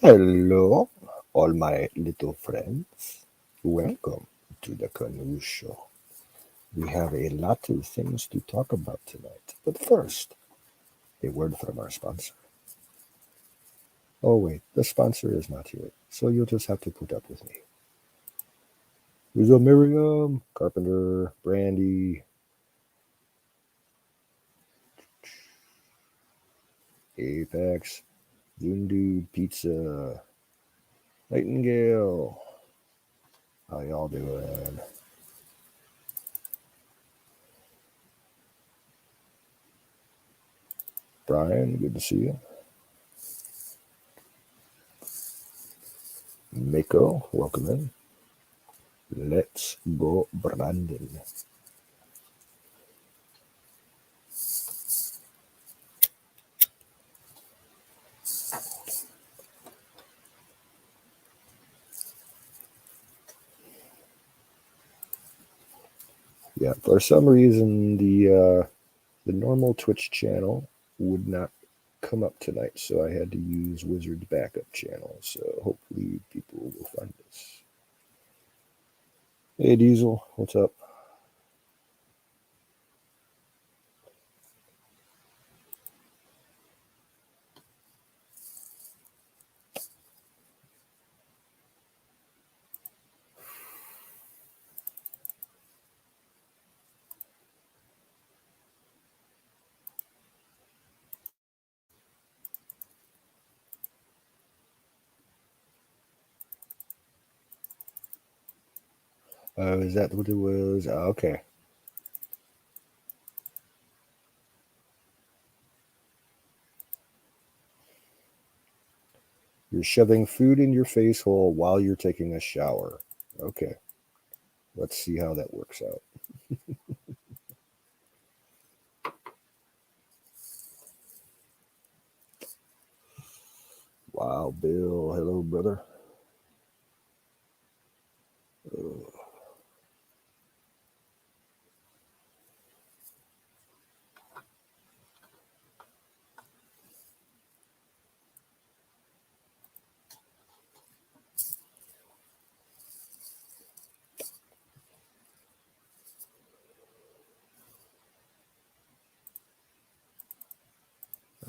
Hello, all my little friends. Welcome to the Canoe Show. We have a lot of things to talk about tonight, but first, a word from our sponsor. Oh, wait, the sponsor is not here, so you'll just have to put up with me. Who's up, Miriam, Carpenter, Brandy, Apex, Zundu, Pizza, Nightingale? How y'all doing? Brian, good to see you. Mako, welcome in. Let's go, Brandon. Yeah, for some reason the normal Twitch channel would not come up tonight, so I had to use Wizard's backup channel. So hopefully people will find this. Hey Diesel, what's up? Is that what it was? Okay. You're shoving food in your face hole while you're taking a shower. Okay. Let's see how that works out. Wow, Bill. Hello, brother.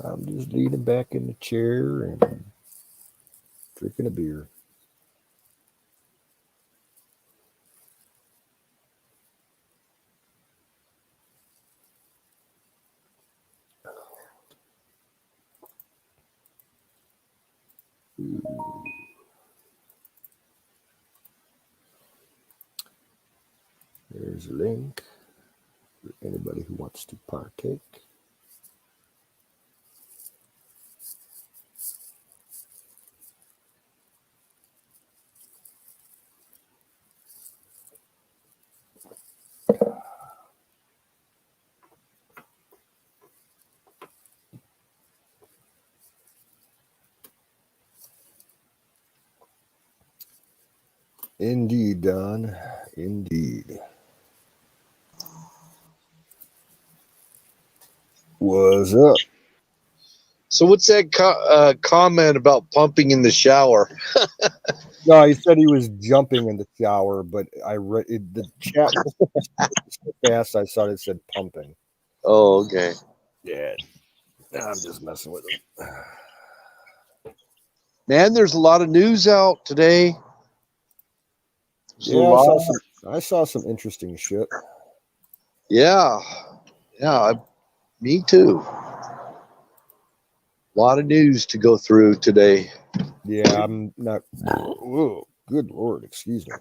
I'm just leaning back in the chair and drinking a beer. There's a link for anybody who wants to partake. Indeed, Don. Indeed. What's up? So what's that comment about pumping in the shower? No, he said he was jumping in the shower, but I read the chat so fast. I thought it said pumping. Oh, okay. Yeah, I'm just messing with him. Man, there's a lot of news out today. There's a Yeah, lot. I saw some interesting shit. Yeah, yeah, me too. A lot of news to go through today. Yeah, I'm not. Whoa, good lord, excuse me.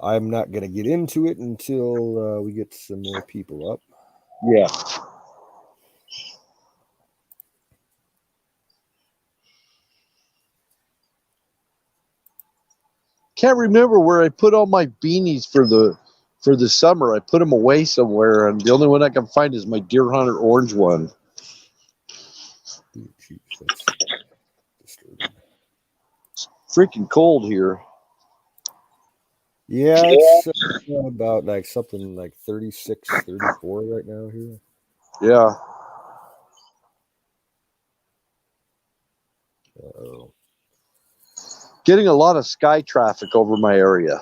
I'm not gonna get into it until we get some more people up. Yeah. Can't remember where I put all my beanies for the summer. I put them away somewhere, and the only one I can find is my Deer Hunter orange one. Ooh, geez, that's disturbing. Freaking cold here. Yeah, it's about like something like 36, 34 right now here. Yeah. Uh-oh. Getting a lot of sky traffic over my area.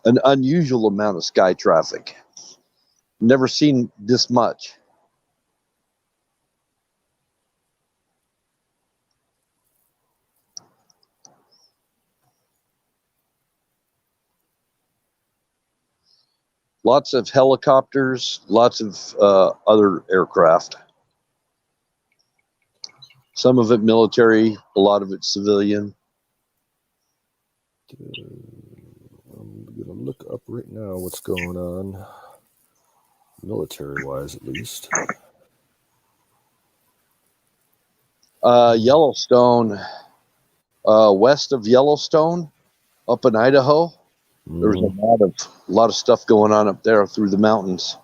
An unusual amount of sky traffic. Never seen this much. Lots of helicopters, lots of other aircraft. Some of it military, a lot of it civilian. I'm going to look up right now what's going on, military-wise at least. Yellowstone, west of Yellowstone, up in Idaho. There's a lot of stuff going on up there through the mountains.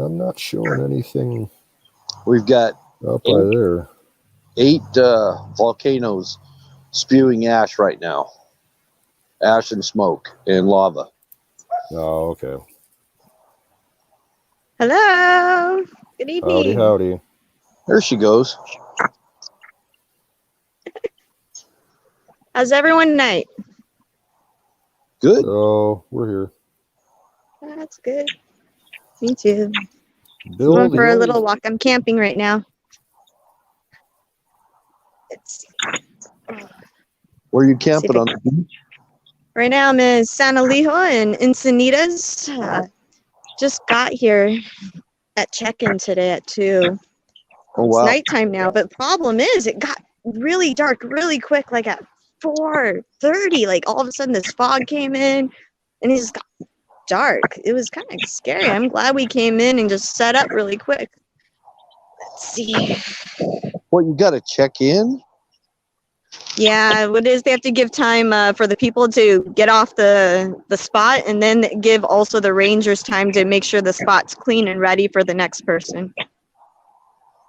I'm not showing anything. We've got up by there. 8 volcanoes spewing ash right now. Ash and smoke and lava. Oh, okay. Hello. Good evening. Howdy, howdy. There she goes. How's everyone tonight? Good. Oh, we're here. That's good. Me too. Bill, Going for a little walk. I'm camping right now. Where are you camping on the beach? Right now I'm in San Elijo and Encinitas. Just got here at check-in today at 2. Oh, wow. It's nighttime now, but problem is it got really dark really quick, like at 4:30. Like all of a sudden this fog came in and it just got dark. It was kind of scary. I'm glad we came in and just set up really quick. Let's see. What, you got to check in? Yeah, what it is, they have to give time for the people to get off the spot, and then give also the rangers time to make sure the spot's clean and ready for the next person.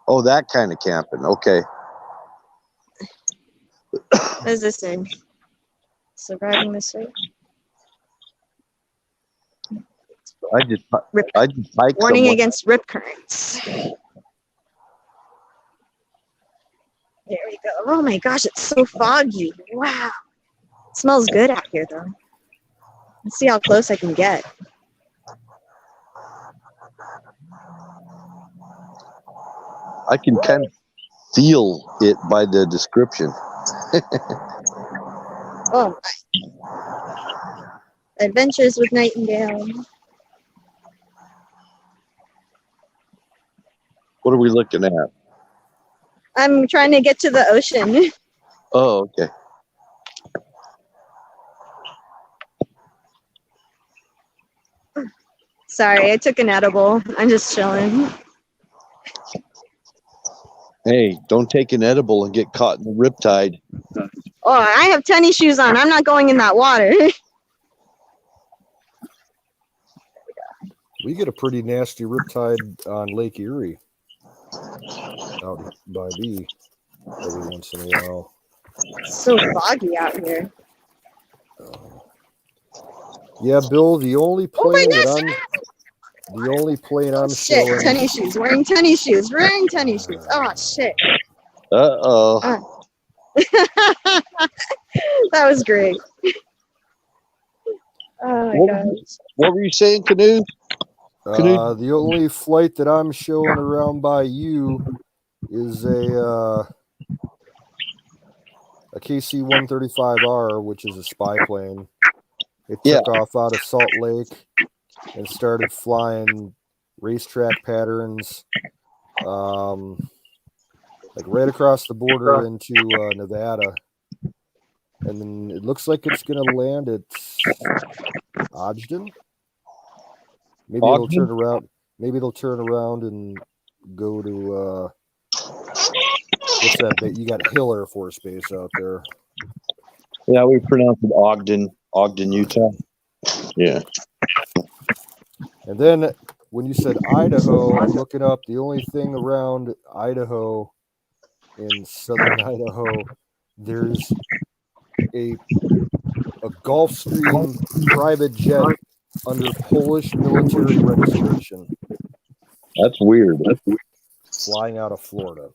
Oh, that kind of camping. Okay. What does this say? Surviving the search. I just hiked Warning somewhere. against rip currents. There we go. Oh my gosh, it's so foggy. Wow. It smells good out here though. Let's see how close I can get. I can kind of feel it by the description. Oh my. Adventures with Nightingale. What are we looking at? I'm trying to get to the ocean. Oh, okay. Sorry, I took an edible. I'm just chilling. Hey, don't take an edible and get caught in the riptide. Oh, I have tennis shoes on. I'm not going in that water. We get a pretty nasty riptide on Lake Erie. Out by me every once in a while. It's so foggy out here. Yeah, Bill, the only plane I'm Shit, showing. tennis shoes. Wearing tennis shoes. Wearing tennis shoes. Oh, shit. Uh-oh. That was great. Oh, my gosh. What were you saying, Canoe? The only flight that I'm showing around by you is a KC-135R, which is a spy plane. It took off out of Salt Lake and started flying racetrack patterns, like right across the border into Nevada. And then it looks like it's going to land at Ogden. Maybe it'll turn around. Maybe it'll turn around and go to what's that? You got Hill Air Force Base out there. Yeah, we pronounce it Ogden, Utah. Yeah. And then when you said Idaho, I'm looking up the only thing around Idaho in southern Idaho. There's a Gulfstream private jet under Polish military registration. That's weird. Flying out of Florida.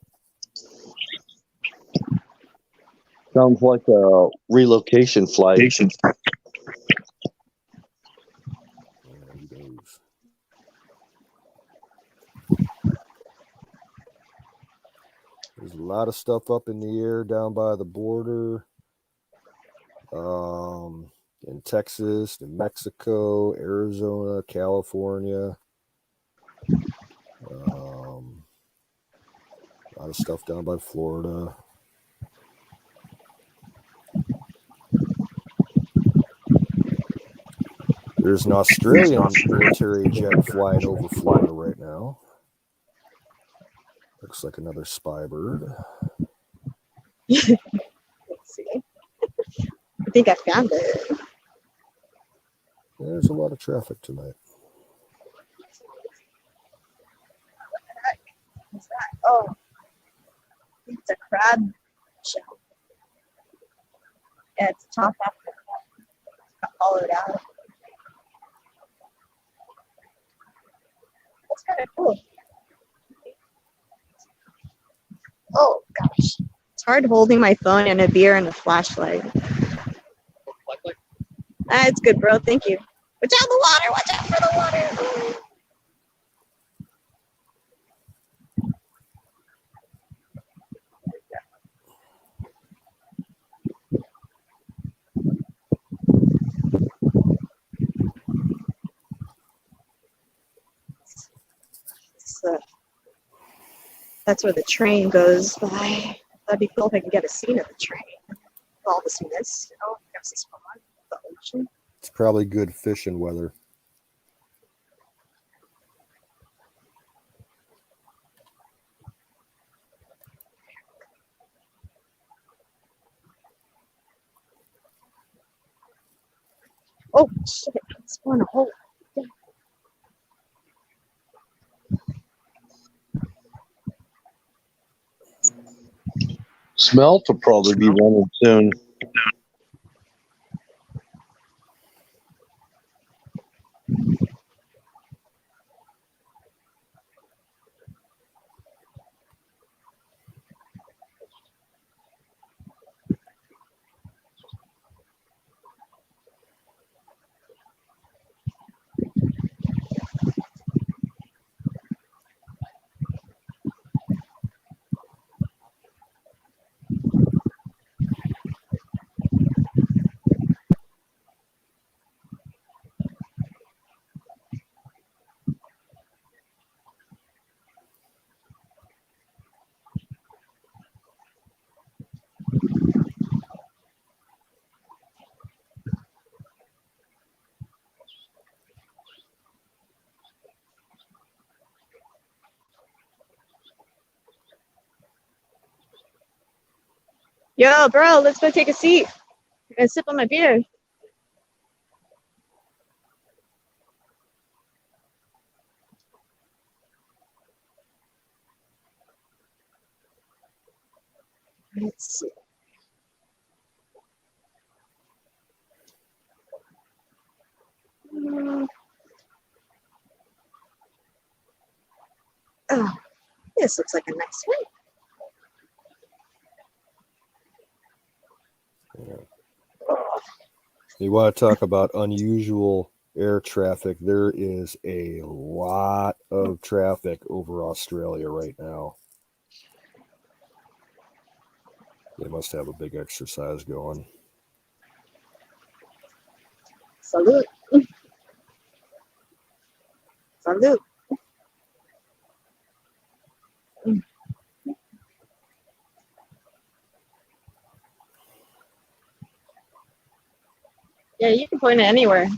Sounds like a relocation flight. Yeah, he knows. There's a lot of stuff up in the air down by the border. In Texas, New Mexico, Arizona, California. A lot of stuff down by Florida. There's an Australian military jet flying over Florida right now. Looks like another spy bird. Let's see. I think I found it. There's a lot of traffic tonight. What's that? Oh, I think it's a crab shell. Yeah, it's top half of the crab. Got hollowed out. That's kind of cool. Oh gosh, it's hard holding my phone and a beer and a flashlight. Ah, it's good, bro. Thank you. Watch out the water! Watch out for the water! So, that's where the train goes by. That'd be cool if I could get a scene of the train. All this mist. Oh, there's this one. The ocean. It's probably good fishing weather. Oh shit! It's going a hole. Smelt will probably be running soon. Yo, bro, let's go take a seat. I'm gonna sip on my beer. Let's see. Oh, this looks like a nice one. Yeah. You want to talk about unusual air traffic? There is a lot of traffic over Australia right now. They must have a big exercise going. Salute. Salute. Yeah, you can point it anywhere.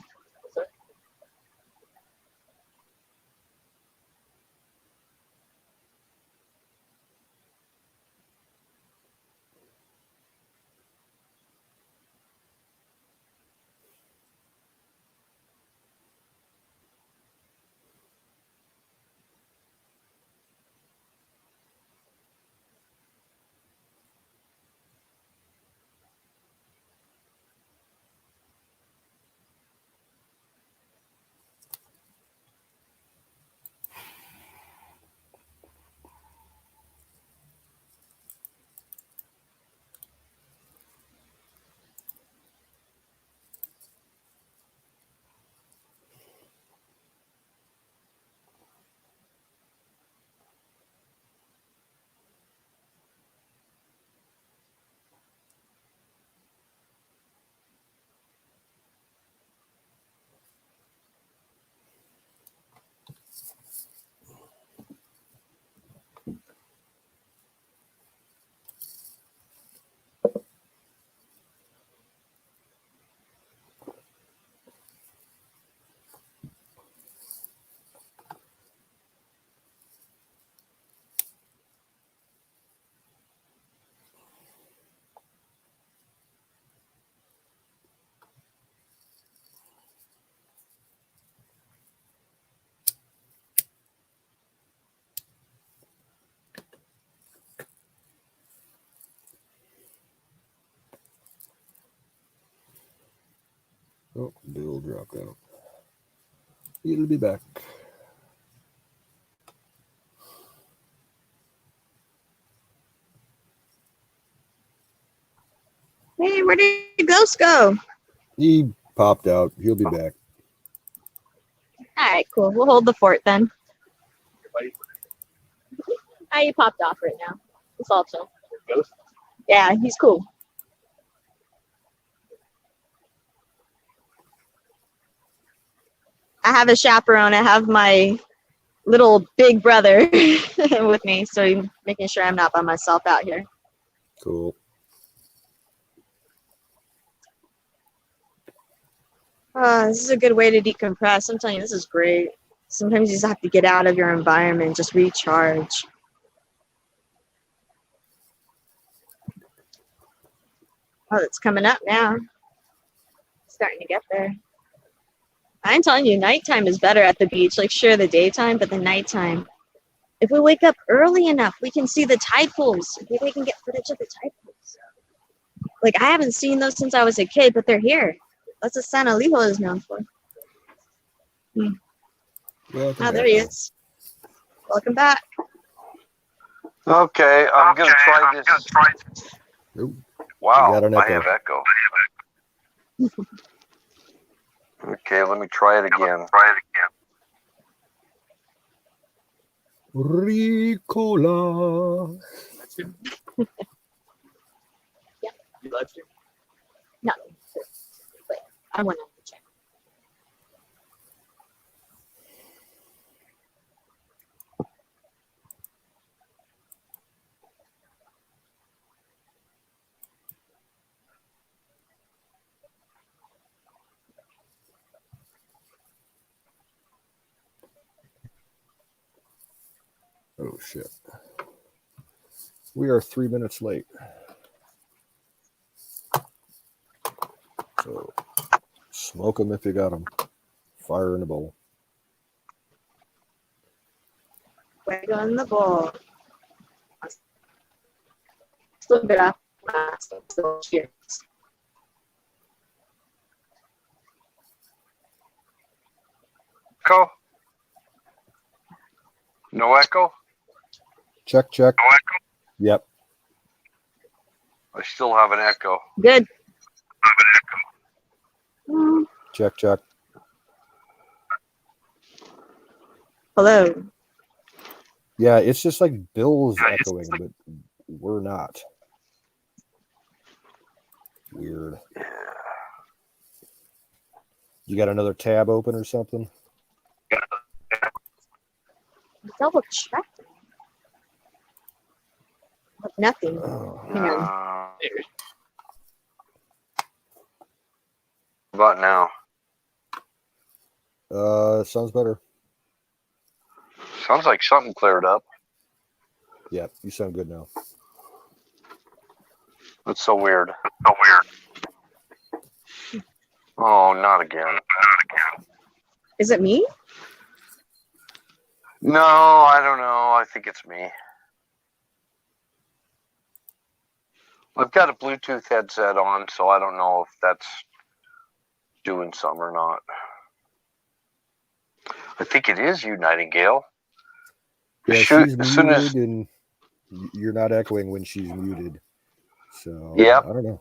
Oh, Bill dropped out. He'll be back. Hey, where did Ghost go? He popped out. He'll be back. All right, cool. We'll hold the fort then. He popped off right now. It's all chill. Yeah, he's cool. I have a chaperone. I have my little big brother with me, so he's making sure I'm not by myself out here. Cool. This is a good way to decompress. I'm telling you, this is great. Sometimes you just have to get out of your environment, just recharge. Oh, it's coming up now. Starting to get there. I'm telling you, nighttime is better at the beach. Like, sure, the daytime, but the nighttime. If we wake up early enough, we can see the tide pools. Maybe we can get footage of the tide pools. Like, I haven't seen those since I was a kid, but they're here. That's what San Elijo is known for. Welcome There he is. Welcome back. Okay, I'm gonna try this. Nope. Wow, got an I echo. have echo. Okay, let me try it again. Ricola. No. Wait, I want to check. Oh, shit. We are 3 minutes late. So, smoke them if you got them. Fire in the bowl. Fuego in the bowl. Still bit off. So cheers. Echo? No echo? Check. No echo? Yep. I still have an echo. Good. Check. Hello. Yeah, it's just like Bill's echoing, but we're not. Weird. You got another tab open or something? Double check. Nothing. Oh. You know. How about now? Sounds better. Sounds like something cleared up. Yeah, you sound good now. That's so weird. Oh, not again. Is it me? No, I don't know. I think it's me. I've got a Bluetooth headset on, so I don't know if that's doing some or not. I think it is you, Nightingale. Yeah, Shoot, she's as soon muted as and you're not echoing when she's muted. So, Yep. I don't know.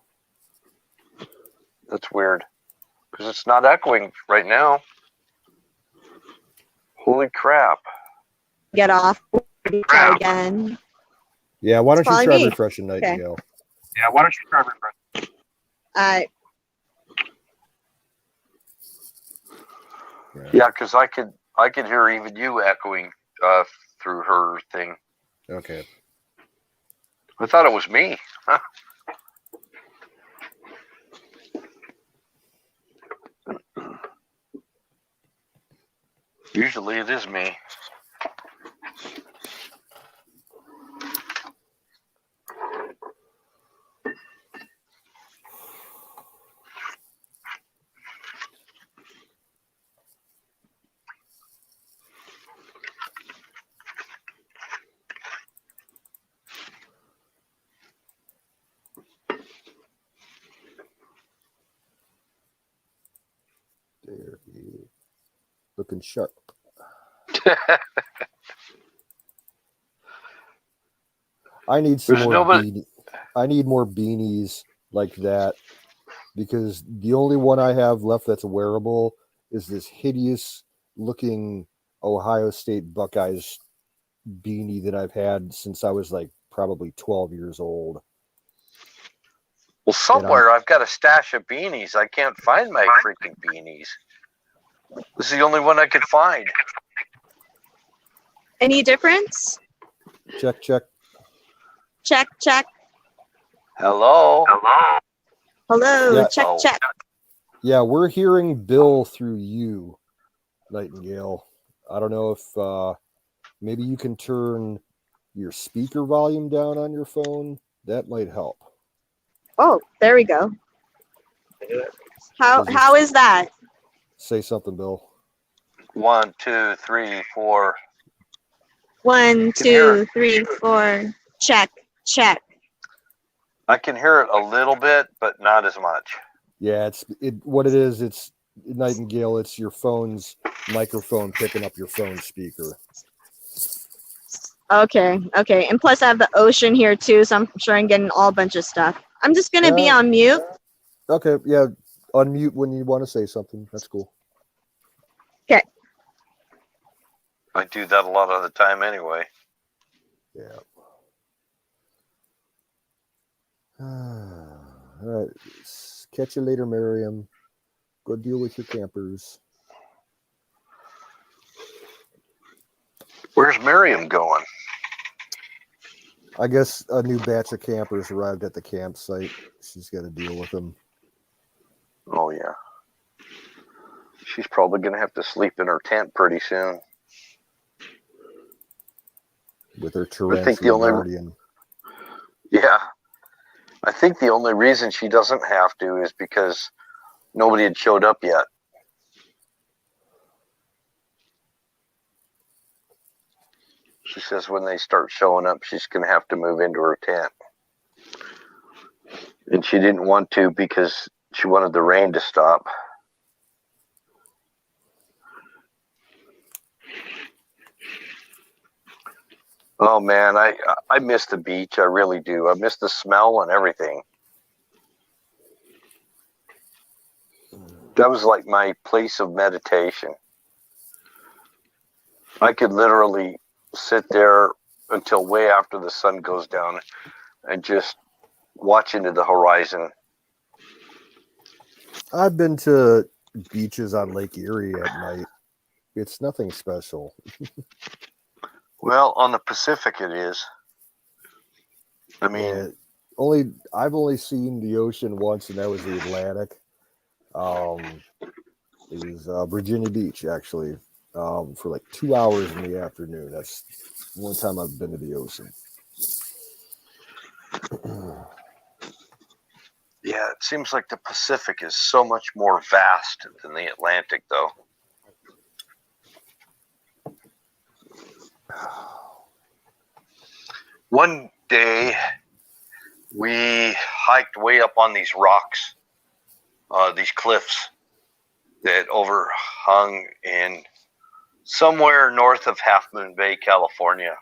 that's weird, because it's not echoing right now. Holy crap! Get off. Try again. Yeah, why don't you probably try me. refreshing Nightingale? I Yeah, because I could hear even you echoing through her thing. Okay. I thought it was me. Usually it is me. There he is. Looking sharp. I need some There's more nobody- I need more beanies like that because the only one I have left that's wearable is this hideous looking Ohio State Buckeyes beanie that I've had since I was like probably 12 years old. Well, somewhere I've got a stash of beanies. I can't find my freaking beanies. This is the only one I could find. Any difference? Check, check. Check, check. Hello? Hello, Yeah. check, Oh. check. Yeah, we're hearing Bill through you, Nightingale. I don't know if maybe you can turn your speaker volume down on your phone. That might help. Oh, there we go. How is that? Say something, Bill. 1, 2, 3, 4. 1, Can hear 2, 3, 4. Check, check. I can hear it a little bit, but not as much. Yeah, what it is, it's Nightingale, it's your phone's microphone picking up your phone speaker. Okay, okay. And plus I have the ocean here too, so I'm sure I'm getting all bunch of stuff. I'm just gonna be on mute. Okay, yeah. Unmute when you want to say something. That's cool. Okay. I do that a lot of the time anyway. Yeah. All right. Catch you later, Miriam. Go deal with your campers. Where's Miriam going? I guess a new batch of campers arrived at the campsite. She's got to deal with them. Oh, yeah. She's probably going to have to sleep in her tent pretty soon. With her I think the tarantula only- guardian. Yeah. I think the only reason she doesn't have to is because nobody had showed up yet. She says when they start showing up, she's going to have to move into her tent. And she didn't want to because she wanted the rain to stop. Oh, man, I miss the beach. I really do. I miss the smell and everything. That was like my place of meditation. I could literally sit there until way after the sun goes down and just watch into the horizon. I've been to beaches on Lake Erie at night. It's nothing special. Well, on the Pacific it is. I mean, Yeah, I've only seen the ocean once, and that was the Atlantic. It was Virginia Beach, actually, for like 2 hours in the afternoon. That's the one time I've been to the ocean. yeah, it seems like the Pacific is so much more vast than the Atlantic, though. One day, we hiked way up on these rocks, these cliffs that overhung in somewhere north of Half Moon Bay, California.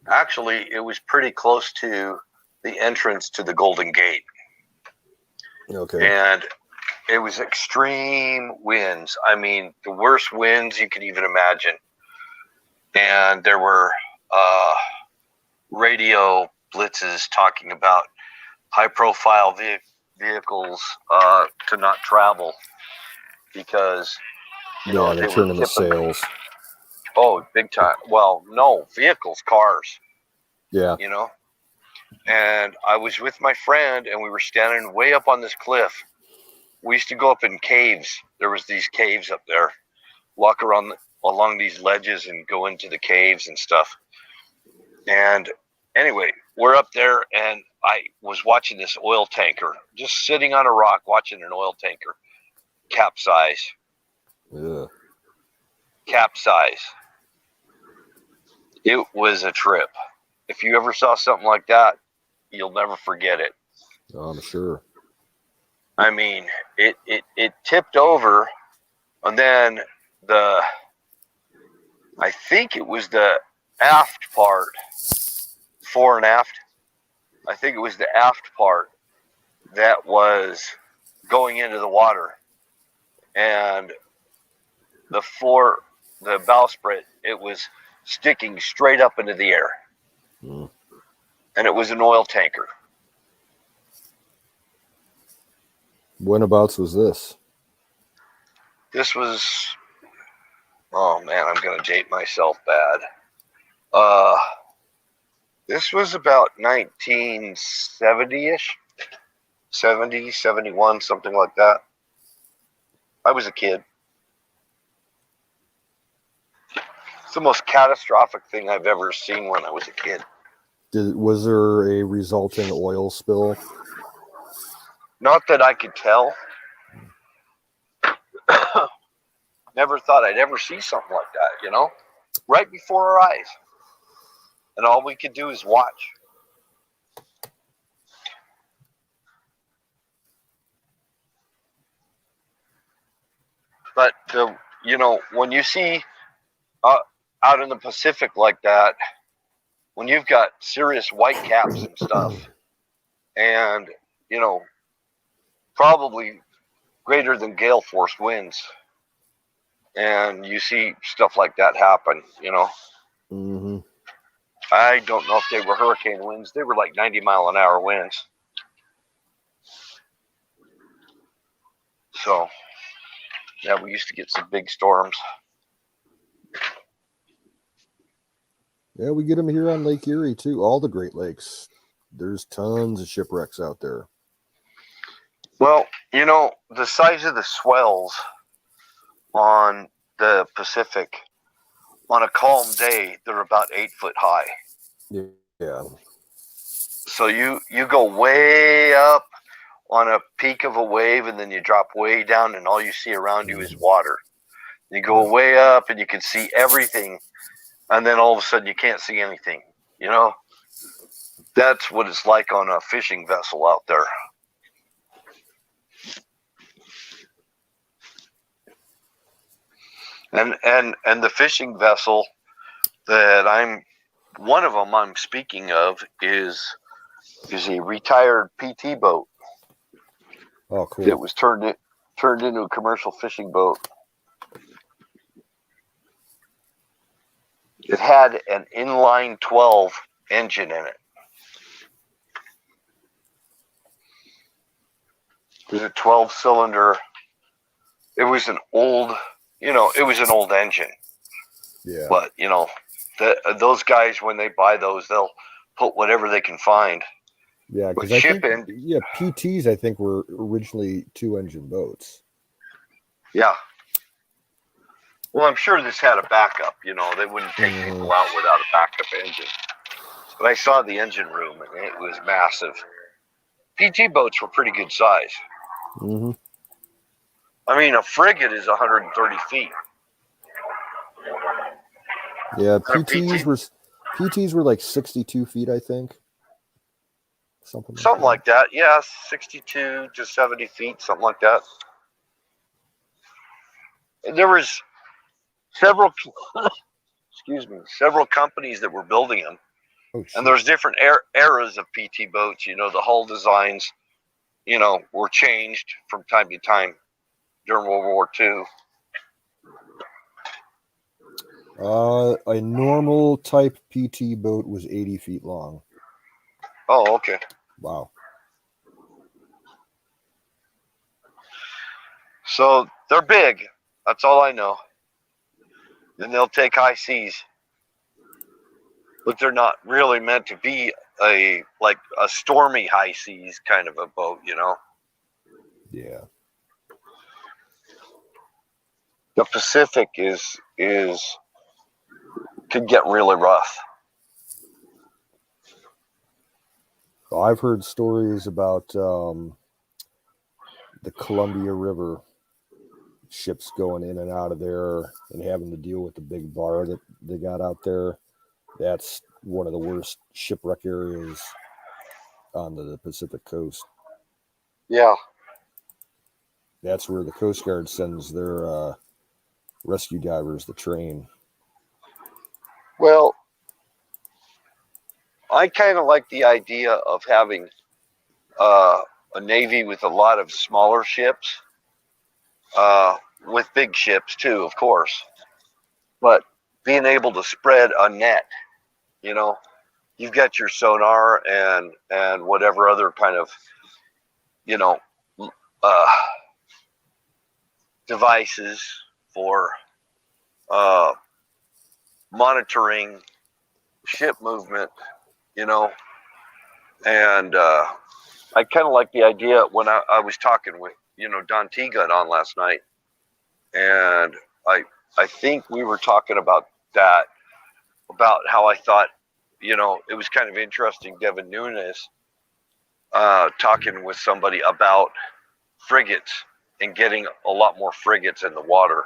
Actually, it was pretty close to the entrance to the Golden Gate. Okay. And it was extreme winds. I mean, the worst winds you could even imagine. And there were radio blitzes talking about high-profile vehicles to not travel because, Yeah, they they're were turning the tipping. sails. Oh, big time. Well, no, vehicles, cars, Yeah. And I was with my friend, and we were standing way up on this cliff. We used to go up in caves. There was these caves up there. Walk around along these ledges and go into the caves and stuff. And anyway, we're up there, and I was watching this oil tanker, just sitting on a rock watching an oil tanker capsize. Yeah. Capsize. It was a trip. If you ever saw something like that, you'll never forget it. I'm sure. I mean, it tipped over, and then I think it was the aft part, fore and aft. I think it was the aft part that was going into the water, and the bowsprit, it was sticking straight up into the air, and it was an oil tanker. Whenabouts was this? This was, oh man, I'm gonna date myself bad. This was about 1970-ish, 70, 71, something like that. I was a kid. It's the most catastrophic thing I've ever seen when I was a kid. Was there a resulting oil spill? Not that I could tell. Never thought I'd ever see something like that, you know? Right before our eyes. And all we could do is watch. But, you know, when you see out in the Pacific like that, when you've got serious white caps and stuff, and, you know, probably greater than gale force winds, and you see stuff like that happen, you know. Mm-hmm. I don't know if they were hurricane winds. They were like 90-mile-an-hour winds. So, yeah, we used to get some big storms. Yeah, we get them here on Lake Erie too. All the Great Lakes. There's tons of shipwrecks out there. Well, you know, the size of the swells on the Pacific, on a calm day, they're about 8 foot high. Yeah. So you go way up on a peak of a wave, and then you drop way down, and all you see around you is water. You go way up, and you can see everything, and then all of a sudden you can't see anything. You know, that's what it's like on a fishing vessel out there. And the fishing vessel that one of them I'm speaking of is a retired PT boat. Oh, cool. That was turned into a commercial fishing boat. It had an inline 12 engine in it. It was a 12-cylinder. It was an old, it was an old engine. Yeah. But, those guys, when they buy those, they'll put whatever they can find. Yeah, because PTs, I think, were originally 2-engine boats. Yeah. Well, I'm sure this had a backup. They wouldn't take people out without a backup engine. But I saw the engine room, and it was massive. PT boats were pretty good size. Mm-hmm. I mean, a frigate is 130 feet. Yeah, PTs were like 62 feet, I think. Something like that. Yeah, 62 to 70 feet, something like that. There was several companies that were building them. Oh, and there's different eras of PT boats. The hull designs, were changed from time to time during World War II. A normal type PT boat was 80 feet long. Oh, okay. Wow. So they're big. That's all I know. And they'll take high seas. But they're not really meant to be a stormy high seas kind of a boat, Yeah. The Pacific could get really rough. I've heard stories about the Columbia River, ships going in and out of there and having to deal with the big bar that they got out there. That's one of the worst shipwreck areas on the Pacific coast. Yeah. That's where the Coast Guard sends their rescue divers to train. Well, I kind of like the idea of having a Navy with a lot of smaller ships, with big ships too, of course. But being able to spread a net, you know, you've got your sonar and whatever other kind of, you know, devices for monitoring ship movement, you know, and I kind of like the idea when I was talking with, you know, Don T got on last night, and I think we were talking about that, about how I thought, you know, it was kind of interesting, Devin Nunes talking with somebody about frigates and getting a lot more frigates in the water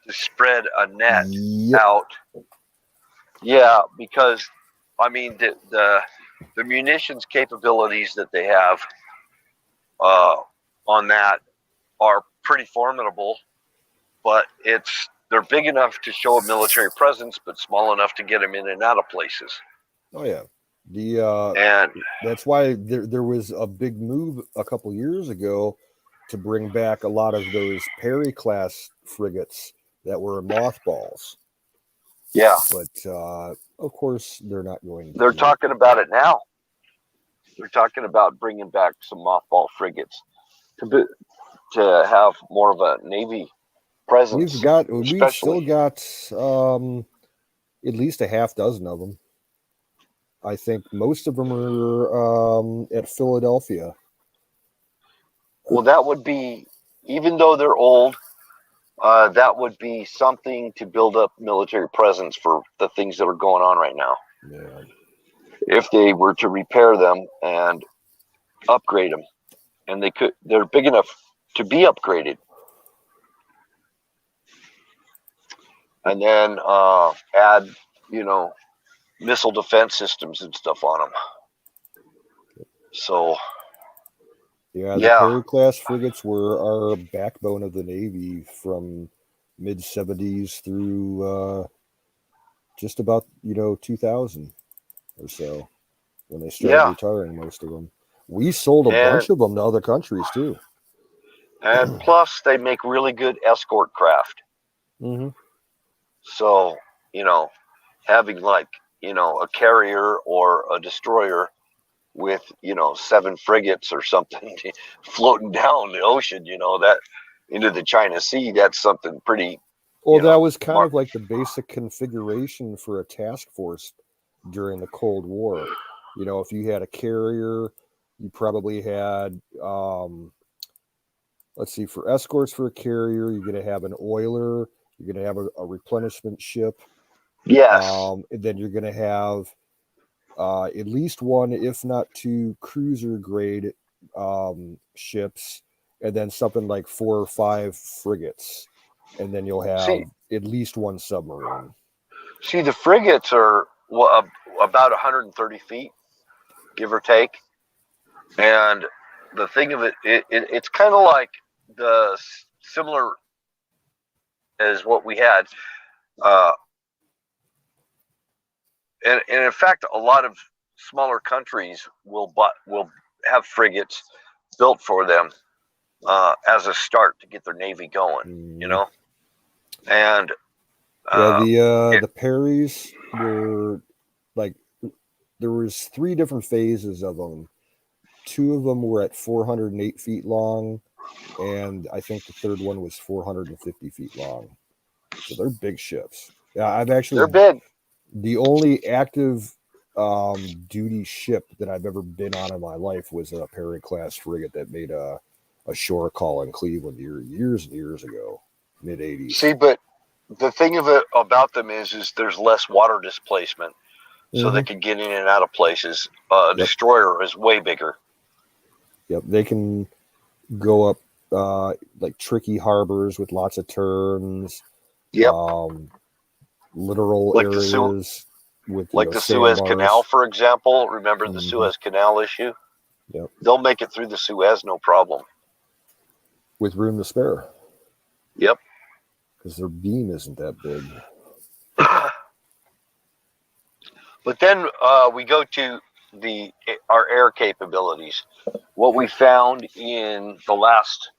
to spread a net out. Yeah, because I mean the munitions capabilities that they have on that are pretty formidable, but they're big enough to show a military presence, but small enough to get them in and out of places. Oh yeah, and that's why there was a big move a couple years ago to bring back a lot of those Perry class frigates that were mothballs. Yeah, but of course they're not going to. They're talking about it now. They're talking about bringing back some mothball frigates to have more of a Navy presence. We've still got at least a half dozen of them. I think most of them are at Philadelphia. Well, that would be, even though they're old, that would be something to build up military presence for the things that are going on right now. Yeah. If they were to repair them and upgrade them, and they're big enough to be upgraded. And then add, you know, missile defense systems and stuff on them. So, the Perry class frigates were our backbone of the Navy from mid 70s through just about 2000 or so, when they started retiring most of them. We sold a bunch of them to other countries too. And plus, they make really good escort craft. Mm-hmm. So, having like, a carrier or a destroyer with, 7 frigates or something floating down the ocean, that into the China Sea, that's something pretty. Well, that was kind of like the basic configuration for a task force during the Cold War. If you had a carrier, you probably had, let's see, for escorts for a carrier, you're going to have an oiler, you're going to have a replenishment ship. Yes. And then you're going to have at least one, if not 2, cruiser grade ships, and then something like 4 or 5 frigates. And then you'll have at least 1 submarine. See, the frigates are about 130 feet, give or take. And the thing of it's kind of like the similar as what we had. And in fact, a lot of smaller countries will have frigates built for them as a start to get their Navy going, And the Perrys were like, there was 3 different phases of them. 2 of them were at 408 feet long, and I think the 3rd one was 450 feet long. So they're big ships. Yeah, they're big. The only active duty ship that I've ever been on in my life was a Perry class frigate that made a shore call in Cleveland years and years ago, mid 80s. See, but the thing about them is there's less water displacement, so they can get in and out of places. Destroyer is way bigger. Yep, they can go up like tricky harbors with lots of turns. Yep. Littoral like areas with like the Suez Canal, for example. Remember the Suez Canal issue? Yep. They'll make it through the Suez, no problem. with room to spare. Yep. Because their beam isn't that big. But then we go to our air capabilities. What we found in the last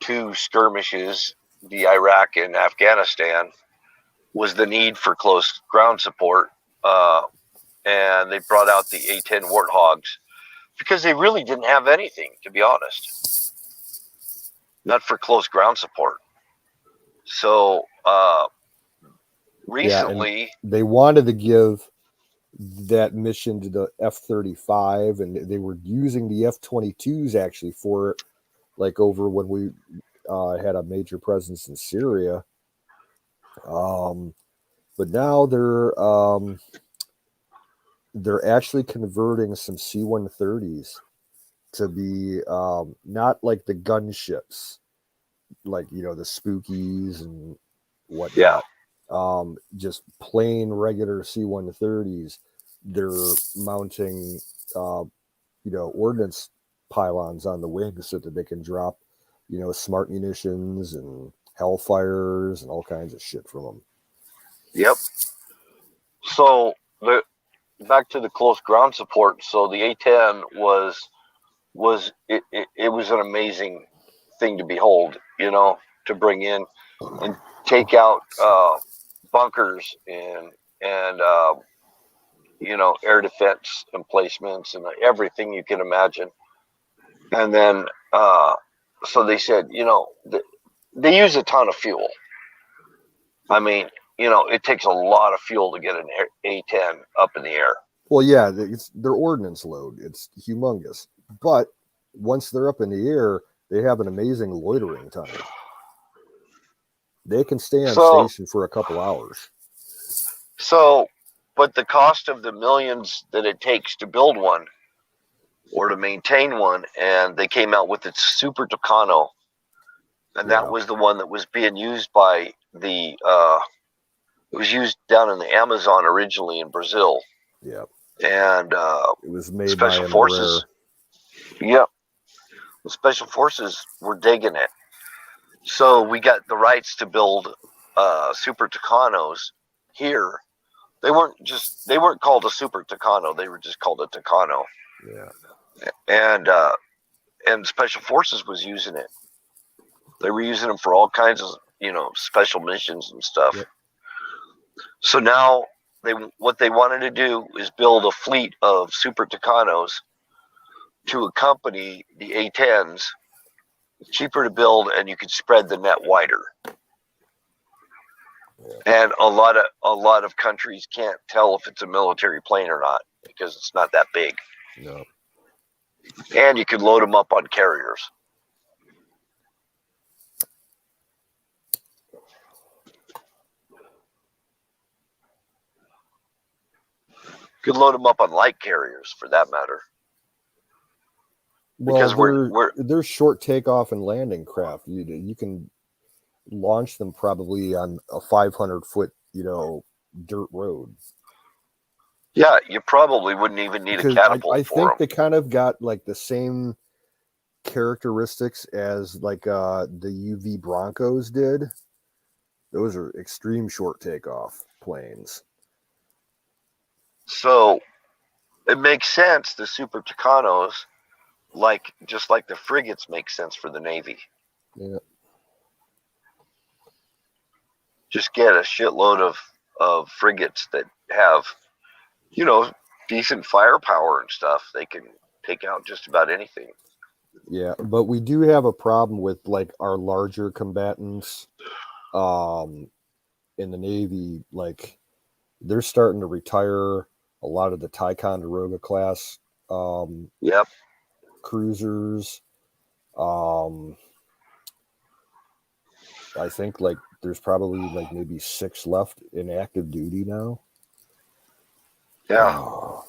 two skirmishes, the Iraq and Afghanistan, was the need for close ground support. And they brought out the A-10 Warthogs because they really didn't have anything, to be honest. Not for close ground support. So recently... Yeah, they wanted to give that mission to the F-35, and they were using the F-22s actually for it, like over when we had a major presence in Syria. But now they're actually converting some C-130s to be not like the gunships, like, you know, the Spookies and whatnot. Yeah. Just plain regular C-130s. They're mounting, ordnance pylons on the wings so that they can drop, smart munitions and Hellfires and all kinds of shit from them. Yep. So back to the close ground support. So the A-10 was an amazing thing to behold, to bring in and take out bunkers and air defense emplacements and everything you can imagine. And then so they said, they use a ton of fuel. I mean, it takes a lot of fuel to get an A-10 up in the air. Well, yeah, it's their ordnance load. It's humongous. But once they're up in the air, they have an amazing loitering time. They can stay on station for a couple hours. So, but the cost of the millions that it takes to build one or to maintain one, and they came out with its Super Tucano, and that was the one that was being used by it was used down in the Amazon originally in Brazil. Yeah. And it was made Special by Forces. Yeah. The Special Forces were digging it. So we got the rights to build Super Tucanos here. They weren't called a Super Tucano. They were just called a Tucano. Yeah. And Special Forces was using it. They were using them for all kinds of, special missions and stuff. Yep. So now what they wanted to do is build a fleet of Super Tucanos to accompany the A-10s. It's cheaper to build, and you could spread the net wider. Yeah. And a lot of countries can't tell if it's a military plane or not because it's not that big. No. And you could load them up on carriers. Could load them up on light carriers, for that matter. Well, because they're short takeoff and landing craft. You can launch them probably on a 500-foot, dirt road. Yeah, you probably wouldn't even need a catapult. I think they kind of got like the same characteristics as like the UV Broncos did. Those are extreme short takeoff planes. So it makes sense. The Super Tucanos, just like the frigates, make sense for the Navy. Yeah. Just get a shitload of frigates that have, decent firepower and stuff. They can take out just about anything. Yeah, but we do have a problem with like our larger combatants in the Navy. Like they're starting to retire a lot of the Ticonderoga class cruisers. I think like there's probably like maybe 6 left in active duty now. Yeah.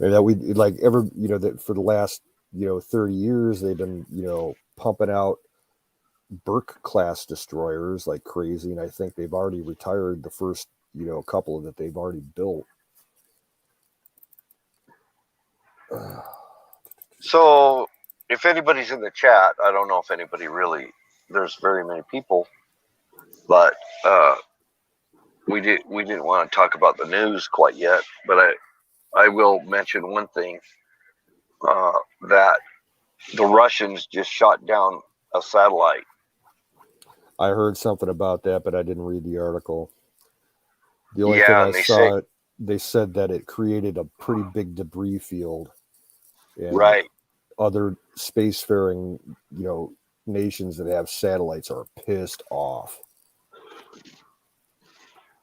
And that we like that for the last 30 years they've been pumping out Burke class destroyers like crazy, and I think they've already retired the first couple that they've already built. So if anybody's in the chat, I don't know if anybody really. There's very many people, but we didn't want to talk about the news quite yet. But I will mention one thing, that the Russians just shot down a satellite. I heard something about that, but I didn't read the article. The only Yeah, thing and I saw, they said that it created a pretty big debris field. And right. other spacefaring, nations that have satellites are pissed off.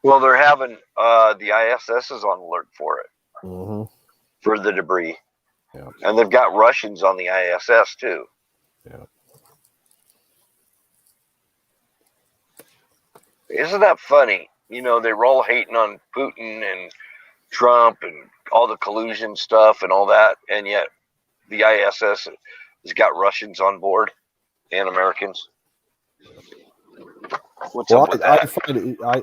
Well, they're having the ISS is on alert for it, Mm-hmm. for the debris. Yeah. And they've got Russians on the ISS too. Yeah. Isn't that funny? They were all hating on Putin and Trump and all the collusion stuff and all that, and yet the ISS has got Russians on board and Americans. What's up with that?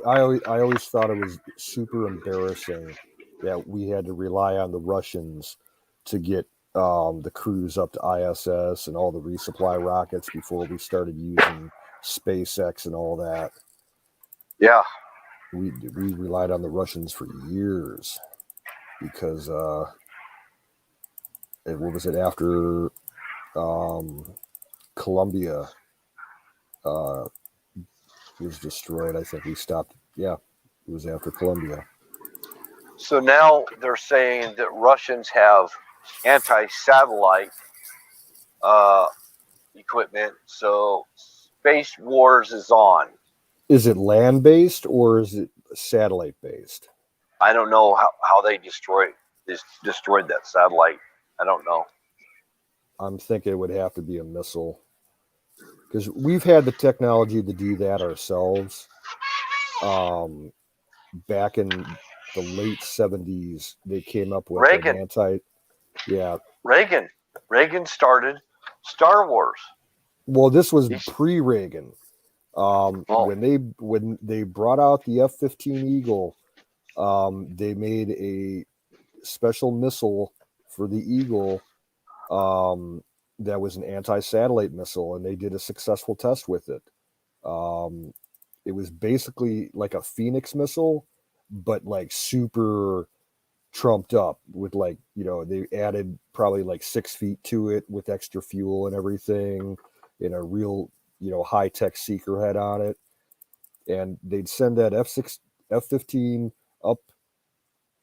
I always thought it was super embarrassing that we had to rely on the Russians to get the crews up to ISS and all the resupply rockets before we started using SpaceX and all that. Yeah. We relied on the Russians for years because what was it, after Columbia was destroyed, I think we stopped. Yeah, it was after Columbia. So now they're saying that Russians have anti-satellite equipment, so Space Wars is on. Is it land-based or is it satellite-based? I don't know how they destroyed that satellite. I don't know. I'm thinking it would have to be a missile, because we've had the technology to do that ourselves. Back in the late 70s, they came up with Reagan. Reagan started Star Wars. Well, this was pre-Reagan. When they brought out the F-15 Eagle, they made a special missile for the Eagle that was an anti-satellite missile, and they did a successful test with it. It was basically like a Phoenix missile, but like super trumped up with they added probably like 6 feet to it with extra fuel and everything, in a real high-tech seeker head on it, and they'd send that F-15 up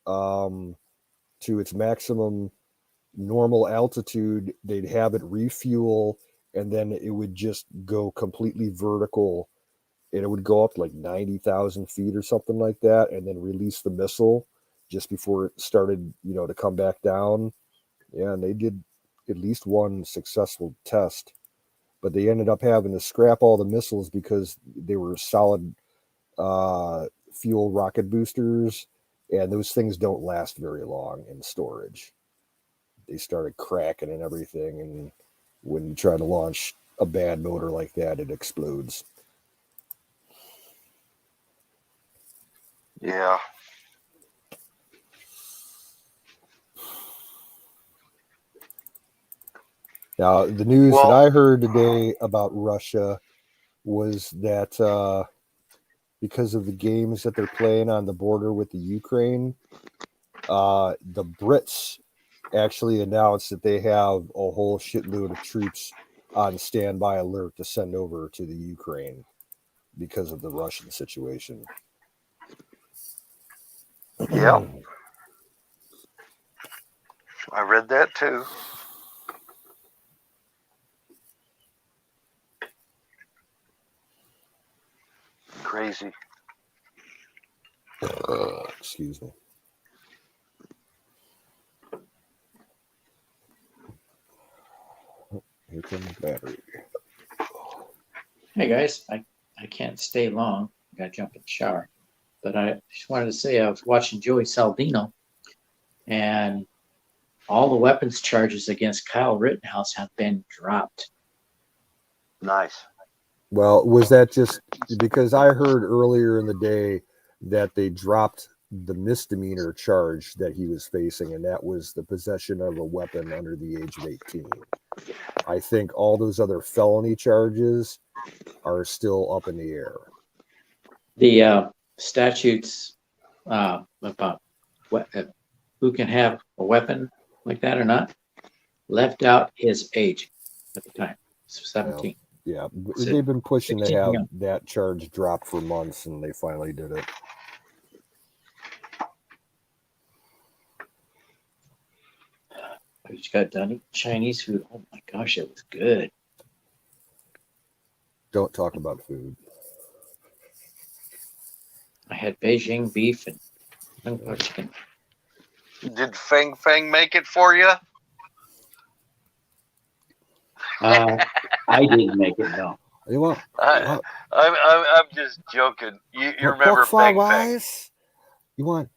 to its maximum normal altitude. They'd have it refuel, and then it would just go completely vertical, and it would go up like 90,000 feet or something like that, and then release the missile just before it started to come back down. Yeah, and they did at least one successful test, but they ended up having to scrap all the missiles because they were solid fuel rocket boosters, and those things don't last very long in storage. They started cracking and everything, and when you try to launch a bad motor like that, it explodes. Yeah. Now, the news that I heard today about Russia was that because of the games that they're playing on the border with the Ukraine, the Brits actually announced that they have a whole shitload of troops on standby alert to send over to the Ukraine because of the Russian situation. Yeah. I read that too. Crazy. Excuse me. Here comes the battery. Hey guys, I can't stay long. I gotta jump in the shower. But I just wanted to say I was watching Joey Saldino, and all the weapons charges against Kyle Rittenhouse have been dropped. Nice. Well, was that just because I heard earlier in the day that they dropped the misdemeanor charge that he was facing, and that was the possession of a weapon under the age of 18. I think all those other felony charges are still up in the air. The statutes about who can have a weapon like that or not left out his age at the time, 17. Yeah, So they've been pushing to 16 have young. that charge dropped for months, and they finally did it. I just got done eating Chinese food. Oh my gosh, it was good. Don't talk about food. I had Beijing beef and Kung Pao chicken. Did Fang Fang make it for you? I didn't make it, no. You want? I'm just joking. You remember pork fried Fang Fang? rice? You want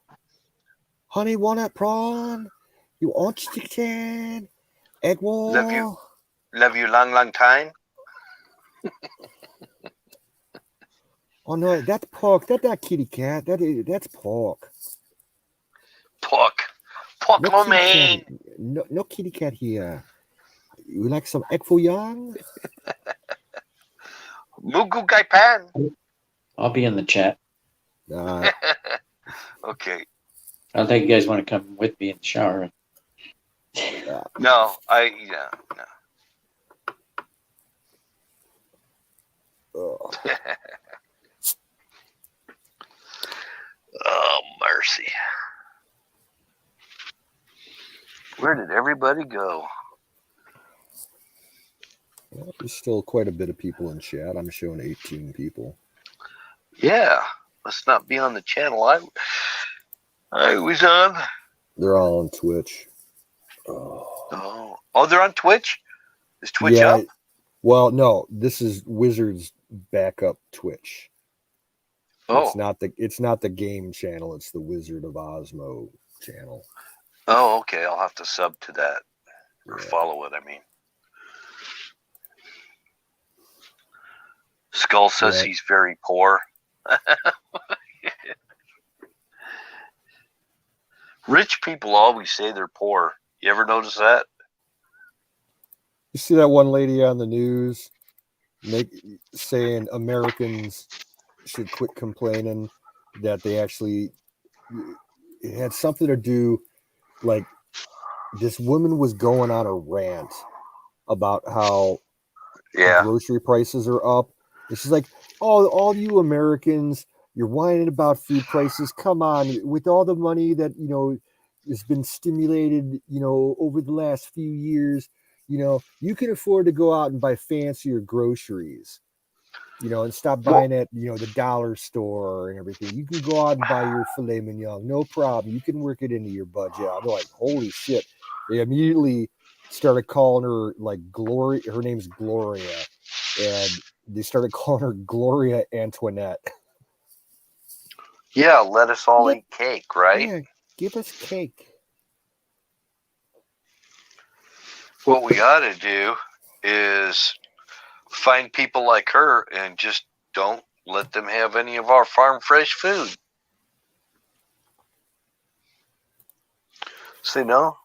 honey walnut prawn? You want chicken? Egg roll? Love you long time. Oh no, that's pork. That's not kitty cat. That's pork. Pork No lo kitty mein. cat. No kitty cat here. You like some egg foo young? Mugu gai pan. I'll be in the chat. Okay. I don't think you guys want to come with me in the shower. No. Oh, mercy. Where did everybody go? Well, there's still quite a bit of people in chat. I'm showing 18 people. Yeah. Let's not be on the channel I was on. They're all on Twitch. Oh, they're on Twitch? Is Twitch up? Well, no. This is Wizard's backup Twitch. Oh. It's not the game channel. It's the Wizard of Osmo channel. Oh, okay. I'll have to sub to that or Yeah. follow it. I mean, Skull says he's very poor. Rich people always say they're poor. You ever notice that? You see that one lady on the news saying Americans should quit complaining that they actually, it had something to do, like this woman was going on a rant about how grocery prices are up. And she's like, oh, all you Americans, you're whining about food prices. Come on, with all the money that, has been stimulated, over the last few years, you can afford to go out and buy fancier groceries, and stop buying at, the dollar store and everything. You can go out and buy your filet mignon, no problem. You can work it into your budget. I'm like, holy shit. They immediately started calling her like Gloria. Her name's Gloria. And they started calling her Gloria Antoinette. Yeah, let us all eat cake, right? Yeah, give us cake. What we ought to do is find people like her and just don't let them have any of our farm fresh food. See, no,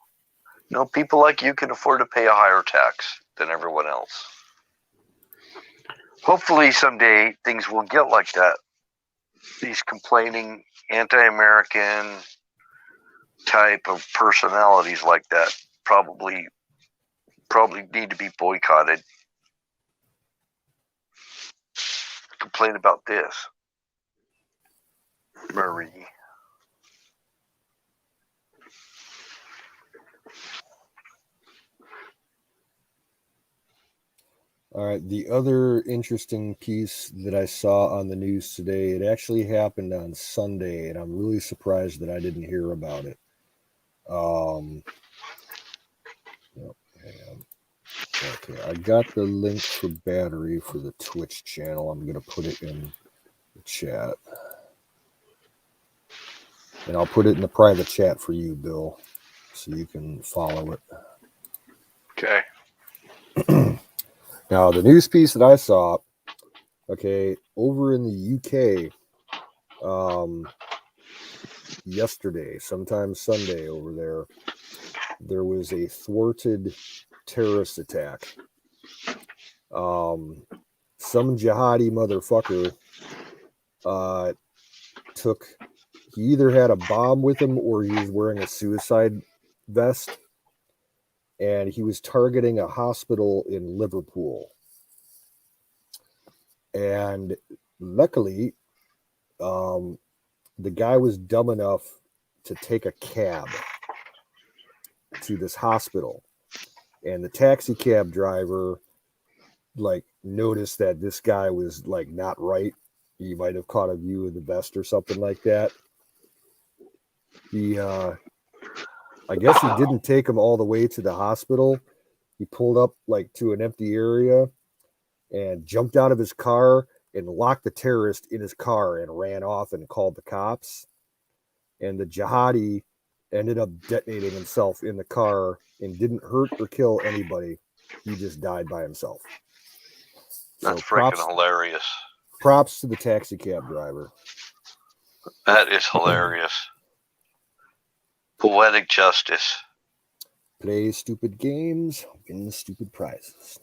people like you can afford to pay a higher tax than everyone else. Hopefully someday things will get like that. These complaining anti-American type of personalities like that probably need to be boycotted. Complain about this, Marie. All right. The other interesting piece that I saw on the news today, it actually happened on Sunday, and I'm really surprised that I didn't hear about it. Okay, I got the link for battery for the Twitch channel. I'm going to put it in the chat. And I'll put it in the private chat for you, Bill, so you can follow it. Okay. Now, the news piece that I saw, over in the UK, yesterday, sometime Sunday over there was a thwarted terrorist attack. Some jihadi motherfucker he either had a bomb with him or he was wearing a suicide vest, and he was targeting a hospital in Liverpool. And luckily, the guy was dumb enough to take a cab to this hospital, and the taxi cab driver like noticed that this guy was like not right. He might have caught a view of the vest or something like that. I guess he didn't take him all the way to the hospital. He pulled up like to an empty area and jumped out of his car and locked the terrorist in his car and ran off and called the cops. And the jihadi ended up detonating himself in the car and didn't hurt or kill anybody. He just died by himself. That's freaking hilarious. Props to the taxi cab driver. That is hilarious. Poetic justice. Play stupid games, win stupid prizes.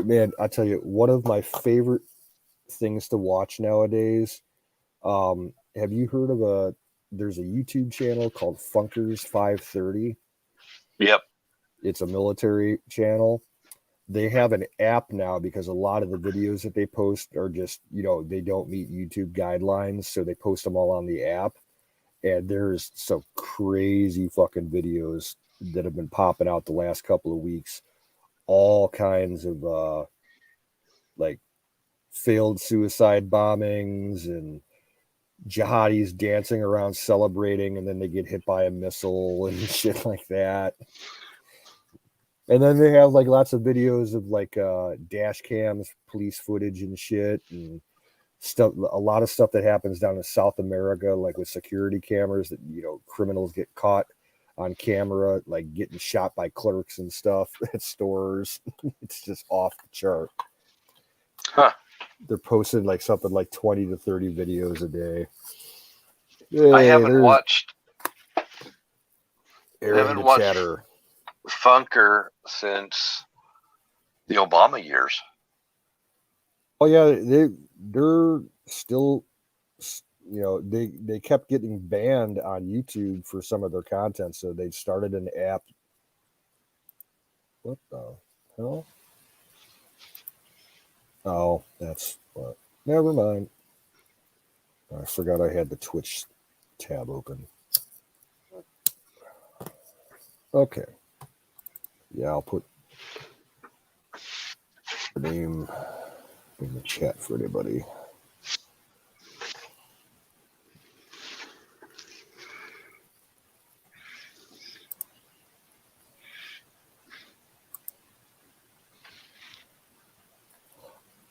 Man, I tell you, one of my favorite things to watch nowadays. Have you heard of there's a YouTube channel called Funkers 530? Yep. It's a military channel. They have an app now because a lot of the videos that they post are just, they don't meet YouTube guidelines. So they post them all on the app. And there's some crazy fucking videos that have been popping out the last couple of weeks. All kinds of like failed suicide bombings and jihadis dancing around celebrating, and then they get hit by a missile and shit like that. And then they have like lots of videos of like dash cams, police footage and shit, and stuff. A lot of stuff that happens down in South America, like with security cameras that criminals get caught on camera, like getting shot by clerks and stuff at stores. It's just off the chart. Huh. They're posting like something like 20 to 30 videos a day. I haven't watched Chatter. Funker since the Obama years. Oh yeah, they're still, they kept getting banned on YouTube for some of their content, so they started an app. What the hell? Oh, that's what. Never mind. I forgot I had the Twitch tab open. Okay. Yeah, I'll put the name in the chat for anybody.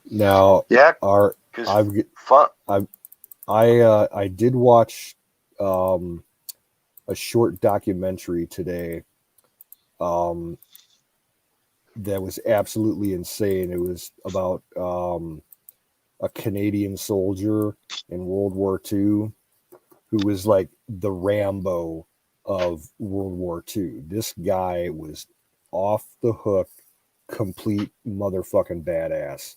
Now, yeah, I did watch a short documentary today that was absolutely insane. It was about a Canadian soldier in World War II who was like the Rambo of World War II. This guy was off the hook, complete motherfucking badass.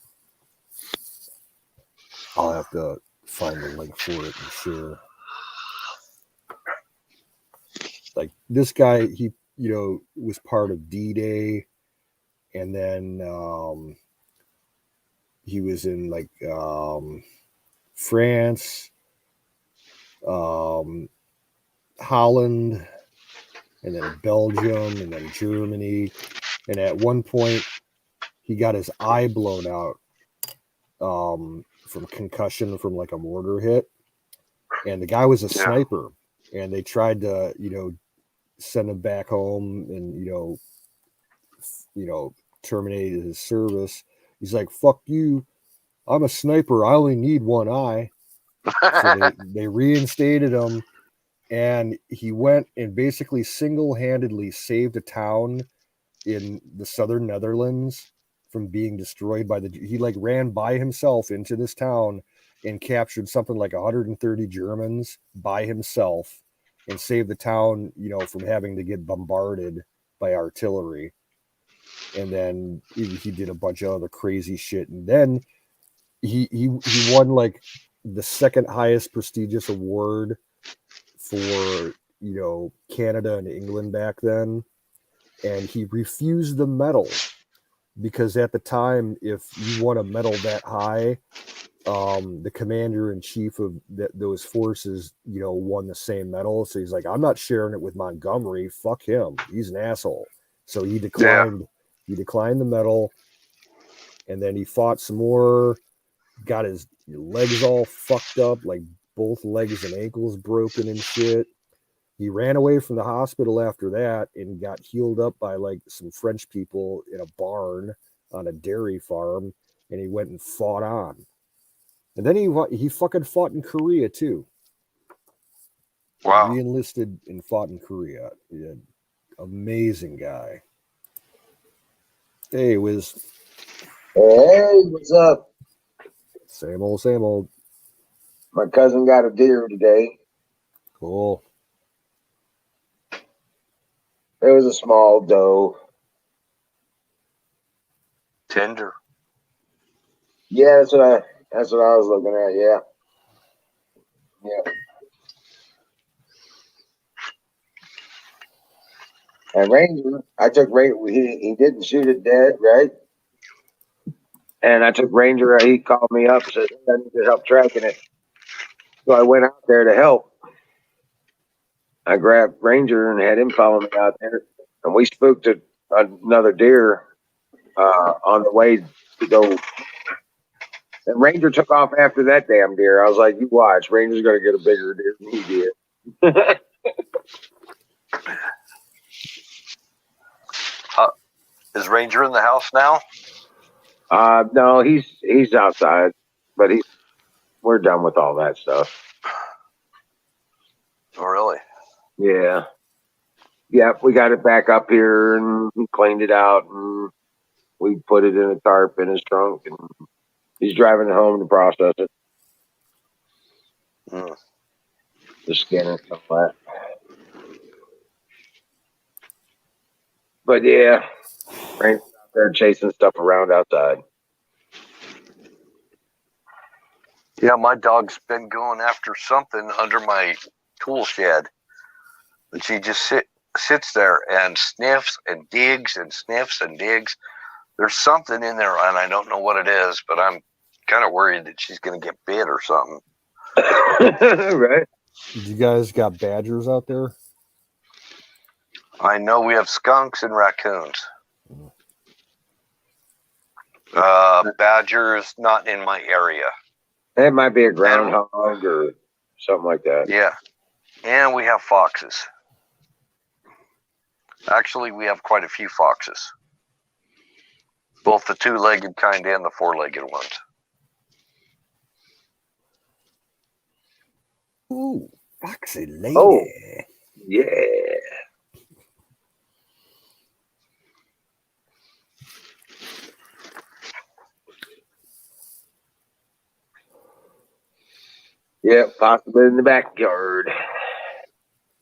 I'll have to find the link for it and share. Like this guy, he was part of D-Day, and then he was in like France, Holland, and then Belgium, and then Germany. And at one point, he got his eye blown out from concussion from like a mortar hit. And the guy was a sniper, and they tried to, send him back home and, terminated his service. He's like, fuck you. I'm a sniper. I only need one eye. So they reinstated him, and he went and basically single-handedly saved a town in the southern Netherlands from being destroyed by he like ran by himself into this town and captured something like 130 Germans by himself and save the town, from having to get bombarded by artillery. And then he did a bunch of other crazy shit. And then he won like the second highest prestigious award for, Canada and England back then. And he refused the medal because at the time, if you won a medal that high, the commander in chief of those forces, won the same medal. So he's like, I'm not sharing it with Montgomery. Fuck him. He's an asshole. So he declined. He declined the medal, and then he fought some more. Got his legs all fucked up, like both legs and ankles broken and shit. He ran away from the hospital after that and got healed up by like some French people in a barn on a dairy farm, and he went and fought on. And then he fucking fought in Korea too. Wow. Re-enlisted and fought in Korea. Yeah, amazing guy. Hey, Wiz. Hey, what's up? Same old, same old. My cousin got a deer today. Cool. It was a small doe. Tender. Yeah, that's what I was looking at. Yeah. And Ranger, I took he didn't shoot it dead, right? And I took Ranger. He called me up and said I need to help tracking it. So I went out there to help. I grabbed Ranger and had him follow me out there, and we spooked another deer on the way to go. And Ranger took off after that damn deer. I was like, "You watch, Ranger's gonna get a bigger deer than he did." Is Ranger in the house now? No, he's outside, but we're done with all that stuff. Oh, really? Yeah. Yeah, we got it back up here and we cleaned it out and we put it in a tarp in his trunk and he's driving it home to process it. The skin and stuff like that. But yeah, Ranger's out there chasing stuff around outside. Yeah, my dog's been going after something under my tool shed. And she just sits there and sniffs and digs and sniffs and digs. There's something in there, and I don't know what it is, but I'm kind of worried that she's going to get bit or something. Right. You guys got badgers out there? I know we have skunks and raccoons. Badgers, not in my area. It might be a groundhog or something like that. Yeah. And we have foxes. Actually, we have quite a few foxes. Both the two-legged kind and the four-legged ones. Ooh, foxy lady. Oh, yeah. Yeah, possibly in the backyard.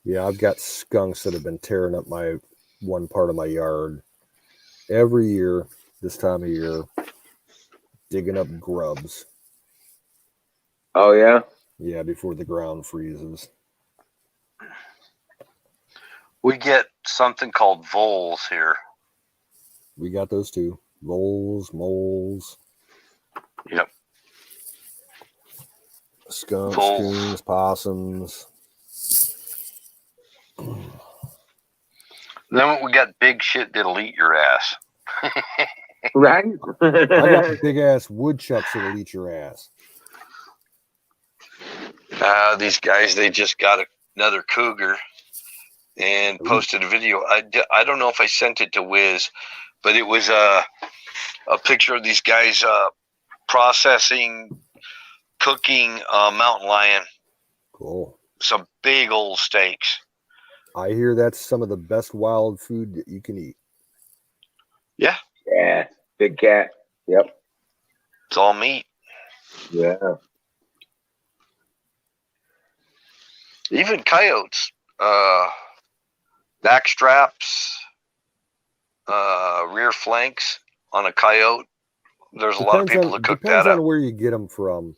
Yeah, I've got skunks that have been tearing up my one part of my yard every year, this time of year, digging up grubs. Oh, yeah? Yeah, before the ground freezes. We get something called voles here. We got those too. Voles, moles. Yep. Skunks, Voles. coons, possums. Then we got big shit that'll eat your ass. Right? I got big ass woodchucks that'll eat your ass. These guys, they just got another cougar and posted a video. I don't know if I sent it to Wiz, but it was a picture of these guys cooking mountain lion. Cool. Some big old steaks. I hear that's some of the best wild food that you can eat. Yeah. Yeah. Big cat. Yep. It's all meat. Yeah. Even coyotes. back straps, rear flanks on a coyote. There's a lot of people that cook that Depends up. on where you get them from.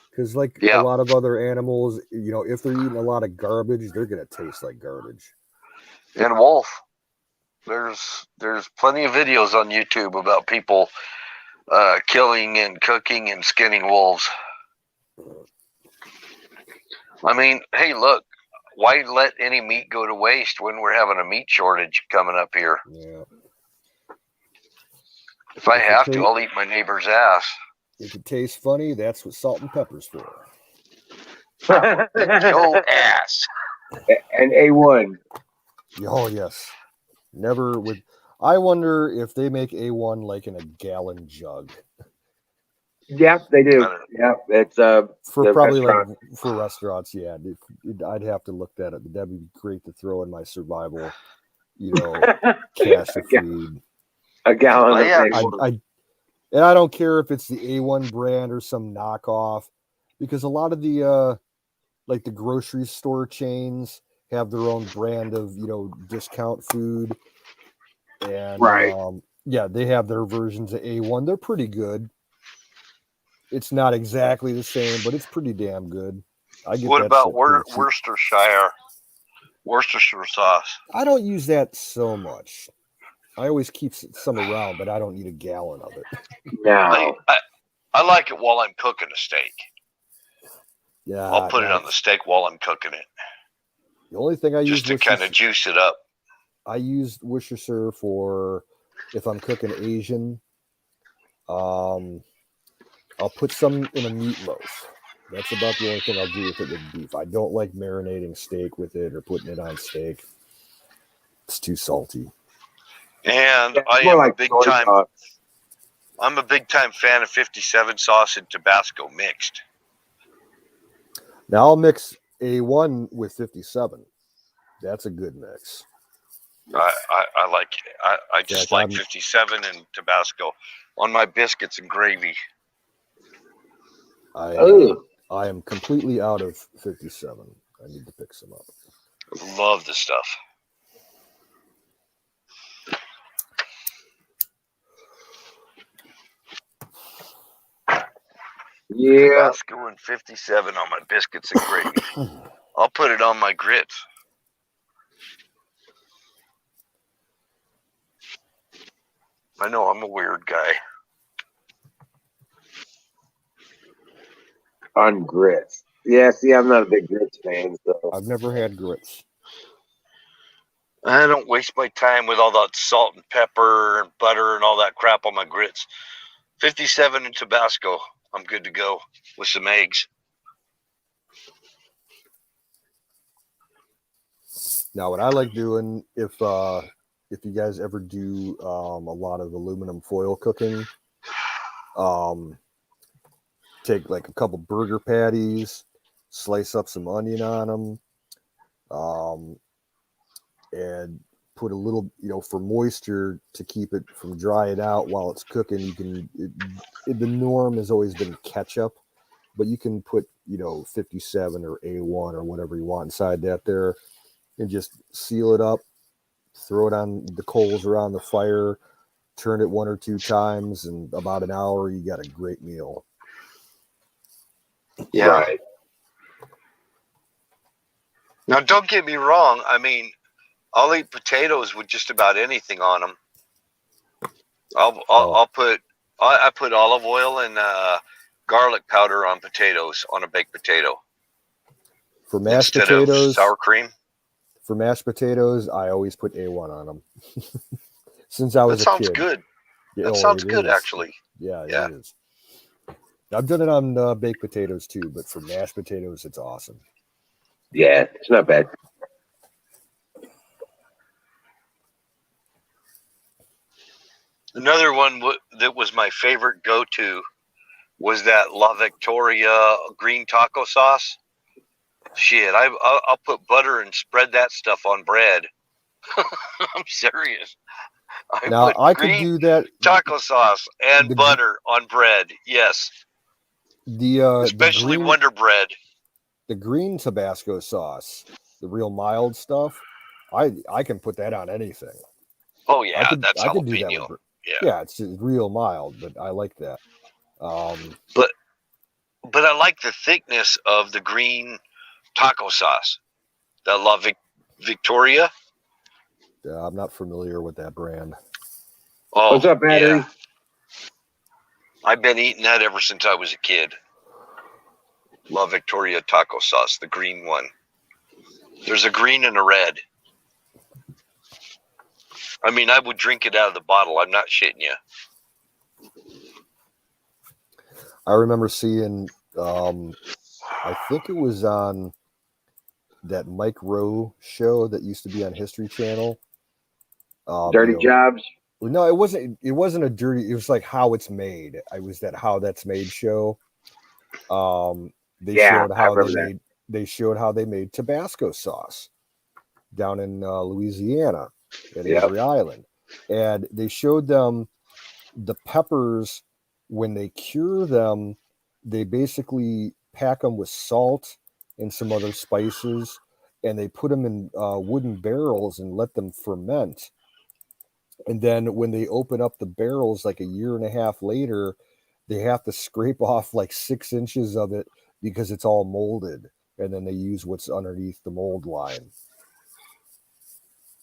Because like Yeah. a lot of other animals, you know, if they're eating a lot of garbage, they're going to taste like garbage. And wolf. There's plenty of videos on YouTube about people killing and cooking and skinning wolves. I mean, hey, look, why let any meat go to waste when we're having a meat shortage coming up here? Yeah. If I have to, I'll eat my neighbor's ass. If it tastes funny, that's what salt and pepper's for. Yo ass. And A1. Oh yes. Never would. I wonder if they make A1 like in a gallon jug. Yeah, they do. Yeah, it's For probably restaurant. like for restaurants. Yeah, I'd have to look that up. That'd be great to throw in my survival, you know, cache of food. A gallon of and I don't care if it's the A1 brand or some knockoff, because a lot of the like the grocery store chains have their own brand of, you know, discount food. And right. Yeah, they have their versions of A1. They're pretty good. It's not exactly the same, but it's pretty damn good. What about Worcestershire sauce? I don't use that so much. I always keep some around, but I don't need a gallon of it. No. I like it while I'm cooking a steak. Yeah, I'll put it on the steak while I'm cooking it. The only thing I use just to kind of juice it up. I use Worcestershire for if I'm cooking Asian. I'll put some in a meatloaf. That's about the only thing I'll do with it with beef. I don't like marinating steak with it or putting it on steak. It's too salty. And I'm a big time fan of 57 sauce and Tabasco mixed. Now I'll mix A1 with 57. That's a good mix. I like it. I just like 57 and Tabasco on my biscuits and gravy. I am completely out of 57. I need to pick some up. Love the stuff. Yeah. Tabasco and 57 on my biscuits and gravy. I'll put it on my grits. I know I'm a weird guy. On grits. Yeah, see, I'm not a big grits fan, so I've never had grits. I don't waste my time with all that salt and pepper and butter and all that crap on my grits. 57 and Tabasco, I'm good to go with some eggs. Now, what I like doing, if you guys ever do a lot of aluminum foil cooking, take like a couple burger patties, slice up some onion on them, and put a little, you know, for moisture to keep it from drying out while it's cooking. You can, the norm has always been ketchup, but you can put, you know, 57 or A1 or whatever you want inside that there, and just seal it up, throw it on the coals around the fire, turn it 1 or 2 times, and about an hour, you got a great meal. Yeah. Right. Now, don't get me wrong. I mean, I'll eat potatoes with just about anything on them. I put olive oil and garlic powder on potatoes, on a baked potato. For mashed instead potatoes, of sour cream. For mashed potatoes, I always put A1 on them. Since I was that a kid. Sounds good. Yeah, that sounds good, is. Actually. Yeah, it is. I've done it on baked potatoes too, but for mashed potatoes, it's awesome. Yeah, it's not bad. Another one that was my favorite go-to was that La Victoria green taco sauce. Shit, I'll put butter and spread that stuff on bread. I'm serious. I could do that. Taco sauce and butter on bread. Yes. Especially the green, Wonder Bread. The green Tabasco sauce the real mild stuff, I can put that on anything. Oh yeah, I could that's do that jalapeno. with, Yeah. it's real mild, but I like that. But I like the thickness of the green taco sauce. The La Victoria. I'm not familiar with that brand. Oh, What's up, Battery? yeah. I've been eating that ever since I was a kid. La Victoria taco sauce, the green one. There's a green and a red. I mean, I would drink it out of the bottle. I'm not shitting you. I remember seeing, I think it was on that Mike Rowe show that used to be on History Channel. Dirty Jobs. No, it wasn't. It wasn't a dirty. It was like how it's made. I was that how that's made show. They showed how they made. They showed how they made Tabasco sauce down in Louisiana at Avery Island, and they showed them the peppers when they cure them. They basically pack them with salt and some other spices, and they put them in wooden barrels and let them ferment. And then when they open up the barrels like a year and a half later, they have to scrape off like 6 inches of it because it's all molded. And then they use what's underneath the mold line.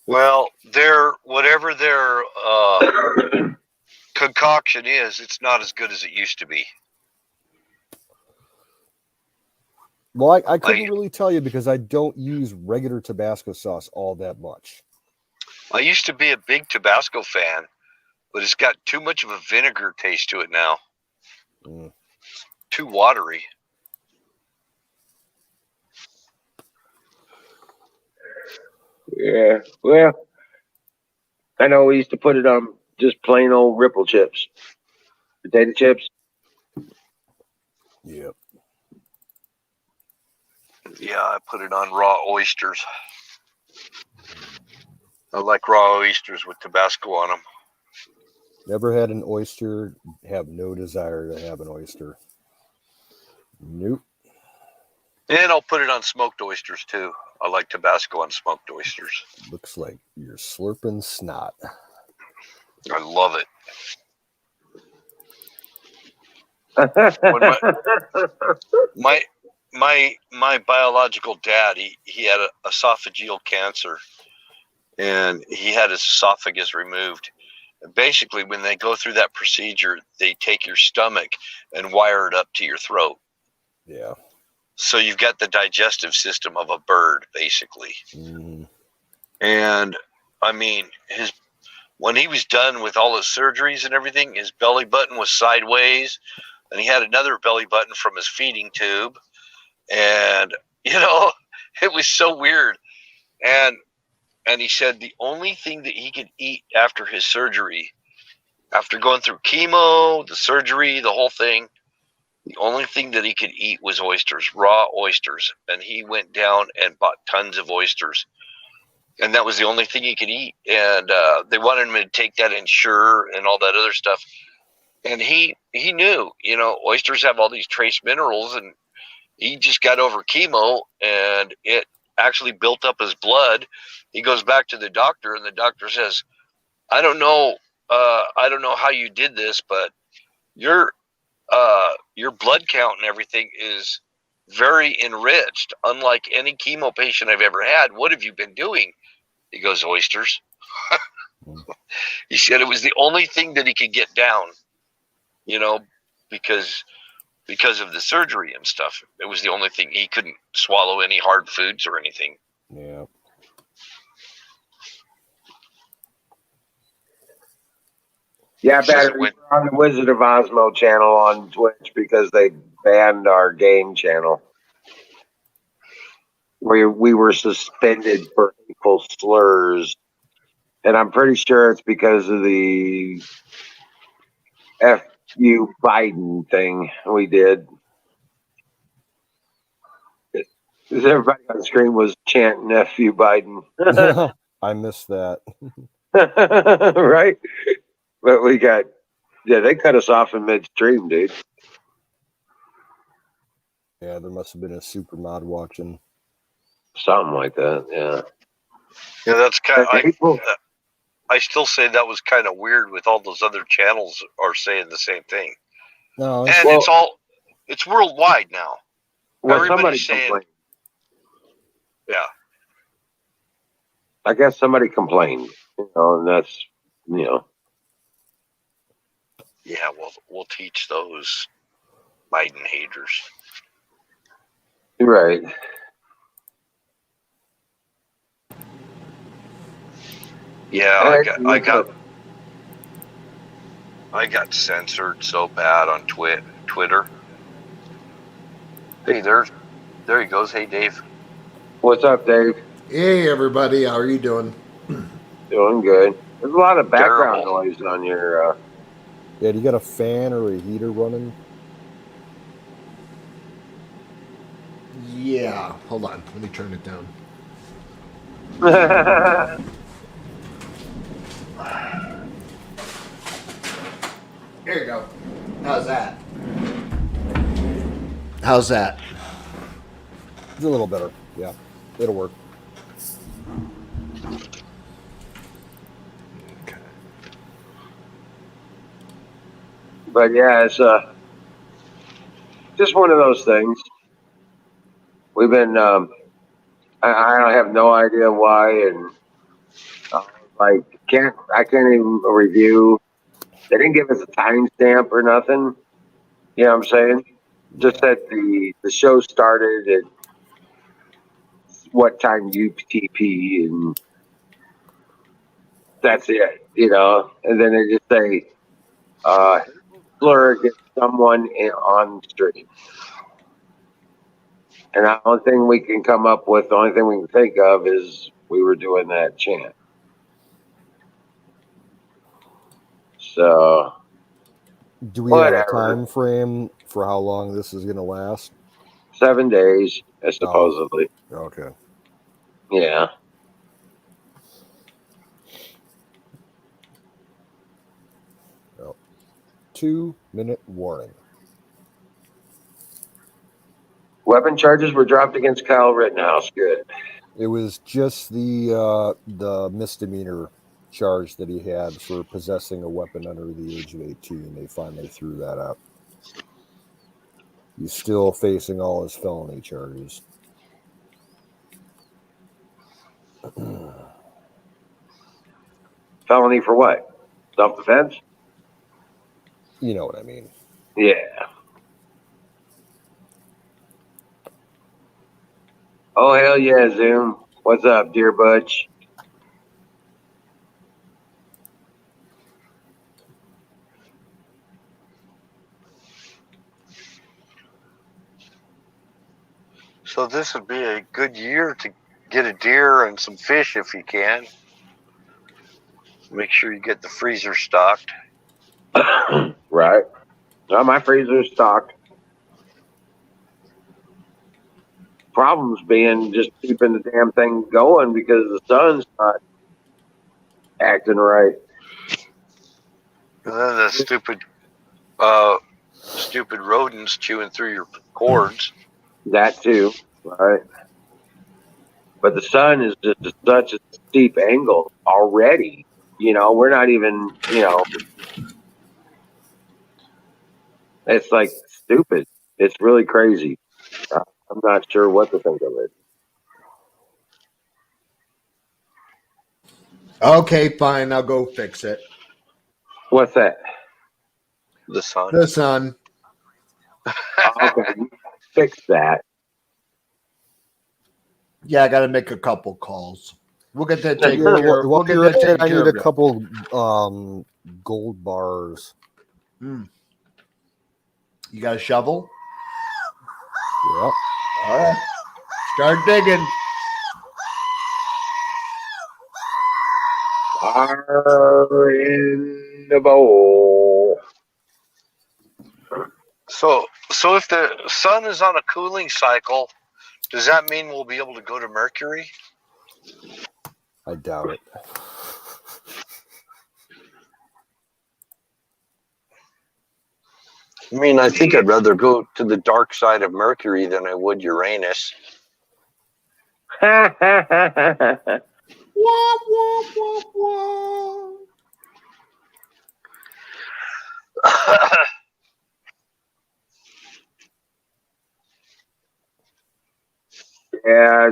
Well, whatever their concoction is, it's not as good as it used to be. Well, I couldn't really tell you because I don't use regular Tabasco sauce all that much. I used to be a big Tabasco fan, but it's got too much of a vinegar taste to it now. Too watery. Yeah, well, I know we used to put it on just plain old Ripple chips, potato chips. Yep. Yeah, I put it on raw oysters. I like raw oysters with Tabasco on them. Never had an oyster. Have no desire to have an oyster. Nope. And I'll put it on smoked oysters too. I like Tabasco on smoked oysters. Looks like you're slurping snot. I love it. My biological dad, he had esophageal cancer, and he had his esophagus removed. And basically, when they go through that procedure, they take your stomach and wire it up to your throat. Yeah. So you've got the digestive system of a bird, basically. And I mean, when he was done with all his surgeries and everything, his belly button was sideways, and he had another belly button from his feeding tube. And, it was so weird. And he said the only thing that he could eat after his surgery, after going through chemo, the surgery, the whole thing, the only thing that he could eat was oysters, raw oysters. And he went down and bought tons of oysters. And that was the only thing he could eat. And they wanted him to take that Ensure and all that other stuff. And he knew, oysters have all these trace minerals, and he just got over chemo, and it actually built up his blood. He goes back to the doctor, and the doctor says, I don't know how you did this, but your blood count and everything is very enriched, unlike any chemo patient I've ever had. What have you been doing? He goes, oysters. He said it was the only thing that he could get down, because of the surgery and stuff. It was the only thing. He couldn't swallow any hard foods or anything. Yeah. Yeah, Battery, we're on the Wizard of Osmo channel on Twitch because they banned our GAME channel. We were suspended for hateful slurs, and I'm pretty sure it's because of the F.U. Biden thing we did. Everybody on the screen was chanting F.U. Biden. I missed that. Right? But they cut us off in midstream, dude. Yeah, there must have been a super mod watching. Something like that. Yeah. Yeah, that's kind of. April. I still say that was kind of weird with all those other channels are saying the same thing. No, And it's worldwide now. Well, somebody Everybody's saying, complained. yeah. I guess somebody complained, and that's, Yeah, we'll teach those Biden haters. right. Yeah, I got censored so bad on Twitter. Hey, there he goes. Hey, Dave. What's up, Dave? Hey, everybody. How are you doing? Doing good. There's a lot of background Terrible. noise on your. Yeah, do you got a fan or a heater running? Yeah. Hold on. Let me turn it down. There you go. How's that? How's that? It's a little better. Yeah, it'll work. Okay. But yeah, it's just one of those things. We've been. I have no idea why, and I can't even review. They didn't give us a timestamp or nothing. You know what I'm saying? Just that the show started at what time UTP, and that's it. And then they just say, slur against someone on the street. And the only thing we can come up with, the only thing we can think of is we were doing that chant. So, Do we have a whatever. time frame for how long this is going to last? 7 days, supposedly. Okay. Yeah. Well, 2-minute warning. Weapon charges were dropped against Kyle Rittenhouse. Good. It was just the misdemeanor charge that he had for possessing a weapon under the age of 18. They finally threw that out. He's still facing all his felony charges. Felony for what? Self-defense? You know what I mean. Yeah. Oh, hell yeah, Zoom. What's up, dear Butch? So this would be a good year to get a deer and some fish if you can. Make sure you get the freezer stocked. Right. Well, my freezer's stocked. Problems being just keeping the damn thing going because the sun's not acting right. And then the stupid rodents chewing through your cords. That too, right? But the sun is just such a steep angle already. We're not even, it's like stupid. It's really crazy. I'm not sure what to think of it. Okay, fine. I'll go fix it. What's that? The sun. The sun. Okay, fix that. Yeah, I got to make a couple calls. We'll get that taken Yeah, care of. while We'll get you're that at it, taken I care need of. a couple gold bars. You got a shovel? Yeah. All right. Start digging. Fire in the bowl. So if the sun is on a cooling cycle, does that mean we'll be able to go to Mercury? I doubt it. I mean, I think I'd rather go to the dark side of Mercury than I would Uranus. Wah, wah, wah, wah. Yeah,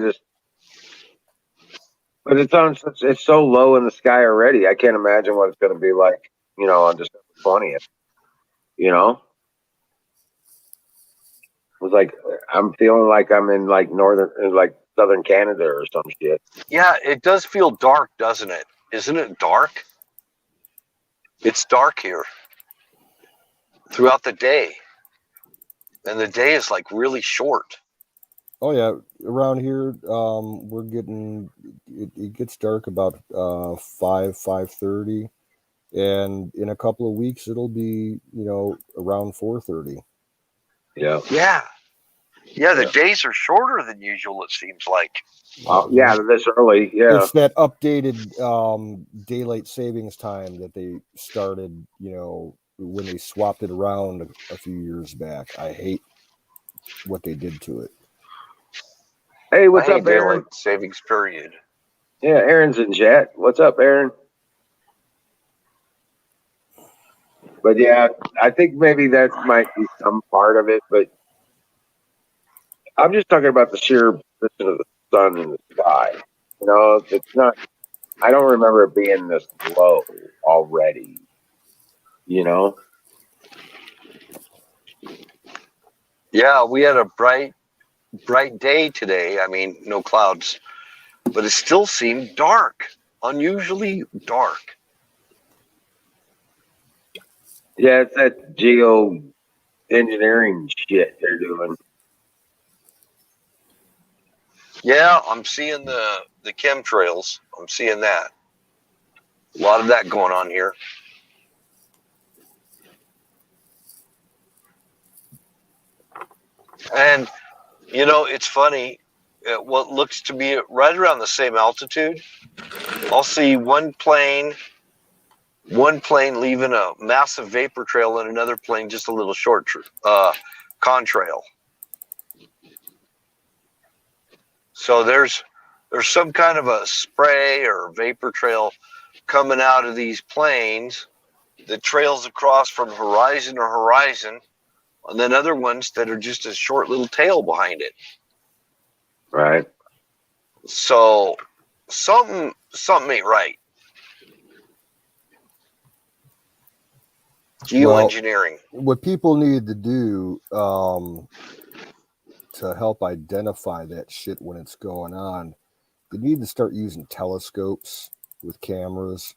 but it's so low in the sky already. I can't imagine what it's going to be like, on December 20th. It was like I'm feeling like I'm in like southern Canada or some shit. Yeah, it does feel dark, doesn't it? Isn't it dark? It's dark here throughout the day. And the day is like really short. Oh yeah, around here, we're getting it gets dark about 5:30, and in a couple of weeks it'll be around 4:30. Yeah. Yeah. Yeah, the Yeah. days are shorter than usual, it seems like. Yeah, this early. Yeah. It's that updated daylight savings time that they started, when they swapped it around a few years back. I hate what they did to it. Hey, what's I up, hate Aaron? daylight savings period. Yeah, Aaron's in chat. What's up, Aaron? But yeah, I think maybe that might be some part of it, but I'm just talking about the sheer position of the sun in the sky. It's not. I don't remember it being this low already. Yeah, we had a bright day today. I mean, no clouds, but it still seemed dark, unusually dark. Yeah, it's that geo engineering shit they're doing. Yeah, I'm seeing the chemtrails. I'm seeing that. A lot of that going on here. And it's funny. At what looks to be right around the same altitude, I'll see one plane leaving a massive vapor trail and another plane just a little short contrail. So there's some kind of a spray or vapor trail coming out of these planes that trails across from horizon to horizon, and then other ones that are just a short little tail behind it. Right. So something ain't right. Geoengineering. Well, what people need to do to help identify that shit when it's going on, they need to start using telescopes with cameras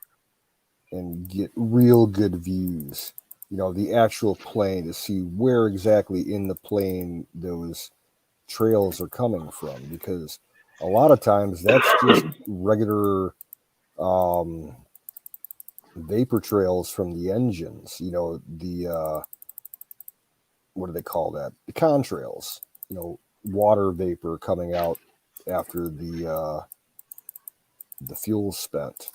and get real good views. The actual plane, to see where exactly in the plane those trails are coming from, because a lot of times that's just regular vapor trails from the engines. The what do they call that? The contrails. Water vapor coming out after the fuel's spent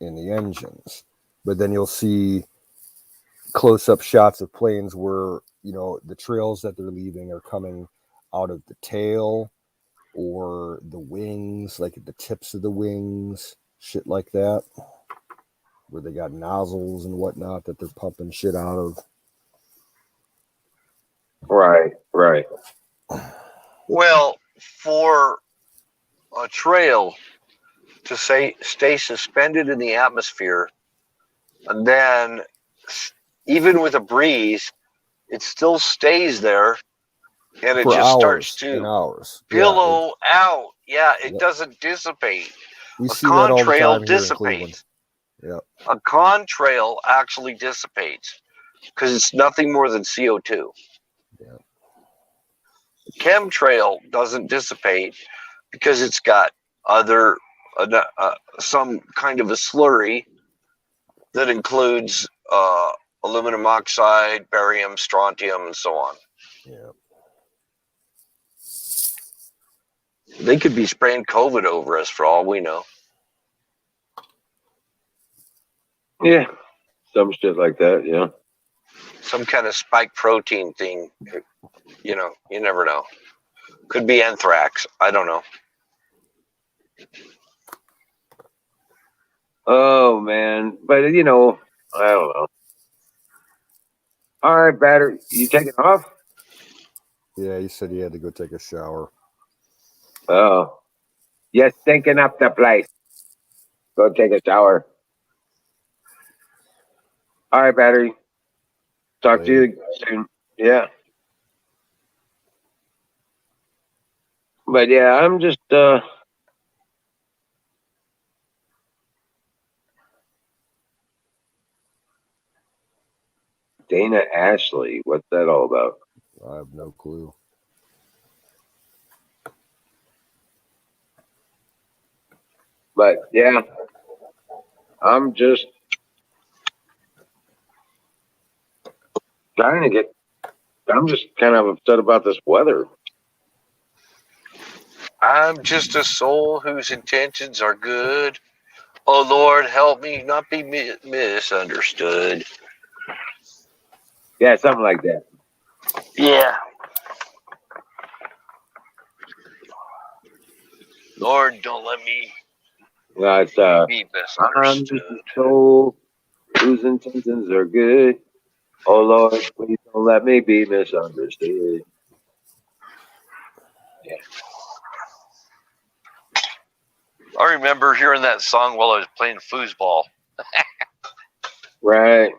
in the engines. But then you'll see close-up shots of planes where the trails that they're leaving are coming out of the tail or the wings, like at the tips of the wings, shit like that, where they got nozzles and whatnot that they're pumping shit out of. Right. Well, for a trail to stay suspended in the atmosphere, and then even with a breeze, it still stays there, and it For just hours starts to and hours. billow out. Yeah, it doesn't dissipate. We A see that all the contrail time here in Cleveland. dissipates. Yeah. A contrail actually dissipates because it's nothing more than CO2. Yeah. Chemtrail doesn't dissipate because it's got other some kind of a slurry that includes aluminum oxide, barium, strontium, and so on. Yeah. They could be spraying COVID over us for all we know. Yeah. Some shit like that. Yeah. Some kind of spike protein thing. You never know. Could be anthrax. I don't know. Oh man, but I don't know. All right, battery, you taking off? Yeah, he said he had to go take a shower. Oh, you're stinking up the place. Go take a shower. All right, battery. Talk to you soon. Yeah. But yeah, I'm just Dana Ashley. What's that all about? I have no clue. But yeah, I'm just trying to get. I'm just kind of upset about this weather. I'm just a soul whose intentions are good. Oh Lord, help me not be misunderstood. Yeah, something like that. Yeah. Lord, don't let me It's be I'm just a misunderstood. soul whose intentions are good. Oh Lord, please don't let me be misunderstood. Yeah. I remember hearing that song while I was playing foosball. Right.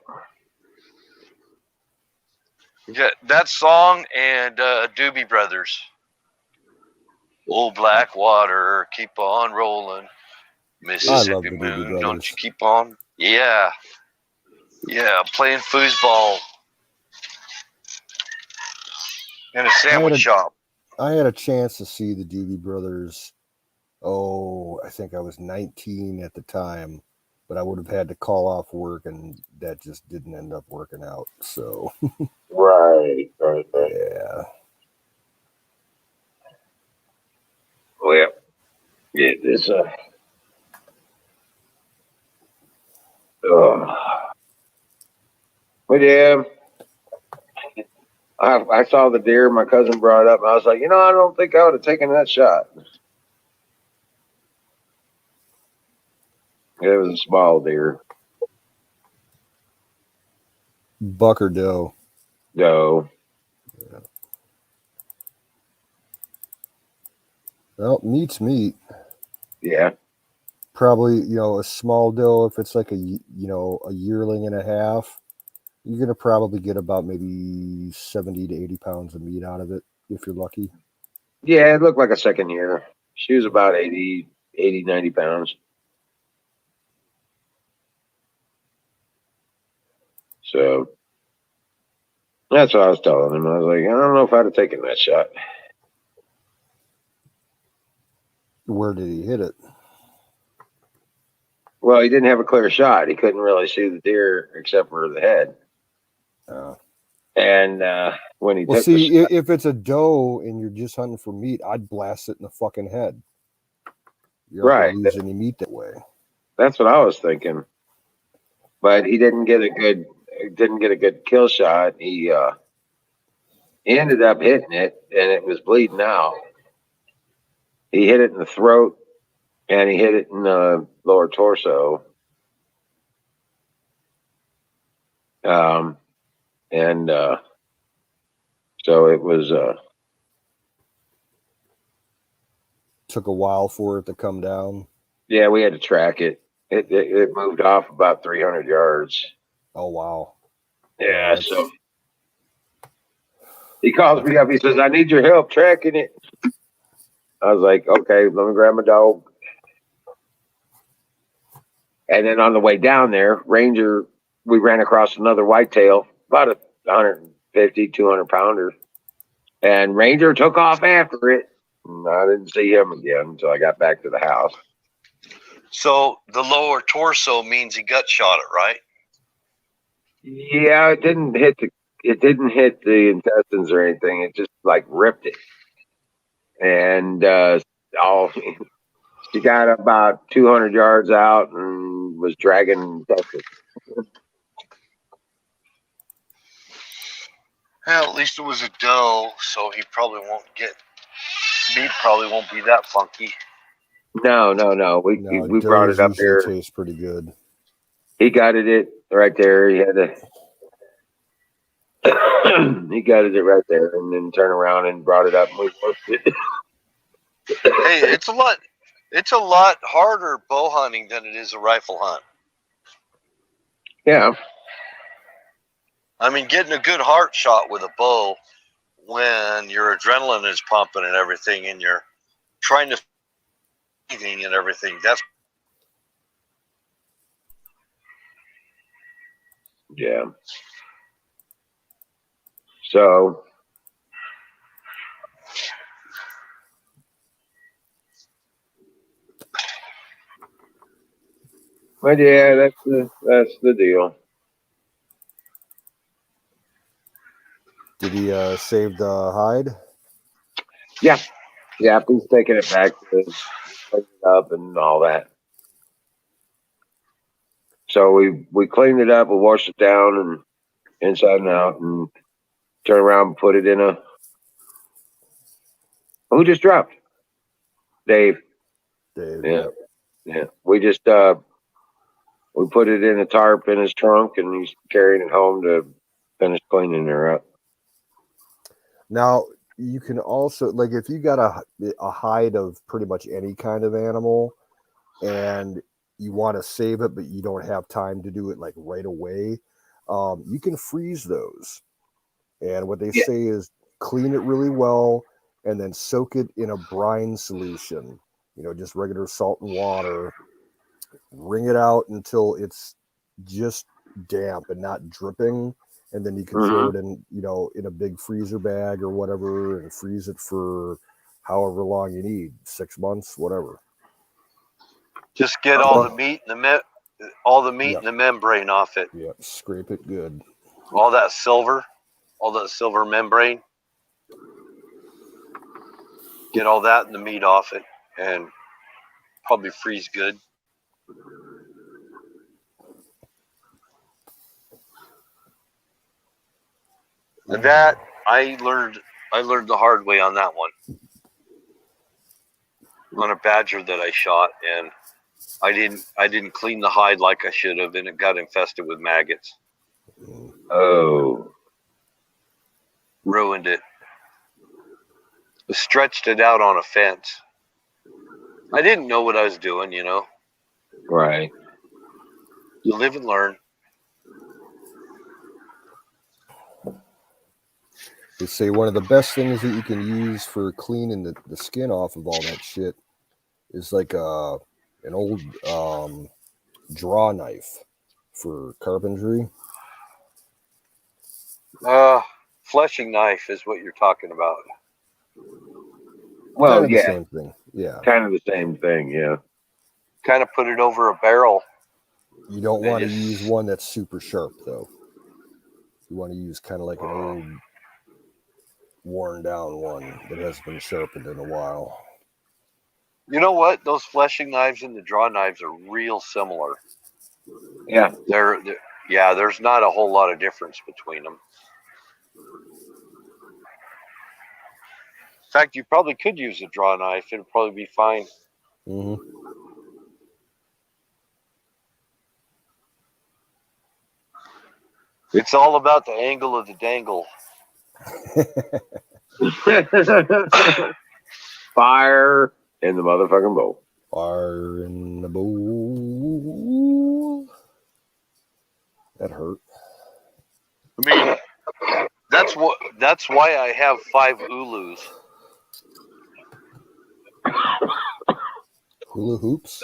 Yeah, that song and Doobie Brothers. Oh, black water, keep on rolling. I Mississippi love the Doobie Moon, don't Brothers. you keep on? Yeah. Yeah, playing foosball in a sandwich shop. I had a chance to see the Doobie Brothers. Oh, I think I was 19 at the time, but I would have had to call off work, and that just didn't end up working out. So, Right. yeah. Well, yeah, this but yeah, I saw the deer my cousin brought up, and I was like, I don't think I would have taken that shot. It was a small deer. Buck or doe? No. Yeah. Well, meat's meat. Yeah. Probably, a small doe, if it's like a yearling and a half, you're going to probably get about maybe 70 to 80 pounds of meat out of it if you're lucky. Yeah, it looked like a second year. She was about 80, 90 pounds. So that's what I was telling him. I was like, I don't know if I'd have taken that shot. Where did he hit it? Well, he didn't have a clear shot. He couldn't really see the deer except for the head. And when he took the shot, if it's a doe and you're just hunting for meat, I'd blast it in the fucking head. You're not right, going to lose any meat that way. that's what I was thinking. But he didn't get a good kill shot. He ended up hitting it, and it was bleeding out. He hit it in the throat, and he hit it in the lower torso. And so it was. Took a while for it to come down. Yeah, we had to track it. It moved off about 300 yards. Oh wow. Yeah, so he calls me up. He says, "I need your help tracking it." I was like, "Okay, let me grab my dog." And then on the way down there, Ranger, we ran across another whitetail, about a 150, 200 pounder. And Ranger took off after it. And I didn't see him again until I got back to the house. So the lower torso means he gut shot it, right? Yeah, it didn't hit the intestines or anything. It just like ripped it. And she got about 200 yards out and was dragging Texas. Well, at least it was a doe, so he probably won't get meat. Probably won't be that funky. No. No, We brought it does up usually here. taste pretty good. He got it right there. He had to. He got it right there, and then turned around and brought it up. And we worked it. Hey, it's a lot harder bow hunting than it is a rifle hunt. Yeah. I mean, getting a good heart shot with a bow when your adrenaline is pumping and everything, and you're trying to breathing and everything. That's Yeah. So. But yeah, that's the deal. Did he save the hide? Yeah. Yeah, he's taking it back to clean it up and all that. So we cleaned it up, we washed it down and inside and out, and turned around and put it in a. Who just dropped? Dave. Dave. Yeah. Yeah. We just we put it in a tarp in his trunk, and he's carrying it home to finish cleaning her up. Now, you can also, like, if you got a hide of pretty much any kind of animal and you want to save it, but you don't have time to do it like right away, you can freeze those. And what they say is clean it really well and then soak it in a brine solution, just regular salt and water. Wring it out until it's just damp and not dripping, and then you can throw it in, in a big freezer bag or whatever, and freeze it for however long you need, 6 months, whatever. just get all the meat and the membrane off it. Yeah, scrape it good. All that silver membrane. Get all that and the meat off it, and probably freeze good. And that I learned the hard way on that one. On a badger that I shot, and I didn't clean the hide like I should have, and it got infested with maggots. Oh. Ruined it. I stretched it out on a fence. I didn't know what I was doing, Right. You live and learn. They say one of the best things that you can use for cleaning the skin off of all that shit is like an old draw knife for carpentry. Fleshing knife is what you're talking about. Well, kind of yeah. the same thing. Yeah. Kind of the same thing, yeah. Kind of put it over a barrel. You don't want to use one that's super sharp, though. You want to use kind of like an old, worn down one that hasn't been sharpened in a while. You know what? Those fleshing knives and the draw knives are real similar. Yeah. There's not a whole lot of difference between them. In fact, you probably could use a draw knife. It'd probably be fine. Mm-hmm. It's all about the angle of the dangle. Fire in the motherfucking bowl. Fire in the bowl. That hurt. I mean, that's why I have 5 Ulus. Hula hoops.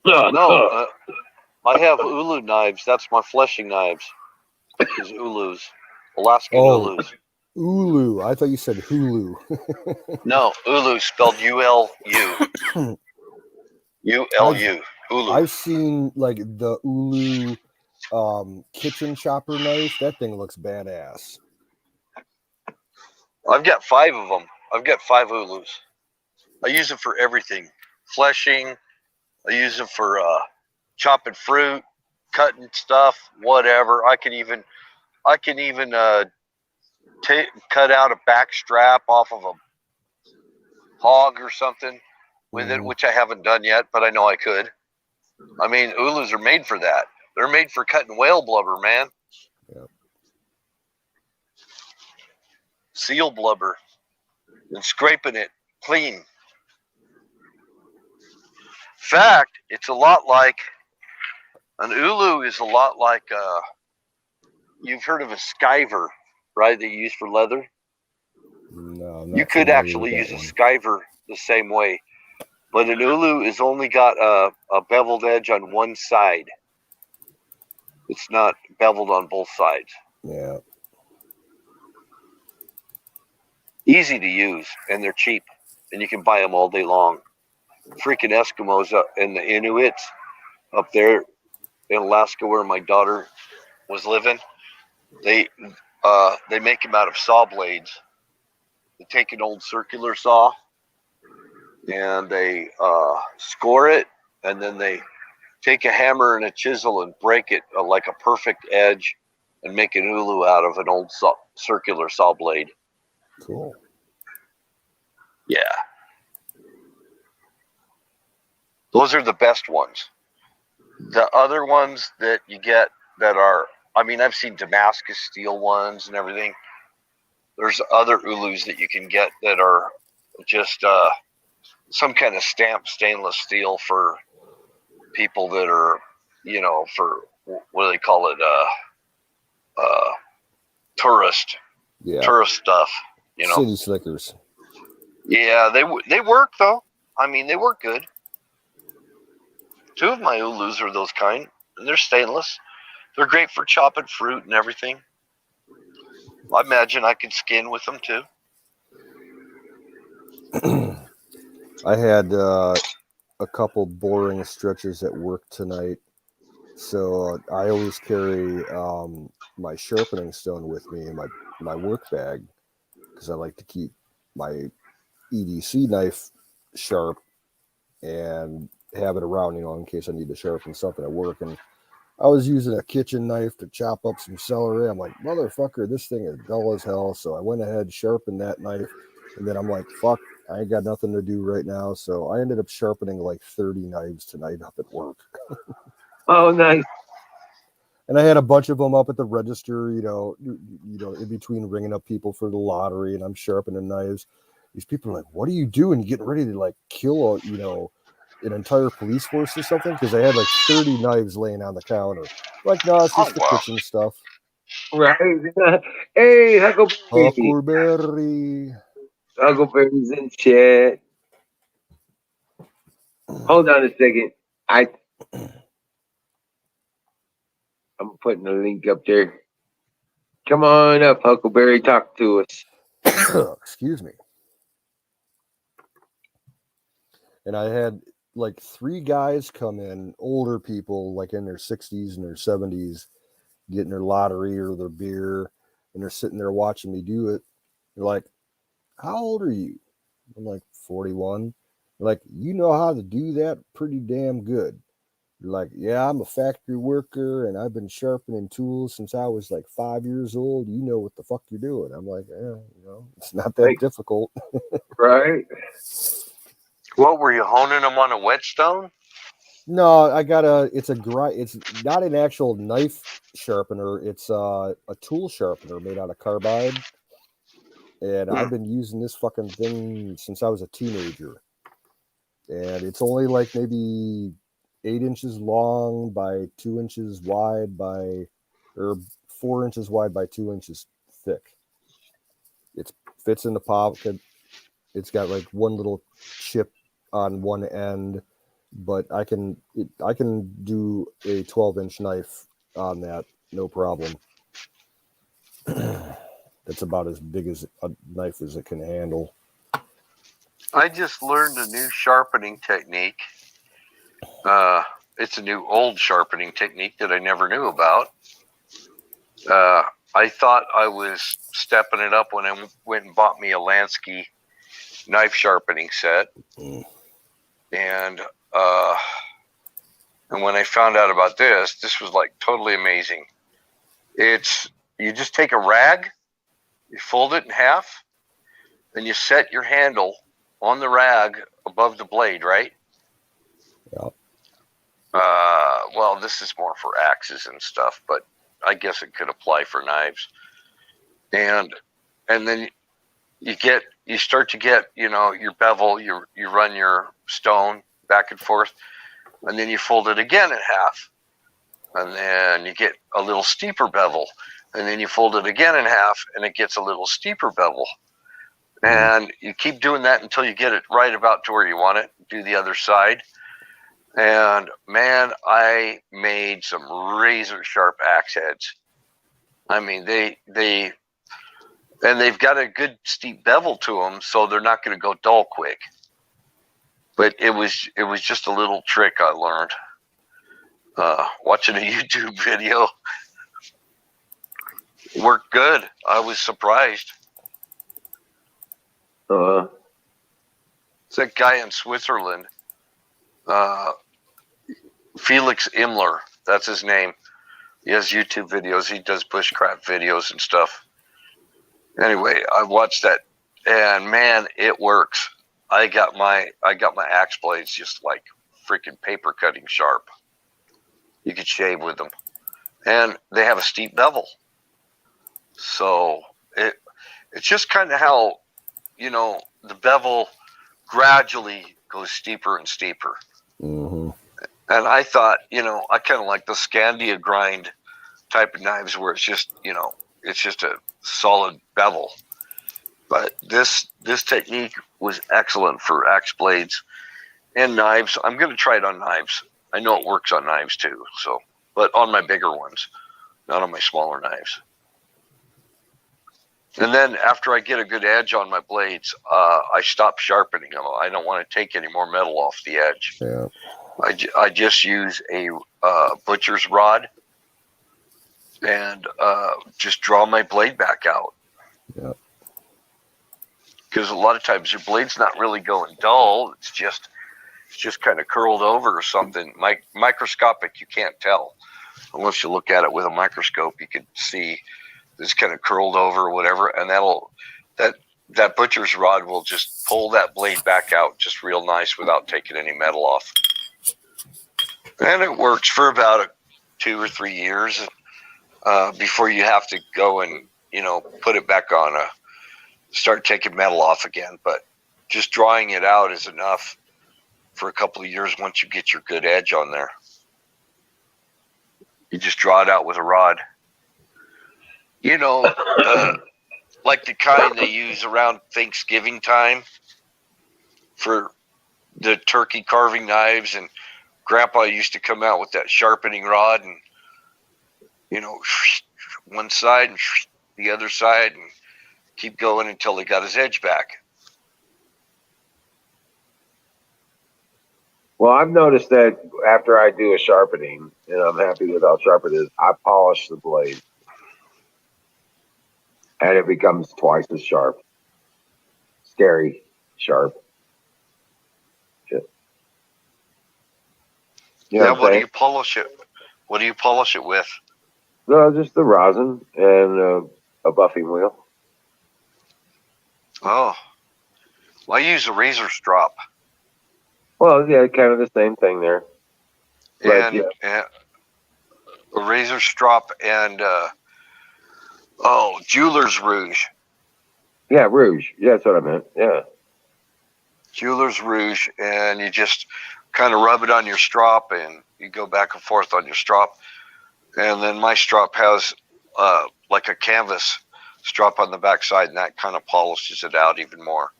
No, I have Ulu knives. That's my fleshing knives. Is Ulus, Alaskan Ulus. Ulu. I thought you said Hulu. No, Ulu spelled U-L-U. U-L-U. Ulu. I've seen like the Ulu kitchen chopper knife. That thing looks badass. I've got 5 of them. I've got 5 Ulus. I use them for everything. Fleshing. I use them for chopping fruit, cutting stuff, whatever. I can even cut out a back strap off of a hog or something with it, which I haven't done yet, but I know I could. I mean, ulus are made for that. They're made for cutting whale blubber, man. Yep. Seal blubber and scraping it clean. In fact, it's a lot like an ulu is a lot like you've heard of a skiver, right? That you use for leather. No, I'm You not could familiar actually with use that a skiver the same way, but an ulu is only got a beveled edge on one side. It's not beveled on both sides. one. Yeah. Easy to use, and they're cheap, and you can buy them all day long. Freaking Eskimos and the Inuits up there in Alaska, where my daughter was living, they make them out of saw blades. They take an old circular saw and they score it, and then they take a hammer and a chisel and break it like a perfect edge, and make an ulu out of an old circular saw blade. Cool. Yeah. Those are the best ones. The other ones that you get that are, I mean, I've seen Damascus steel ones and everything. There's other ulus that you can get that are just some kind of stamped stainless steel for people that are, you know, for what do they call it? Tourist stuff. You know. City slickers. Yeah, they work though. I mean, they work good. 2 of my ulus are those kind, and they're stainless. They're great for chopping fruit and everything. I imagine I could skin with them too. I had a couple boring stretches at work tonight, so I always carry my sharpening stone with me in my work bag, because I like to keep my EDC knife sharp and have it around, you know, in case I need to sharpen something at work. And I was using a kitchen knife to chop up some celery. I'm like, motherfucker, this thing is dull as hell. So I went ahead, sharpened that knife, and then I'm like, fuck, I ain't got nothing to do right now. So I ended up sharpening like 30 knives tonight up at work. Oh, nice. And I had a bunch of them up at the register, you know, in between ringing up people for the lottery, and I'm sharpening knives. These people are like, what are you doing? You getting ready to like kill you know, an entire police force or something? Because I had like 30 knives laying on the counter. Like, no, it's just the kitchen stuff. Right. Hey, Huckleberry. Huckleberry. Huckleberry's in chat. Hold on a second. I'm putting a link up there. Come on up, Huckleberry. Talk to us. Excuse me. And I had like 3 guys come in, older people, like in their 60s and their 70s, getting their lottery or their beer, and they're sitting there watching me do it. They're like, how old are you? I'm like, 41. They're like, you know how to do that pretty damn good. You're like, yeah, I'm a factory worker and I've been sharpening tools since I was like 5 years old. You know what the fuck you're doing. I'm like, yeah, you know, it's not that difficult. Right. What, were you honing them on a whetstone? No, it's not an actual knife sharpener. It's a tool sharpener made out of carbide. And I've been using this fucking thing since I was a teenager. And it's only like maybe 8 inches long by 2 inches wide or 4 inches wide by 2 inches thick. It fits in the pocket. It's got like one little chip on one end, but I can do a 12-inch knife on that, no problem. That's about as big as a knife as it can handle. I just learned a new sharpening technique. It's a new old sharpening technique that I never knew about. I thought I was stepping it up when I went and bought me a Lansky knife sharpening set. And when I found out about this was like totally amazing. You just take a rag You fold it in half, and you set your handle on the rag above the blade, right? Yeah. Well, this is more for axes and stuff, but I guess it could apply for knives. And then you start to get, your bevel, you run your stone back and forth, and then you fold it again in half. And then you get a little steeper bevel, and then you fold it again in half, and it gets a little steeper bevel. And you keep doing that until you get it right about to where you want it. Do the other side. And man, I made some razor sharp axe heads. I mean, they've got a good steep bevel to them, so they're not going to go dull quick. But it was just a little trick I learned watching a YouTube video. It worked good. I was surprised. It's that guy in Switzerland, Felix Imler. That's his name. He has YouTube videos. He does bushcraft videos and stuff. Anyway, I watched that, and man, it works. I got my axe blades just like freaking paper cutting sharp. You could shave with them, and they have a steep bevel. So it's just kind of how, the bevel gradually goes steeper and steeper. Mm-hmm. And I thought, I kind of like the Scandia grind type of knives where it's just, it's just a solid bevel. But this technique was excellent for axe blades and knives. I'm going to try it on knives. I know it works on knives too. So, but on my bigger ones, not on my smaller knives. And then after I get a good edge on my blades, I stop sharpening them. I don't want to take any more metal off the edge. Yeah. I just use a butcher's rod and just draw my blade back out. Yeah. Because a lot of times your blade's not really going dull. It's just kind of curled over or something. Microscopic, you can't tell. Unless you look at it with a microscope, you can see it's kind of curled over or whatever. And that butcher's rod will just pull that blade back out just real nice without taking any metal off. And it works for about 2 or 3 years before you have to go and, put it back on, start taking metal off again. But just drawing it out is enough for a couple of years once you get your good edge on there. You just draw it out with a rod. Like the kind they use around Thanksgiving time for the turkey carving knives, and Grandpa used to come out with that sharpening rod and, one side and the other side and keep going until he got his edge back. Well, I've noticed that after I do a sharpening, and I'm happy with how sharp it is, I polish the blade. And it becomes twice as sharp. Scary sharp. Shit. What do you polish it? What do you polish it with? No, just the rosin and a buffing wheel. Oh, well, I use a razor strop. Well, yeah, kind of the same thing there. But, and a razor strop and jeweler's rouge. Yeah, rouge. Yeah, that's what I meant. Yeah. Jeweler's rouge, and you just kind of rub it on your strop, and you go back and forth on your strop. And then my strop has like a canvas strap on the backside, and that kind of polishes it out even more.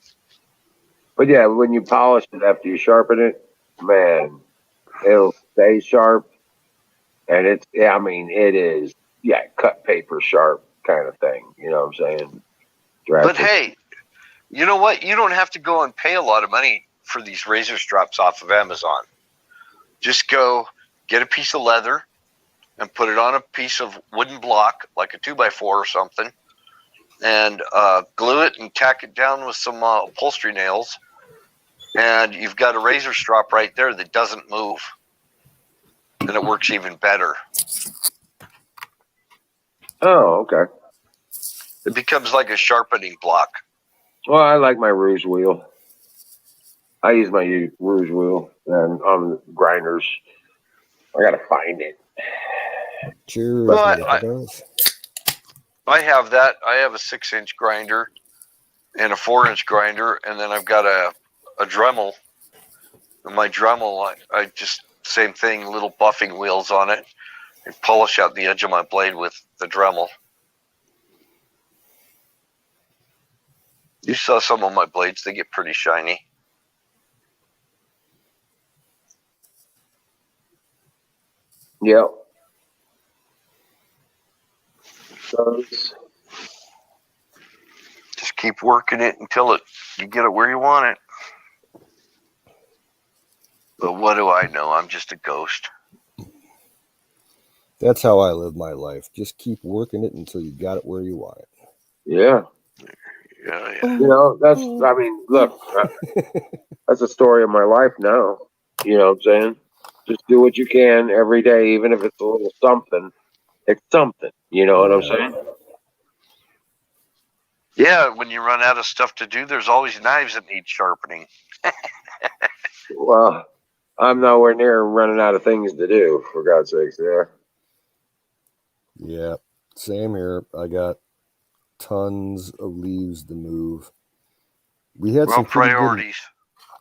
But yeah, when you polish it after you sharpen it, man, it'll stay sharp. And it is, cut paper sharp kind of thing. You know what I'm saying? But hey, you know what? You don't have to go and pay a lot of money for these razor straps off of Amazon. Just go get a piece of leather and put it on a piece of wooden block, like a 2x4 or something, and glue it and tack it down with some upholstery nails. And you've got a razor strap right there that doesn't move. And it works even better. Oh, okay. It becomes like a sharpening block. Well, I like my rouge wheel. I use my rouge wheel and on grinders. I gotta find it. Cheers, Well, motherfuckers. I have that. I have a 6-inch grinder and a 4-inch grinder, and then I've got a Dremel. And my Dremel, I just same thing, little buffing wheels on it, and polish out the edge of my blade with the Dremel. You saw some of my blades; they get pretty shiny. Yep. Those. Just keep working it until you get it where you want it. But what do I know? I'm just a ghost. That's how I live my life. Just keep working it until you got it where you want it. Yeah. Yeah. You know, I mean, look, that's the story of my life now. You know what I'm saying? Just do what you can every day, even if it's a little something. It's something. You know what I'm saying? Yeah, when you run out of stuff to do, there's always knives that need sharpening. Well, I'm nowhere near running out of things to do, for God's sakes. Yeah. Yeah, same here. I got tons of leaves to move. We had some priorities.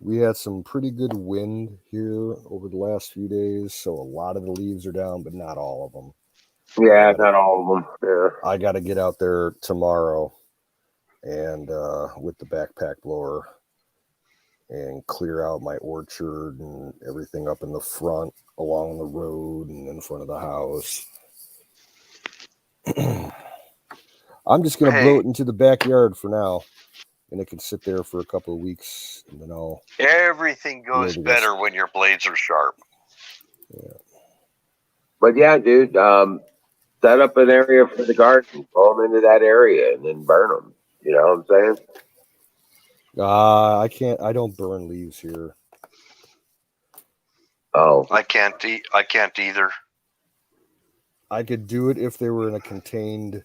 We had some pretty good wind here over the last few days, so a lot of the leaves are down, but not all of them. Yeah, not all of them. Yeah. I got to get out there tomorrow and with the backpack blower and clear out my orchard and everything up in the front, along the road, and in front of the house. I'm just going to blow it into the backyard for now, and it can sit there for a couple of weeks, and then I'll... Everything goes better when your blades are sharp. Yeah. But yeah, dude, set up an area for the garden, pull them into that area, and then burn them. You know what I'm saying? I don't burn leaves here. Oh, I can't either. I could do it if they were in a contained,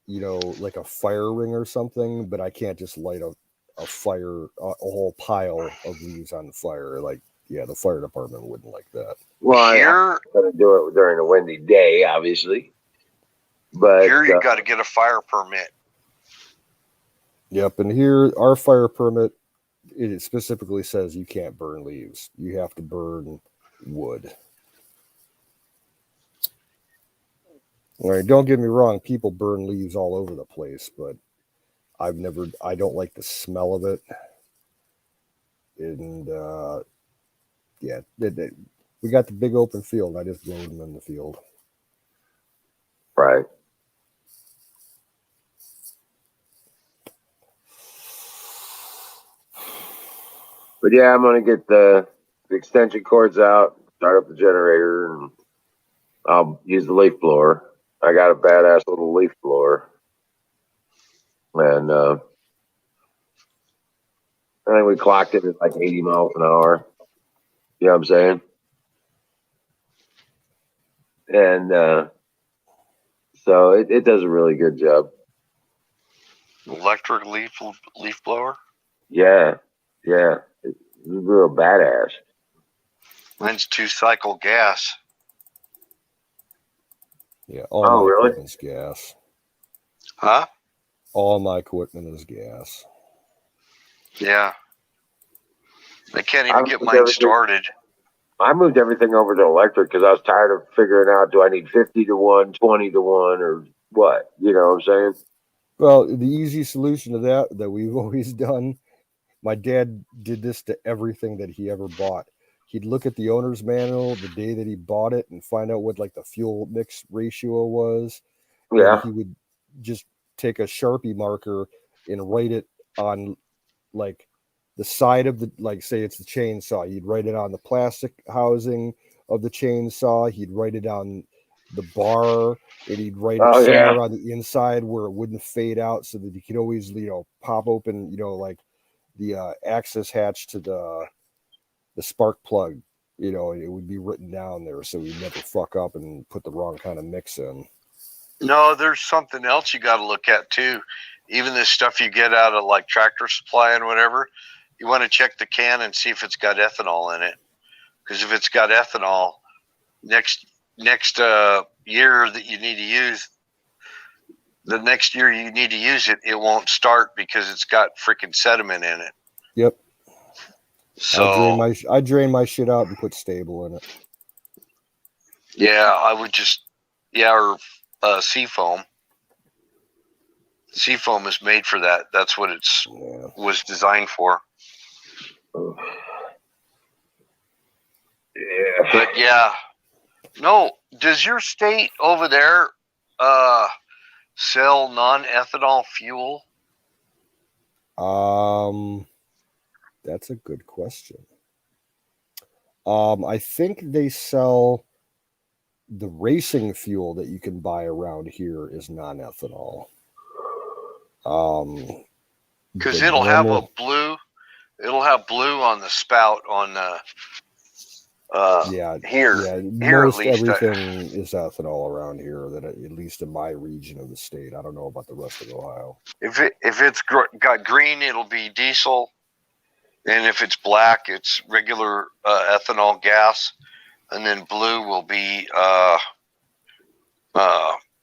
you know, like a fire ring or something, but I can't just light a fire, a whole pile of leaves on the fire. Like, yeah, the fire department wouldn't like that. Well, I'm going to do it during a windy day, obviously. But here you got to get a fire permit. Yep, and here our fire permit, it specifically says you can't burn leaves. You have to burn wood. All right, don't get me wrong, people burn leaves all over the place, but I don't like the smell of it. And yeah, we got the big open field. I just blowed them in the field. Right. But yeah, I'm going to get the extension cords out, start up the generator, and I'll use the leaf blower. I got a badass little leaf blower. And I think we clocked it at like 80 miles an hour. You know what I'm saying? And so it does a really good job. Electric leaf blower? Yeah. It's real badass. Mine's 2-cycle gas. Yeah, all my equipment's gas. Huh? All my equipment is gas. Yeah. I can't even get mine started. I moved everything over to electric because I was tired of figuring out, do I need 50 to 1, 20 to 1, or what? You know what I'm saying? Well, the easy solution to that we've always done, my dad did this to everything that he ever bought. He'd look at the owner's manual the day that he bought it and find out what like the fuel mix ratio was. Yeah. And he would just take a Sharpie marker and write it on like the side of the, like say it's the chainsaw. He'd write it on the plastic housing of the chainsaw. He'd write it on the bar, and he'd write it somewhere on the inside where it wouldn't fade out, so that he could always, you know, pop open, you know, like the access hatch to the spark plug, you know, it would be written down there so he'd never fuck up and put the wrong kind of mix in. No, there's something else you got to look at too. Even this stuff you get out of like Tractor Supply and whatever, you want to check the can and see if it's got ethanol in it. Because if it's got ethanol, next year that you need to use, the next year you need to use it, it won't start because it's got freaking sediment in it. Yep. So I drain my shit out and put stable in it. yeah, I would just or seafoam. Seafoam is made for that. That's what it's was designed for. Yeah. But yeah, no. Does your state over there sell non-ethanol fuel? That's a good question. I think they sell the racing fuel that you can buy around here is non-ethanol. Because it'll have blue on the spout on here. Yeah, here most at least, everything is ethanol around here. That at least in my region of the state. I don't know about the rest of Ohio. If it's got green, it'll be diesel, and if it's black, it's regular ethanol gas, and then blue will be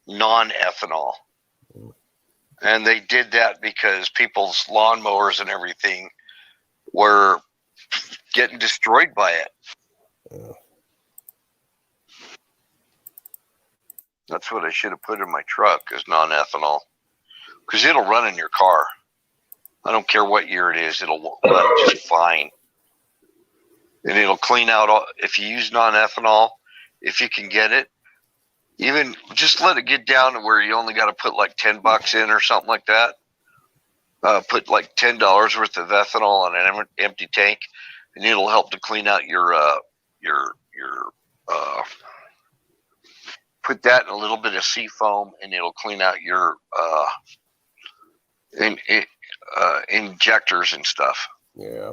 non-ethanol. And they did that because people's lawnmowers and everything were getting destroyed by it. Yeah. That's what I should have put in my truck is non-ethanol, because it'll run in your car. I don't care what year it is; it'll run just fine, and it'll clean out all. If you use non-ethanol, if you can get it, even just let it get down to where you only got to put like $10 in or something like that. Put like $10 worth of ethanol on an empty tank, and it'll help to clean out your put that in a little bit of seafoam, and it'll clean out your injectors and stuff. Yeah.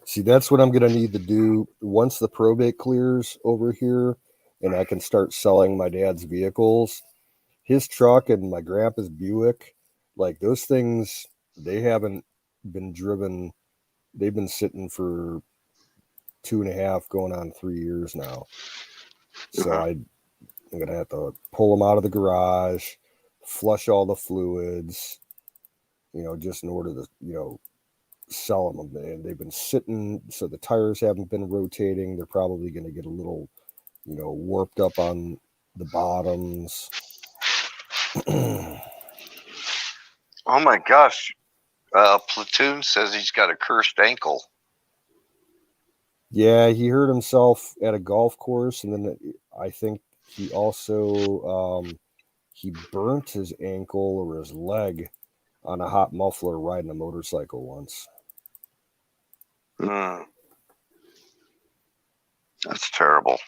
See, that's what I'm going to need to do once the probate clears over here and I can start selling my dad's vehicles. His truck and my grandpa's Buick, like those things, they haven't been driven. They've been sitting for 2.5 going on 3 years now. So I'm going to have to pull them out of the garage, flush all the fluids, just in order to, sell them. And they've been sitting, so the tires haven't been rotating. They're probably going to get a little, warped up on the bottoms. Oh my gosh. Platoon says he's got a cursed ankle. Yeah, he hurt himself at a golf course, and then I think he also he burnt his ankle or his leg on a hot muffler riding a motorcycle once. That's terrible.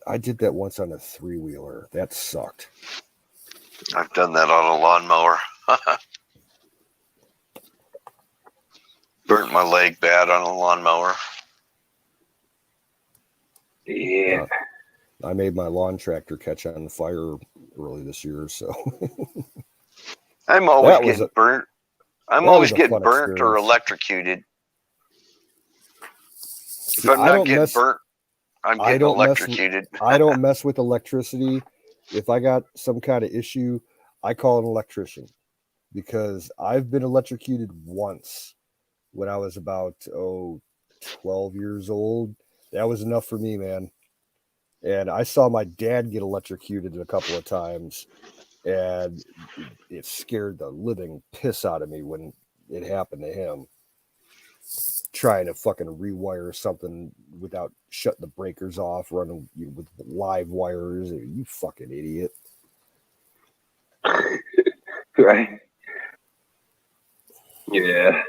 I did that once on a 3-wheeler. That sucked. I've done that on a lawnmower. Burnt my leg bad on a lawnmower. Yeah. I made my lawn tractor catch on fire early this year, so I'm always getting burnt. I'm always getting burnt experience. or electrocuted. If I'm not getting burnt, I'm getting electrocuted. I don't mess with electricity. If I got some kind of issue, I call an electrician, because I've been electrocuted once when I was about 12 years old. That was enough for me, man. And I saw my dad get electrocuted a couple of times, and it scared the living piss out of me when it happened to him. Trying to fucking rewire something without shutting the breakers off, running with live wires. You fucking idiot. Right. Yeah.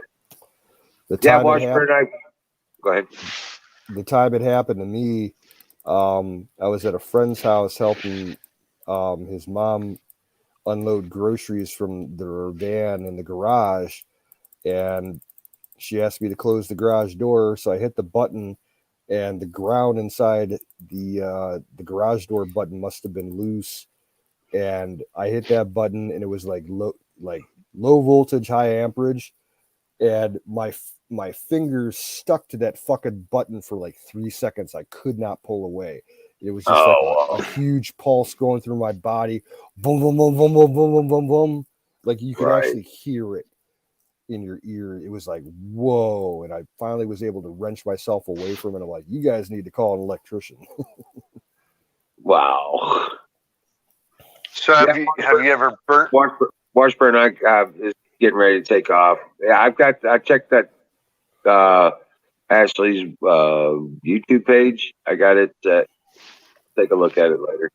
Washburn, go ahead. The time it happened to me, I was at a friend's house helping his mom unload groceries from their van in the garage, and she asked me to close the garage door, so I hit the button, and the ground inside the garage door button must have been loose, and I hit that button, and it was like low voltage, high amperage, and my fingers stuck to that fucking button for like 3 seconds. I could not pull away. It was just like a huge pulse going through my body. Boom, boom, boom, boom, boom, boom, boom, boom, boom. Like you could actually hear it in your ear. It was like, whoa. And I finally was able to wrench myself away from it. I'm like, you guys need to call an electrician. Wow. So have you ever burnt? Washburn is getting ready to take off. Yeah, I checked that Ashley's YouTube page. I got it. Take a look at it later.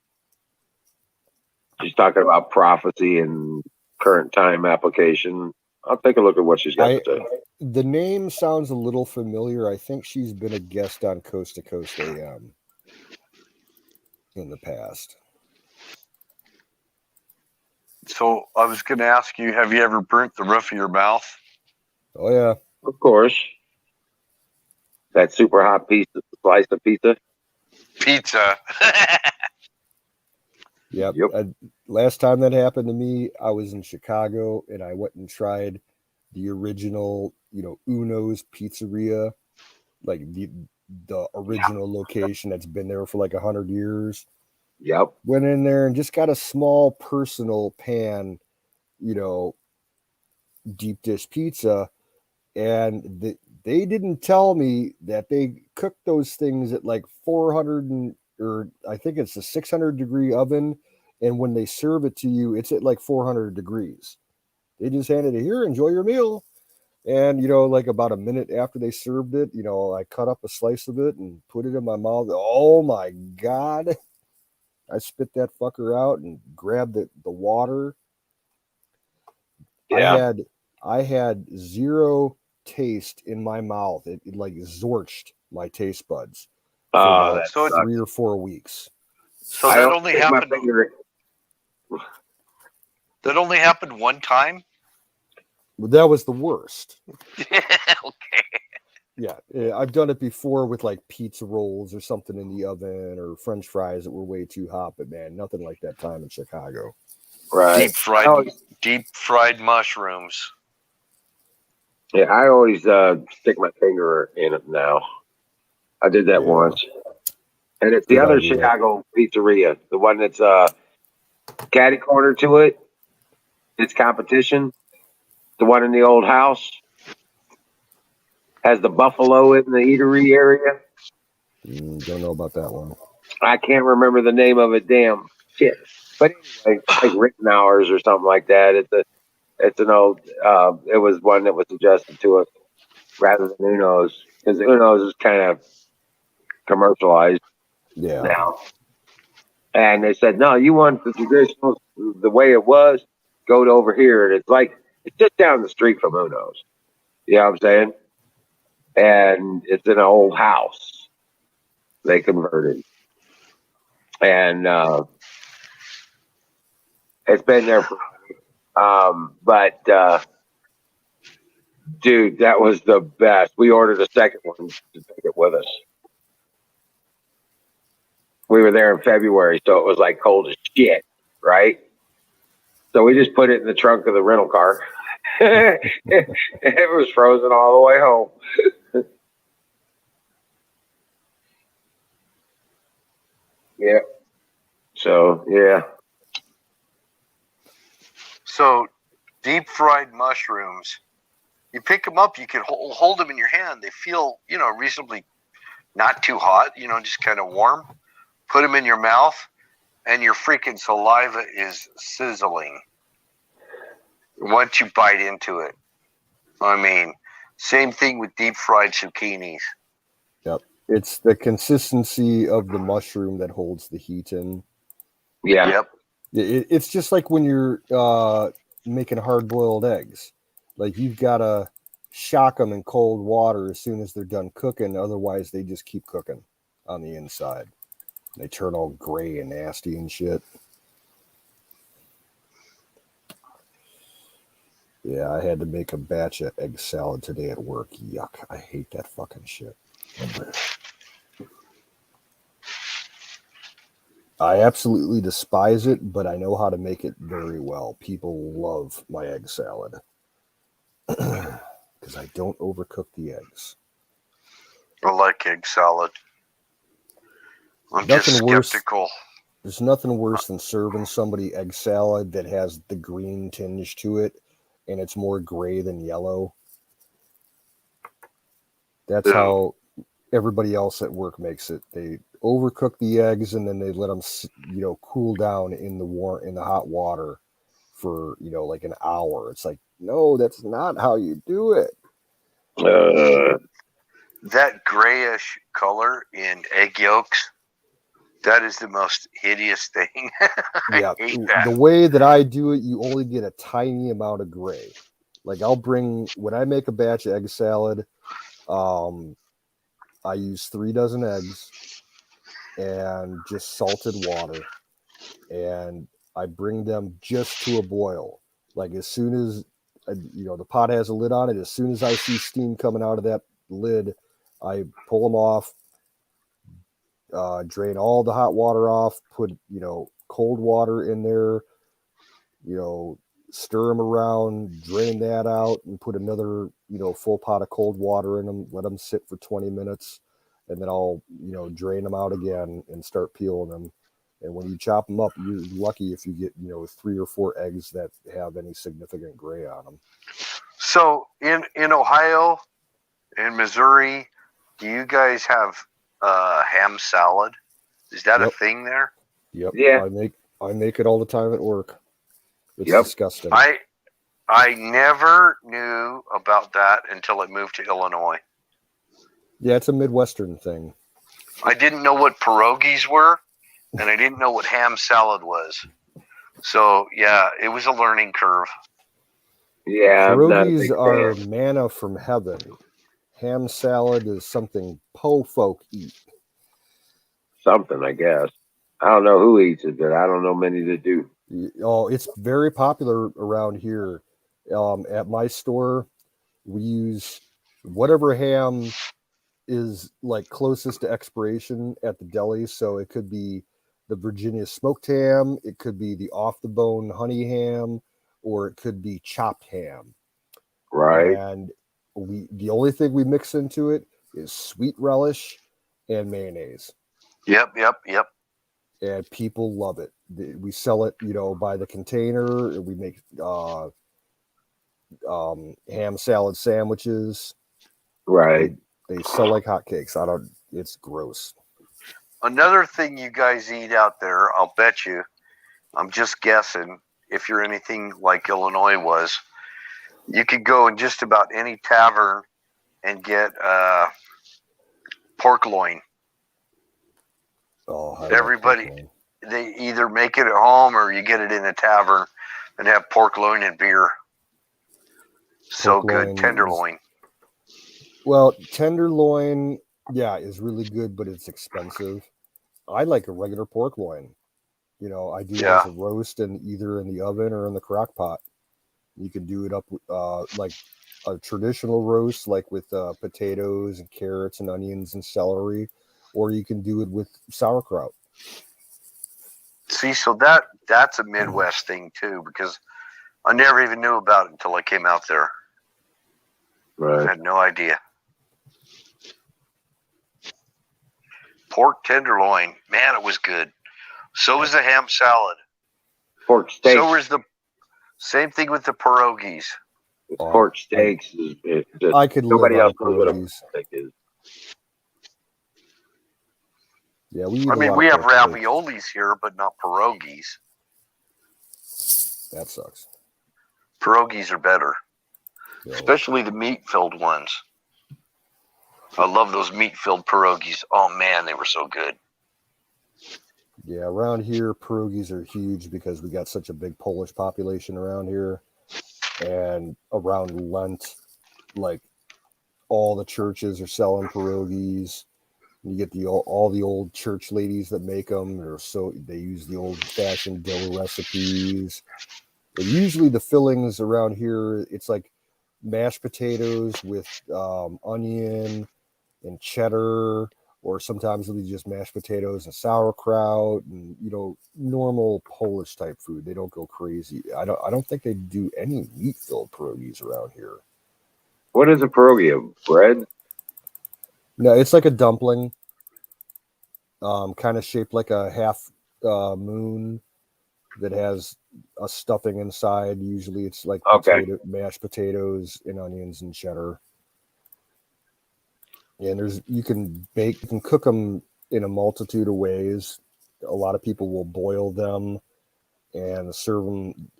She's talking about prophecy and current time application. I'll take a look at what she's got to say. The name sounds a little familiar. I think she's been a guest on Coast to Coast AM in the past. So I was going to ask you, have you ever burnt the roof of your mouth? Oh, yeah. Of course. That super hot slice of pizza. Pizza. Yep. Last time that happened to me, I was in Chicago, and I went and tried the original, Uno's Pizzeria, like the original location that's been there for like 100 years. Yep. Went in there and just got a small personal pan, deep dish pizza, and they didn't tell me that they cook those things at like 400 or I think it's a 600 degree oven, and when they serve it to you, it's at like 400 degrees. They just handed it here, enjoy your meal. And like about a minute after they served it, I cut up a slice of it and put it in my mouth. Oh my God. I spit that fucker out and grabbed the water. Yeah. I had zero taste in my mouth. It like zorched my taste buds for about 3 or 4 weeks. So that only happened. That only happened one time. That was the worst. Okay. Yeah, I've done it before with like pizza rolls or something in the oven or French fries that were way too hot, but man, nothing like that time in Chicago. Right. Deep fried mushrooms. Yeah, I always stick my finger in it now. I did that once. And it's the other Chicago pizzeria, the one that's catty corner to it. It's competition. The one in the old house has the buffalo in the eatery area. Don't know about that one. I can't remember the name of it. Damn shit. But anyway, like Rittenhour's or something like that. It's an old. It was one that was suggested to us rather than Uno's, because Uno's is kind of commercialized now. And they said, no, you want the traditional, the way it was, go to over here. And it's just down the street from Uno's. You know what I'm saying? And it's in an old house they converted. And it's been there for but dude, that was the best. We ordered a second one to take it with us. We were there in February, so it was like cold as shit, right? So we just put it in the trunk of the rental car. It was frozen all the way home. Yeah. So, yeah. So, deep fried mushrooms, you pick them up, you can hold them in your hand. They feel, reasonably not too hot, just kind of warm. Put them in your mouth, and your freaking saliva is sizzling once you bite into it. I mean, same thing with deep fried zucchinis. Yep. It's the consistency of the mushroom that holds the heat in. Yeah. Yep. It's just like when you're making hard-boiled eggs. Like, you've got to shock them in cold water as soon as they're done cooking. Otherwise, they just keep cooking on the inside. They turn all gray and nasty and shit. Yeah, I had to make a batch of egg salad today at work. Yuck. I hate that fucking shit. I absolutely despise it, but I know how to make it very well. People love my egg salad because I don't overcook the eggs. I like egg salad. I'm Nothing just worse. skeptical. There's nothing worse than serving somebody egg salad that has the green tinge to it, and it's more gray than yellow. That's Yeah. how everybody else at work makes it. They overcook the eggs and then they let them, cool down in the hot water for like an hour. It's like, no, that's not how you do it. That grayish color in egg yolks, that is the most hideous thing. I hate that. The way that I do it, you only get a tiny amount of gray. Like when I make a batch of egg salad, I use 3 dozen eggs and just salted water, and I bring them just to a boil. Like as soon as the pot has a lid on it, as soon as I see steam coming out of that lid, I pull them off, drain all the hot water off, put cold water in there, stir them around, drain that out, and put another full pot of cold water in them. Let them sit for 20 minutes, and then I'll drain them out again and start peeling them. And when you chop them up, you're lucky if you get 3 or 4 eggs that have any significant gray on them. So in Ohio, in Missouri, do you guys have ham salad? Is that a thing there? Yep. Yeah. I make it all the time at work. It's disgusting. I never knew about that until I moved to Illinois. Yeah, it's a Midwestern thing. I didn't know what pierogies were, and I didn't know what ham salad was. So, yeah, it was a learning curve. Yeah, pierogies are manna from heaven. Ham salad is something po folk eat. Something, I guess. I don't know who eats it, but I don't know many that do. Oh, it's very popular around here. At my store, we use whatever ham is like closest to expiration at the deli. So it could be the Virginia smoked ham, it could be the off the bone honey ham, or it could be chopped ham. Right. And the only thing we mix into it is sweet relish and mayonnaise. Yep. And people love it. We sell it, by the container. We make ham salad sandwiches. Right. They sell like hotcakes. It's gross. Another thing you guys eat out there, I'll bet you, I'm just guessing, if you're anything like Illinois was, you could go in just about any tavern and get pork loin. Oh, everybody, they either make it at home or you get it in a tavern and have pork loin and beer. So good. Tenderloin. Well, tenderloin, is really good, but it's expensive. I like a regular pork loin. I do it as a roast and either in the oven or in the crock pot. You can do it up like a traditional roast, like with potatoes and carrots and onions and celery, or you can do it with sauerkraut. See, so that's a Midwest thing too, because I never even knew about it until I came out there. Right. I had no idea. Pork tenderloin, man, it was good. So was the ham salad. Pork steaks. So was the same thing with the pierogies. Pork steaks. I could nobody live else on knows what a pierogies. steak is. Yeah, we have raviolis here, but not pierogies. That sucks. Pierogies are better, especially the meat-filled ones. I love those meat-filled pierogies. Oh man, they were so good. Yeah, around here, pierogies are huge because we got such a big Polish population around here. And around Lent, like all the churches are selling pierogies. You get all the old church ladies that make them. They use the old-fashioned dough recipes. But usually the fillings around here, it's like mashed potatoes with onion and cheddar, or sometimes it'll be just mashed potatoes and sauerkraut and, you know, normal Polish type food. They don't go crazy. I don't think they do any meat filled pierogies around here. What is a pierogi? Bread? No, it's like a dumpling, kind of shaped like a half moon that has a stuffing inside. Usually it's like mashed potatoes and onions and cheddar. And you can cook them in a multitude of ways. A lot of people will boil them and serve them.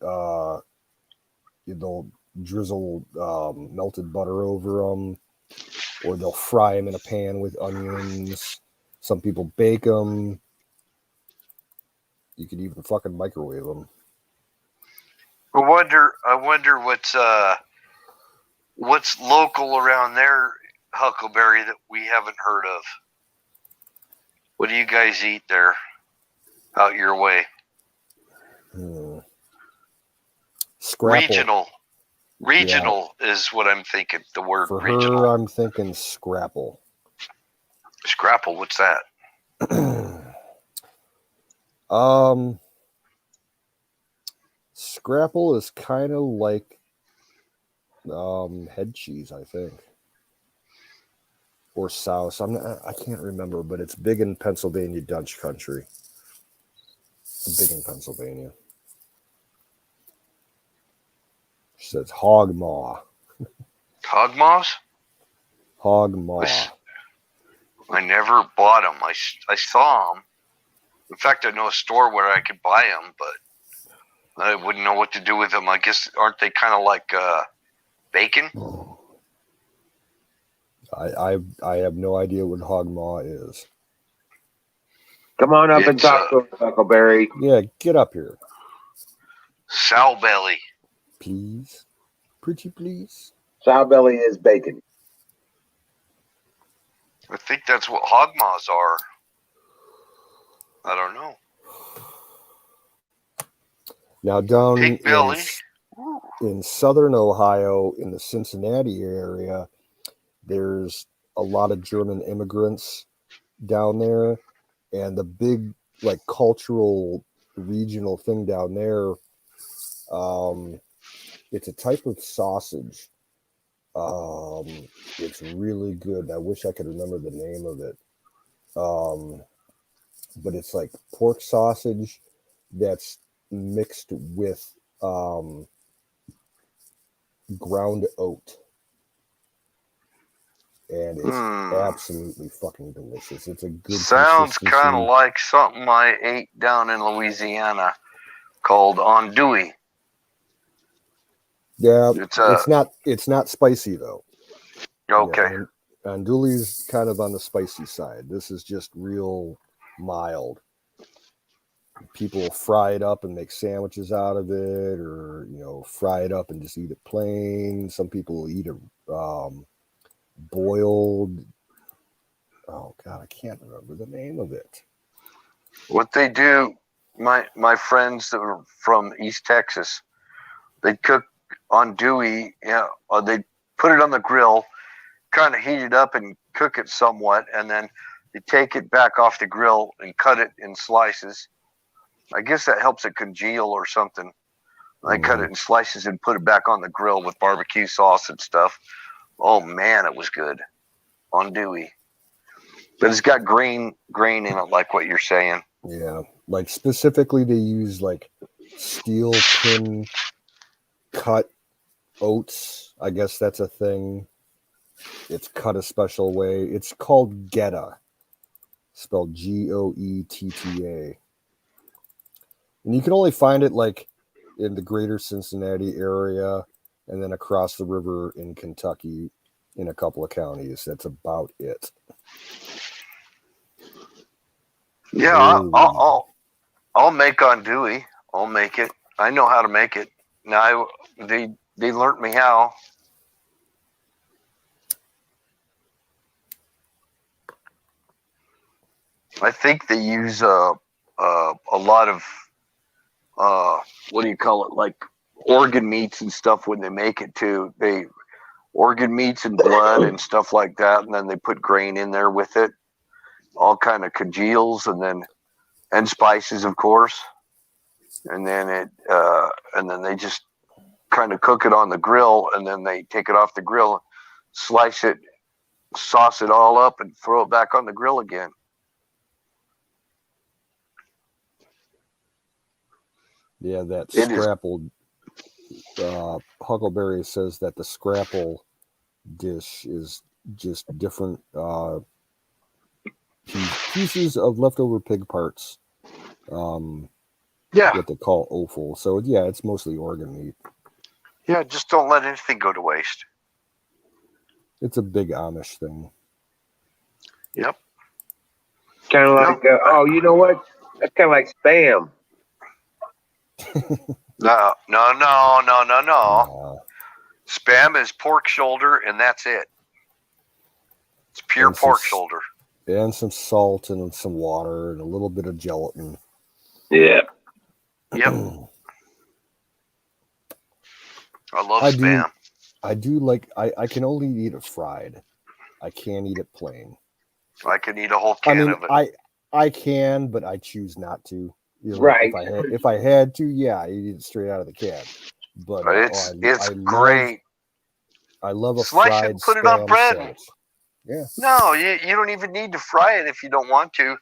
They'll drizzle melted butter over them, or they'll fry them in a pan with onions. Some people bake them. You could even fucking microwave them. I wonder what's local around there, Huckleberry, that we haven't heard of. What do you guys eat there out your way? Scrapple. Regional is what I'm thinking. The word For regional. her, I'm thinking scrapple. Scrapple, what's that? Scrapple is kind of like head cheese, I think, or souse. I can't remember, but it's big in Pennsylvania, Dutch country. It's big in Pennsylvania. She says hog maw. Hog maws? Hog maw. I never bought them. I saw them. In fact, I know a store where I could buy them, but I wouldn't know what to do with them. I guess, aren't they kind of like bacon? I have no idea what hog maw is. Come on up and talk to us, Huckleberry. Yeah, get up here. Sow belly. Please. Pretty please. Sow belly is bacon. I think that's what hog maws are. I don't know. Now down Pig belly. In southern Ohio, in the Cincinnati area, there's a lot of German immigrants down there, and the big like cultural regional thing down there, it's a type of sausage. It's really good. I wish I could remember the name of it. But it's like pork sausage that's mixed with ground oat. And it's absolutely fucking delicious. It's a good Sounds kind of like something I ate down in Louisiana called andouille. Yeah, it's not spicy though. Okay. Yeah, andouille's kind of on the spicy side. This is just real mild. People fry it up and make sandwiches out of it, or fry it up and just eat it plain. Some people eat it boiled. Oh God, I can't remember the name of it. What they do, my friends that were from East Texas, they cook andouille. They put it on the grill, kind of heat it up and cook it somewhat, and then you take it back off the grill and cut it in slices. I guess that helps it congeal or something. I cut it in slices and put it back on the grill with barbecue sauce and stuff. Oh man, it was good. Andouille. But it's got grain in it, like what you're saying. Yeah. Like specifically they use like steel pin cut oats. I guess that's a thing. It's cut a special way. It's called Goetta. Spelled Goetta. And you can only find it like in the greater Cincinnati area and then across the river in Kentucky in a couple of counties. That's about it. Yeah, I'll make andouille. I'll make it. I know how to make it. Now they learned me how. I think they use a lot of what do you call it, like organ meats and stuff when they make it too. They organ meats and blood and stuff like that, and then they put grain in there with it. all kind of congeals, and spices, of course, and then they just kind of cook it on the grill, and then they take it off the grill, slice it, sauce it all up, and throw it back on the grill again. Yeah, that It is. scrapple. Huckleberry says that the scrapple dish is just different pieces of leftover pig parts. Yeah, What they call offal. So yeah, it's mostly organ meat. yeah. Just don't let anything go to waste. It's a big Amish thing. Yep. Kind of like, oh, you know what? That's kind of like Spam. No. Spam is pork shoulder, and that's it. It's pure And pork shoulder. And some salt and some water and a little bit of gelatin. Yeah. Yep. I love Spam. I do like. I can only eat it fried. I can't eat it plain. I can eat a whole can of it. I can, but I choose not to. You know, Right. If I had to, yeah, I'd eat it straight out of the can. But it's great. I love a Slice fried it and put it on bread. Sandwich. Yeah. No, you don't even need to fry it if you don't want to.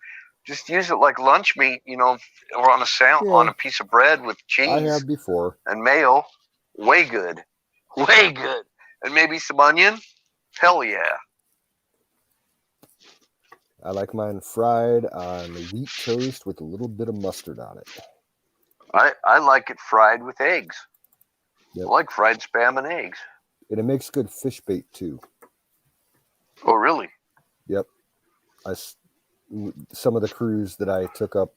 Just use it like lunch meat, or on on a piece of bread with cheese. I have before. And mayo. Way good. Way good. And maybe some onion. Hell yeah. I like mine fried on wheat toast with a little bit of mustard on it. I like it fried with eggs. Yep. I like fried Spam and eggs. And it makes good fish bait too. Oh, really? Yep. Some of the crews that I took up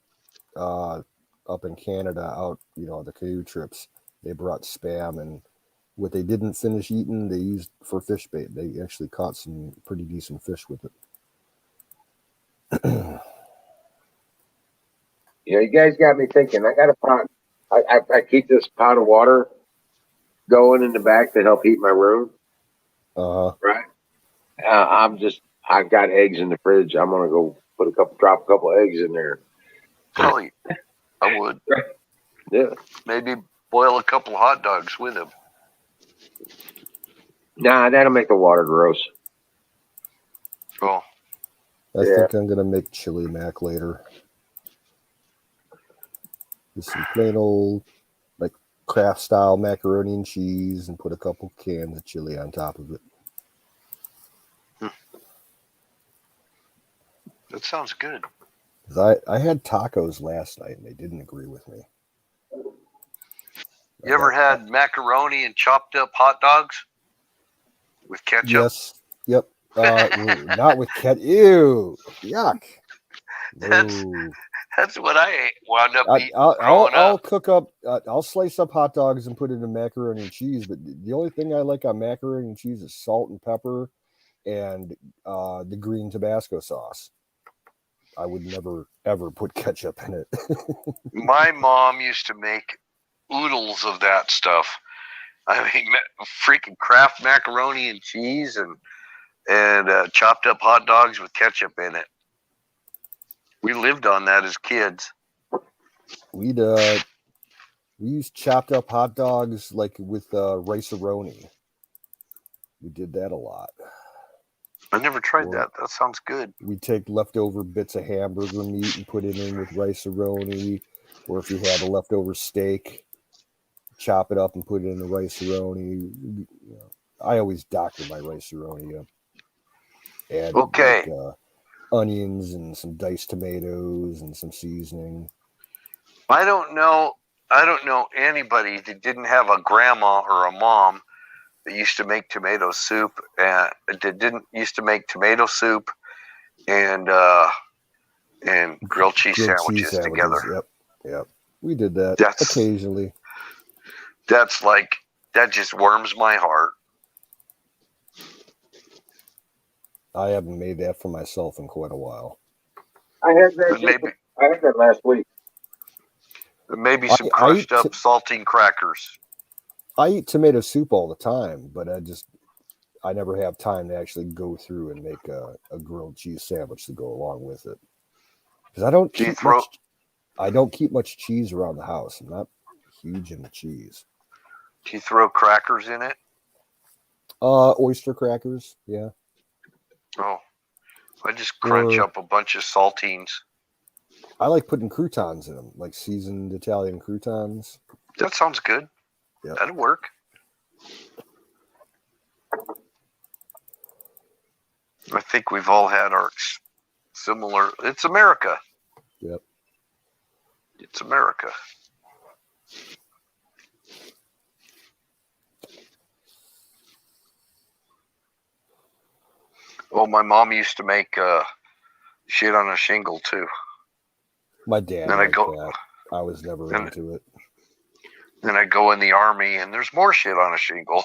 in Canada out, the canoe trips, they brought Spam, and what they didn't finish eating, they used for fish bait. They actually caught some pretty decent fish with it. You guys got me thinking. I got a pot. I keep this pot of water going in the back to help heat my room. Right. I've got eggs in the fridge. I'm gonna go drop a couple eggs in there. Oh, I would. Right. Yeah. Maybe boil a couple of hot dogs with them. Nah, that'll make the water gross. Oh. I think I'm gonna make chili mac later. Just some plain old, like, craft style macaroni and cheese, and put a couple cans of chili on top of it. That sounds good. I had tacos last night and they didn't agree with me. You ever had macaroni and chopped up hot dogs with ketchup? Yes. Yep. Not with ketchup. Ew. Yuck. That's what I wound up eating. I'll cook up. I'll slice up hot dogs and put it in macaroni and cheese. But the only thing I like on macaroni and cheese is salt and pepper, and the green Tabasco sauce. I would never ever put ketchup in it. My mom used to make oodles of that stuff. I mean, freaking Kraft macaroni and cheese and chopped up hot dogs with ketchup in it. We lived on that as kids. We used chopped up hot dogs like with rice-a-roni. We did that a lot. I never tried that. That sounds good. We take leftover bits of hamburger meat and put it in with rice-a-roni, or if you had a leftover steak, chop it up and put it in the rice-a-roni. I always doctor my rice-a-roni up. Add onions and some diced tomatoes and some seasoning. I don't know anybody that didn't have a grandma or a mom that used to make tomato soup and grilled cheese sandwiches together. Yep. We did that occasionally. That just warms my heart. I haven't made that for myself in quite a while. I had that last week. Maybe some crushed up saltine crackers. I eat tomato soup all the time, but I never have time to actually go through and make a grilled cheese sandwich to go along with it. Because I don't keep much cheese around the house. I'm not huge into cheese. Do you throw crackers in it? Oyster crackers, yeah. Oh, I just crunch up a bunch of saltines. I like putting croutons in them, like seasoned Italian croutons. That sounds good. Yep. That'll work. I think we've all had our similar. It's America. Yep. It's America. Well, my mom used to make shit on a shingle too. My dad Then liked that. I was never into it. Then I go in the army and there's more shit on a shingle.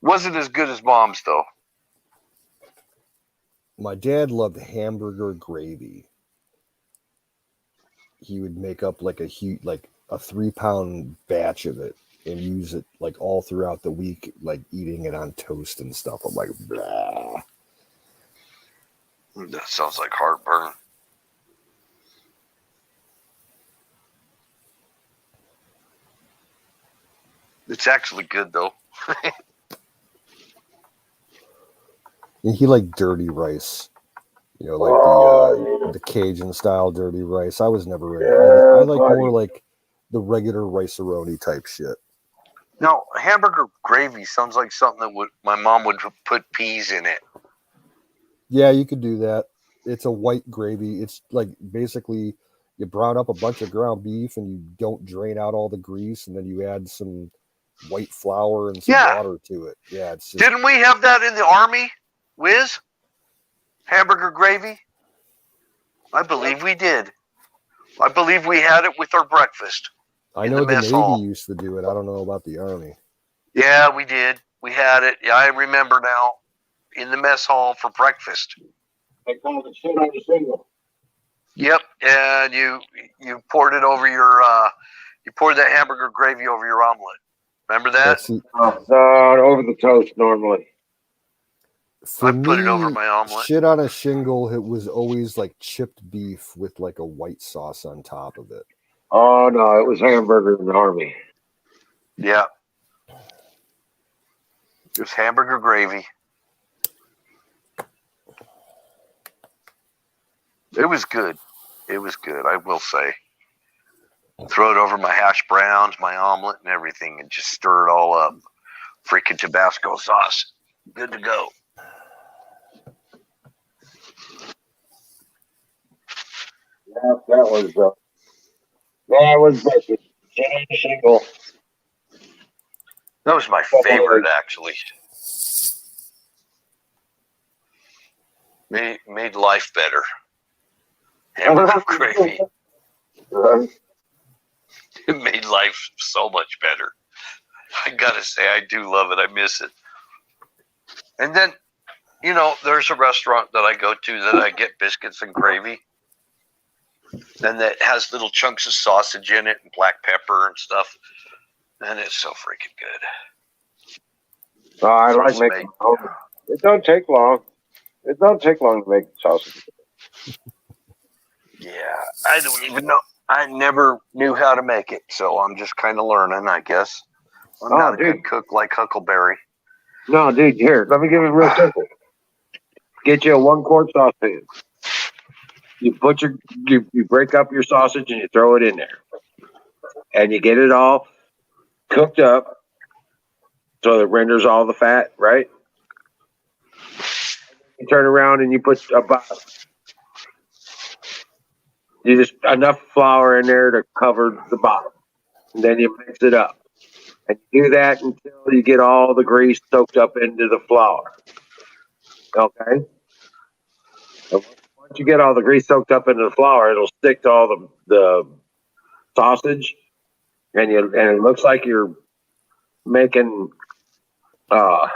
Wasn't as good as mom's though. My dad loved hamburger gravy. He would make up like a 3-pound batch of it and use it like all throughout the week, like eating it on toast and stuff. I'm like, blah. That sounds like heartburn. It's actually good though. And he liked dirty rice, like the Cajun style dirty rice. I was never into it. I like more like the regular rice-a-roni type shit. No, hamburger gravy sounds like something that my mom would put peas in it. Yeah, you could do that. It's a white gravy. It's like basically you brown up a bunch of ground beef and you don't drain out all the grease, and then you add some white flour and some water to it. Yeah, it's just... Didn't we have that in the army, Wiz? Hamburger gravy? I believe we did. I believe we had it with our breakfast. I know the Navy used to do it. I don't know about the Army. Yeah, we did. We had it. Yeah, I remember now. In the mess hall for breakfast. They called it shit on the shingle. Yep, and you poured it over your you poured that hamburger gravy over your omelet. Remember that? Over the toast normally. For I put it over my omelet. Shit on a shingle, it was always like chipped beef with like a white sauce on top of it. Oh no, it was hamburger in the army. Yeah. It was hamburger gravy. It was good. It was good, I will say. Throw it over my hash browns, my omelet, and everything, and just stir it all up. Freaking Tabasco sauce. Good to go. Yeah, that was breakfast. Shit on the shingle. That was my favorite, actually. Made life better. Hamburger gravy. It made life so much better. I gotta say, I do love it. I miss it. And then, there's a restaurant that I go to that I get biscuits and gravy. And that has little chunks of sausage in it and black pepper and stuff. And it's so freaking good. Oh, I like making it. Don't take long. It don't take long to make sausage. Yeah, I don't even know. I never knew how to make it, so I'm just kind of learning, I guess. I'm not a good cook like Huckleberry. No, dude, here, let me give it real simple. Get you a 1-quart saucepan. You put you break up your sausage and you throw it in there. And you get it all cooked up so it renders all the fat, right? You turn around and you put just enough flour in there to cover the bottom. And then you mix it up. And you do that until you get all the grease soaked up into the flour. Okay? And once you get all the grease soaked up into the flour, it'll stick to all the sausage. And it looks like you're making flour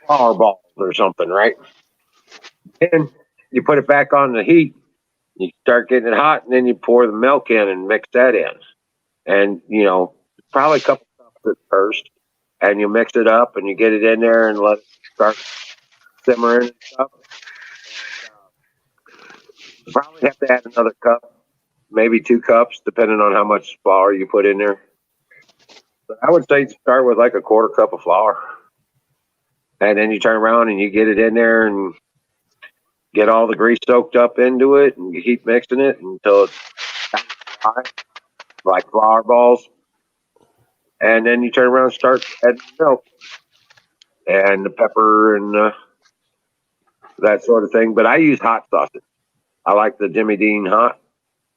balls or something, right? And you put it back on the heat. You start getting it hot, and then you pour the milk in and mix that in. And, probably a couple it first, and you mix it up and you get it in there and let it start simmering and stuff. You probably have to add another cup, maybe 2 cups, depending on how much flour you put in there. But I would say start with like a 1/4 cup of flour. And then you turn around and you get it in there and get all the grease soaked up into it, and you keep mixing it until it's dry, like flour balls. And then you turn around and start adding milk and the pepper and that sort of thing. But I use hot sausage. I like the Jimmy Dean hot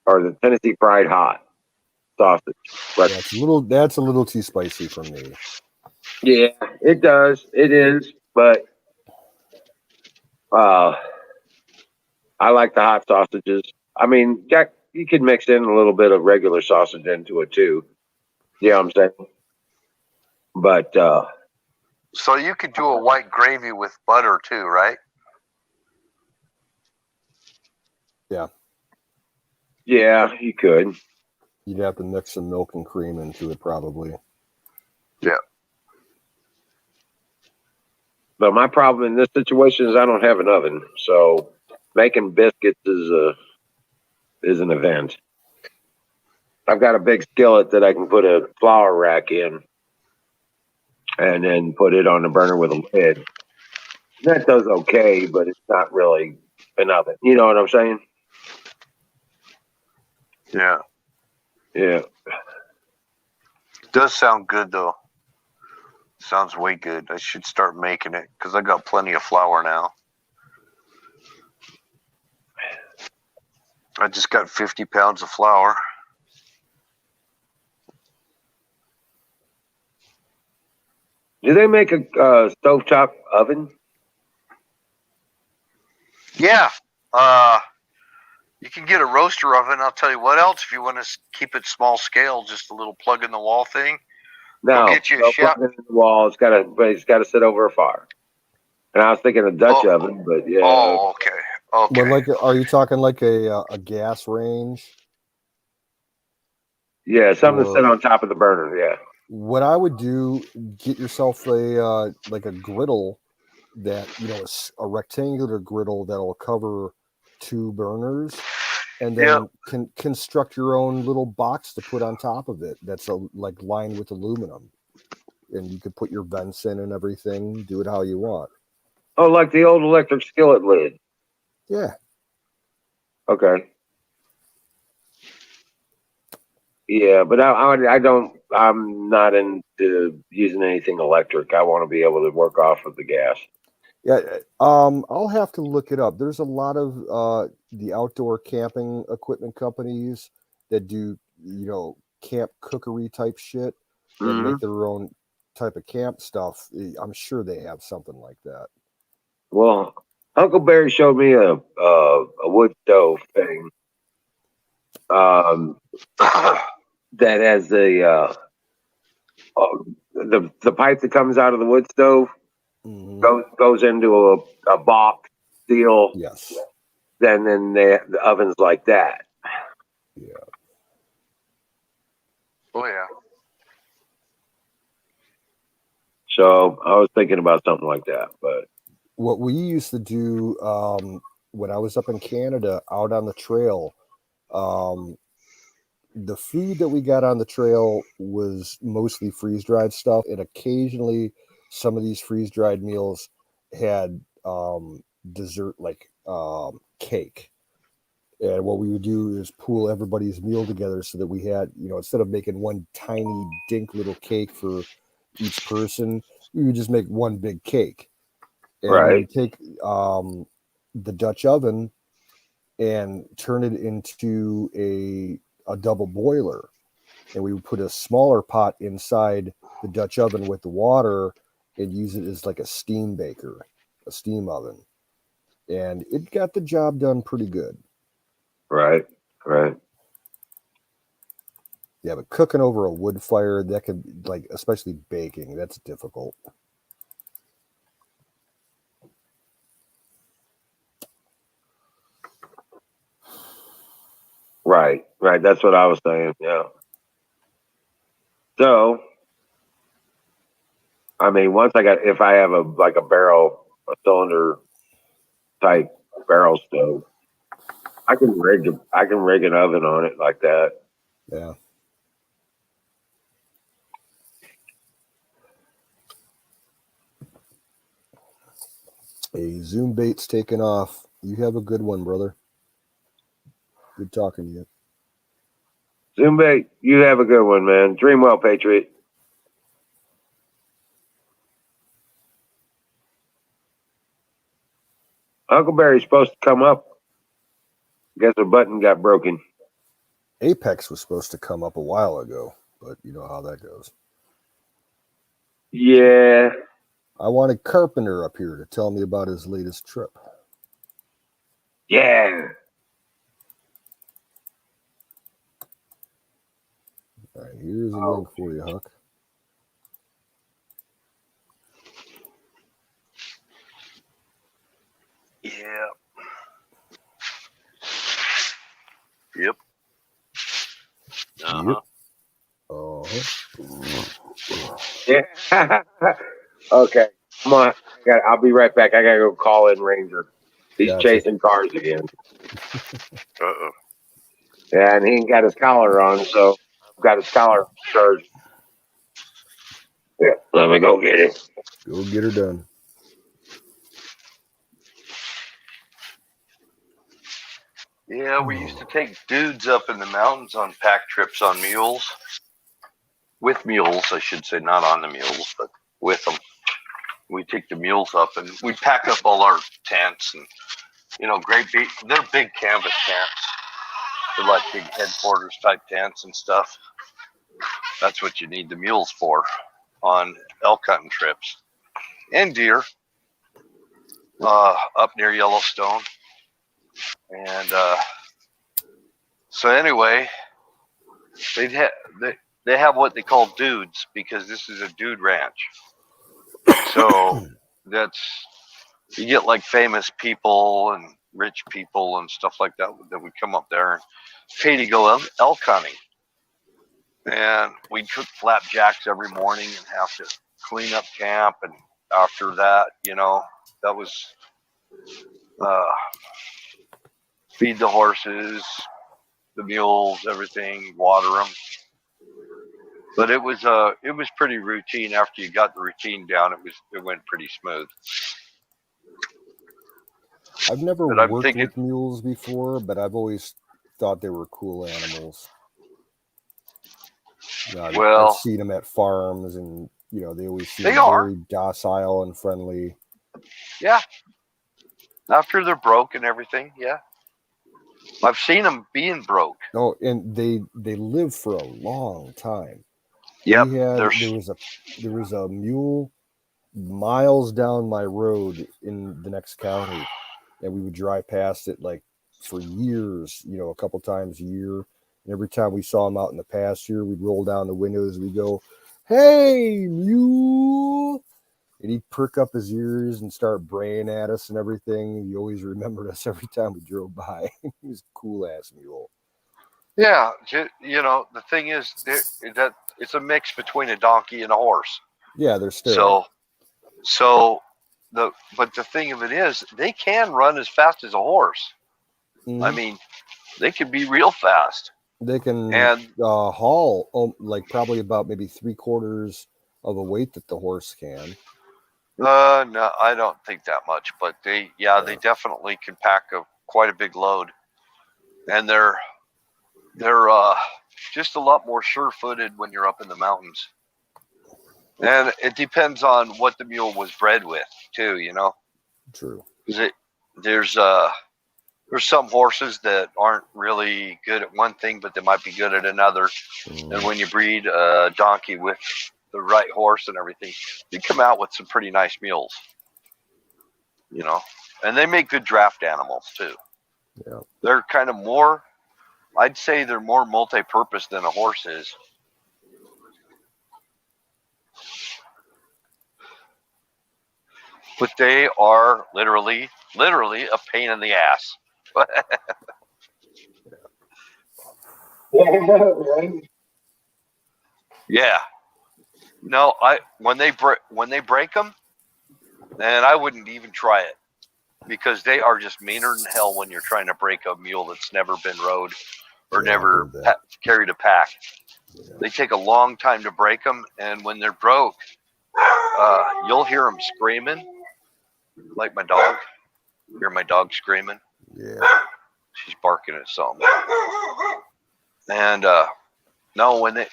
or the Tennessee Fried hot sausage. But That's a little too spicy for me. yeah, it does. It is. But I like the hot sausages. I mean, Jack, you can mix in a little bit of regular sausage into it too. You know what I'm saying? But So you could do a white gravy with butter too, right? yeah, you could. You'd have to mix some milk and cream into it, probably. Yeah. But my problem in this situation is I don't have an oven, so making biscuits is an event. I've got a big skillet that I can put a flour rack in, and then put it on the burner with a lid. That does okay, but it's not really an oven. You know what I'm saying? Yeah. Yeah. It does sound good though. Sounds way good. I should start making it because I got plenty of flour now. I just got 50 pounds of flour. Do they make a stovetop oven? Yeah. You can get a roaster oven. I'll tell you what else. If you want to keep it small scale, just a little plug in the wall thing. No, Go get you a don't shower. plug it in the wall. It's got to sit over a fire. And I was thinking a Dutch oven, but yeah. Oh, okay. Okay. But like, are you talking like a gas range? Yeah, something to Or- sit on top of the burner. Yeah. What I would do, get yourself a like a griddle that, you know, a rectangular griddle that'll cover 2 burners, and then can construct your own little box to put on top of it. That's like lined with aluminum, and you could put your vents in and everything. Do it how you want. Oh, like the old electric skillet lid. Yeah. Okay. Yeah, but I don't. I'm not into using anything electric. I want to be able to work off of the gas. Yeah. I'll have to look it up. There's a lot of the outdoor camping equipment companies that do, you know, camp cookery type shit and make their own type of camp stuff. I'm sure they have something like that. Well, Uncle Barry showed me a wood stove thing that has the pipe that comes out of the wood stove goes into a box steel. Yes. Then the oven's like that. Yeah. Oh yeah. So I was thinking about something like that, but what we used to do when I was up in Canada out on the trail, the food that we got on the trail was mostly freeze-dried stuff, and occasionally some of these freeze-dried meals had dessert like cake. And what we would do is pool everybody's meal together so that we had, you know, instead of making one tiny dink little cake for each person, we would just make one big cake. And we would take the Dutch oven and turn it into a double boiler. And we would put a smaller pot inside the Dutch oven with the water and use it as like a steam baker, a steam oven. And it got the job done pretty good. Right. Yeah, but cooking over a wood fire, that could, like, especially baking, that's difficult. Right. That's what I was saying. Yeah. So I mean, if I have a cylinder type barrel stove, I can rig an oven on it like that. Yeah. Hey, Zoom bait's taking off. You have a good one, brother. Good talking to you. Zumba, you have a good one, man. Dream well, Patriot. Uncle Barry's supposed to come up. Guess the button got broken. Apex was supposed to come up a while ago, but you know how that goes. Yeah. I wanted Carpenter up here to tell me about his latest trip. Yeah. All right, here's a link for you, Huck. Yeah. Yep. Yep. Yeah. Okay. Come on. I'll be right back. I gotta go call in Ranger. He's chasing cars again. Uh-oh. Yeah, and he ain't got his collar on, so I've got his collar charged. Yeah, let me go get it. Go get her done. Yeah, we used to take dudes up in the mountains on pack trips on mules. With mules, I should say, not on the mules, but with them. We'd take the mules up and we'd pack up all our tents and, they're big canvas tents. They're like big headquarters type tents and stuff. That's what you need the mules for on elk hunting trips. And deer up near Yellowstone. And so anyway, they have what they call dudes because this is a dude ranch. So you get like famous people and rich people and stuff like that would come up there and pay to go elk hunting. And we'd cook flapjacks every morning and have to clean up camp. And after that, that was feed the horses, the mules, everything, water them. But it was pretty routine. After you got the routine down, it went pretty smooth. I've never worked with mules before, but I've always thought they were cool animals. I've seen them at farms, and they always seem very docile and friendly. Yeah. After they're broke and everything, yeah. I've seen them being broke. Oh, and they live for a long time. Yeah. There was a mule miles down my road in the next county, and we would drive past it like for years, a couple times a year. And every time we saw him out in the pasture, we'd roll down the windows and we'd go, "Hey, mule!" And he'd perk up his ears and start braying at us and everything. He always remembered us every time we drove by. He was a cool ass mule. Yeah, the thing is that it's a mix between a donkey and a horse. Yeah, they're sterile. But the thing of it is, they can run as fast as a horse. Mm-hmm. I mean, they can be real fast. They can haul like probably about maybe 3/4 of a weight that the horse can. No, I don't think that much, but they definitely can pack quite a big load, and they're just a lot more sure-footed when you're up in the mountains. And it depends on what the mule was bred with, too. True. Because there's some horses that aren't really good at one thing, but they might be good at another. Mm. And when you breed a donkey with the right horse and everything, you come out with some pretty nice mules. And they make good draft animals too. Yeah. They're kind of more, I'd say they're more multi-purpose than a horse is. But they are literally a pain in the ass. Yeah. No, when they break them, and I wouldn't even try it because they are just meaner than hell when you're trying to break a mule that's never been rode or Yeah, I never heard that. carried a pack. They take a long time to break them, and when they're broke, you'll hear them screaming, like my dog. Hear my dog screaming? Yeah. She's barking at something. And no, when they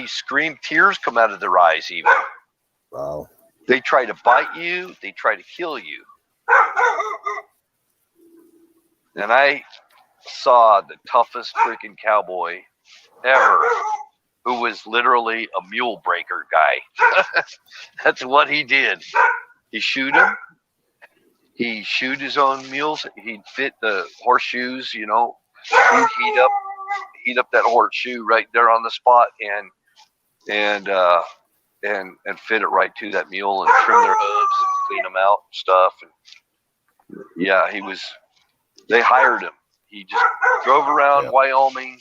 scream, tears come out of their eyes. Even Wow. they try to bite you, they try to kill you. And I saw the toughest freaking cowboy ever, who was literally a mule breaker guy. That's what he did. He shoot him. He shoot his own mules. He'd fit the horseshoes, you know. He'd heat up that horseshoe right there on the spot and fit it right to that mule and trim their hooves and clean them out and stuff. And yeah, they hired him. He just drove around Wyoming,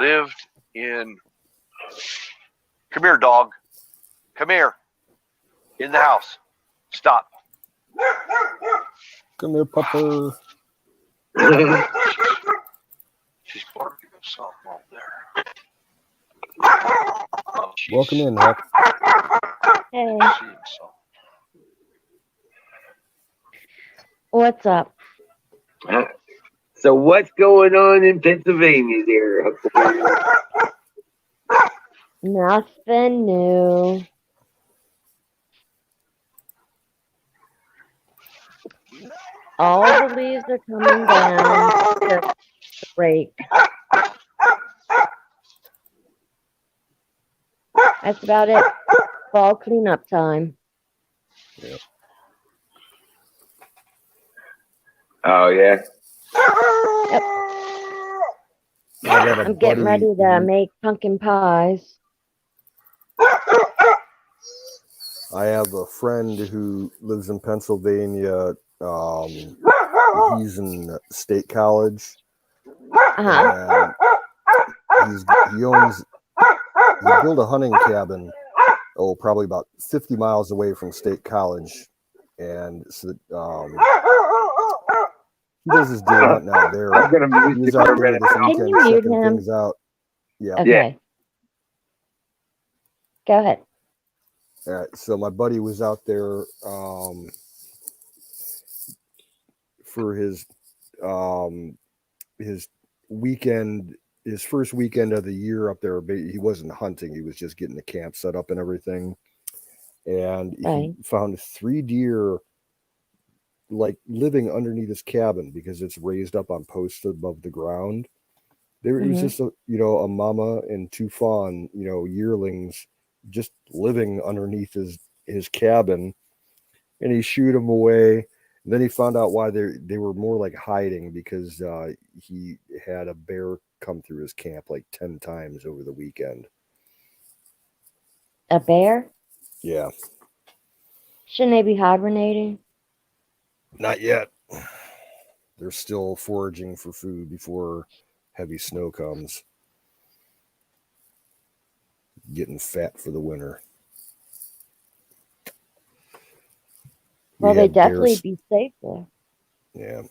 lived in. Come here, dog. Come here. In the house. Stop. Come here, pupper. She's barking at something over there. Oh, Welcome in, Huck. Hey, seeing something. what's up? So what's going on in Pennsylvania there, Huckleberry? Nothing new. All the leaves are coming down to break. That's about it. Fall cleanup time. Oh yeah. Yep. I got a I'm getting buddy ready to make pumpkin pies. I have a friend who lives in Pennsylvania. He's in State College. Uh-huh. And he built a hunting cabin, probably about 50 miles away from State College. And so he does his deer hunting out there. I'm gonna mute He was you out for a there minute this now. weekend you mute checking him? things out. Yeah. Okay. Yeah. Go ahead. All right, so my buddy was out there for his weekend, his first weekend of the year up there. But he wasn't hunting; he was just getting the camp set up and everything. And he found 3 deer, like living underneath his cabin because it's raised up on posts above the ground. There it was just a mama and 2 fawn, yearlings, just living underneath his cabin, and he shooed them away. And then he found out why they were more like hiding because he had a bear come through his camp like 10 times over the weekend. A bear? Yeah. Shouldn't they be hibernating? Not yet. They're still foraging for food before heavy snow comes. Getting fat for the winter. Well, they definitely be safe there. Yeah.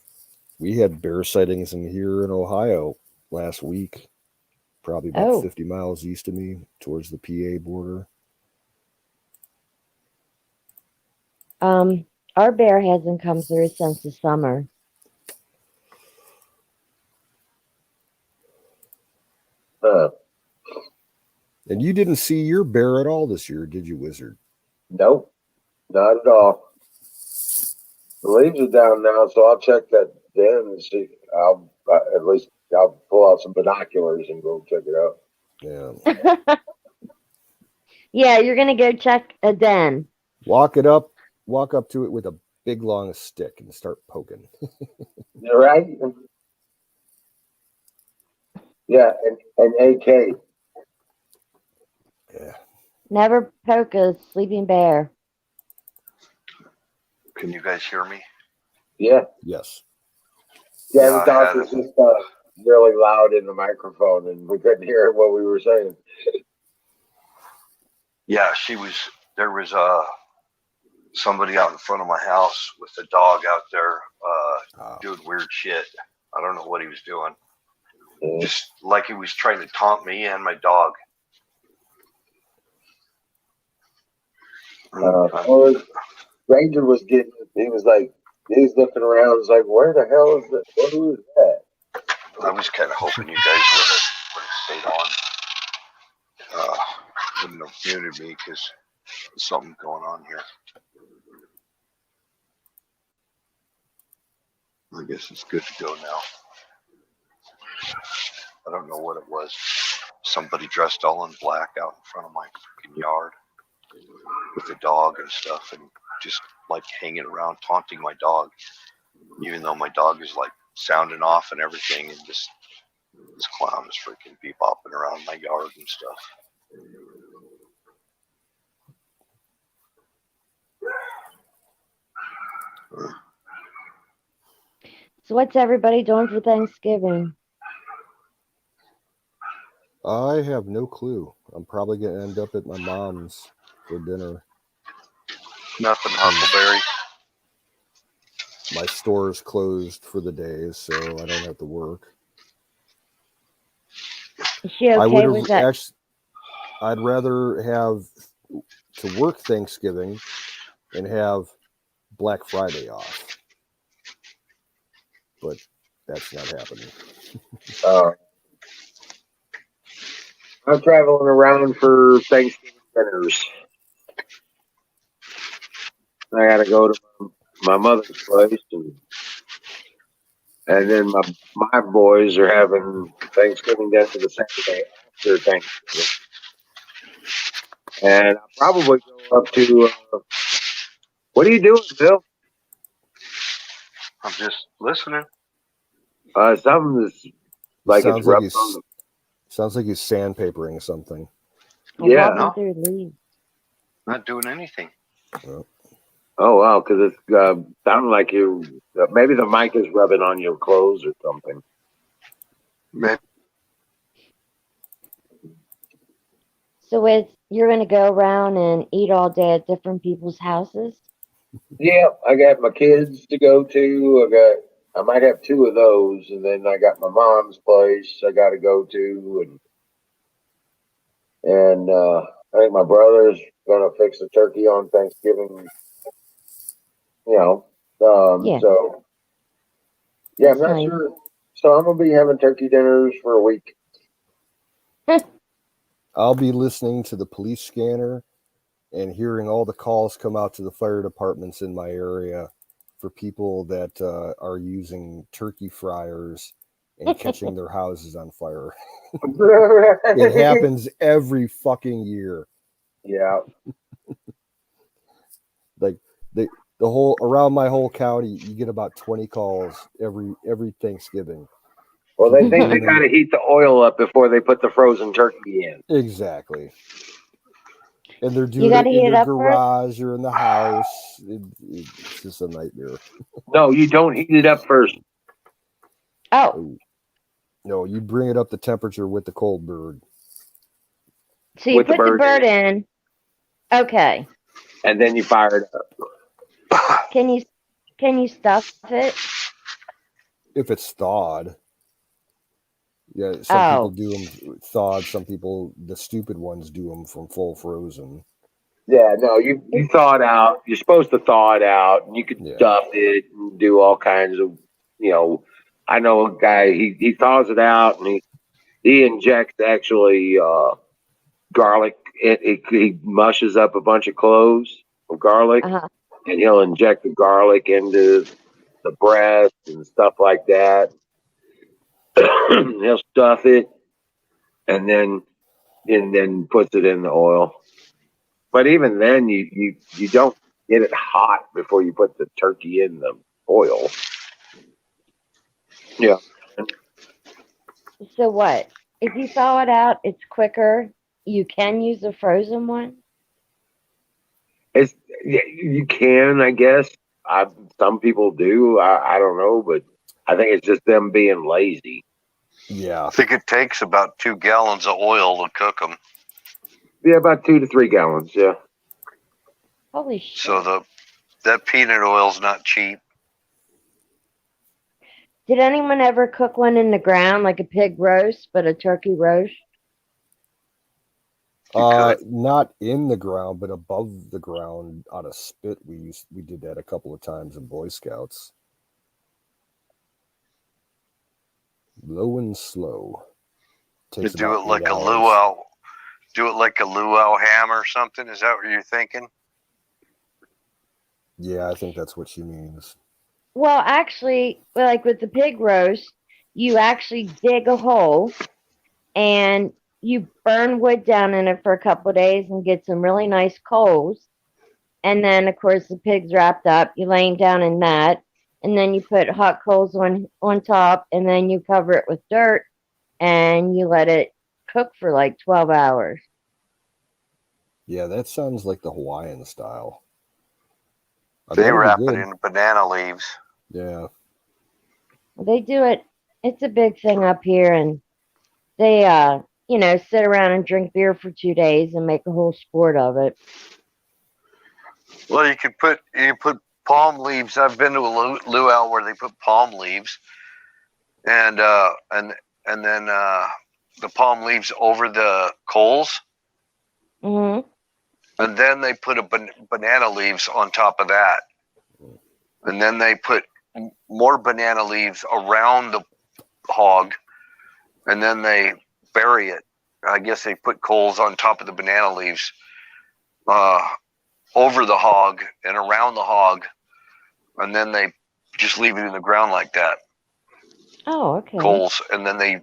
We had bear sightings here in Ohio last week, probably about 50 miles east of me towards the PA border. Our bear hasn't come through since the summer. And you didn't see your bear at all this year, did you, Wizard? Nope, not at all. The leaves are down now, so I'll check that den and see. I'll pull out some binoculars and go check it out. Yeah. Yeah, you're gonna go check a den. Walk up to it with a big long stick and start poking. You're right. Yeah, and AK. Yeah. Never poke a sleeping bear. Can you guys hear me? Yeah. Yes. Yeah, the dog was just really loud in the microphone, and we couldn't hear what we were saying. Yeah, there was somebody out in front of my house with a dog out there doing weird shit. I don't know what he was doing. Just like he was trying to taunt me and my dog. Ranger was he was looking around, he was like, where the hell is that? Who is that? I was kind of hoping you guys would have stayed on. Wouldn't have muted me because there's something going on here. I guess it's good to go now. I don't know what it was. Somebody dressed all in black out in front of my freaking yard with a dog and stuff, and just like hanging around taunting my dog, even though my dog is like sounding off and everything, and this clown is freaking bebopping around my yard and stuff. So what's everybody doing for Thanksgiving? I have no clue. I'm probably going to end up at my mom's for dinner. Nothing, Huckleberry. My store is closed for the day, so I don't have to work. Is she okay with that? Actually, I'd rather have to work Thanksgiving and have Black Friday off. But that's not happening. I'm traveling around for Thanksgiving dinners. I got to go to my mother's place, and then my boys are having Thanksgiving dinner the Saturday after Thanksgiving. And I'll probably go up to. What are you doing, Bill? I'm just listening. Something that's like it's rubbed on. Sounds like he's sandpapering something. Yeah, no. Not doing anything. Oh wow, because it's sounding like you. Maybe the mic is rubbing on your clothes or something. Maybe. So you're going to go around and eat all day at different people's houses? Yeah, I got my kids to go to. I might have 2 of those, and then I got my mom's place I got to go to, and I think my brother's gonna fix the turkey on Thanksgiving. Yeah. So yeah, I'm not sure. So I'm gonna be having turkey dinners for a week. I'll be listening to the police scanner and hearing all the calls come out to the fire departments in my area for people that are using turkey fryers and catching their houses on fire. It happens every fucking year. Yeah. Like the whole around my whole county, you get about 20 calls every Thanksgiving. Well, they think they got to heat the oil up before they put the frozen turkey in. Exactly. And they're doing it in the garage or in the house. It's just a nightmare. No, you don't heat it up first. Oh. No, you bring it up the temperature with the cold bird. So you put the bird in. Okay. And then you fire it up. Can you stuff it? If it's thawed. Yeah, some people do them thawed. Some people, the stupid ones, do them from full frozen. Yeah, no, you thaw it out. You're supposed to thaw it out, and you could stuff it and do all kinds of, I know a guy, he thaws it out, and he injects actually garlic. He mushes up a bunch of cloves of garlic, and he'll inject the garlic into the breast and stuff like that. He'll stuff it and then puts it in the oil. But even then, you don't get it hot before you put the turkey in the oil. Yeah. So what? If you thaw it out, it's quicker. You can use a frozen one? You can, I guess. Some people do. I don't know, but I think it's just them being lazy. Yeah. I think it takes about 2 gallons of oil to cook them. Yeah, about 2 to 3 gallons. Yeah. Holy shit. So that peanut oil's not cheap. Did anyone ever cook one in the ground, like a pig roast, but a turkey roast? Not in the ground, but above the ground on a spit. We did that a couple of times in Boy Scouts. Low and slow. To do it like a luau. Do it like a luau ham or something. Is that what you're thinking? Yeah, I think that's what she means. Well, actually, like with the pig roast, you actually dig a hole and you burn wood down in it for a couple of days and get some really nice coals. And then, of course, the pig's wrapped up. You lay him down in that. And then you put hot coals on top. And then you cover it with dirt. And you let it cook for like 12 hours. Yeah, that sounds like the Hawaiian style. They wrap it in banana leaves. Yeah. They do it. It's a big thing up here. And they, sit around and drink beer for 2 days and make a whole sport of it. Well, you put palm leaves. I've been to a luau where they put palm leaves, and then the palm leaves over the coals, Mm-hmm. and then they put banana leaves on top of that, and then they put more banana leaves around the hog, and then they bury it. I guess they put coals on top of the banana leaves, over the hog and around the hog, and then they just leave it in the ground like that. Oh, okay. Coals, and then they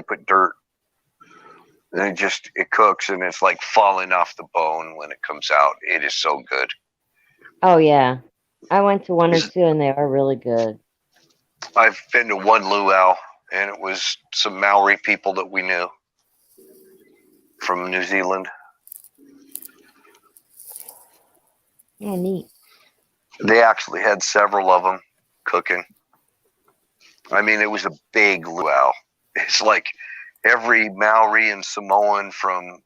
put dirt, and it cooks, and it's like falling off the bone when it comes out. It is so good. Oh yeah, I went to one or two, and they are really good. I've been to one luau, and it was some Maori people that we knew from New Zealand. Oh, neat. They actually had several of them cooking. I mean, it was a big luau. It's like every Maori and Samoan from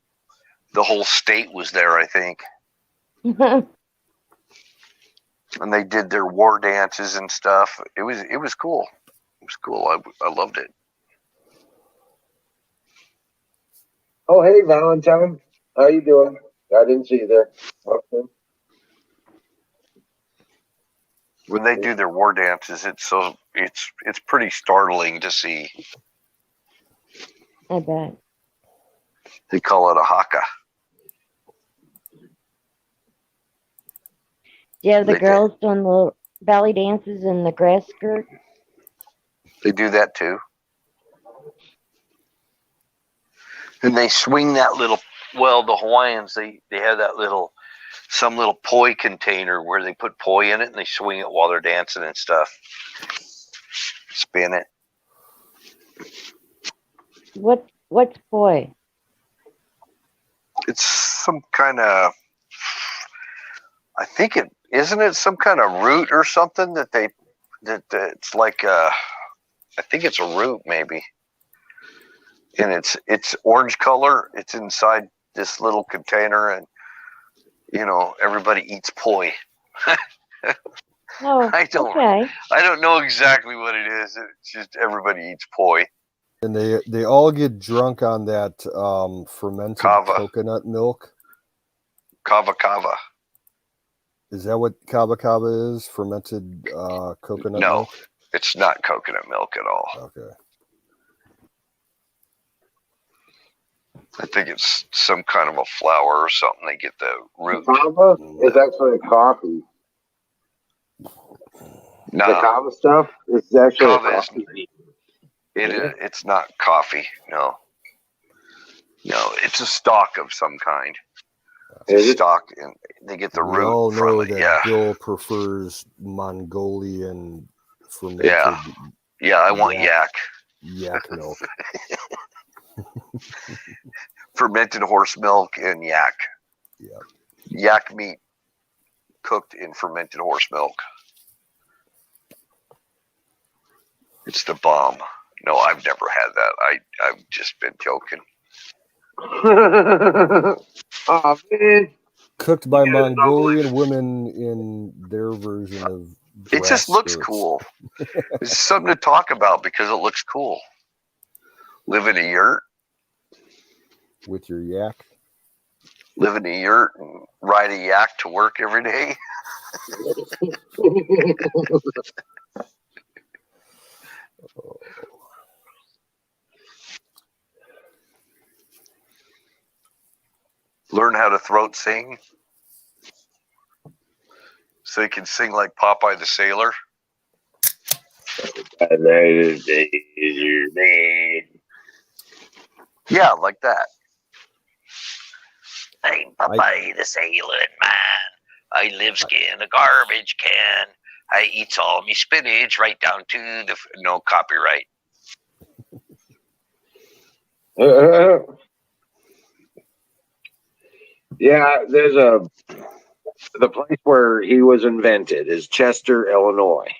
the whole state was there, I think. And they did their war dances and stuff. It was cool. It was cool. I loved it. Oh, hey, Valentine. How you doing? I didn't see you there. Okay. When they do their war dances, it's pretty startling to see. I bet. They call it a haka. Do you have the girls doing the belly dances in the grass skirt? They do that too. And they swing that little, well, the Hawaiians, they have that some little poi container where they put poi in it and they swing it while they're dancing and stuff. Spin it. What's poi? It's some kind of, I think isn't it some kind of root or something that it's like I think it's a root maybe. And it's orange color. It's inside this little container, and everybody eats poi. Oh, I don't know exactly what it is. It's just everybody eats poi. And they all get drunk on that fermented coconut milk. Kava kava. Is that what kava kava is? Fermented coconut milk? No, it's not coconut milk at all. Okay. I think it's some kind of a flour or something. They get the root. Kava is actually coffee. No. The kava stuff is actually coffee. It's not coffee. No, it's a stalk of some kind. It's a stalk, and they get the root all from know it. that Yeah. Bill prefers Mongolian fermented. Yeah. I want yak. Yak milk. Fermented horse milk and yak. Yeah. Yak meat cooked in fermented horse milk. It's the bomb. No, I've never had that. I've just been joking. Oh man. Cooked by Yeah, it's Mongolian women in their version of It grass just looks skirts. cool. It's something to talk about because it looks cool. Live in a yurt. With your yak. Live in a yurt and ride a yak to work every day. Learn how to throat sing so you can sing like Popeye the Sailor. Yeah, like that. I'm Popeye the Sailor Man. I lives in a garbage can. I eats all me spinach right down to the no copyright. Yeah, there's the place where he was invented is Chester, Illinois.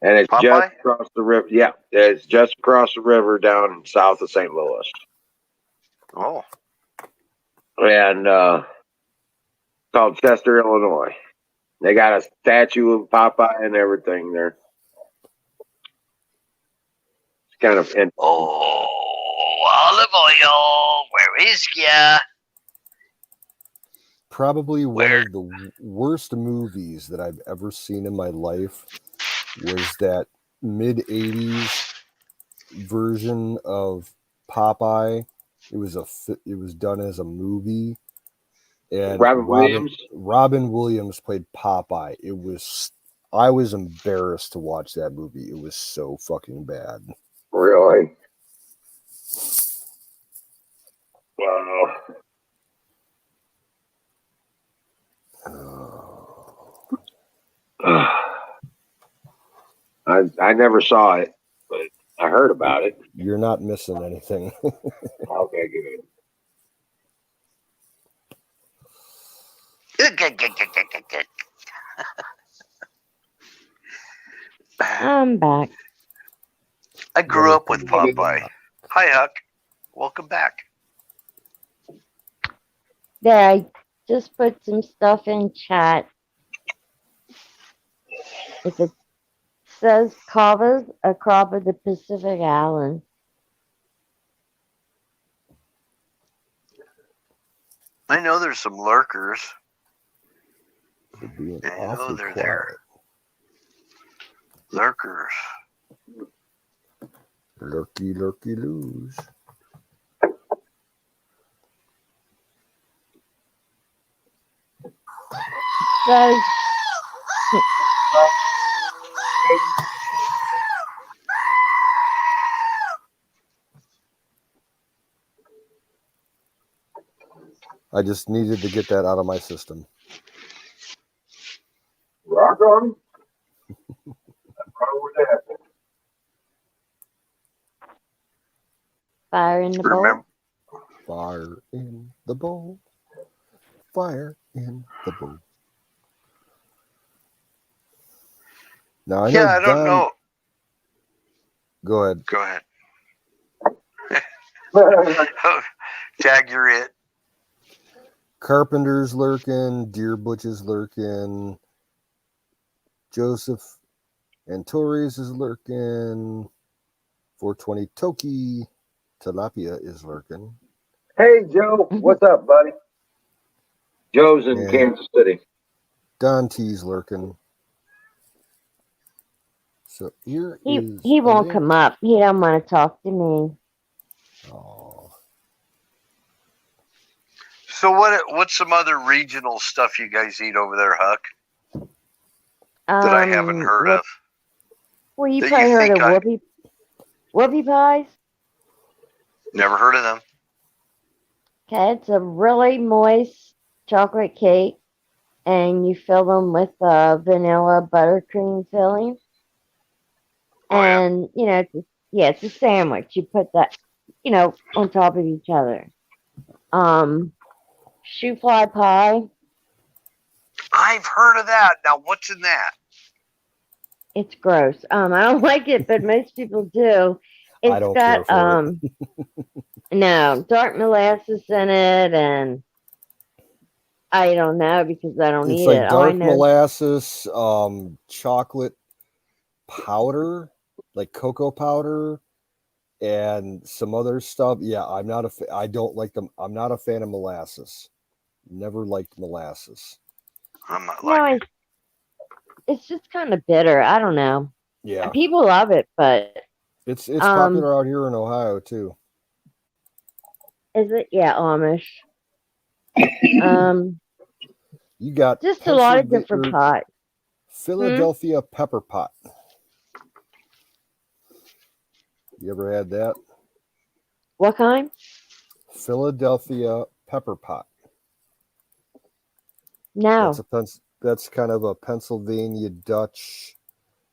And it's just Popeye? across the river. Yeah, it's just across the river down south of St. Louis. Oh, And called Chester, Illinois. They got a statue of Popeye and everything there. It's kind of interesting. olive oil. Where is ya? Probably one Where? of the worst movies that I've ever seen in my life was that mid-'80s version of Popeye. It was done as a movie, and Robin Williams played Popeye. I was embarrassed to watch that movie. It was so fucking bad. Really? Wow. I never saw it, but I heard about it. You're not missing anything. Okay, good. I'm back. I grew up with Popeye. Hi, Huck. Welcome back. There, I just put some stuff in chat. If it says covers a crop of the Pacific Islands. I know there's some lurkers. They're being I know awfully they're quiet. there. Lurkers. Lurky, lurky, loos. Says I just needed to get that out of my system. Rock on. That's probably where that happened. fire in the bowl. Remember? Fire in the bowl. Fire in the bowl. Now I know. Yeah, I don't know. Go ahead. Go ahead. Tag, you're it. Carpenter's lurking. Deer Butch is lurking. Joseph Antorius is lurking. 420 Toki Tilapia is lurking. Hey, Joe. What's up, buddy? Joe's in And Kansas City. Don T's lurking. So here is He won't come up. He don't want to talk to me. Oh. So what's some other regional stuff you guys eat over there, Huck? That I haven't heard of. Well, you That probably you heard of think whoopie pies. Never heard of them. Okay, it's a really moist chocolate cake, and you fill them with vanilla buttercream filling. Oh, yeah. And it's a sandwich. You put that, on top of each other. Shoe fly pie. I've heard of that. Now, what's in that? It's gross. I don't like it, but most people do. I don't care for it. No, dark molasses in it, and I don't know because I don't It's eat like it. All I dark know, molasses, chocolate powder, like cocoa powder, and some other stuff. Yeah, I'm not I don't like them. I'm not a fan of molasses. Never liked molasses. I'm not no, like it. it's just kind of bitter. I don't know. Yeah, People love it, but it's um, popular out here in Ohio too. is it? Yeah, Amish. Um, You got just a lot of different Pennsylvania, pots. Philadelphia pepper pot. You ever had that? What kind? Philadelphia pepper pot. No. That's kind of a Pennsylvania Dutch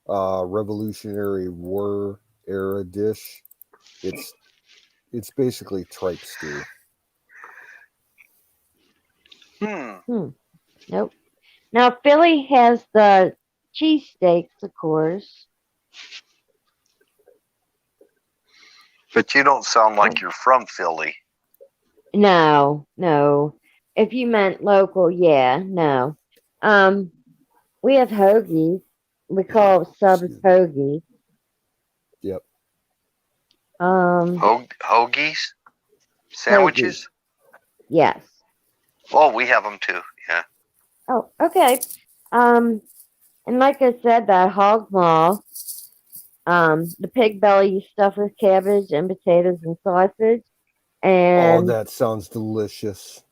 Revolutionary War era dish. It's basically tripe stew. Nope. Now Philly has the cheesesteaks, of course. But you don't sound like you're from Philly. No. If you meant local, yeah, no. We have hoagies. We call subs Excuse me. hoagies. Yep. Hoagies? Sandwiches? Yes. Oh, we have them too. Yeah. Oh, okay. And like I said, that hog maw, the pig belly you stuff with cabbage and potatoes and sausage. Oh, And that sounds delicious.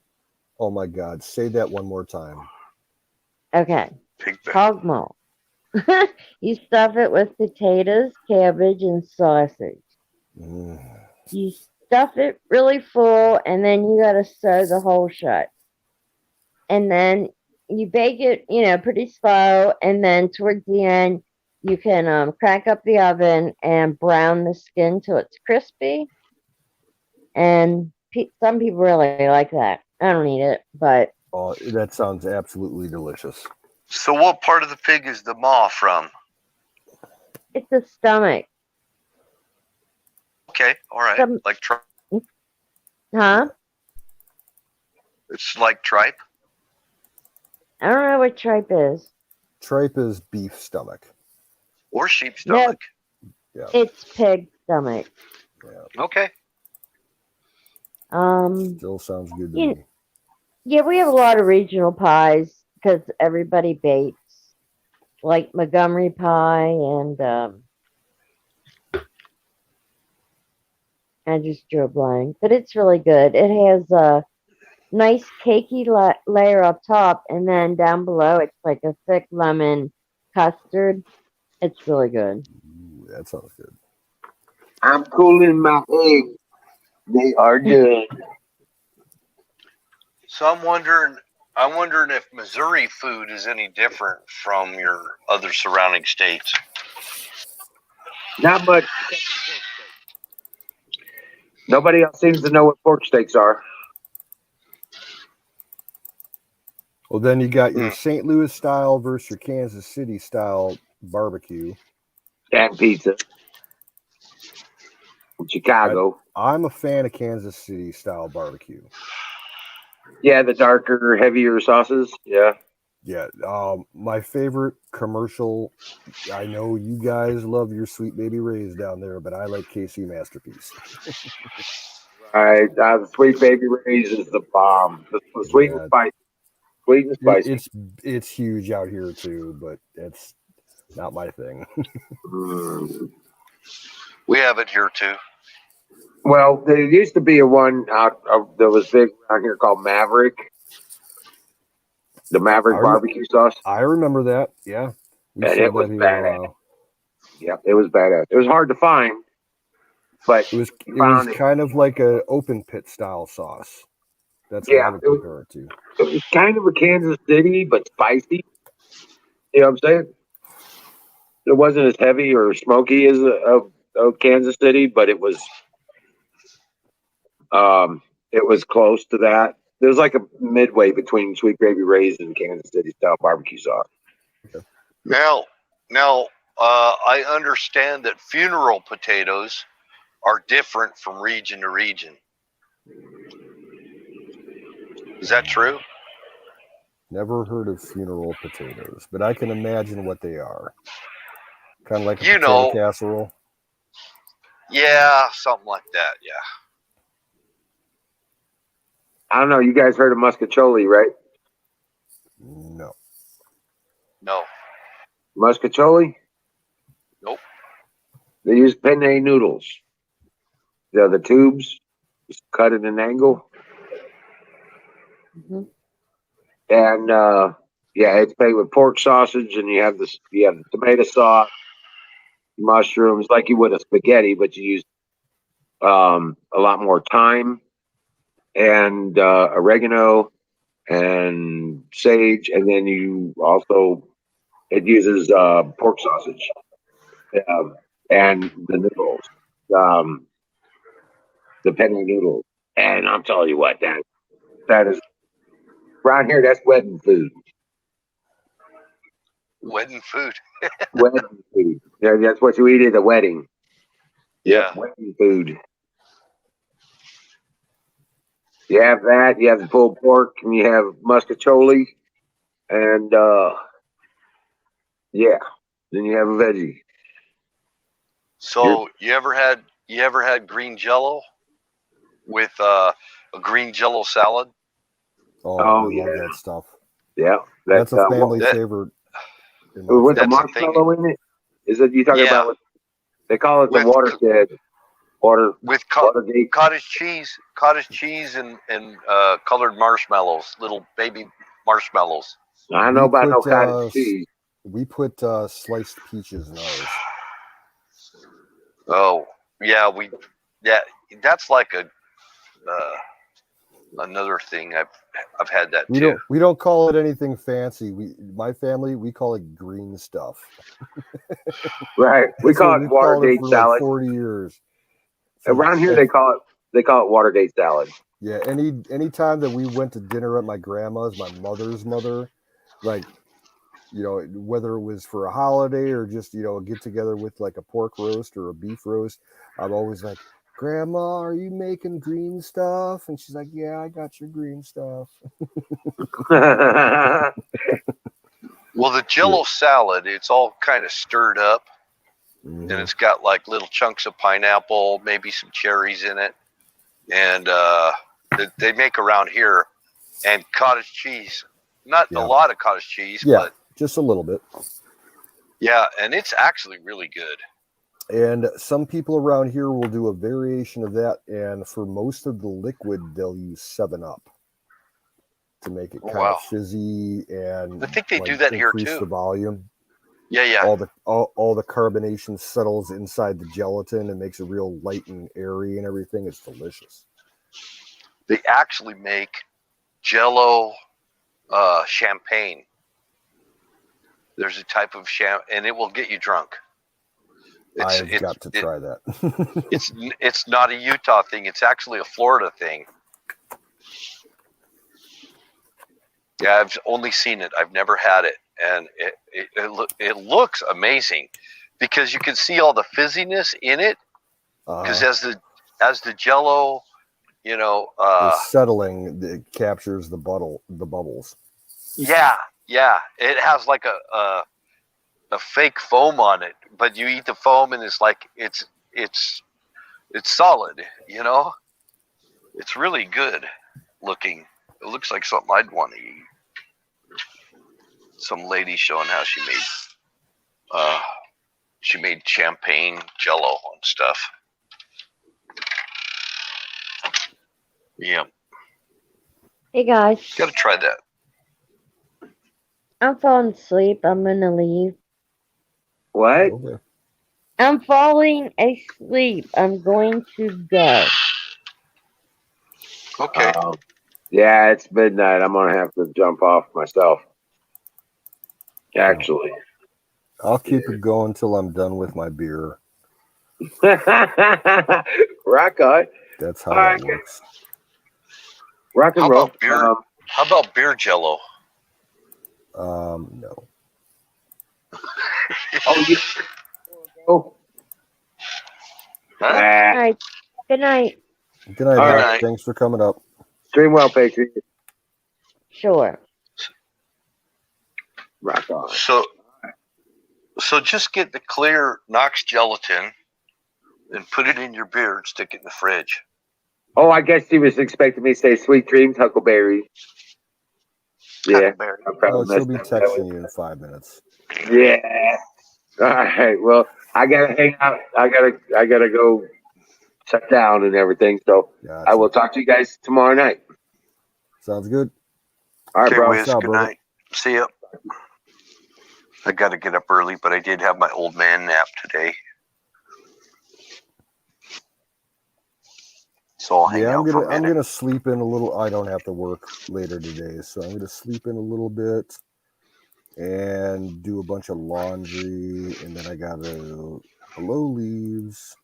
Oh my God. Say that one more time. okay, Pig hog maw. You stuff it with potatoes, cabbage, and sausage. Mm. You stuff it really full, and then you gotta sew the hole shut. And then you bake it, pretty slow. And then towards the end, you can crank up the oven and brown the skin till it's crispy. And some people really like that. I don't eat it, but Oh, that sounds absolutely delicious. So what part of the pig is the maw from? it's the stomach. Okay, all right. Some- Like tripe. Huh? It's like tripe. I don't know what tripe is. Tripe is beef stomach. Or sheep stomach. Yeah. It's pig stomach. Yeah. Okay. Still sounds good to You- me. Yeah, we have a lot of regional pies because everybody bakes, like Montgomery pie, and I just drew a blank, but it's really good. It has a nice cakey layer up top, and then down below it's like a thick lemon custard. It's really good. Ooh, that sounds good. I'm cooling my eggs. They are done. So I'm wondering if Missouri food is any different from your other surrounding states. Not much. Nobody else seems to know what pork steaks are. Well, then you got your St. Louis style versus your Kansas City style barbecue. And pizza. From Chicago. I'm a fan of Kansas City style barbecue. Yeah, the darker, heavier sauces. Yeah. Yeah. My favorite commercial. I know you guys love your Sweet Baby Ray's down there, but I like KC Masterpiece. Right. The Sweet Baby Ray's is the bomb. The sweet and spicy. Sweet and spicy. It's huge out here too, but it's not my thing. We have it here too. Well, there used to be a one out that was big around here called Maverick. The Maverick barbecue sauce. I remember that. Yeah. And it was badass. Yeah, it was badass. It was hard to find, but it was kind of like an open pit style sauce. That's what I would compare it to. It was kind of a Kansas City, but spicy. You know what I'm saying? It wasn't as heavy or smoky as a Kansas City, but it was close to that. It was like a midway between Sweet Baby Ray's and Kansas City style barbecue sauce. Okay. Now, I understand that funeral potatoes are different from region to region. Is that true? Never heard of funeral potatoes, but I can imagine what they are. Kind of like a You potato know, casserole. yeah, something like that. Yeah. I don't know. You guys heard of muscatoli, right? No. No. Muscatoli? Nope. They use penne noodles. They're the tubes, just cut at an angle. Mhm. And yeah, it's made with pork sausage, and you have the tomato sauce, mushrooms, like you would a spaghetti, but you use a lot more thyme and oregano and sage, and then you also it uses pork sausage and the noodles, um, the penne noodles. And I'm telling you what, that is around here. That's wedding food. Wedding food. Wedding food. Yeah, that's what you eat at a wedding. Yeah. Yep, wedding food. You have that. You have the pulled pork, and you have muscatoli, and yeah, then you have a veggie. So you ever had green Jello with a green Jello salad? Oh, we love that stuff. Yeah, That's a family that- favorite. with the That's the thing. marshmallow in it. Is it you talking Yeah. about? They call it the With- watershed. With Watergate. cottage cheese and colored marshmallows, little baby marshmallows. I don't know We about no put, cottage cheese. We put sliced peaches in ours. Oh yeah, that's like another thing. I've had that too. We don't call it anything fancy. My family, we call it green stuff. Right. We That's call what it we've called Watergate for salad. like 40 years. So, Around here, they call it Watergate salad. Yeah. Any time that we went to dinner at my grandma's, my mother's mother, like, whether it was for a holiday or just, a get together with like a pork roast or a beef roast, I'm always like, Grandma, are you making green stuff? And she's like, yeah, I got your green stuff. Well, the Jello salad, it's all kind of stirred up, Mhm. and it's got like little chunks of pineapple, maybe some cherries in it, and they make around here, and cottage cheese. Not a lot of cottage cheese, but just a little bit. yeah, and it's actually really good. And some people around here will do a variation of that, and for most of the liquid, they'll use 7-Up to make it kind of fizzy, and I think they do that here increase too. the volume. Yeah. All the carbonation settles inside the gelatin and makes it real light and airy and everything. It's delicious. They actually make Jello champagne. There's a type of and it will get you drunk. I've got to try that. It's not a Utah thing. It's actually a Florida thing. Yeah, I've only seen it. I've never had it, and it looks amazing because you can see all the fizziness in it. Because as the Jello, the settling, it captures the bubbles. Yeah, it has like a fake foam on it, but you eat the foam and it's like it's solid. It's really good looking. It looks like something I'd want to eat. Some lady showing how she made champagne Jello and stuff. Yeah. Hey guys, Gotta try that. I'm falling asleep. I'm gonna leave. What? Okay. I'm falling asleep. I'm going to go. Okay. Yeah, it's midnight. I'm gonna have to jump off myself. Actually, I'll keep it going till I'm done with my beer. rock on. That's how it works. Rock and How roll. about beer? How about beer Jello? No. Oh. Huh? All right. Good night. Good night, All Doc. right. Thanks for coming up. Dream well, Patriot. Sure. Rock on. So just get the clear Knox gelatin and put it in your beer and stick it in the fridge. Oh, I guess he was expecting me to say sweet dreams, Huckleberry. Yeah. Huckleberry. I probably Oh, she'll be messed up. texting you in 5 minutes. Yeah. All right. Well, I gotta hang out. I gotta go shut down and everything. So Gotcha. I will talk to you guys tomorrow night. Sounds good. All right, Okay, bro. Wiz. What's up, Good brother? night. See ya. I got to get up early, but I did have my old man nap today. So I'll hang Yeah, out for a I'm minute. gonna sleep in a little. I don't have to work later today, so I'm gonna sleep in a little bit and do a bunch of laundry, and then I gotta blow leaves,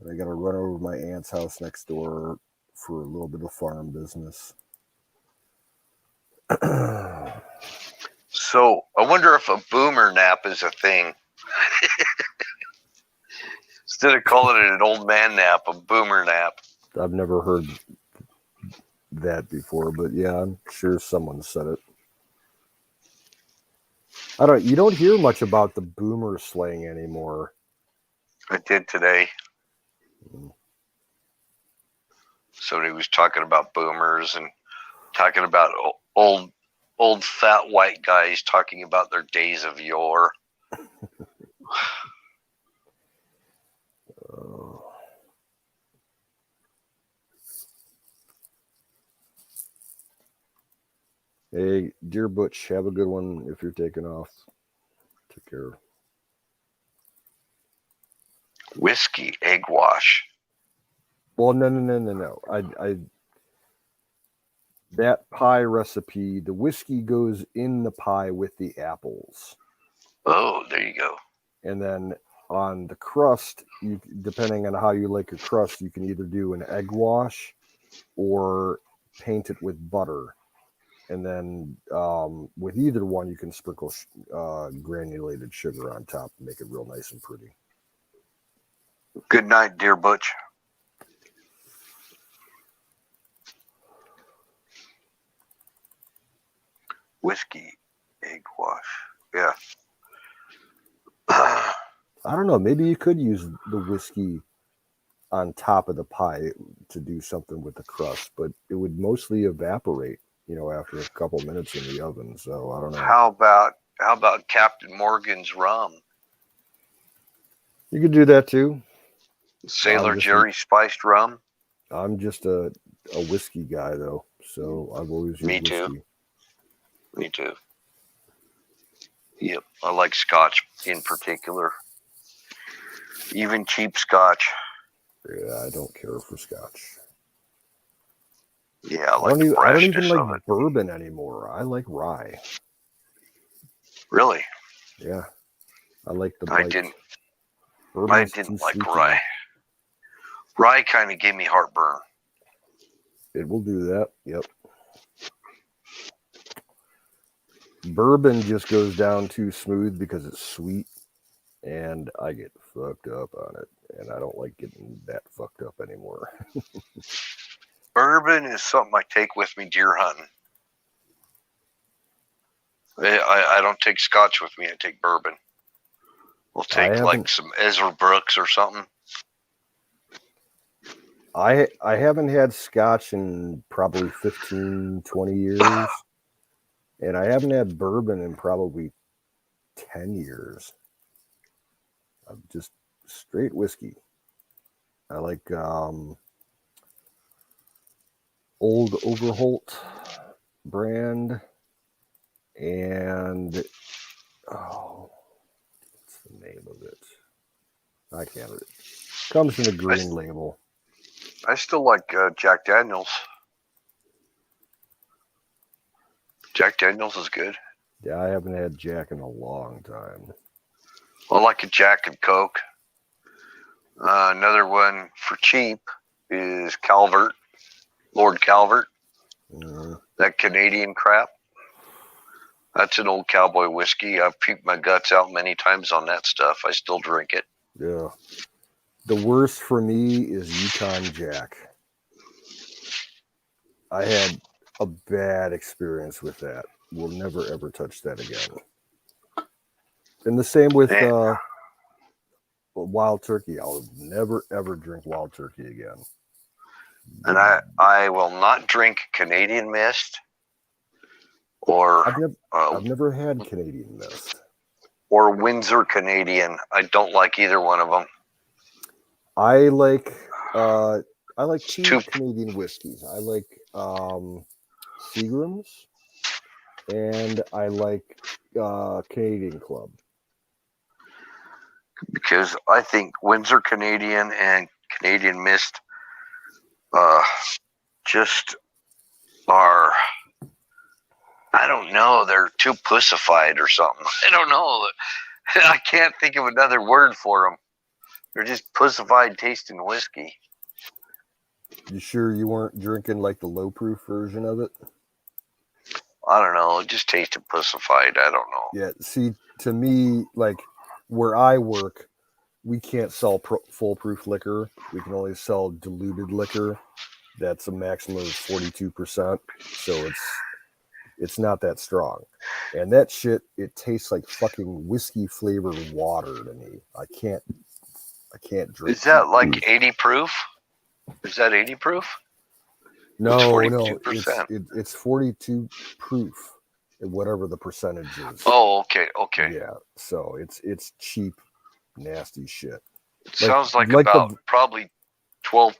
and I gotta run over to my aunt's house next door for a little bit of farm business. So I wonder if a boomer nap is a thing. Instead of calling it an old man nap, a boomer nap. I've never heard that before, but yeah, I'm sure someone said it. You don't hear much about the boomer slang anymore. I did today. Somebody was talking about boomers and talking about old fat white guys talking about their days of yore. Hey, dear Butch, have a good one if you're taking off. Take care. Whiskey egg wash. Well, no. I that pie recipe, the whiskey goes in the pie with the apples. Oh, there you go. And then on the crust, depending on how you like your crust, you can either do an egg wash or paint it with butter. And then with either one, you can sprinkle granulated sugar on top and make it real nice and pretty. Good night, dear Butch. Whiskey egg wash. Yeah. I don't know. Maybe you could use the whiskey on top of the pie to do something with the crust, but it would mostly evaporate, after a couple minutes in the oven. So I don't know. How about Captain Morgan's rum? You could do that too. Sailor Jerry spiced rum? I'm just a whiskey guy though, so I've always used whiskey. Me too. Yep, I like Scotch in particular. Even cheap Scotch. Yeah, I don't care for Scotch. Yeah, I don't even like bourbon anymore. I like rye. Really? Yeah, I like the I bite. didn't like rye. Rye kind of gave me heartburn. It will do that. Yep. Bourbon just goes down too smooth because it's sweet, and I get fucked up on it, and I don't like getting that fucked up anymore. Bourbon is something I take with me deer hunting. I don't take Scotch with me. I take bourbon. We'll take like some Ezra Brooks or something. I haven't had Scotch in probably 15, 20 years. And I haven't had bourbon in probably 10 years. I'm just straight whiskey. I like Old Overholt brand. And, what's the name of it? I can't read. Comes in a green label. I still like Jack Daniels. Jack Daniels is good. Yeah, I haven't had Jack in a long time. I like a Jack and Coke. Another one for cheap is Calvert, Lord Calvert. Mm-hmm. That Canadian crap. That's an old cowboy whiskey. I've peeped my guts out many times on that stuff. I still drink it. Yeah. The worst for me is Yukon Jack. I had a bad experience with that. We'll never ever touch that again. And the same with Wild Turkey. I'll never ever drink Wild Turkey again. And I will not drink Canadian Mist or I've never had Canadian Mist or Windsor Canadian. I don't like either one of them. I like two Canadian whiskeys. I like Seagram's and I like Canadian Club. Because I think Windsor Canadian and Canadian Mist just are, I don't know, they're too pussified or something. I don't know. I can't think of another word for them. They're just pussified tasting whiskey. You sure you weren't drinking like the low proof version of it? I don't know. It just tasted pussified. I don't know. Yeah, see, to me, like where I work, we can't sell full-proof liquor. We can only sell diluted liquor. That's a maximum of 42%. So it's not that strong. And that shit, it tastes like fucking whiskey flavored water to me. I can't drink. Is that like 80 proof? Is that 80 proof? No, it's 42 proof, whatever the percentage is. Oh, okay. Yeah, so it's cheap, nasty shit. It sounds like about probably 12.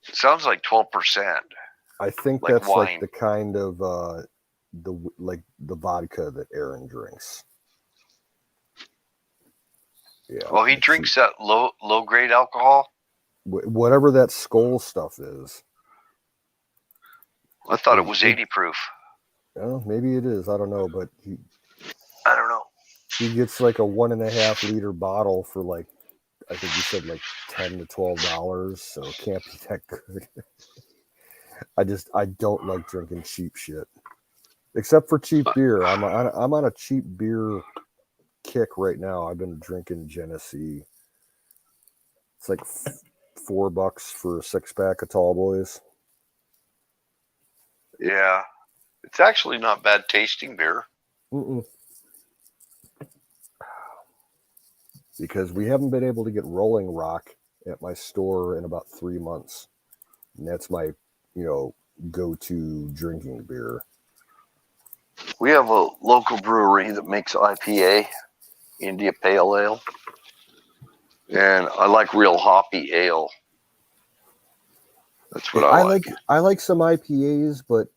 It sounds like 12%. I think like that's wine. Like the kind of the vodka that Aaron drinks. Yeah. Well, he drinks that low grade alcohol. Whatever that Skull stuff is. I thought it was 80 proof. Well, maybe it is. I don't know, but I don't know. He gets like a 1.5 liter bottle for like, I think you said like $10 to $12, so it can't be that good. I don't like drinking cheap shit, except for cheap beer. I'm on a cheap beer kick right now. I've been drinking Genesee. It's like $4 for a 6-pack of Tall Boys. Yeah, it's actually not bad tasting beer. Mm-mm. Because we haven't been able to get Rolling Rock at my store in about 3 months, and that's my go-to drinking beer. We have a local brewery that makes IPA, India Pale Ale, and I like real hoppy ale. That's what I like. I like some IPAs, but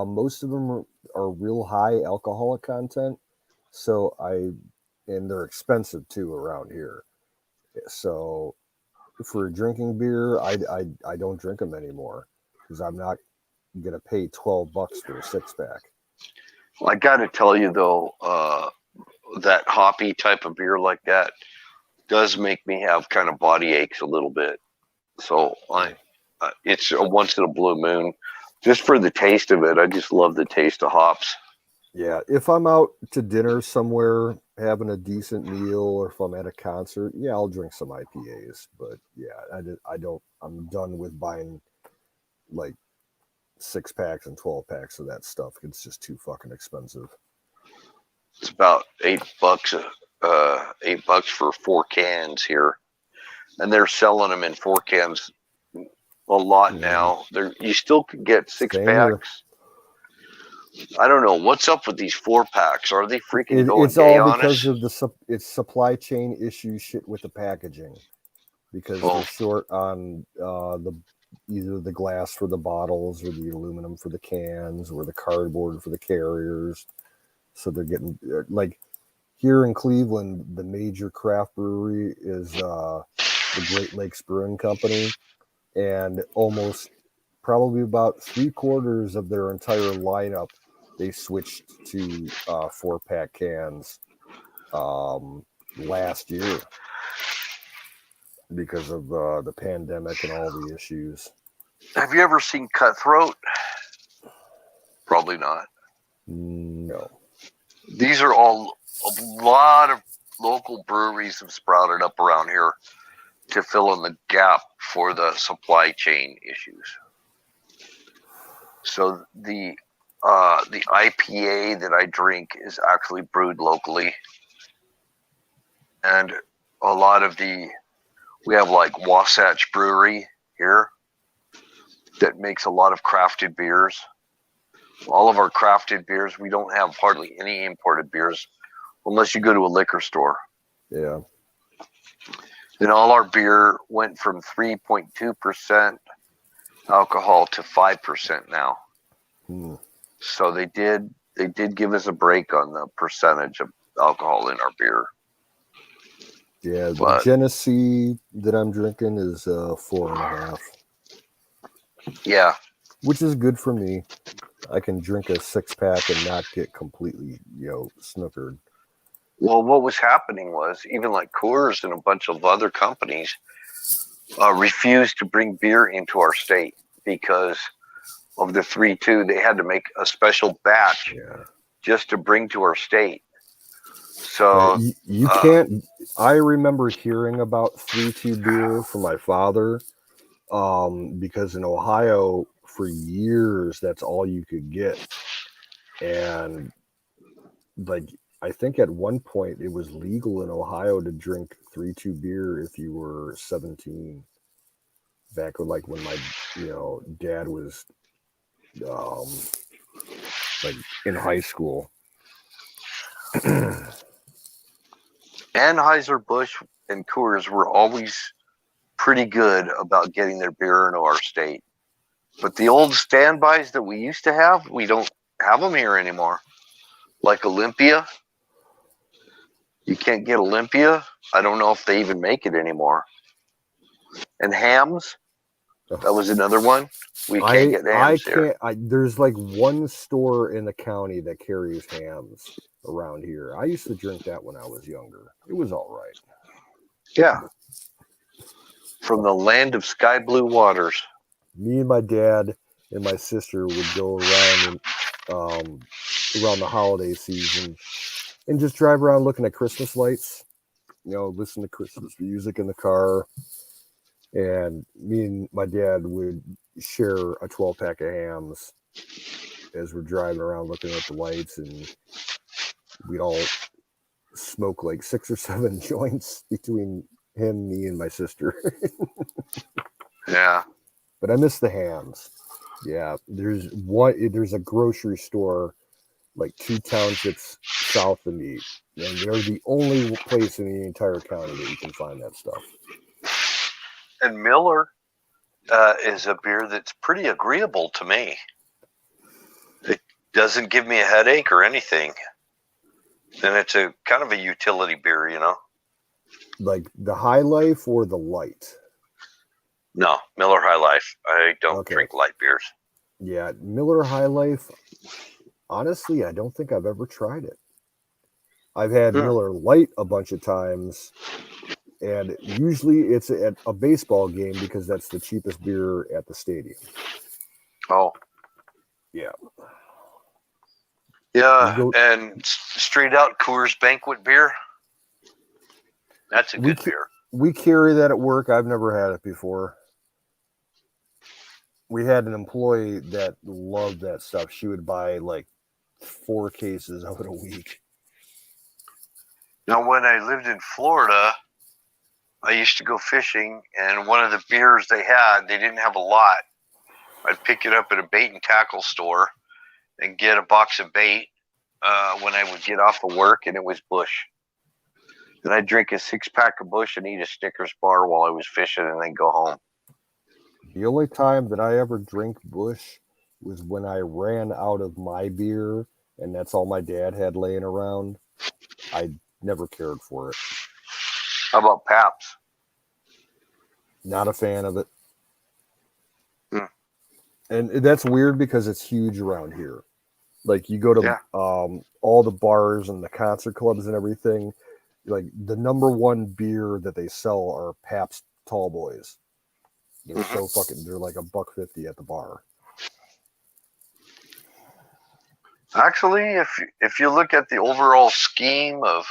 most of them are real high alcoholic content. And they're expensive too around here. So for drinking beer, I don't drink them anymore because I'm not gonna pay $12 for a 6-pack. I got to tell you though, that hoppy type of beer like that does make me have kind of body aches a little bit. So it's a once in a blue moon. Just for the taste of it, I just love the taste of hops. Yeah, if I'm out to dinner somewhere having a decent meal, or if I'm at a concert, yeah, I'll drink some IPAs. But yeah, I don't. I'm done with buying like 6-packs and 12-packs of that stuff. It's just too fucking expensive. It's about $8, $8 for 4 cans here, and they're selling them in 4 cans a lot now. You still could get 6-packs. I don't know what's up with these 4-packs. Are they freaking going gay on us? It's all because of it's supply chain issue shit with the packaging, because they're short on either the glass for the bottles or the aluminum for the cans or the cardboard for the carriers. So they're getting like here in Cleveland, the major craft brewery is the Great Lakes Brewing Company, and almost probably about 3/4 of their entire lineup, they switched to 4-pack cans last year because of the pandemic and all the issues. Have you ever seen Cutthroat? Probably not. No. These are all a lot of local breweries have sprouted up around here to fill in the gap for the supply chain issues. So the IPA that I drink is actually brewed locally, and a lot of we have like Wasatch Brewery here that makes a lot of crafted beers. All of our crafted beers, we don't have hardly any imported beers unless you go to a liquor store. Yeah. And all our beer went from 3.2% alcohol to 5% now. So they did give us a break on the percentage of alcohol in our beer. Yeah, the But Genesee that I'm drinking is 4.5. yeah, Which is good for me. I can drink a 6-pack and not get completely, snookered. well, what was happening was even like Coors and a bunch of other companies refused to bring beer into our state because of the 3.2. They had to make a special batch just to bring to our state. So you can't. I remember hearing about 3.2 beer from my father, because in Ohio for years that's all you could get, and like I think at one point it was legal in Ohio to drink 3.2 beer if you were 17. Back when my dad was like in high school. Anheuser-Busch and Coors were always pretty good about getting their beer into our state. But the old standbys that we used to have, we don't have them here anymore. Like Olympia. You can't get Olympia. I don't know if they even make it anymore. And Hams. That was another one. We can't get Hams here. There's like one store in the county that carries Hams around here. I used to drink that when I was younger. It was all right. Yeah. From the land of sky blue waters. Me and my dad and my sister would go around around the holiday season and just drive around looking at Christmas lights, listen to Christmas music in the car. And me and my dad would share a 12-pack of Hams as we're driving around looking at the lights, and we'd all smoke like 6 or 7 joints between him, me, and my sister. Yeah. But I miss the Hams. Yeah, there's a grocery store like 2 townships south of me, and they're the only place in the entire county that you can find that stuff. And Miller is a beer that's pretty agreeable to me. It doesn't give me a headache or anything. And it's a kind of a utility beer, Like the High Life or the light? No, Miller High Life. I don't drink light beers. Yeah, Miller High Life. Honestly, I don't think I've ever tried it. I've had Miller Light a bunch of times, and usually it's at a baseball game because that's the cheapest beer at the stadium. Oh. Yeah. Yeah, and straight out Coors Banquet beer. That's a good beer. We carry that at work. I've never had it before. We had an employee that loved that stuff. She would buy like 4 cases of it a week. Now, when I lived in Florida, I used to go fishing, and one of the beers they didn't have a lot. I'd pick it up at a bait and tackle store and get a box of bait when I would get off of work, and it was Busch. Then I'd drink a 6-pack of Busch and eat a Snickers bar while I was fishing, and then go home. The only time that I ever drank Busch was when I ran out of my beer, and that's all my dad had laying around. I never cared for it. How about Pabst? Not a fan of it. And that's weird because it's huge around here. Like you go to all the bars and the concert clubs and everything, like the number one beer that they sell are Pabst Tall Boys. They're so they're like $1.50 at the bar. Actually, if you look at the overall scheme of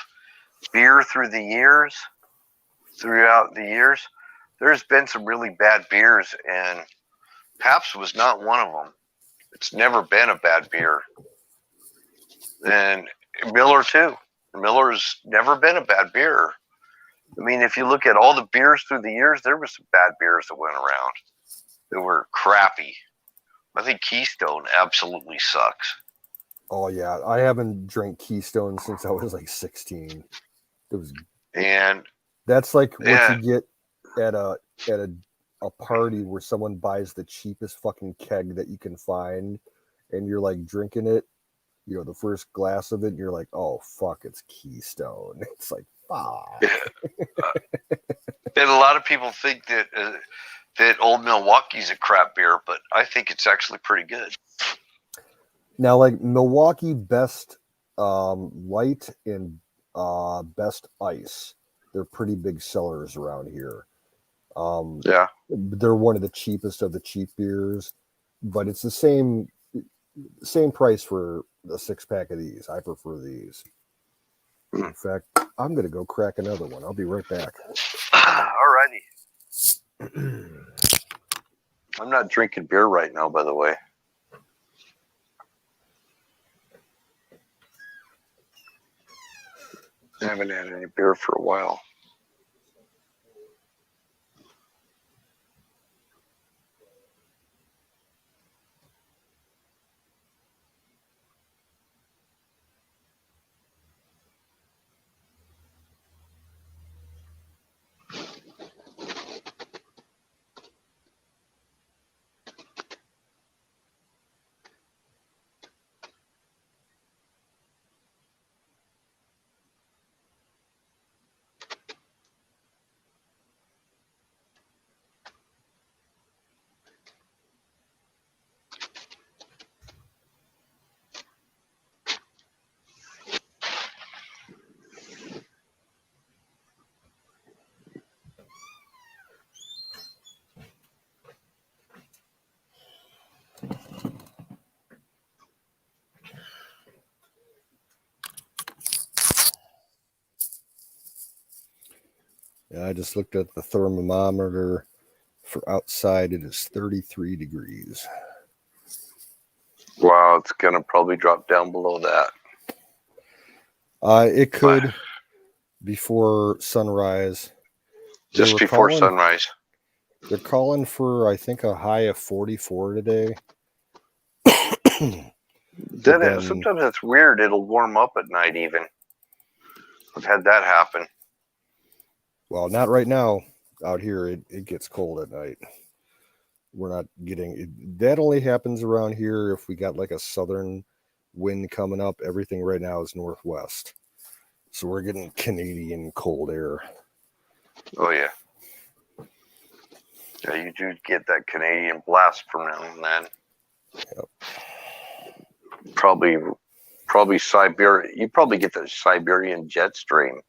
beer throughout the years, there's been some really bad beers, and Pabst was not one of them. It's never been a bad beer. And Miller too. Miller's never been a bad beer. I mean, if you look at all the beers through the years, there were some bad beers that went around that were crappy. I think Keystone absolutely sucks. Oh yeah, I haven't drank Keystone since I was like 16. It was, and that's like what you get at a party where someone buys the cheapest fucking keg that you can find, and you're like drinking it, you know, the first glass of it, and you're like, oh fuck, it's Keystone. It's like, fuck. And a lot of people think that that Old Milwaukee's a crap beer, but I think it's actually pretty good. Now, like Milwaukee Best Light and Best Ice, they're pretty big sellers around here. Yeah, they're one of the cheapest of the cheap beers, but it's the same price for a 6-pack of these. I prefer these. In fact, I'm gonna go crack another one. I'll be right back. Alrighty. I'm not drinking beer right now, by the way. I haven't had any beer for a while. Yeah, I just looked at the thermometer for outside. It is 33 degrees. Wow, it's gonna probably drop down below that. It could before sunrise. Just before sunrise. They're calling for, I think, a high of 44 today. Sometimes it's weird. It'll warm up at night even. I've had that happen. Well, not right now. Out here, it gets cold at night. We're not getting it. That only happens around here if we got like a southern wind coming up. Everything right now is northwest. So we're getting Canadian cold air. Oh, yeah. Yeah, you do get that Canadian blast from now and then. Yep. Probably Siberia. You probably get the Siberian jet stream.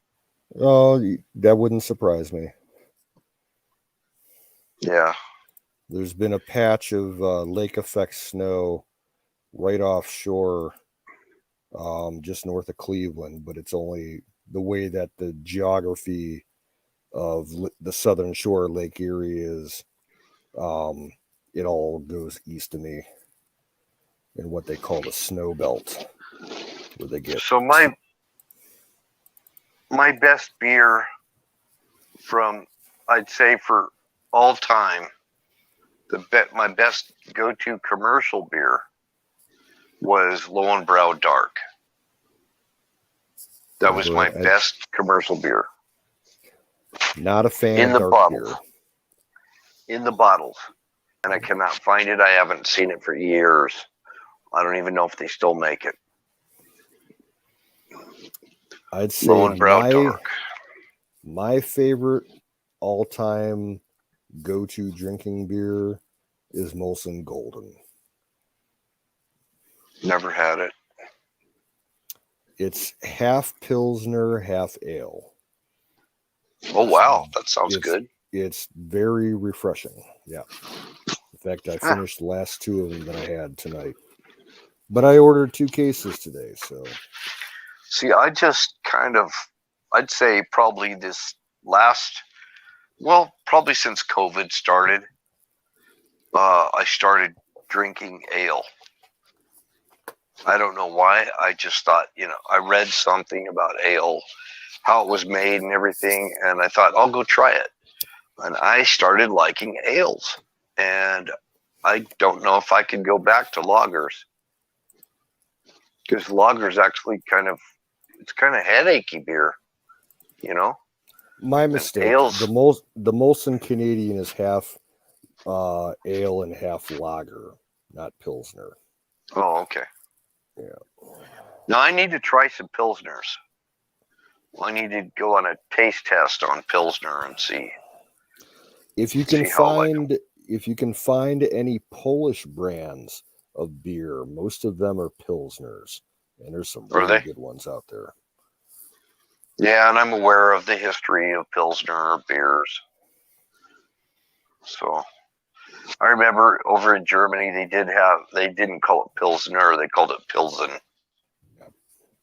Oh, that wouldn't surprise me. Yeah. There's been a patch of lake effect snow right offshore, just north of Cleveland, but it's only the way that the geography of the southern shore of Lake Erie is. It all goes east of me in what they call the snow belt, where they get. So my best beer from, I'd say, for all time, my best go-to commercial beer was Lowenbrau Dark. That was my best commercial beer. Not a fan in of the dark bottles. beer. In the bottles. And I cannot find it. I haven't seen it for years. I don't even know if they still make it. I'd say Lowenbrau Dark. My favorite all-time go-to drinking beer is Molson Golden. Never had it. It's half Pilsner, half ale. Oh, wow. That sounds good. It's very refreshing. Yeah. In fact, I finished the last 2 of them that I had tonight. But I ordered 2 cases today, so. See, I I'd say probably probably since COVID started, I started drinking ale. I don't know why. I just thought, I read something about ale, how it was made and everything, and I thought, I'll go try it. And I started liking ales. And I don't know if I can go back to lagers. Because lagers actually it's kind of headachy beer, My mistake. ales- The Molson Canadian is half ale and half lager, not Pilsner. Oh, okay. Yeah. Now I need to try some Pilsners. I need to go on a taste test on Pilsner and see. If you can find any Polish brands of beer, most of them are Pilsners, and there's some really good ones out there. Yeah, and I'm aware of the history of Pilsner beers. So I remember over in Germany they didn't call it Pilsner, they called it Pilsen.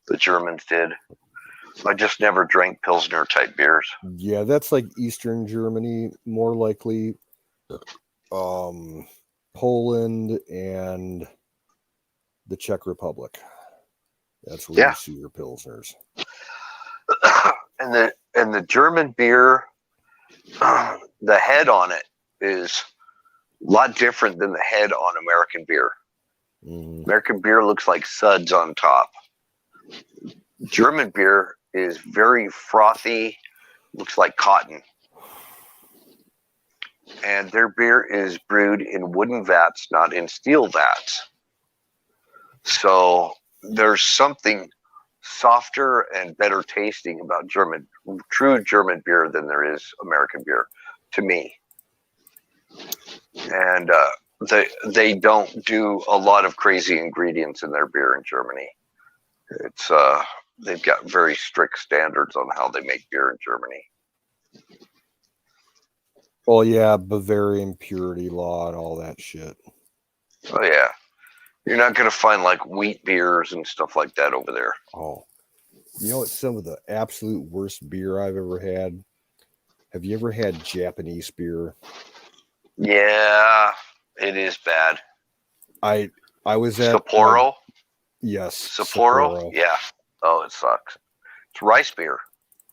The Germans did. I just never drank Pilsner type beers. Yeah, that's like Eastern Germany, more likely. Poland and the Czech Republic. That's where you see your Pilsners. And the German beer, the head on it is a lot different than the head on American beer. Mm-hmm. American beer looks like suds on top. German beer is very frothy, looks like cotton. And their beer is brewed in wooden vats, not in steel vats. So there's something softer and better tasting about true German beer than there is American beer, to me. And they don't do a lot of crazy ingredients in their beer in Germany. It's they've got very strict standards on how they make beer in Germany. Oh yeah, Bavarian purity law and all that shit. Oh yeah, you're not gonna find like wheat beers and stuff like that over there. Oh, it's some of the absolute worst beer I've ever had. Have you ever had Japanese beer? Yeah, it is bad. I was at Sapporo. Yes, Sapporo. Yeah. Oh, it sucks. It's rice beer.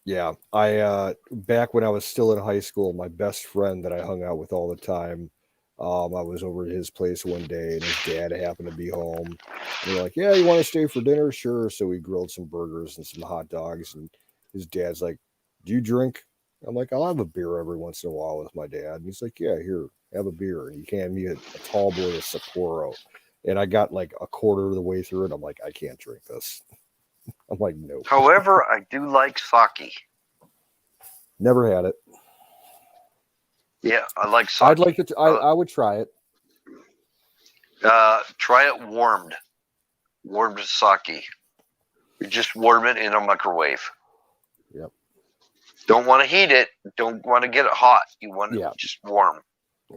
Yeah, I back when I was still in high school, my best friend that I hung out with all the time, I was over at his place one day, and his dad happened to be home. And they're like, "Yeah, you want to stay for dinner?" Sure. So we grilled some burgers and some hot dogs, and his dad's like, "Do you drink?" I'm like, "I'll have a beer every once in a while with my dad." And he's like, "Yeah, here, have a beer." And he handed me a tall boy of Sapporo, and I got like a quarter of the way through it. I'm like, "I can't drink this." I'm like, "No." However, I do like sake. Never had it. Yeah, I like sake. I'd like to. I would try it. Try it warmed sake. You just warm it in a microwave. Yep. Don't want to heat it. Don't want to get it hot. You want it just warm.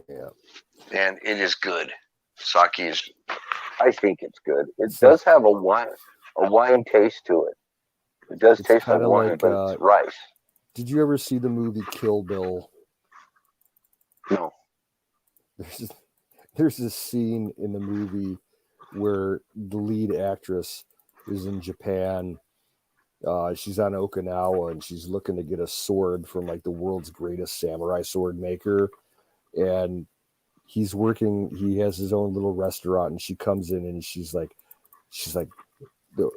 Yeah. And it is good. Sake is. I think it's good. It does have a wine taste to it. It does taste like wine, but it's rice. Did you ever see the movie Kill Bill? No. There's this scene in the movie where the lead actress is in Japan. She's on Okinawa and she's looking to get a sword from like the world's greatest samurai sword maker. And he has his own little restaurant, and she comes in and she's like,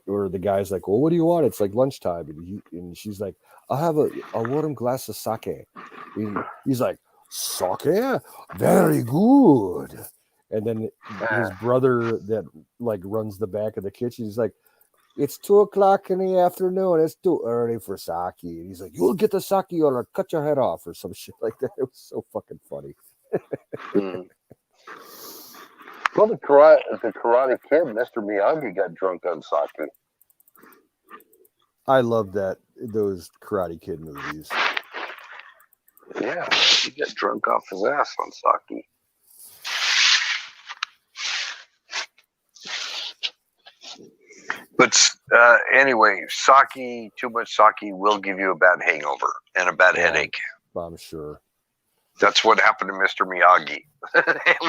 or the guy's like, "Well, what do you want?" It's like lunchtime. And she's like, "I'll have a warm glass of sake." And he's like, "Sake? Very good." And then his brother that like runs the back of the kitchen, he's like, "It's 2:00 in the afternoon. It's too early for sake." And he's like, "You'll get the sake or I'll cut your head off," or some shit like that. It was so fucking funny. Well, the Karate Kid, Mr. Miyagi, got drunk on sake. I love those Karate Kid movies. Yeah, he got drunk off his ass on sake. But Anyway, sake, too much sake will give you a bad hangover and a bad headache. I'm sure. That's what happened to Mr. Miyagi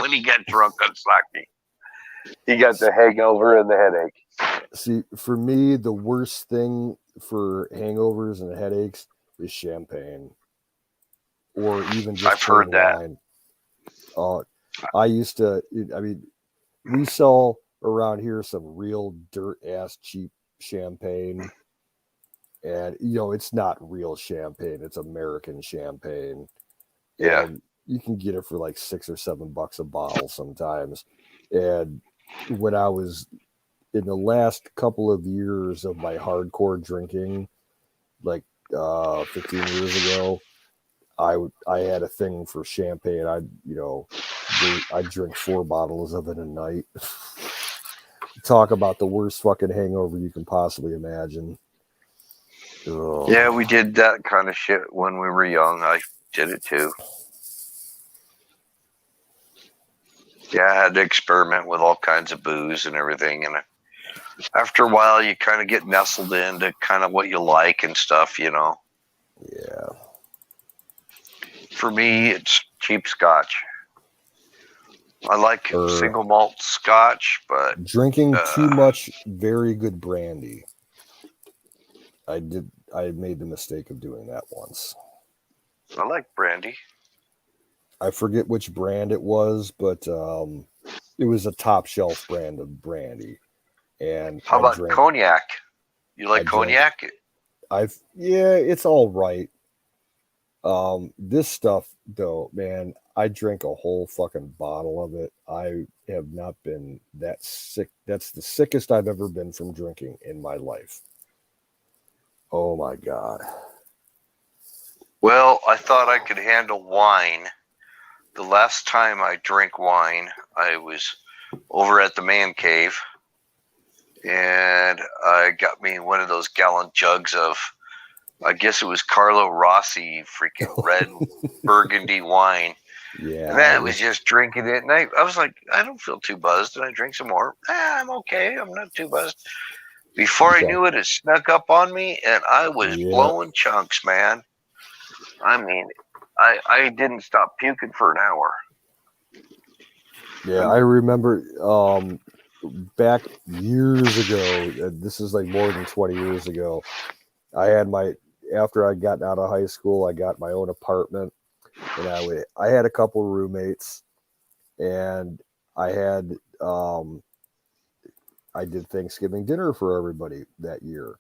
when he got drunk on sake. He got the hangover and the headache. See, for me, the worst thing for hangovers and headaches is champagne, or even just I've heard plain wine. I used to. I mean, we sell around here some real dirt ass cheap champagne, and it's not real champagne; it's American champagne. Yeah. And you can get it for like $6 or $7 a bottle sometimes. And when I was in the last couple of years of my hardcore drinking, like 15 years ago, I had a thing for champagne. I'd drink 4 bottles of it a night. Talk about the worst fucking hangover you can possibly imagine. Ugh. Yeah, we did that kind of shit when we were young. I did it too. Yeah, I had to experiment with all kinds of booze and everything. And after a while, you kind of get nestled into kind of what you like and stuff, Yeah. For me, it's cheap scotch. I like single malt scotch, but drinking too much very good brandy. I made the mistake of doing that once. I like brandy. I forget which brand it was, but it was a top shelf brand of brandy. And how about cognac? You like cognac? It's all right. This stuff though, man, I drank a whole fucking bottle of it. I have not been that sick. That's the sickest I've ever been from drinking in my life. Oh my God. Well, I thought I could handle wine. The last time I drank wine, I was over at the man cave, and I got me one of those gallon jugs of, I guess it was Carlo Rossi freaking red burgundy wine. Yeah. And I was just drinking it, and I was like, I don't feel too buzzed. And I drink some more. I'm okay. I'm not too buzzed. Before I knew it, it snuck up on me, and I was blowing chunks, man. I mean, I didn't stop puking for an hour. Yeah, I remember back years ago, this is like more than 20 years ago, after I got out of high school, I got my own apartment, and I had a couple of roommates, and I did Thanksgiving dinner for everybody that year,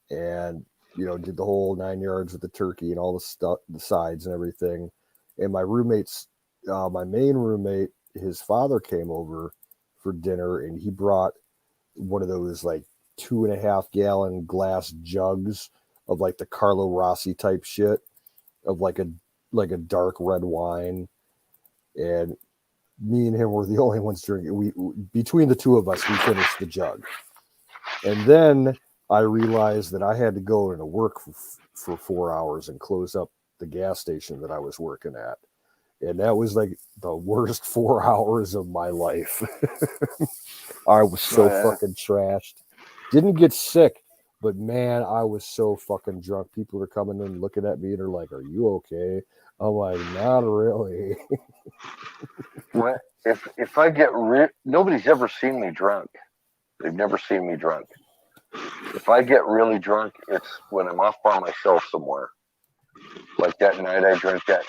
and did the whole 9 yards with the turkey and all the stuff, the sides and everything. And my roommates, my main roommate, his father came over for dinner, and he brought one of those like 2.5 gallon glass jugs of like the Carlo Rossi type shit, of like a dark red wine. And me and him were the only ones drinking. We between the two of us, we finished the jug. And then I realized that I had to go into work for 4 hours and close up the gas station that I was working at. And that was like the worst 4 hours of my life. I was so fucking trashed. Didn't get sick, but man, I was so fucking drunk. People are coming in looking at me and are like, "Are you okay?" I'm like, "Not really." Well, if I get nobody's ever seen me drunk. They've never seen me drunk. If I get really drunk, it's when I'm off by myself somewhere. Like that night, I drank that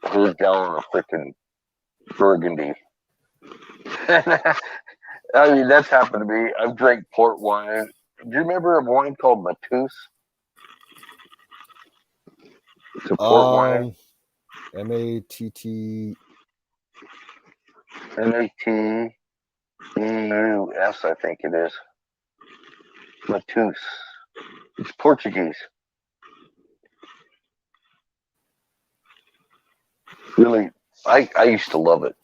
whole gallon of freaking burgundy. I mean, that's happened to me. I've drank port wine. Do you remember a wine called Matus? It's a port wine. MATT. MATEUS, I think it is. Matus. It's Portuguese. Really, I used to love it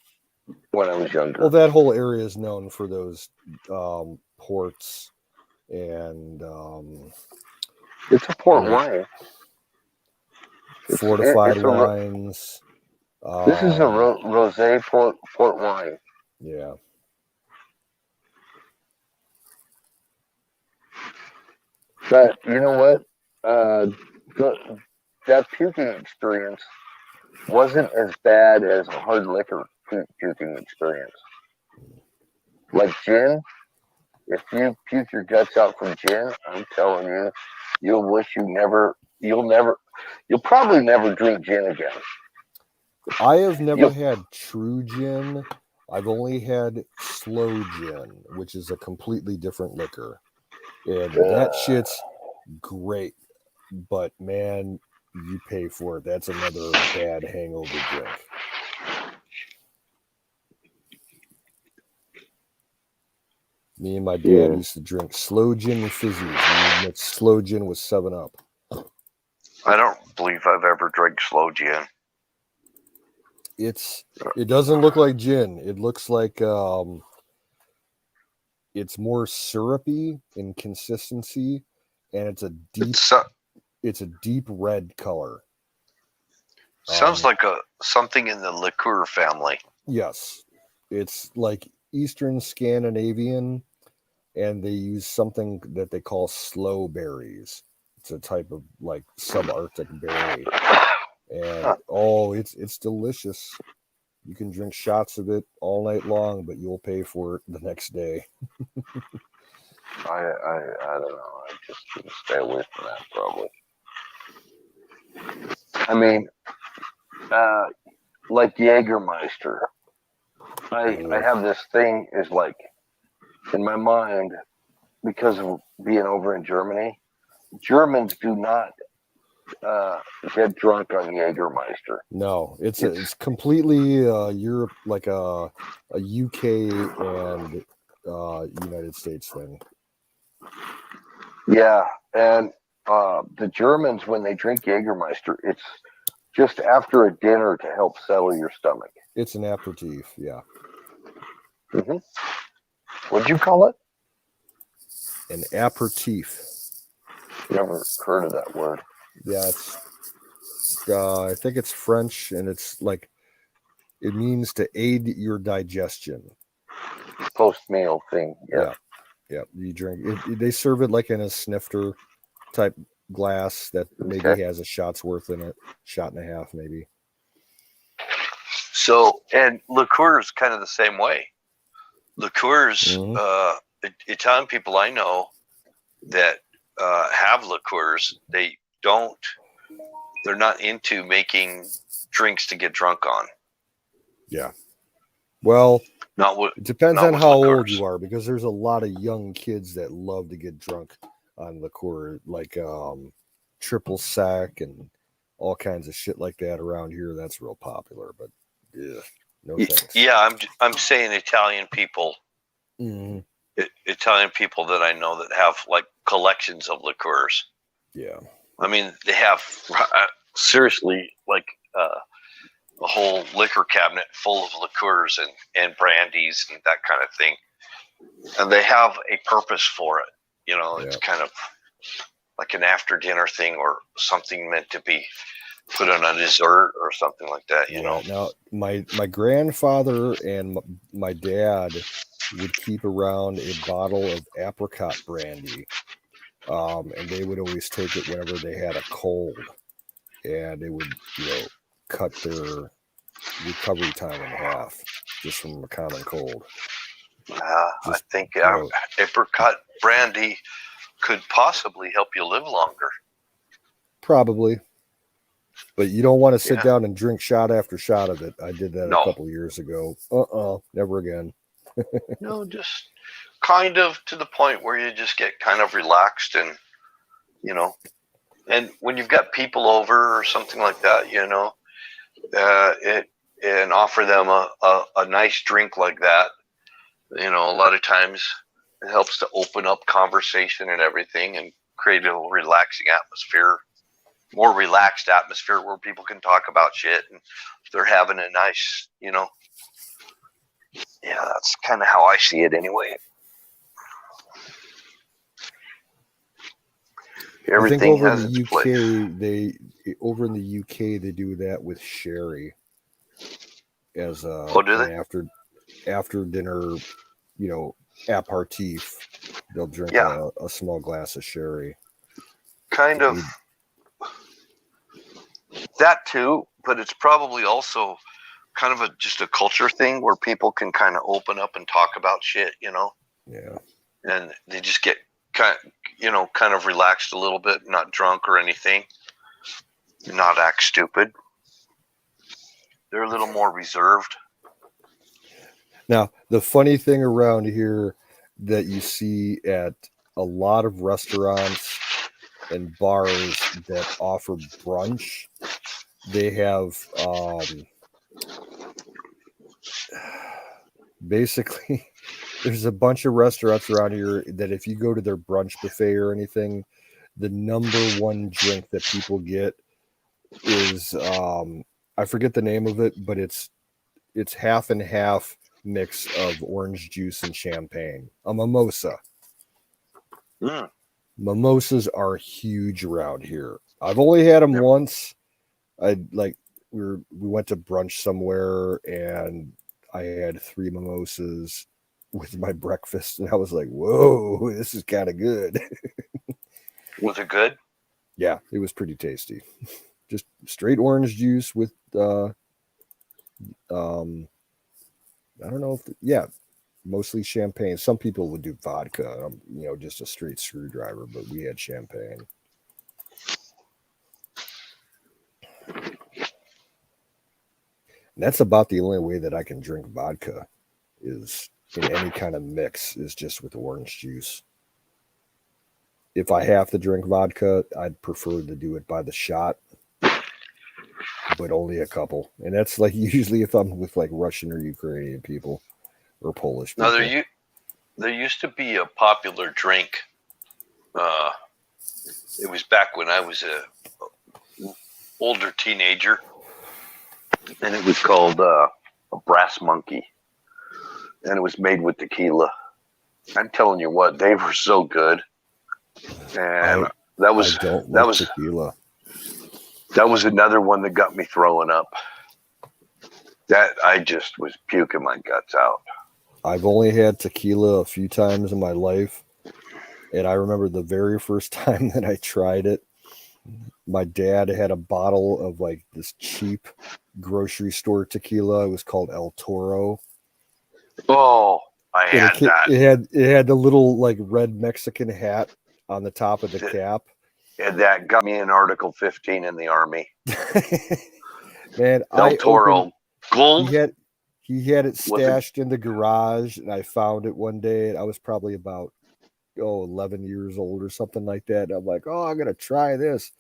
when I was younger. Well, that whole area is known for those ports and it's a port wine. Fortified wines. This is a rosé port wine. Yeah. But you know what? That puking experience wasn't as bad as a hard liquor puking experience. Like gin, if you puke your guts out from gin, I'm telling you, you'll probably never drink gin again. I have never had true gin. I've only had slow gin, which is a completely different liquor. And that shit's great. But man, you pay for it. That's another bad hangover drink. Me and my dad used to drink slow gin and fizzies. We mix slow gin with 7-Up. I don't believe I've ever drank slow gin. It doesn't look like gin. It looks like it's more syrupy in consistency, and it's a deep red color. Sounds like something in the liqueur family. Yes, it's like Eastern Scandinavian, and they use something that they call sloe berries. It's a type of like subarctic berry, and it's delicious. You can drink shots of it all night long, but you'll pay for it the next day. I don't know. I just shouldn't stay away from that, probably. I mean, like Jägermeister. I have this thing is like in my mind because of being over in Germany. Germans do not get drunk on Jägermeister. No, it's completely Europe, like a UK and United States thing. Yeah, and the Germans, when they drink Jägermeister, it's just after a dinner to help settle your stomach. It's an aperitif, yeah. Mm-hmm. What'd you call it? An aperitif. Never heard of that word. Yeah, it's I think it's French, and it's like it means to aid your digestion. Post-meal thing. Yeah. You drink it. They serve it like in a snifter type glass that maybe has a shot's worth in it, shot and a half maybe. So, and liqueur is kind of the same way. Liqueurs, Italian people I know that have liqueurs, they're not into making drinks to get drunk on. Yeah. Well, it depends on how old you are, because there's a lot of young kids that love to get drunk on liqueur, like triple sec and all kinds of shit like that around here. That's real popular, but no thanks. Yeah, I'm saying Italian people. Mm-hmm. Italian people that I know that have like collections of liqueurs. Yeah. I mean, they have seriously like a whole liquor cabinet full of liqueurs and brandies and that kind of thing. And they have a purpose for it. You know, it's kind of like an after dinner thing or something meant to be put on a dessert or something like that, you know. Now, my grandfather and my dad would keep around a bottle of apricot brandy, and they would always take it whenever they had a cold, and they would, cut their recovery time in half just from a common cold. I think apricot brandy could possibly help you live longer. Probably. But you don't want to sit down and drink shot after shot of it. I did that a couple years ago. Never again. No, just kind of to the point where you just get kind of relaxed and, and when you've got people over or something like that, and offer them a nice drink like that, a lot of times it helps to open up conversation and everything and create a relaxing atmosphere. More relaxed atmosphere where people can talk about shit and they're having a nice, that's kind of how I see it anyway. Everything over has in the its UK, place. over in the UK they do that with sherry as after dinner, aperitif. They'll drink a small glass of sherry. kind of that too, but it's probably also kind of just a culture thing where people can kind of open up and talk about shit, Yeah. and they just get kind of relaxed a little bit, not drunk or anything, not act stupid. They're a little more reserved. Now, the funny thing around here that you see at a lot of restaurants and bars that offer brunch, they have basically there's a bunch of restaurants around here that if you go to their brunch buffet or anything, the number one drink that people get is I forget the name of it, but it's half and half mix of orange juice and champagne, a mimosa. Mimosas are huge around here. I've only had them once. We went to brunch somewhere and I had 3 mimosas with my breakfast, and I was like, whoa, this is kind of good. Was it good? Yeah, it was pretty tasty. Just straight orange juice with I don't know if mostly champagne. Some people would do vodka, just a straight screwdriver, but we had champagne. And that's about the only way that I can drink vodka is in any kind of mix is just with orange juice. If I have to drink vodka, I'd prefer to do it by the shot, but only a couple. And that's like usually if I'm with like Russian or Ukrainian people or Polish people. Now, there used to be a popular drink. It was back when I was a older teenager, and it was called a Brass Monkey, and it was made with tequila. I'm telling you what, they were so good. And that was tequila. That was another one that got me throwing up. That I just was puking my guts out. I've only had tequila a few times in my life, and I remember the very first time that I tried it, my dad had a bottle of like this cheap grocery store tequila. It was called El Toro. Oh, I had that. It had the little like red Mexican hat on the top of the cap. And that got me in Article 15 in the Army. Man, El Toro gold. He had it stashed in the garage, and I found it one day, and I was probably about 11 years old or something like that. And I'm like, I'm gonna try this.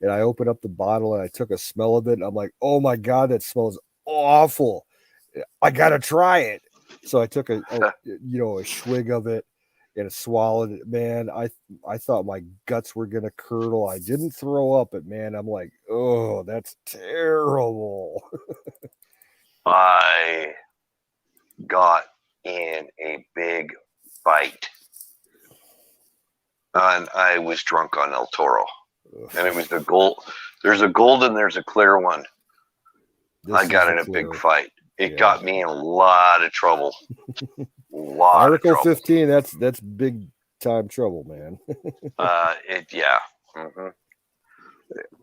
And I opened up the bottle and I took a smell of it, and I'm like, oh my god, that smells awful. I gotta try it. So I took a swig of it and swallowed it. Man, I thought my guts were gonna curdle. I didn't throw up, but man, I'm like, oh, that's terrible. I got in a big fight, and I was drunk on El Toro. And it was the gold. There's a gold and there's a clear one. I got in a big fight. It got me in a lot of trouble. Article 15, that's big time trouble, man. Mm-hmm.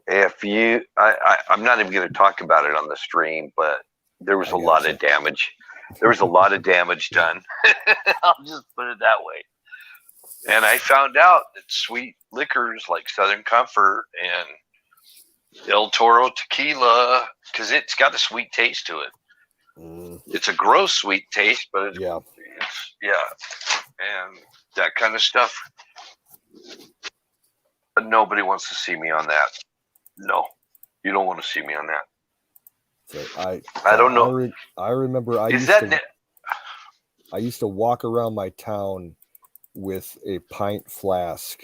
If you, I'm not even going to talk about it on the stream, but there was a lot of damage. There was a lot of damage done. I'll just put it that way. And I found out that sweet liquors like Southern Comfort and El Toro tequila, because it's got a sweet taste to it. It's a gross sweet taste, but it's and that kind of stuff. But nobody wants to see me on that. No, you don't want to see me on that. So I don't know. I remember I used to walk around my town with a pint flask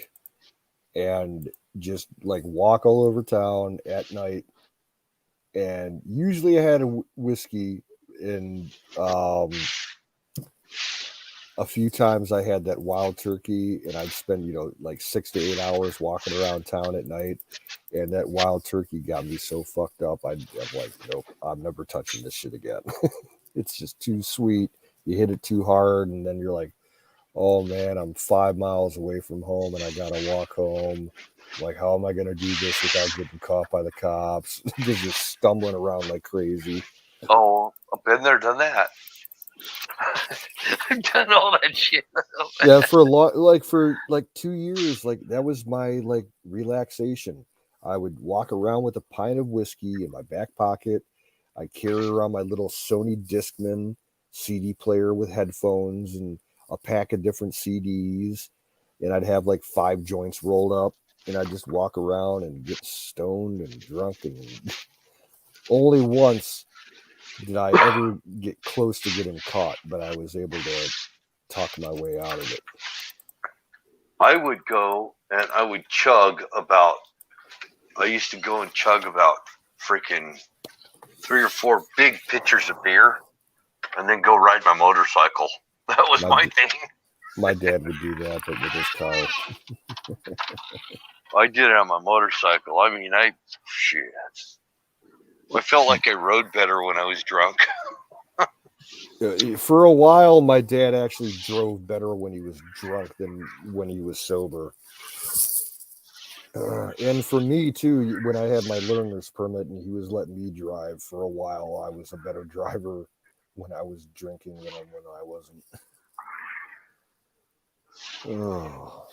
and just like walk all over town at night. And usually I had a whiskey, and a few times I had that wild turkey, and I'd spend, like 6 to 8 hours walking around town at night. And that wild turkey got me so fucked up. I'm like, nope, I'm never touching this shit again. It's just too sweet. You hit it too hard, and then you're like, oh man, I'm 5 miles away from home and I gotta walk home. Like, how am I going to do this without getting caught by the cops? Just stumbling around like crazy. Oh, I've been there, done that. I've done all that shit. Yeah, for like 2 years, like that was my like relaxation. I would walk around with a pint of whiskey in my back pocket. I'd carry around my little Sony Discman CD player with headphones and a pack of different CDs, and I'd have like 5 joints rolled up, and I'd just walk around and get stoned and drunk. And only once did I ever get close to getting caught, but I was able to talk my way out of it. I would go and I would chug about. I used to go and chug about freaking 3 or 4 big pitchers of beer, and then go ride my motorcycle. That was my thing. My dad would do that, but with his car. I did it on my motorcycle. I mean, I felt like I rode better when I was drunk. For a while, my dad actually drove better when he was drunk than when he was sober. And for me, too, when I had my learner's permit and he was letting me drive for a while, I was a better driver when I was drinking than when I wasn't. Oh.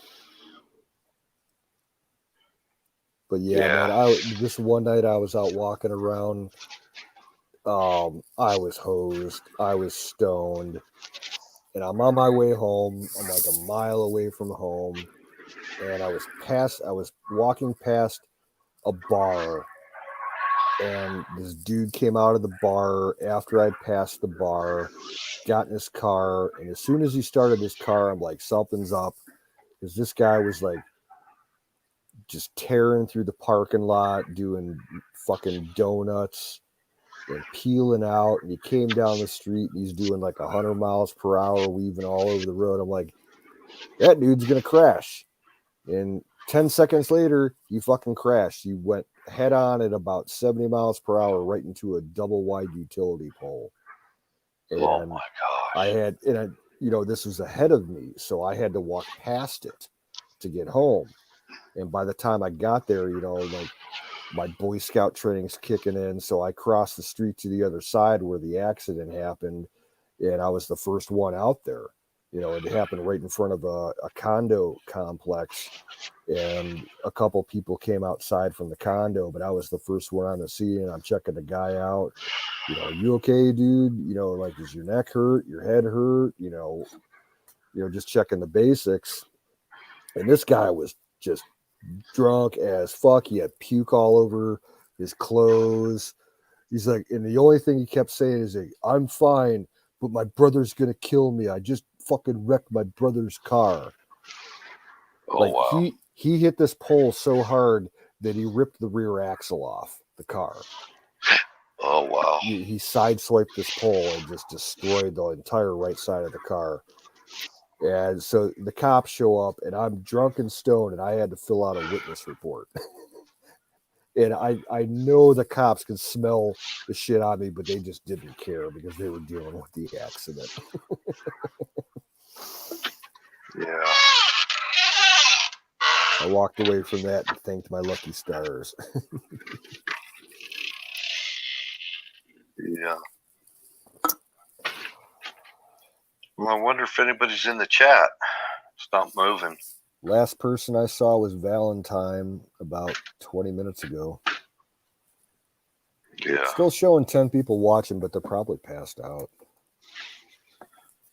But yeah, man, this one night I was out walking around. I was hosed. I was stoned. And I'm on my way home. I'm like a mile away from home. And I was walking past a bar. And this dude came out of the bar after I'd passed the bar, got in his car. And as soon as he started his car, I'm like, something's up. Because this guy was like just tearing through the parking lot, doing fucking donuts and peeling out. And he came down the street and he's doing like 100 miles per hour, weaving all over the road. I'm like, that dude's going to crash. And 10 seconds later, he fucking crashed. He went head on at about 70 miles per hour right into a double wide utility pole. And oh my gosh. This was ahead of me, so I had to walk past it to get home. And by the time I got there, like my Boy Scout training's kicking in, so I crossed the street to the other side where the accident happened, and I was the first one out there. It happened right in front of a condo complex, and a couple people came outside from the condo, but I was the first one on the scene, and I'm checking the guy out. You okay, dude? Like, does your neck hurt? Your head hurt? Just checking the basics. And this guy was just drunk as fuck. He had puke all over his clothes. He's like, and the only thing he kept saying is like, I'm fine, but my brother's gonna kill me. I just fucking wrecked my brother's car. Oh, like wow. he hit this pole so hard that he ripped the rear axle off the car. Oh wow. He sideswiped this pole and just destroyed the entire right side of the car. And so the cops show up, and I'm drunk and stoned, and I had to fill out a witness report. And I know the cops can smell the shit on me, but they just didn't care because they were dealing with the accident. Yeah. I walked away from that and thanked my lucky stars. Yeah. Well, I wonder if anybody's in the chat. It's not moving. Last person I saw was Valentine about 20 minutes ago. Yeah. Still showing 10 people watching, but they're probably passed out.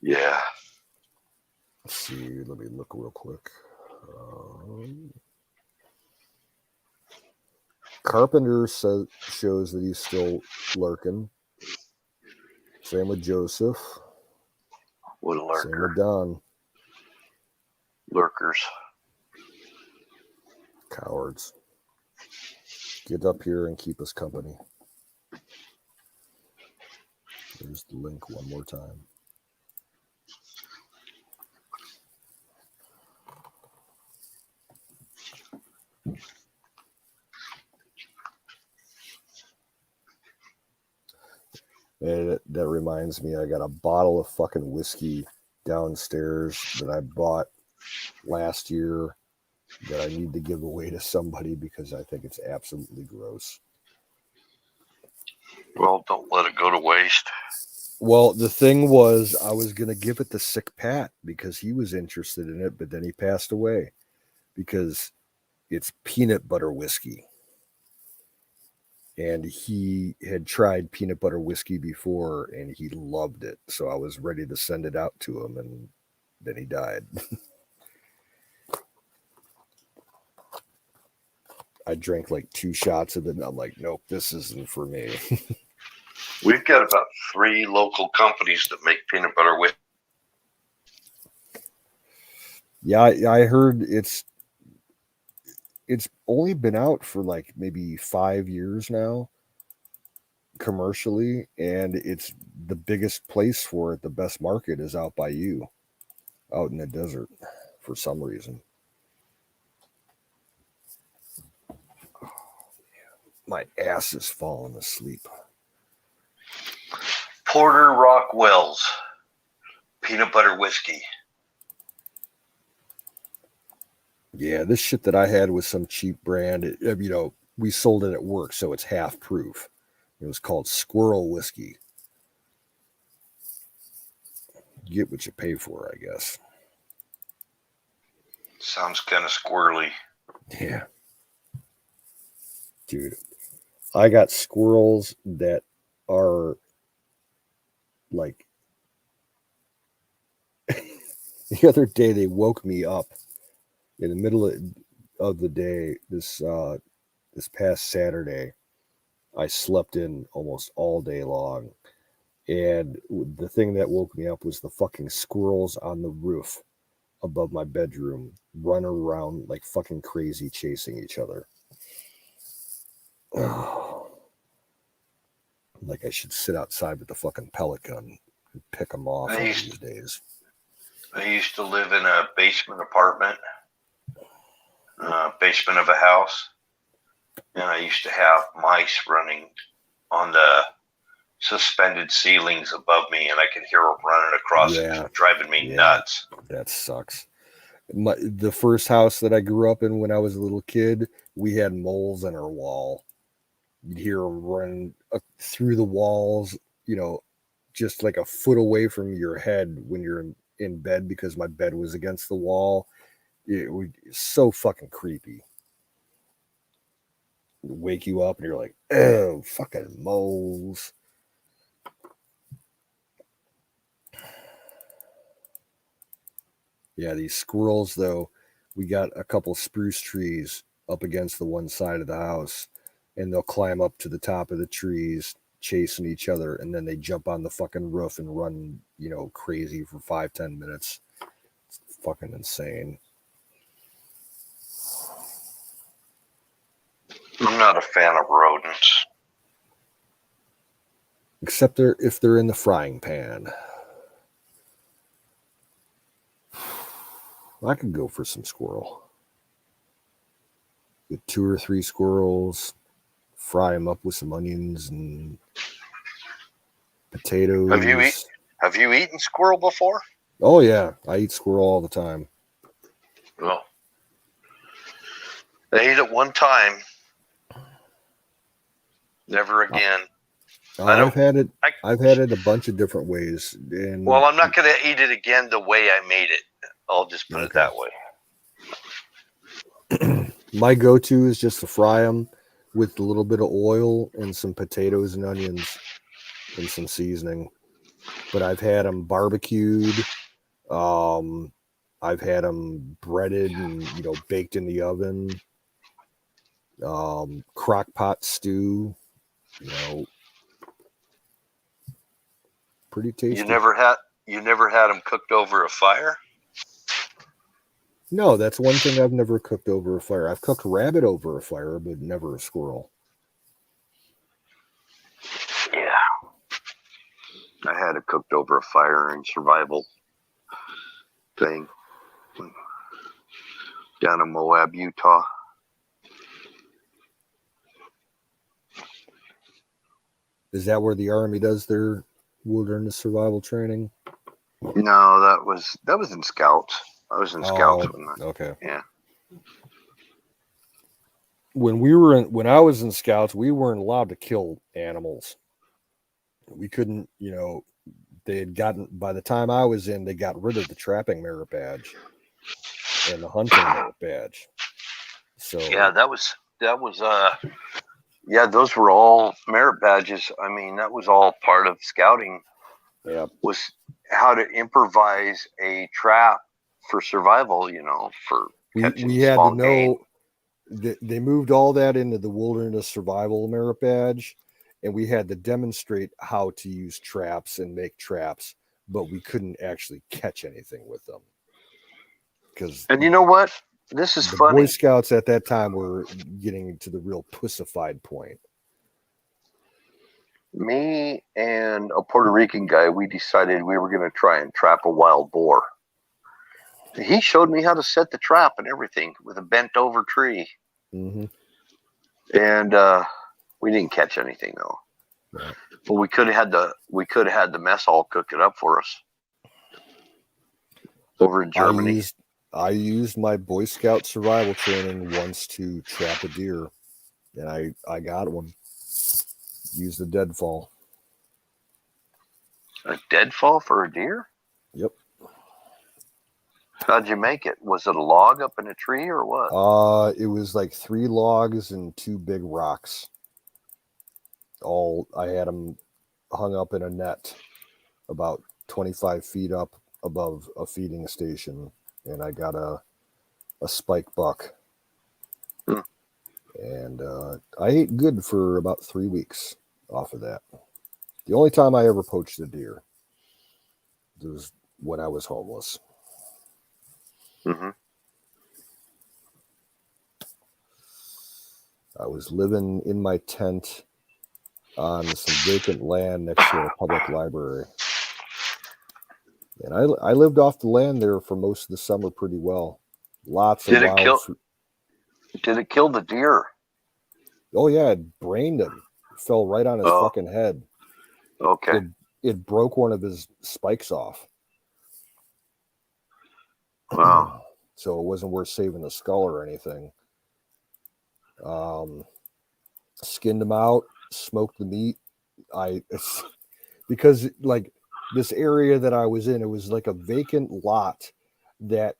Yeah. Let's see. Let me look real quick. Carpenter shows that he's still lurking. Same with Joseph. What a Same lurker. with Don. Lurkers. Cowards. Get up here and keep us company. There's the link one more time. And that reminds me, I got a bottle of fucking whiskey downstairs that I bought last year that I need to give away to somebody because I think it's absolutely gross. Well, don't let it go to waste. Well, the thing was, I was going to give it to Sick Pat because he was interested in it, but then he passed away because it's peanut butter whiskey. And he had tried peanut butter whiskey before and he loved it. So I was ready to send it out to him, and then he died. I drank like 2 shots of it, and I'm like, nope, this isn't for me. We've got about 3 local companies that make peanut butter whiskey. Yeah, I heard it's only been out for like maybe 5 years now commercially, and it's the biggest place for it. The best market is out by you, out in the desert for some reason. My ass is falling asleep. Porter Rock Wells peanut butter whiskey. Yeah, this shit that I had was some cheap brand. We sold it at work, so it's half proof. It was called Squirrel Whiskey. You get what you pay for, I guess. Sounds kind of squirrely. Yeah. Dude, I got squirrels that are like the other day they woke me up in the middle of the day this past Saturday. I slept in almost all day long, and the thing that woke me up was the fucking squirrels on the roof above my bedroom running around like fucking crazy chasing each other. Like I should sit outside with the fucking pellet gun and pick them off these days. I used to live in a basement apartment, basement of a house, and I used to have mice running on the suspended ceilings above me, and I could hear them running across it, driving me nuts. That sucks. The first house that I grew up in when I was a little kid, we had moles in our wall. You'd hear them running through the walls, just like a foot away from your head when you're in bed, because my bed was against the wall. It was so fucking creepy. It'd wake you up and you're like, oh, fucking moles. Yeah, these squirrels, though, we got a couple spruce trees up against the one side of the house, and they'll climb up to the top of the trees chasing each other, and then they jump on the fucking roof and run, crazy for 5-10 minutes. It's fucking insane. I'm not a fan of rodents. Except if they're in the frying pan. I could go for some squirrel. Get 2 or 3 squirrels, fry them up with some onions and potatoes. Have you eaten squirrel before? Oh yeah, I eat squirrel all the time. Well, I ate it one time. Never again. I've had it a bunch of different ways. And well, I'm not going to eat it again the way I made it. I'll just put it that way. My go-to is just to fry them with a little bit of oil and some potatoes and onions and some seasoning. But I've had them barbecued. I've had them breaded and baked in the oven. Crock pot stew. Pretty tasty. You never had them cooked over a fire? No, that's one thing I've never cooked over a fire. I've cooked rabbit over a fire, but never a squirrel. Yeah. I had it cooked over a fire in survival thing down in Moab, Utah. Is that where the Army does their wilderness survival training? No, that was in Scouts. I was in Scouts when that. Okay. Yeah. when I was in scouts, we weren't allowed to kill animals. We couldn't, they had gotten, by the time I was in, they got rid of the trapping merit badge and the hunting merit badge. So yeah, that was yeah, those were all merit badges. I mean, that was all part of scouting. yeah, Was how to improvise a trap for survival. For catching we had small to game. know that they moved all that into the wilderness survival merit badge, and we had to demonstrate how to use traps and make traps, but we couldn't actually catch anything with them. Because And you know what? This is the funny. Boy Scouts at that time were getting to the real pussified point. Me and a Puerto Rican guy, we decided we were going to try and trap a wild boar. He showed me how to set the trap and everything with a bent over tree. Mm-hmm. And we didn't catch anything though. Yeah. But we could have had the mess hall cook it up for us over in Germany. I used my Boy Scout survival training once to trap a deer, and I got one. Used the deadfall. A deadfall for a deer? Yep. How'd you make it? Was it a log up in a tree or what? It was like 3 logs and 2 big rocks. I had them hung up in a net about 25 feet up above a feeding station, and I got a spike buck. And I ate good for about 3 weeks off of that. The only time I ever poached a deer was when I was homeless. Mm-hmm. I was living in my tent on some vacant land next to a public library. And I lived off the land there for most of the summer pretty well. Lots of wild fruit. Did it kill the deer? Oh, yeah, it brained him. It fell right on his fucking head. Okay. It broke one of his spikes off. Wow. So it wasn't worth saving the skull or anything. Skinned him out, smoked the meat. Because like this area that I was in, it was like a vacant lot that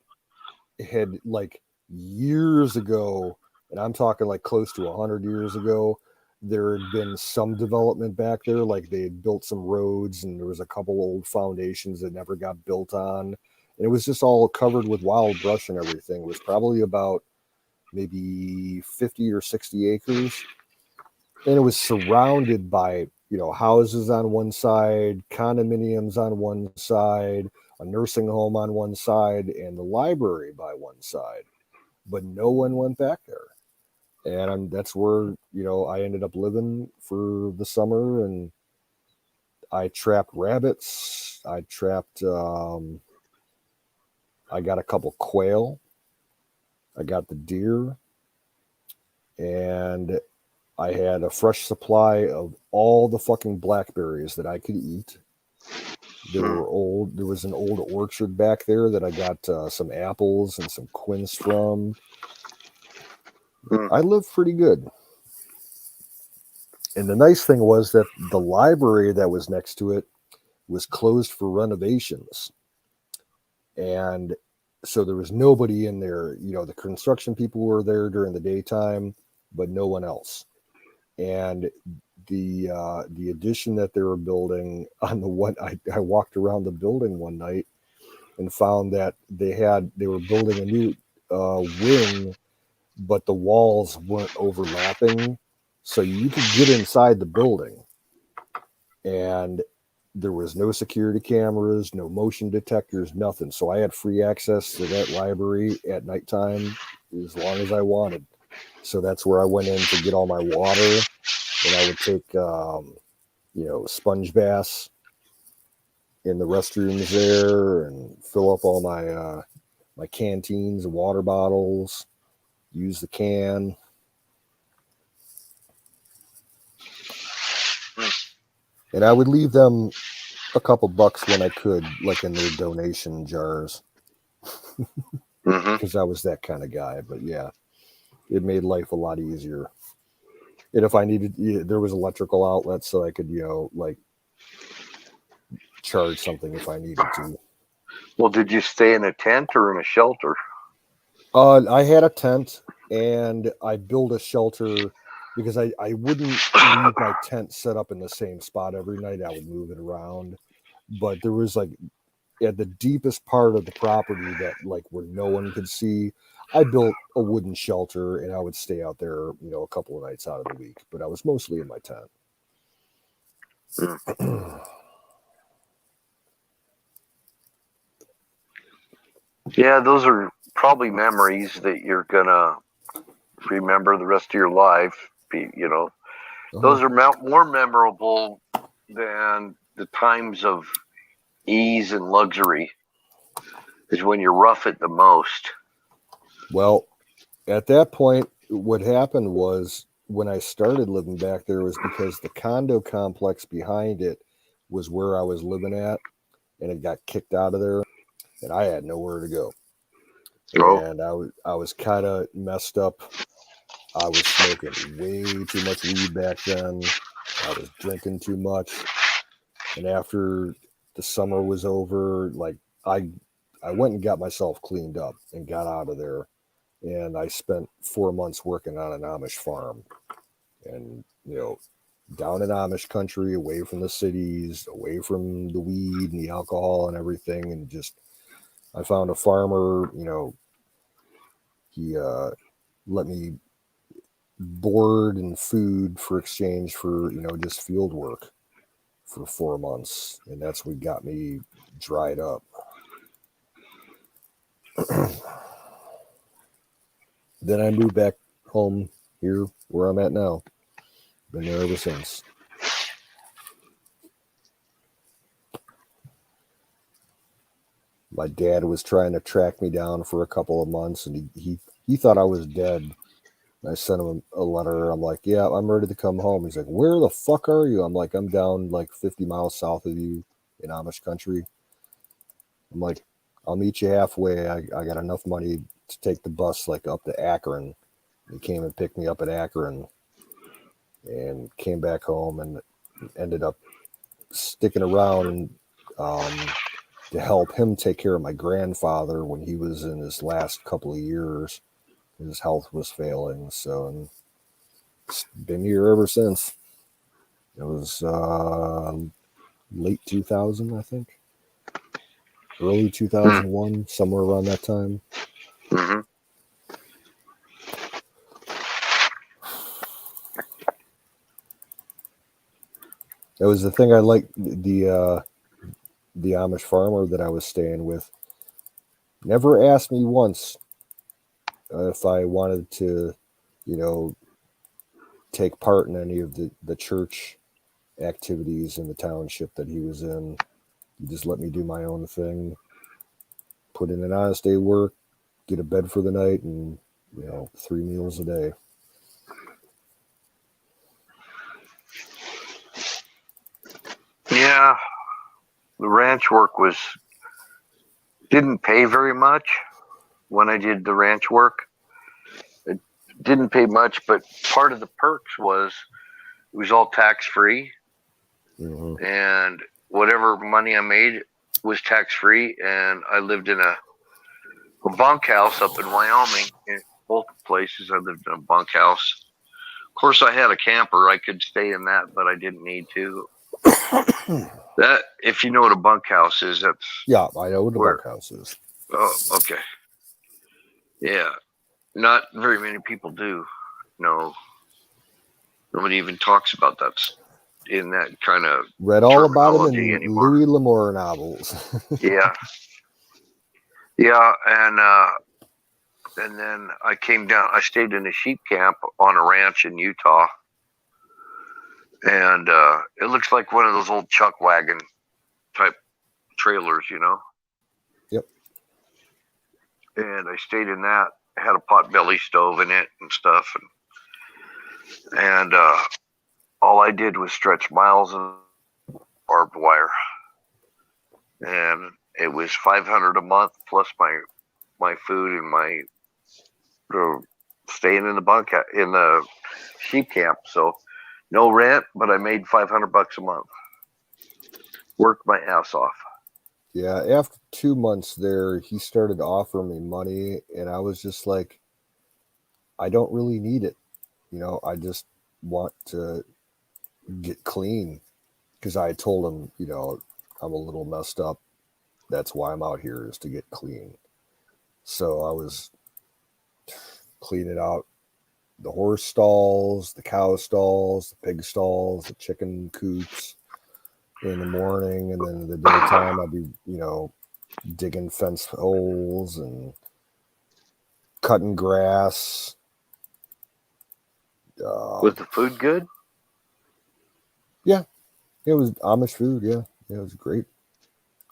had like years ago, and I'm talking like close to 100 years ago, there had been some development back there. Like they had built some roads and there was a couple old foundations that never got built on. And it was just all covered with wild brush and everything. It was probably about maybe 50 or 60 acres. And it was surrounded by, houses on one side, condominiums on one side, a nursing home on one side, and the library by one side. But no one went back there. And that's where, I ended up living for the summer. And I trapped rabbits. I trapped, I got a couple quail. I got the deer. And I had a fresh supply of all the fucking blackberries that I could eat. There was an old orchard back there that I got some apples and some quince from. I lived pretty good. And the nice thing was that the library that was next to it was closed for renovations. And so there was nobody in there. The construction people were there during the daytime, but no one else. And the addition that they were building on the one, I walked around the building one night and found that they were building a new wing, but the walls weren't overlapping, so you could get inside the building, and there was no security cameras, no motion detectors, nothing. So I had free access to that library at nighttime as long as I wanted. So that's where I went in to get all my water, and I would take, sponge baths in the restrooms there and fill up all my my canteens and water bottles, use the can. And I would leave them a couple bucks when I could, like in their donation jars, because I was that kind of guy. But yeah, it made life a lot easier. And if I needed, there was electrical outlets, so I could, like charge something if I needed to. Well, did you stay in a tent or in a shelter? I had a tent, and I built a shelter because I wouldn't leave my tent set up in the same spot every night. I would move it around. But there was like at the deepest part of the property that like where no one could see, I built a wooden shelter, and I would stay out there, a couple of nights out of the week. But I was mostly in my tent. Yeah, those are probably memories that you're gonna remember the rest of your life. Those are more memorable than the times of ease and luxury. Is when you rough it the most. Well, at that point, what happened was when I started living back there was because the condo complex behind it was where I was living at, and it got kicked out of there, and I had nowhere to go. And I was kind of messed up. I was smoking way too much weed back then. I was drinking too much. And after the summer was over, like I went and got myself cleaned up and got out of there. And I spent 4 months working on an Amish farm. And, down in Amish country, away from the cities, away from the weed and the alcohol and everything. And just, I found a farmer, he let me board and food for exchange for, just field work for 4 months. And that's what got me dried up. Then I moved back home here where I'm at now. Been there ever since. My dad was trying to track me down for a couple of months, and he thought I was dead. I sent him a letter. I'm like, yeah, I'm ready to come home. He's like, where the fuck are you? I'm like, I'm down like 50 miles south of you in Amish country. I'm like, I'll meet you halfway. I got enough money to take the bus like up to Akron. He came and picked me up at Akron and came back home and ended up sticking around to help him take care of my grandfather when he was in his last couple of years. His health was failing, so and it's been here ever since. It was late 2000, I think. Early 2001, somewhere around that time. Mm-hmm. That was the thing I liked. The Amish farmer that I was staying with never asked me once if I wanted to, take part in any of the church activities in the township that he was in. He just let me do my own thing, put in an honest day work, get a bed for the night, and 3 meals a day. Yeah, the ranch work didn't pay very much when I did the ranch work. It didn't pay much, but part of the perks was it was all tax free, and whatever money I made was tax free. And I lived in a bunkhouse up in Wyoming. In both places, I lived in a bunkhouse. Of course, I had a camper. I could stay in that, but I didn't need to. That, if you know what a bunkhouse is, that's I know what a bunkhouse is. Oh, okay. Yeah, not very many people do. No, nobody even talks about that in that kind of read all about him in anymore. Louis L'Amour novels. Yeah, and then I came down. I stayed in a sheep camp on a ranch in Utah, and it looks like one of those old chuck wagon type trailers, Yep. And I stayed in that. I had a potbelly stove in it and stuff, and all I did was stretch miles of barbed wire, and it was $500 a month plus my food and my staying in the sheep camp. So no rent, but I made $500 a month. Worked my ass off. Yeah, after 2 months there, he started offering me money, and I was just like, I don't really need it. I just want to get clean, because I told him, I'm a little messed up. That's why I'm out here, is to get clean. So I was cleaning out the horse stalls, the cow stalls, the pig stalls, the chicken coops in the morning, and then in the daytime I'd be, digging fence holes and cutting grass. Was the food good? Yeah, it was Amish food. Yeah, it was great.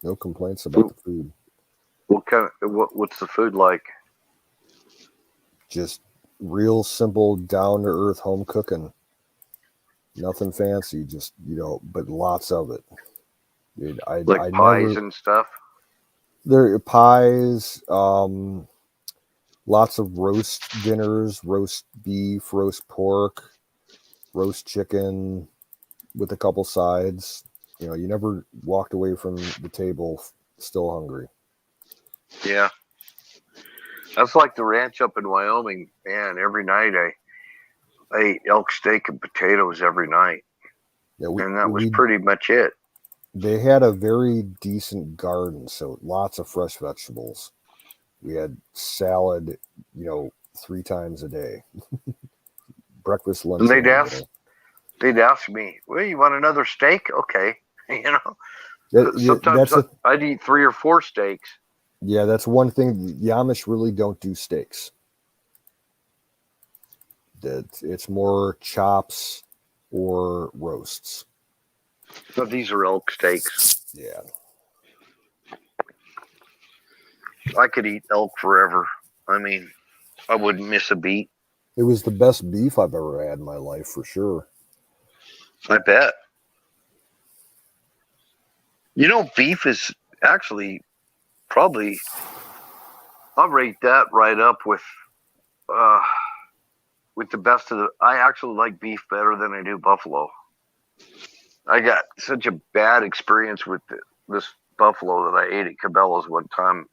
No complaints about the food. What's the food like? Just real simple, down to earth home cooking. Nothing fancy, just but lots of it. Dude, I pies and stuff. There are pies, lots of roast dinners, roast beef, roast pork, roast chicken with a couple sides. You never walked away from the table still hungry. Yeah. That's like the ranch up in Wyoming. Man, every night I ate elk steak and potatoes every night. Yeah, and that was pretty much it. They had a very decent garden, so lots of fresh vegetables. We had salad, 3 times a day. Breakfast, lunch, and dinner. They'd ask me, well, you want another steak? Okay. Sometimes I'd eat 3 or 4 steaks. Yeah, that's one thing. The Amish really don't do steaks. It's more chops or roasts. But these are elk steaks. Yeah. I could eat elk forever. I mean, I wouldn't miss a beat. It was the best beef I've ever had in my life, for sure. I bet. Beef is actually probably, I'll rate that right up with the best of the. I actually like beef better than I do buffalo. I got such a bad experience with this buffalo that I ate at Cabela's one time.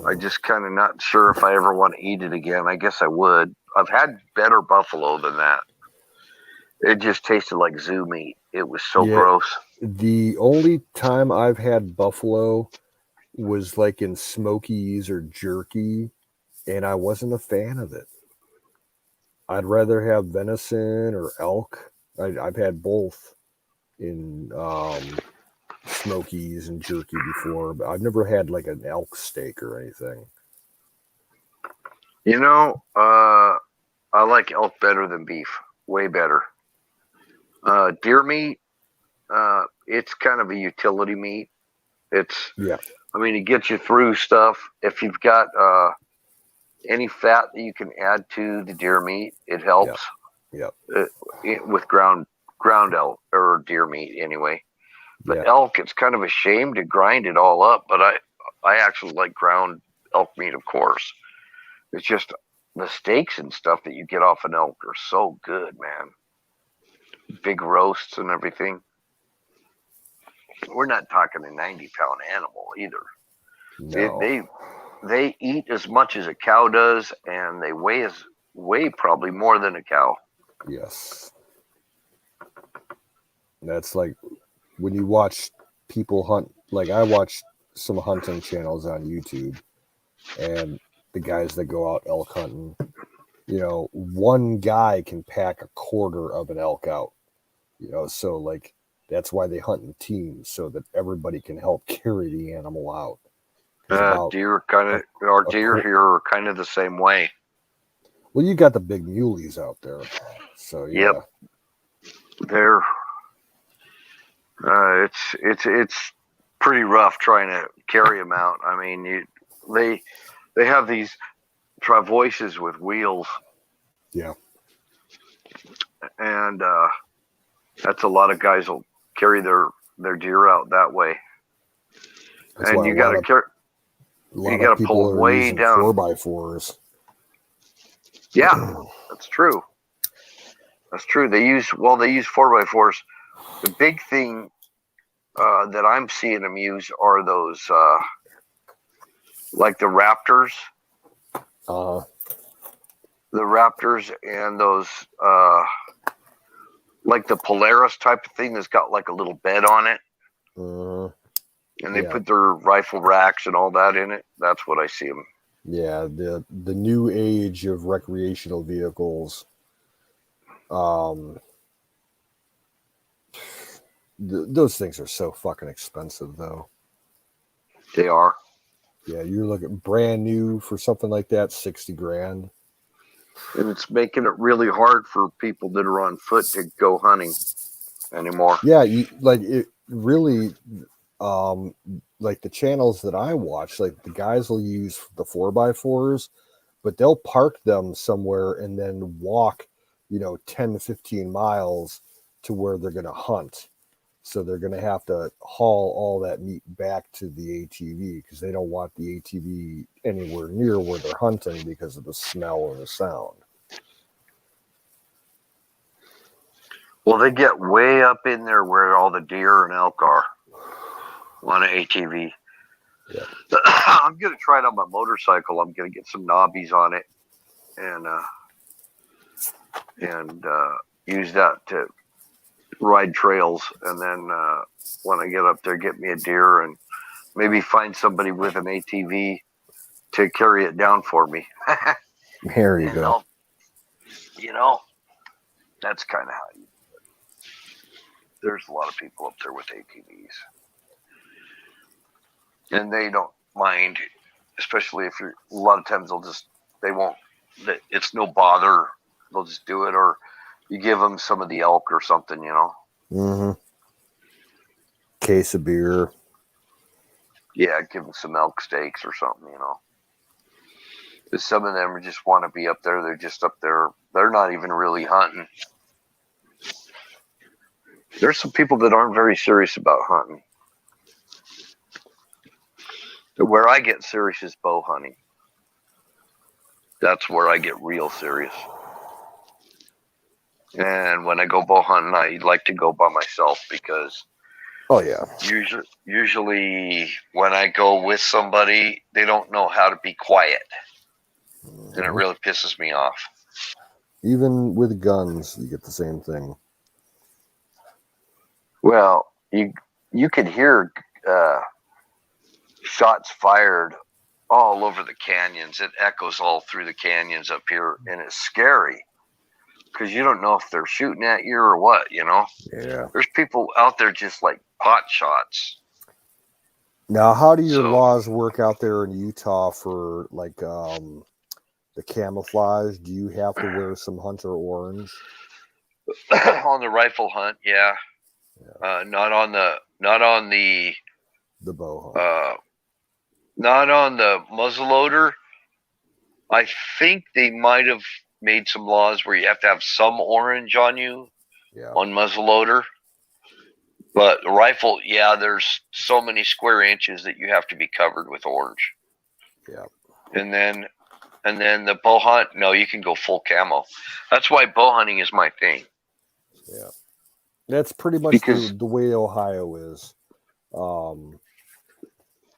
I just kind of not sure if I ever want to eat it again. I guess I would. I've had better buffalo than that. It just tasted like zoo meat. It was so gross. The only time I've had buffalo was like in Smokies or jerky, and I wasn't a fan of it. I'd rather have venison or elk. I've had both in Smokies and jerky before, but I've never had like an elk steak or anything. I like elk better than beef. Way better. Deer meat, it's kind of a utility meat. I mean, it gets you through stuff. If you've got any fat that you can add to the deer meat, it helps. With ground elk or deer meat anyway. But elk, it's kind of a shame to grind it all up. But I actually like ground elk meat, of course. It's just the steaks and stuff that you get off an elk are so good, man. Big roasts and everything. We're not talking a 90-pound animal either. No. They eat as much as a cow does, and they weigh probably more than a cow. Yes. That's like when you watch people hunt. Like I watch some hunting channels on YouTube, and the guys that go out elk hunting, one guy can pack a quarter of an elk out. So like that's why they hunt in teams, so that everybody can help carry the animal out. Our deer here are kind of the same way. Well, you got the big muleys out there, so yeah. Yep. They're it's pretty rough trying to carry them out. I mean, they have these travoises with wheels. Yeah. And that's a lot of guys will carry their deer out that way. That's and you got to carry. You got to pull them way down. 4x4s. Yeah, that's true. That's true. They use 4x4s. The big thing that I'm seeing them use are those like the Raptors. The Raptors and those like the Polaris type of thing that's got like a little bed on it. And they put their rifle racks and all that in it. That's what I see them. Yeah, the new age of recreational vehicles. Those things are so fucking expensive, though. They are. Yeah, you're looking brand new for something like that, $60,000. And it's making it really hard for people that are on foot to go hunting anymore. Yeah, it really, like the channels that I watch, like the guys will use the 4x4s, but they'll park them somewhere and then walk, 10 to 15 miles to where they're going to hunt. So they're going to have to haul all that meat back to the ATV because they don't want the ATV anywhere near where they're hunting because of the smell or the sound. Well, they get way up in there where all the deer and elk are on an ATV. Yeah. I'm going to try it on my motorcycle. I'm going to get some knobbies on it and use that to ride trails. And then when I get up there, get me a deer and maybe find somebody with an ATV to carry it down for me. Here you go. That's kind of how you do it. There's a lot of people up there with ATVs. And they don't mind, especially if you're, a lot of times it's no bother. They'll just do it, or you give them some of the elk or something, Case of beer. Yeah, give them some elk steaks or something, Because some of them just want to be up there. They're just up there. They're not even really hunting. There's some people that aren't very serious about hunting. Where I get serious is bow hunting. That's where I get real serious. And when I go bow hunting, I like to go by myself because usually when I go with somebody, they don't know how to be quiet. And it really pisses me off. Even with guns, you get the same thing. Well, you could hear shots fired all over the canyons. It echoes all through the canyons up here, and it's scary because you don't know if they're shooting at you or what, Yeah. There's people out there just like pot shots. Now, how do your laws work out there in Utah for like the camouflage? Do you have to wear some hunter orange? On the rifle hunt, yeah. Not on the bow hunt. Not on the muzzleloader. I think they might have made some laws where you have to have some orange on you on muzzleloader. But the rifle, there's so many square inches that you have to be covered with orange. Yeah. And then the bow hunt, no, you can go full camo. That's why bow hunting is my thing. Yeah. That's pretty much the way Ohio is.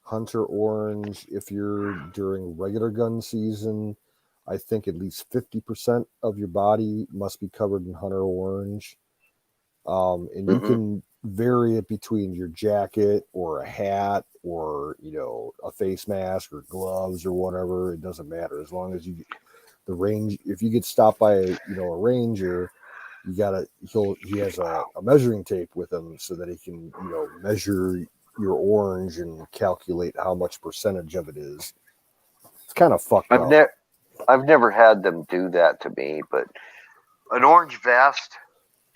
Hunter orange, if you're during regular gun season, I think at least 50% of your body must be covered in hunter orange. And you can vary it between your jacket or a hat or, a face mask or gloves or whatever. It doesn't matter. As long as if you get stopped by a ranger, he has a measuring tape with him so that he can, measure your orange and calculate how much percentage of it is. It's kind of fucked up. I've never had them do that to me, but an orange vest,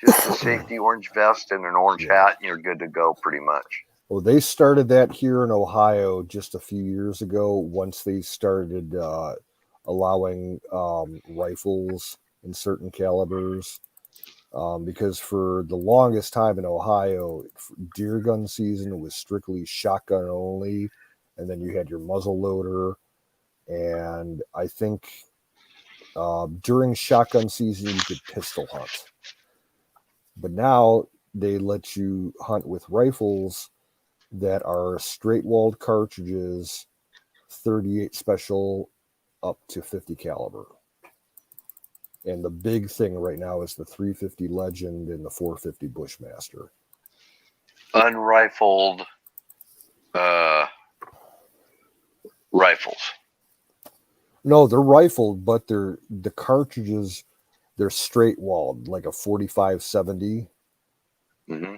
just a safety orange vest and an orange hat, and you're good to go pretty much. Well, they started that here in Ohio just a few years ago once they started allowing rifles in certain calibers. Because for the longest time in Ohio, deer gun season was strictly shotgun only, and then you had your muzzle loader, and I think During shotgun season, you could pistol hunt. But now they let you hunt with rifles that are straight-walled cartridges, 38 special up to 50 caliber. And the big thing right now is the 350 Legend and the 450 Bushmaster. Unrifled rifles. No, they're rifled, but the cartridges, they're straight-walled, like a 45-70. Mm-hmm.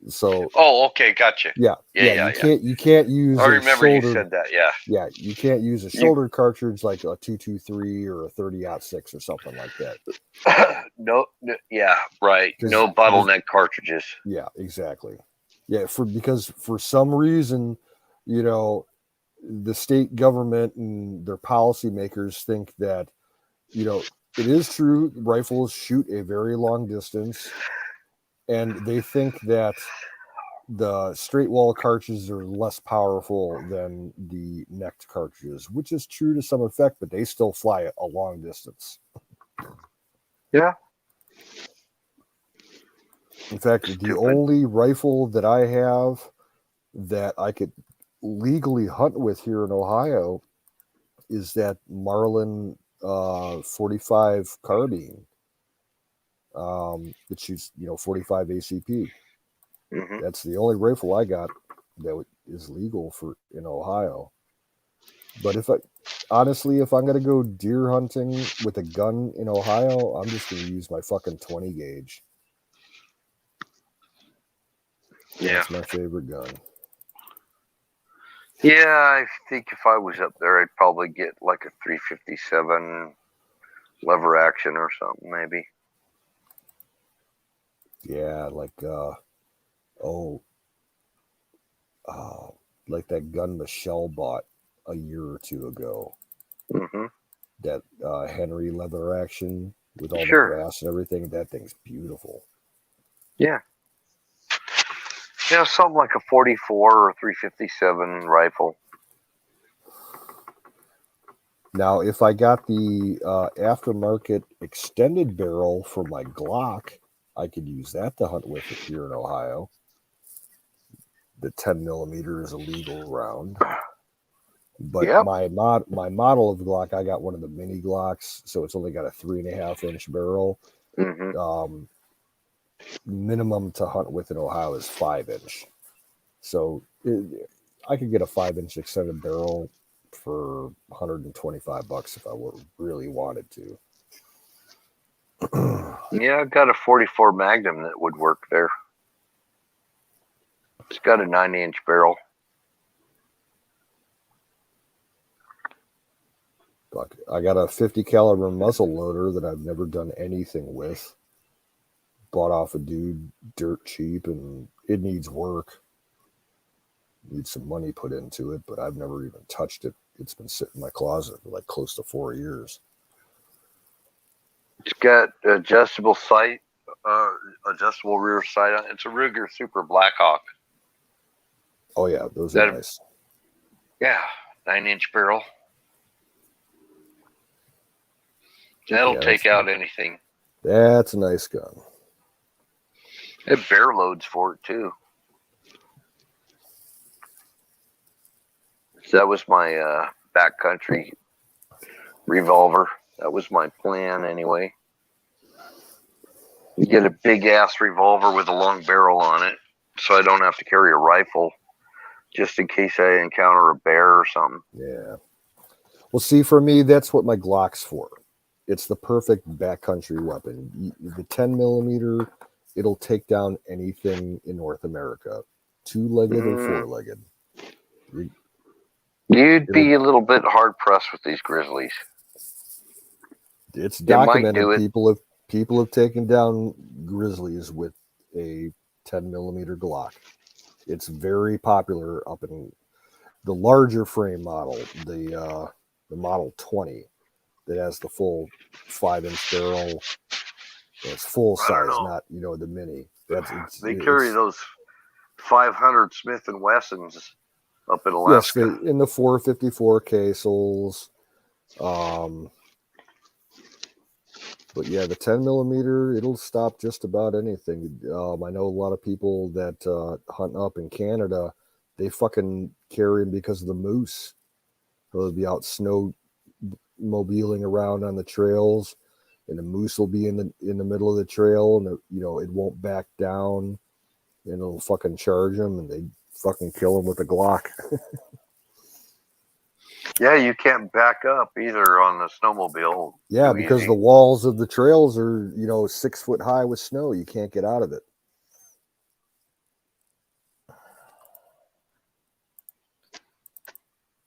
So. Oh, okay, gotcha. Yeah. You can't use. I remember you said that. Yeah. Yeah, you can't use a shoulder cartridge like a 223 or a 30-06 or something like that. No, yeah, right. No bottleneck cartridges. Yeah, exactly. Yeah, because for some reason, the state government and their policymakers think that, it is true rifles shoot a very long distance, and they think that the straight wall cartridges are less powerful than the necked cartridges, which is true to some effect, but they still fly a long distance. Yeah. In fact, the only rifle that I have that I could legally hunt with here in Ohio is that Marlin 45 carbine that shoots 45 ACP. Mm-hmm. That's the only rifle I got that is legal in Ohio. But if I'm going to go deer hunting with a gun in Ohio, I'm just going to use my fucking 20 gauge. Yeah. That's my favorite gun. Yeah, I think if I was up there, I'd probably get like a 357 lever action or something, maybe. Yeah, like like that gun Michelle bought a year or two ago. Mm-hmm. That Henry lever action with all the brass and everything. That thing's beautiful. Yeah. Yeah, something like a 44 or 357 rifle. Now, if I got the aftermarket extended barrel for my Glock, I could use that to hunt with here in Ohio. The 10 millimeter is a legal round. But my model of Glock, I got one of the mini Glocks, so it's only got a 3.5 inch barrel. Mm-hmm. Minimum to hunt with in Ohio is 5 inch. So I could get a 5 inch extended barrel for $125 if I really wanted to. Yeah, I've got a 44 Magnum that would work there. It's got a 9-inch barrel. But I got a 50 caliber muzzle loader that I've never done anything with. Bought off a dude dirt cheap, and it needs work. Needs some money put into it, but I've never even touched it. It's been sitting in my closet for like close to 4 years. It's got adjustable sight, adjustable rear sight on it. It's a Ruger Super Blackhawk. Oh yeah, those are nice. Yeah, 9-inch barrel. That'll take out anything. That's a nice gun. It bear loads for it too. So that was my backcountry revolver. That was my plan anyway. You get a big ass revolver with a long barrel on it, so I don't have to carry a rifle, just in case I encounter a bear or something. Yeah. Well, see, for me, that's what my Glock's for. It's the perfect backcountry weapon. The 10 millimeter, it'll take down anything in North America, 2-legged or 4-legged. You'd be a little bit hard pressed with these grizzlies. It's documented. People have taken down grizzlies with a 10 millimeter Glock. It's very popular up in the larger frame model, the Model 20, that has the full 5-inch barrel. It's full size, not the mini. They carry those 500 Smith and Wessons up in Alaska. Yes, in the 454 cases. But yeah, the 10 millimeter, it'll stop just about anything. I know a lot of people that hunt up in Canada, they fucking carry them because of the moose. They'll be out snowmobiling around on the trails, and the moose will be in the middle of the trail, and it won't back down, and it'll fucking charge them, and they fucking kill them with a Glock. Yeah, you can't back up either on the snowmobile. Yeah, too because easy. the walls of the trails are 6 foot high with snow. You can't get out of it.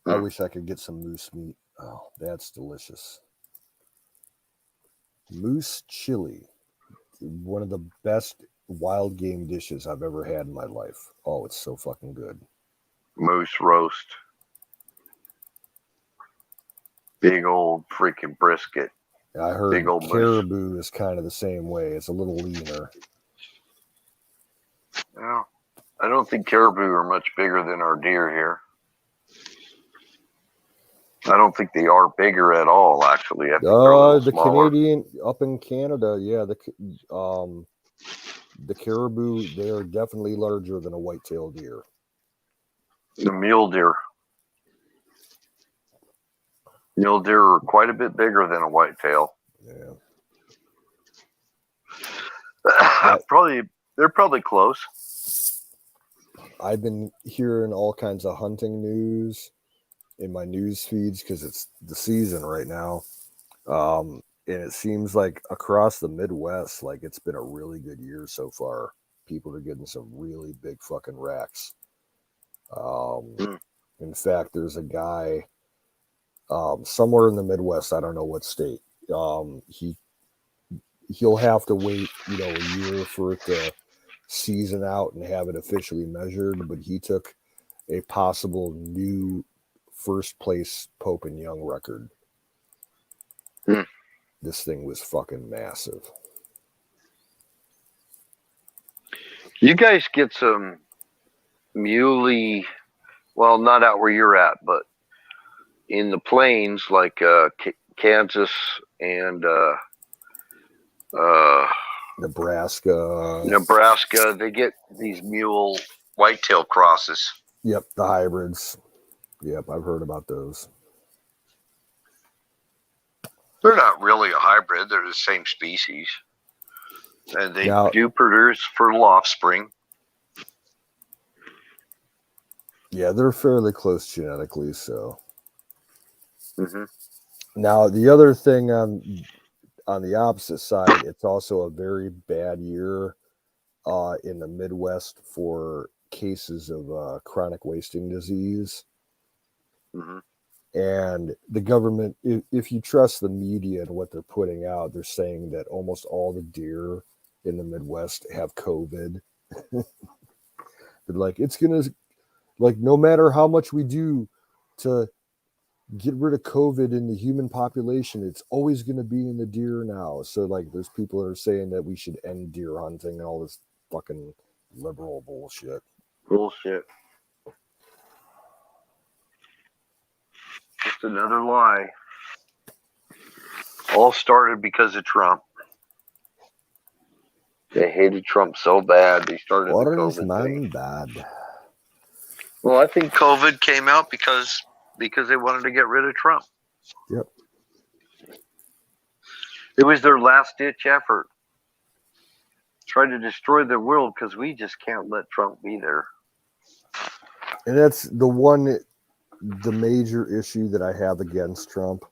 I wish I could get some moose meat. Oh, that's delicious. Moose chili. One of the best wild game dishes I've ever had in my life. Oh, it's so fucking good. Moose roast. Big old freaking brisket. I heard Big old caribou is kind of the same way. It's a little leaner. Yeah. I don't think caribou are much bigger than our deer here. I don't think they are bigger at all, actually. I think they're a little The smaller. Canadian up in Canada, yeah, the caribou, they are definitely larger than a white-tailed deer. The mule deer. Mule deer are quite a bit bigger than a whitetail. Yeah. They're probably close. I've been hearing all kinds of hunting news in my news feeds because it's the season right now. And it seems like across the Midwest, like it's been a really good year so far. People are getting some really big fucking racks. In fact, there's a guy somewhere in the Midwest, I don't know what state. He'll have to wait, a year for it to season out and have it officially measured, but he took a possible new first place Pope and Young record. This thing was fucking massive. You guys get some muley, well, not out where you're at, but in the plains like Kansas and Nebraska, they get these mule whitetail crosses. Yep, the hybrids. Yep, I've heard about those. They're not really a hybrid. They're the same species. And they do produce fertile offspring. Yeah, they're fairly close genetically, so. Mm-hmm. Now, the other thing on the opposite side, it's also a very bad year in the Midwest for cases of chronic wasting disease. Mm-hmm. And the government, if you trust the media and what they're putting out, they're saying that almost all the deer in the Midwest have COVID. They're like, it's going to, like, no matter how much we do to get rid of COVID in the human population, it's always going to be in the deer now. So, like, there's people that are saying that we should end deer hunting and all this fucking liberal bullshit. Just another lie. All started because of Trump. They hated Trump so bad they started the COVID thing. Bad. Well, I think COVID came out because they wanted to get rid of Trump. Yep. It was their last-ditch effort. Trying to destroy the world because we just can't let Trump be there. And that's the major issue that I have against Trump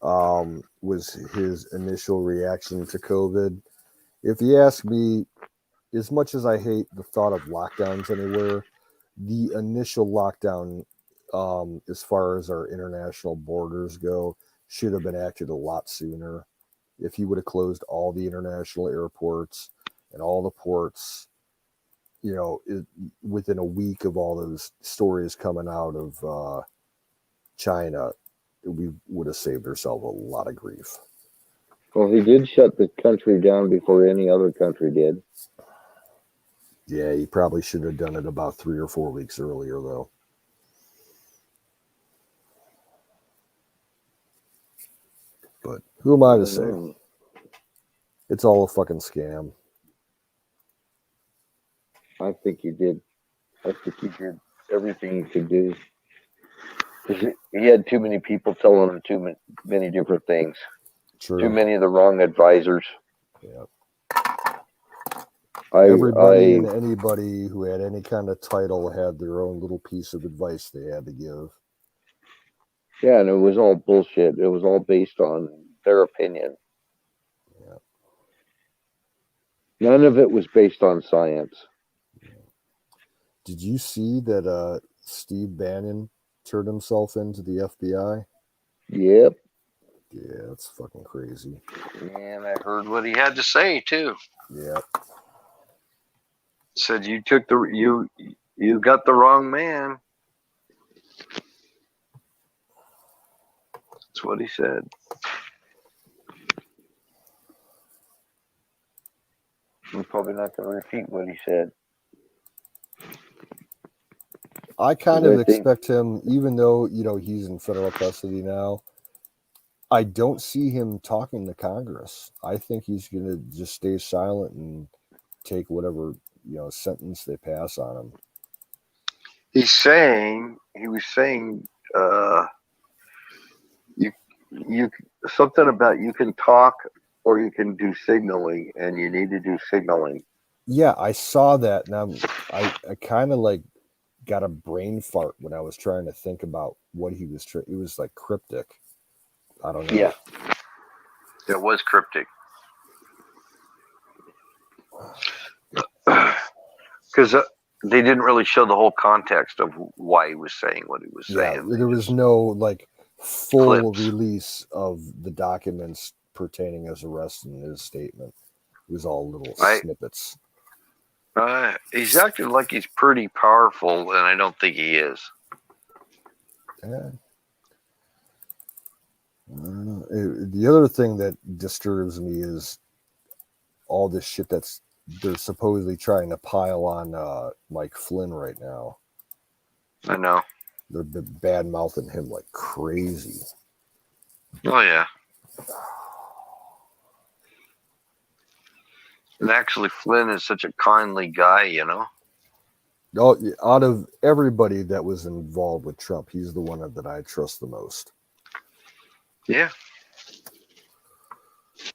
was his initial reaction to COVID. If you ask me, as much as I hate the thought of lockdowns anywhere, the initial lockdown, as far as our international borders go, should have been acted a lot sooner. If he would have closed all the international airports and all the ports, within a week of all those stories coming out of China, we would have saved ourselves a lot of grief. Well, he did shut the country down before any other country did. Yeah, he probably should have done it about 3 or 4 weeks earlier, though. But who am I to say? It's all a fucking scam. I think he did. I think he did everything he could do. 'Cause he had too many people telling him too many different things. True. Too many of the wrong advisors. Yeah. I Everybody and anybody who had any kind of title had their own little piece of advice they had to give. yeah, and it was all bullshit. It was all based on their opinion. Yeah. None of it was based on science. Did you see that Steve Bannon turned himself into the FBI? Yep. Yeah, that's fucking crazy. And I heard what he had to say too. Yeah. Said you took you got the wrong man. That's what he said. I'm probably not going to repeat what he said. I kind I of think- expect him, even though, he's in federal custody now, I don't see him talking to Congress. I think he's going to just stay silent and take whatever, sentence they pass on him. He was saying, you something about you can talk or you can do signaling, and you need to do signaling. Yeah, I saw that, and I kind of like got a brain fart when I was trying to think about what he was. It was like cryptic. I don't know. Yeah. It was cryptic. Because they didn't really show the whole context of why he was saying what he was saying. There was no like full clips. release of the documents pertaining his arrest and his statement. It was all little snippets. He's acting like he's pretty powerful, and I don't think he is. Yeah. I don't know. The other thing that disturbs me is all this shit they're supposedly trying to pile on Mike Flynn right now. I know. They're bad mouthing him like crazy. Oh yeah. And actually, Flynn is such a kindly guy, Out of everybody that was involved with Trump, he's the one that I trust the most. Yeah.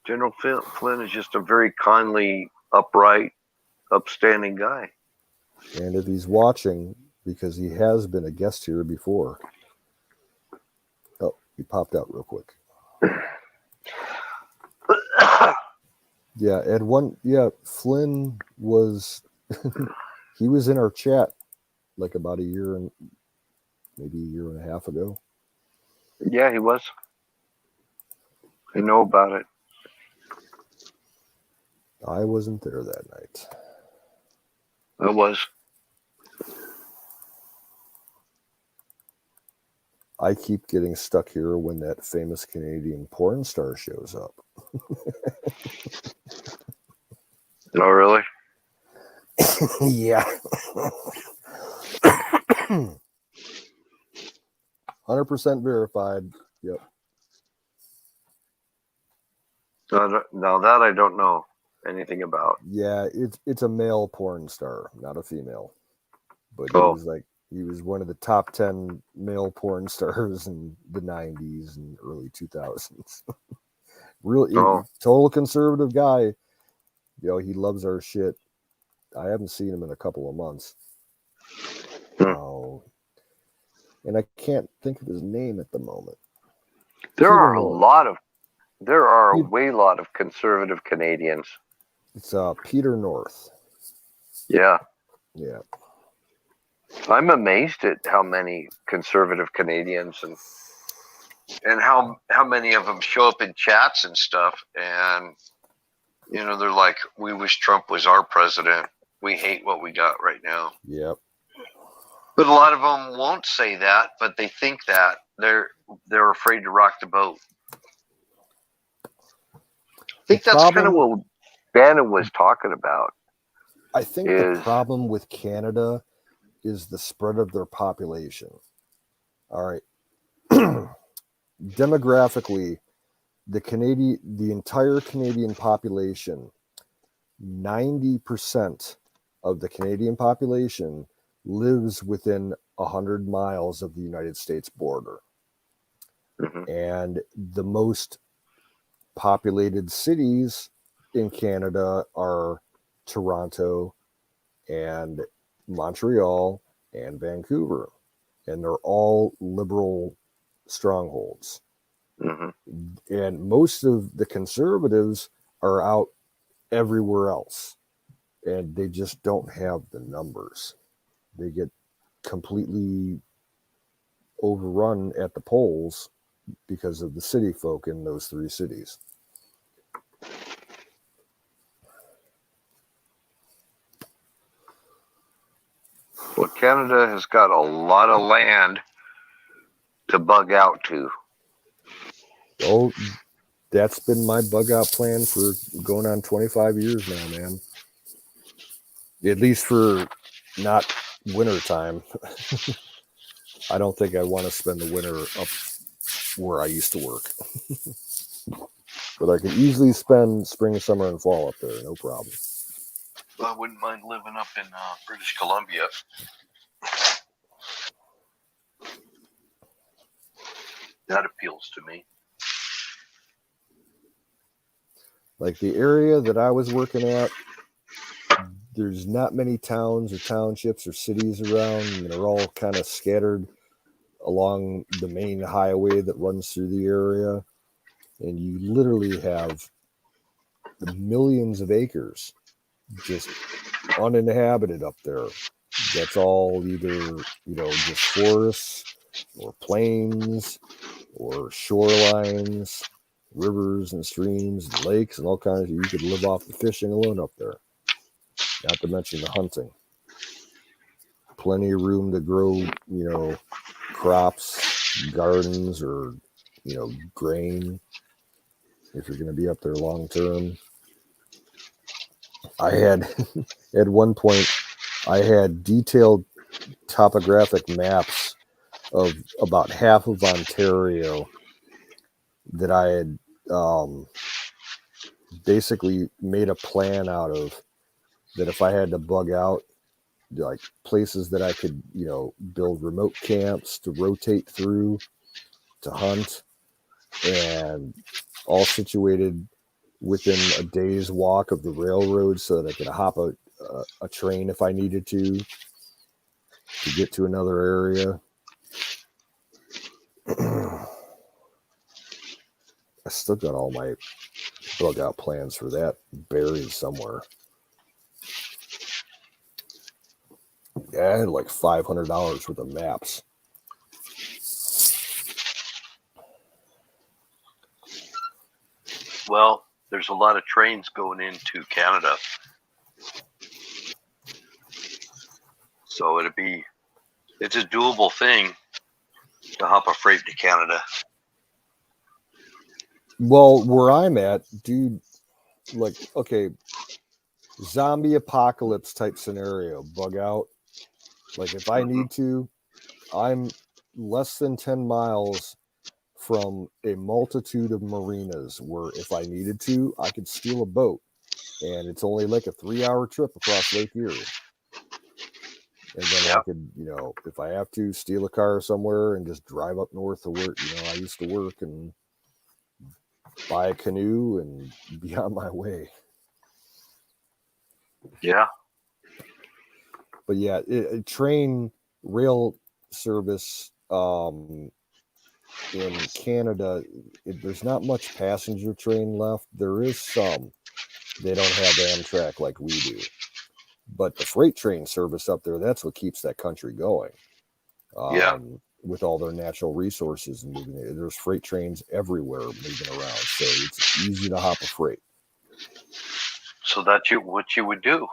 General Flynn is just a very kindly, upright, upstanding guy. And if he's watching, because he has been a guest here before. Oh, he popped out real quick. Yeah, Flynn was he was in our chat like about maybe a year and a half ago. Yeah, he was. I know about it. I wasn't there that night. I was. I keep getting stuck here when that famous Canadian porn star shows up. Oh, really? Yeah. 100% verified. Yep. Now that I don't know anything about. Yeah, it's a male porn star, not a female. But he was one of the top 10 male porn stars in the 90s and early 2000s. Really, total conservative guy. He loves our shit. I haven't seen him in a couple of months. Oh, and I can't think of his name at the moment. There are a way lot of conservative Canadians. It's Peter North. Yeah. Yeah. I'm amazed at how many conservative Canadians and how many of them show up in chats and stuff, and they're like, we wish Trump was our president. We hate what we got right now. Yep. But a lot of them won't say that, but they think that they're afraid to rock the boat. I think that's kind of what Bannon was talking about. I think the problem with Canada is the spread of their population. All right. Demographically, the entire Canadian population, 90% of the Canadian population lives within 100 miles of the United States border. Mhm. And the most populated cities in Canada are Toronto and Montreal and Vancouver. And they're all liberal strongholds. Mhm. And most of the conservatives are out everywhere else. And they just don't have the numbers. They get completely overrun at the polls because of the city folk in those three cities. Well, Canada has got a lot of land to bug out to. Oh, that's been my bug out plan for going on 25 years now, man. At least for not winter time. I don't think I want to spend the winter up where I used to work. But I could easily spend spring, summer, and fall up there, no problem. I wouldn't mind living up in British Columbia. That appeals to me. Like the area that I was working at, there's not many towns or townships or cities around, and they're all kind of scattered along the main highway that runs through the area. And you literally have millions of acres just uninhabited up there. That's all either, just forests or plains or shorelines, rivers and streams and lakes and all kinds. You could live off the fishing alone up there. Not to mention the hunting. Plenty of room to grow, crops, gardens, or, grain if you're going to be up there long term. I had, at one point, I had detailed topographic maps of about half of Ontario that I had basically made a plan out of, that if I had to bug out, like places that I could, build remote camps to rotate through to hunt, and all situated within a day's walk of the railroad so that I could hop a train if I needed to get to another area. I still got all my bug out plans for that buried somewhere. Yeah, I had like $500 worth of maps. Well, there's a lot of trains going into Canada. So it's a doable thing to hop a freight to Canada. Well, where I'm at, dude, like, okay, zombie apocalypse type scenario, bug out. Like, if I need to, I'm less than 10 miles from a multitude of marinas where if I needed to, I could steal a boat. And it's only like a 3-hour trip across Lake Erie. And then I could, if I have to, steal a car somewhere and just drive up north to where, I used to work, and buy a canoe and be on my way. Yeah. But yeah, train rail service in Canada, there's not much passenger train left. There is some. They don't have Amtrak like we do. But the freight train service up there, that's what keeps that country going. With all their natural resources and moving there. There's freight trains everywhere moving around. So it's easy to hop a freight. So that's what you would do.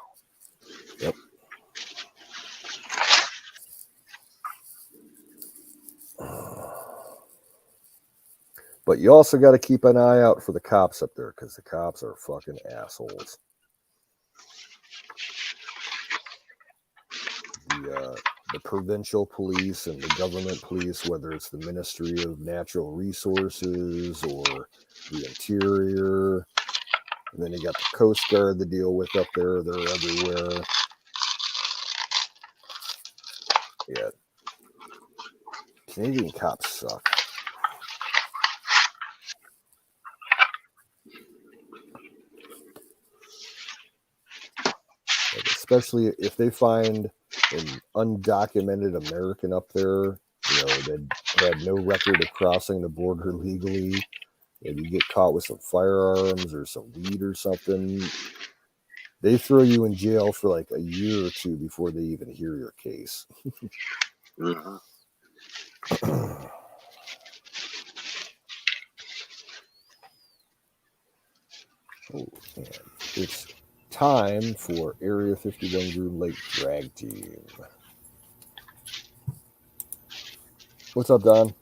Yep. But you also got to keep an eye out for the cops up there, because the cops are fucking assholes. The provincial police and the government police, whether it's the Ministry of Natural Resources or the interior, and then you got the Coast Guard to deal with up there. They're everywhere. Yeah. Canadian cops suck. Like, especially if they find an undocumented American up there, that had no record of crossing the border legally, and you get caught with some firearms or some weed or something, they throw you in jail for like a year or two before they even hear your case. Mm-hmm. Oh, man. It's time for Area 51 Groom Lake Drag Team. What's up, Don?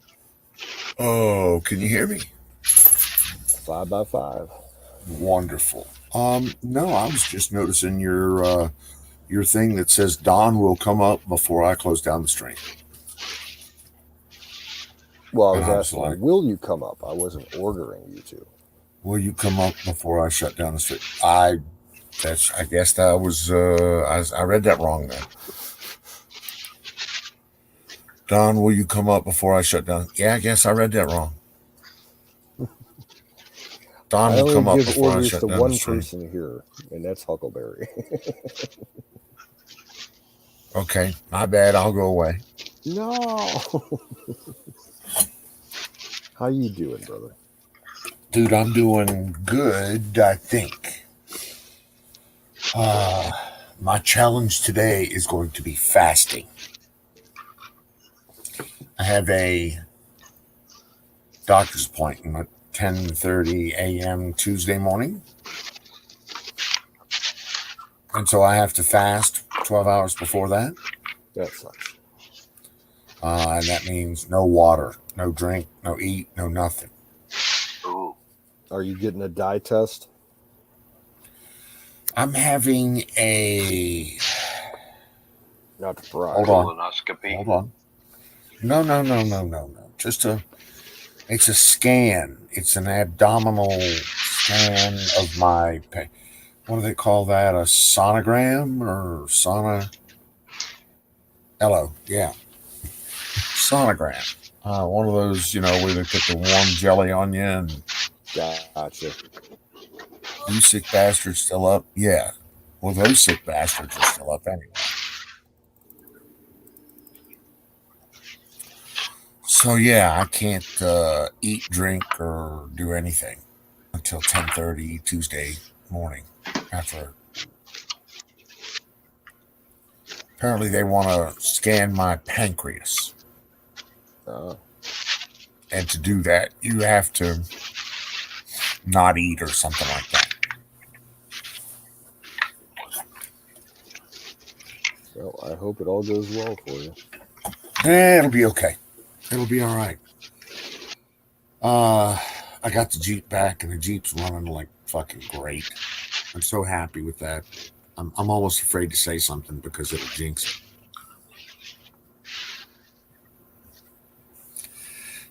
Oh, can you hear me? 5x5. Wonderful. No, I was just noticing your thing that says Don will come up before I close down the stream. Well, I And was I was asking, like, will you come up? I wasn't ordering you to. will you come up before I shut down the stream? I guess that was I read that wrong then. Don, will you come up before I shut down? Yeah, I guess I read that wrong. Don I will only come up give before I orders shut to down the one stream. person here, and that's Huckleberry. Okay, my bad. I'll go away. No. How you doing, brother? Dude, I'm doing good, I think. My challenge today is going to be fasting. I have a doctor's appointment at 10:30 a.m. Tuesday morning. And so I have to fast 12 hours before that. That sucks. And that means no water, no drink, no eat, no nothing. Ooh. Are you getting a dye test? I'm having a... Not to pry. Hold on. Colonoscopy. Hold on. No. It's a scan. It's an abdominal scan of my... What do they call that? A sonogram or Hello, yeah. Sonogram. One of those, where they put the warm jelly on you and... Gotcha. You sick bastards still up? Yeah. Well, those sick bastards are still up anyway. So, yeah, I can't eat, drink, or do anything until 10:30 Tuesday morning. Apparently, they want to scan my pancreas. And to do that, you have to not eat or something like that. Well, I hope it all goes well for you. It'll be okay. It'll be all right. I got the Jeep back, and the Jeep's running like fucking great. I'm so happy with that. I'm almost afraid to say something because it'll jinx it.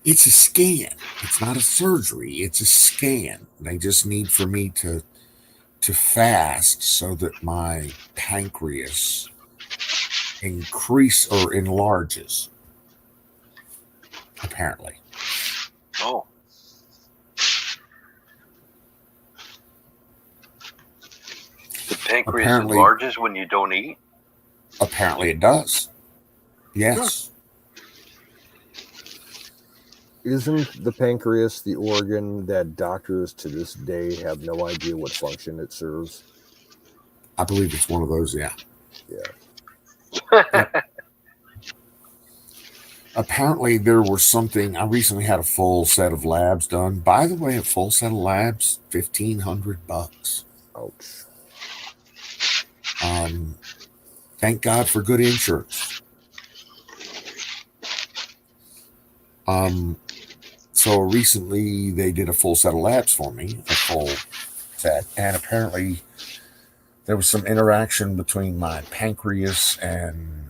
It's a scan. It's not a surgery. It's a scan. They just need for me to fast so that my pancreas enlarges. Apparently. Oh. The pancreas enlarges when you don't eat? Apparently it does. Yes. Isn't the pancreas the organ that doctors to this day have no idea what function it serves? I believe it's one of those, yeah. Yeah. Apparently there was something, I recently had a full set of labs done. By the way, a full set of labs, $1,500. Ouch. Thank God for good insurance. So recently they did a full set of labs for me, a full set, and apparently there was some interaction between my pancreas and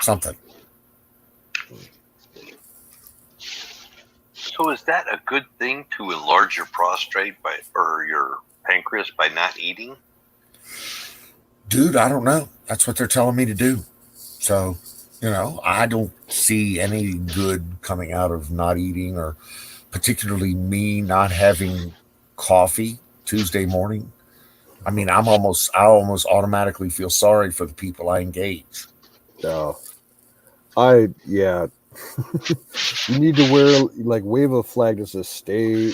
something. So is that a good thing to enlarge your prostate or your pancreas by not eating? Dude, I don't know. That's what they're telling me to do. So, I don't see any good coming out of not eating, or particularly me not having coffee Tuesday morning. I mean, I almost automatically feel sorry for the people I engage. No. Yeah. You need to wave a flag that says stay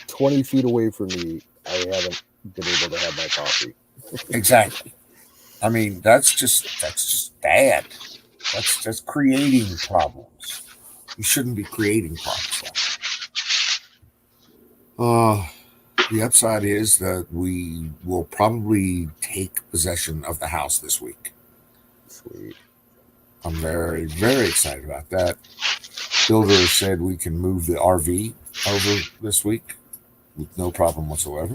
20 feet away from me. I haven't been able to have my coffee. Exactly. I mean, that's just bad. That's creating problems. You shouldn't be creating problems like that. The upside is that we will probably take possession of the house this week. Sweet. I'm very, very excited about that. Builder said we can move the RV over this week with no problem whatsoever.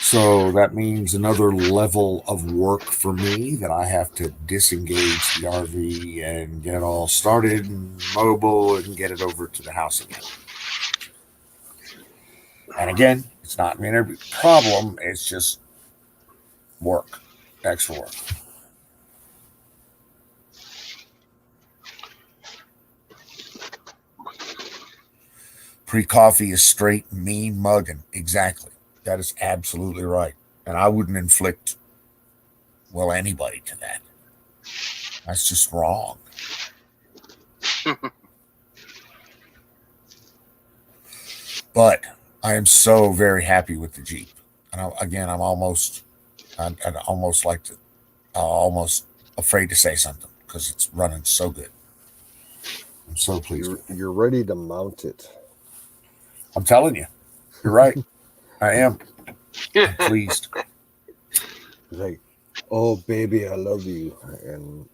So that means another level of work for me, that I have to disengage the RV and get it all started and mobile and get it over to the house again. And again, it's not a problem. It's just work, extra work. Pre-coffee is straight mean mugging. Exactly. That is absolutely right. And I wouldn't inflict, anybody to that. That's just wrong. But I am so very happy with the Jeep. And I'm almost afraid to say something because it's running so good. I'm so pleased. You're ready to mount it. I'm telling you. You're right. I am. I'm pleased. Like, oh baby, I love you, and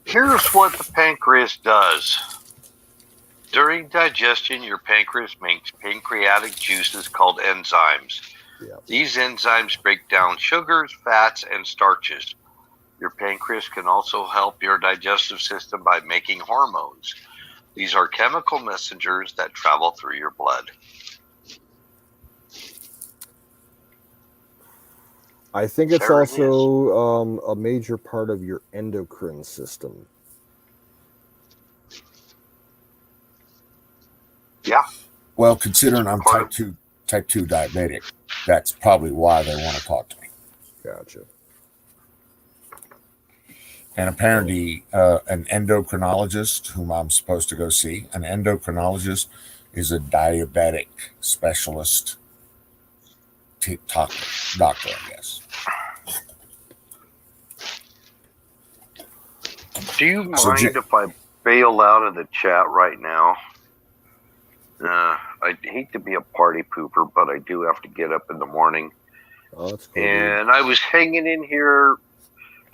Here's what the pancreas does. During digestion, your pancreas makes pancreatic juices called enzymes. Yeah. These enzymes break down sugars, fats, and starches. Your pancreas can also help your digestive system by making hormones. These are chemical messengers that travel through your blood. I think it's also a major part of your endocrine system. Yeah. Well, considering I'm type 2 diabetic, that's probably why they want to talk to me. Gotcha. And apparently, an endocrinologist, whom I'm supposed to go see, an endocrinologist is a diabetic specialist doctor, I guess. Do you mind if I bail out of the chat right now? I hate to be a party pooper, but I do have to get up in the morning. Oh, that's cool. And I was hanging in here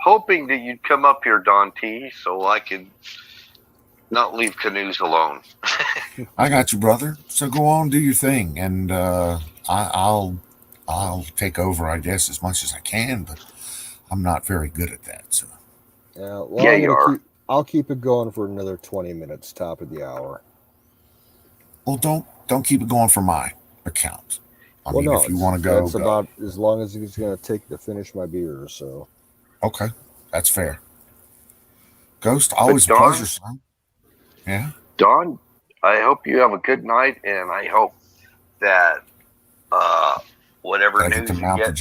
hoping that you'd come up here, Don T, so I could not leave canoes alone. I got you, brother. So go on, do your thing, and I'll take over, I guess, as much as I can. But I'm not very good at that. So yeah, you are. I'll keep it going for another 20 minutes, top of the hour. Well, don't keep it going for my account. I mean, if you want to go, that's about as long as it's going to take to finish my beer. So, okay, that's fair. Ghost, always a pleasure, son. Yeah, Don, I hope you have a good night, and I hope that whatever news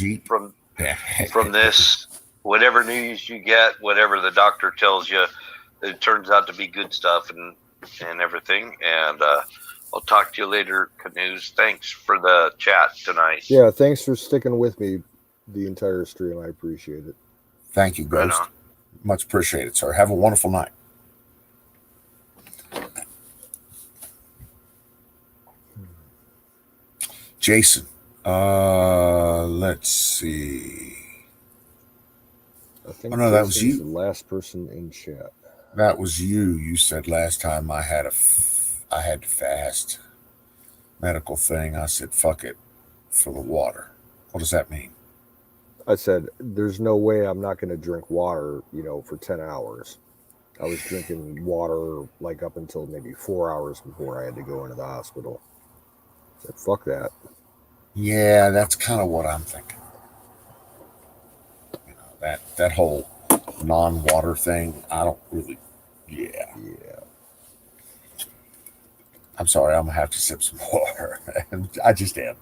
you get from this, whatever news you get, whatever the doctor tells you, it turns out to be good stuff and everything. And I'll talk to you later, Canoes. Thanks for the chat tonight. Yeah, thanks for sticking with me the entire stream. I appreciate it. Thank you, Ghost. Right, much appreciated, sir. Have a wonderful night. Jason, let's see. I think that was you. The last person in chat. That was you. You said last time I had to fast. Medical thing. I said, fuck it for the water. What does that mean? I said, there's no way I'm not going to drink water, for 10 hours. I was drinking water like up until maybe 4 hours before I had to go into the hospital. I said, fuck that. Yeah, that's kind of what I'm thinking. That whole non-water thing, I don't really. Yeah. I'm sorry, I'm gonna have to sip some water. I just am.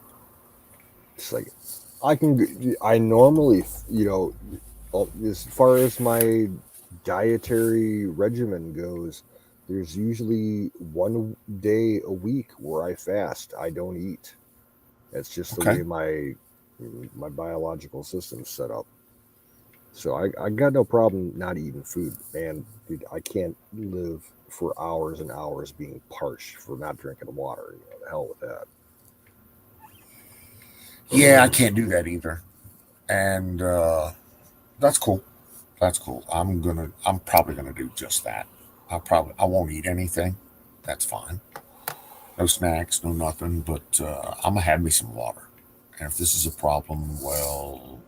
It's like, I normally, as far as my dietary regimen goes, there's usually one day a week where I fast. I don't eat. That's just the Okay. way my biological system's set up. So I got no problem not eating food. Man, dude, I can't live for hours and hours being parched for not drinking water. The hell with that. Yeah, I can't do that either. And that's cool. That's cool. I'm probably gonna do just that. I won't eat anything. That's fine. No snacks, no nothing. But I'm gonna have me some water. And if this is a problem, well,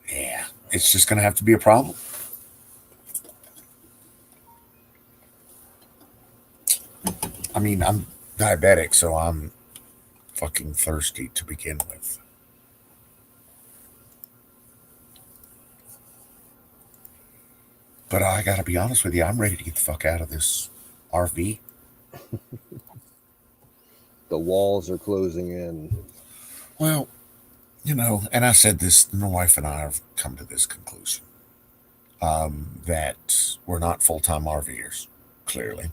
yeah, it's just gonna have to be a problem. I mean, I'm diabetic, so I'm fucking thirsty to begin with. But I gotta be honest with you, I'm ready to get the fuck out of this RV. The walls are closing in. Well, and I said this, my wife and I have come to this conclusion that we're not full time RVers, clearly.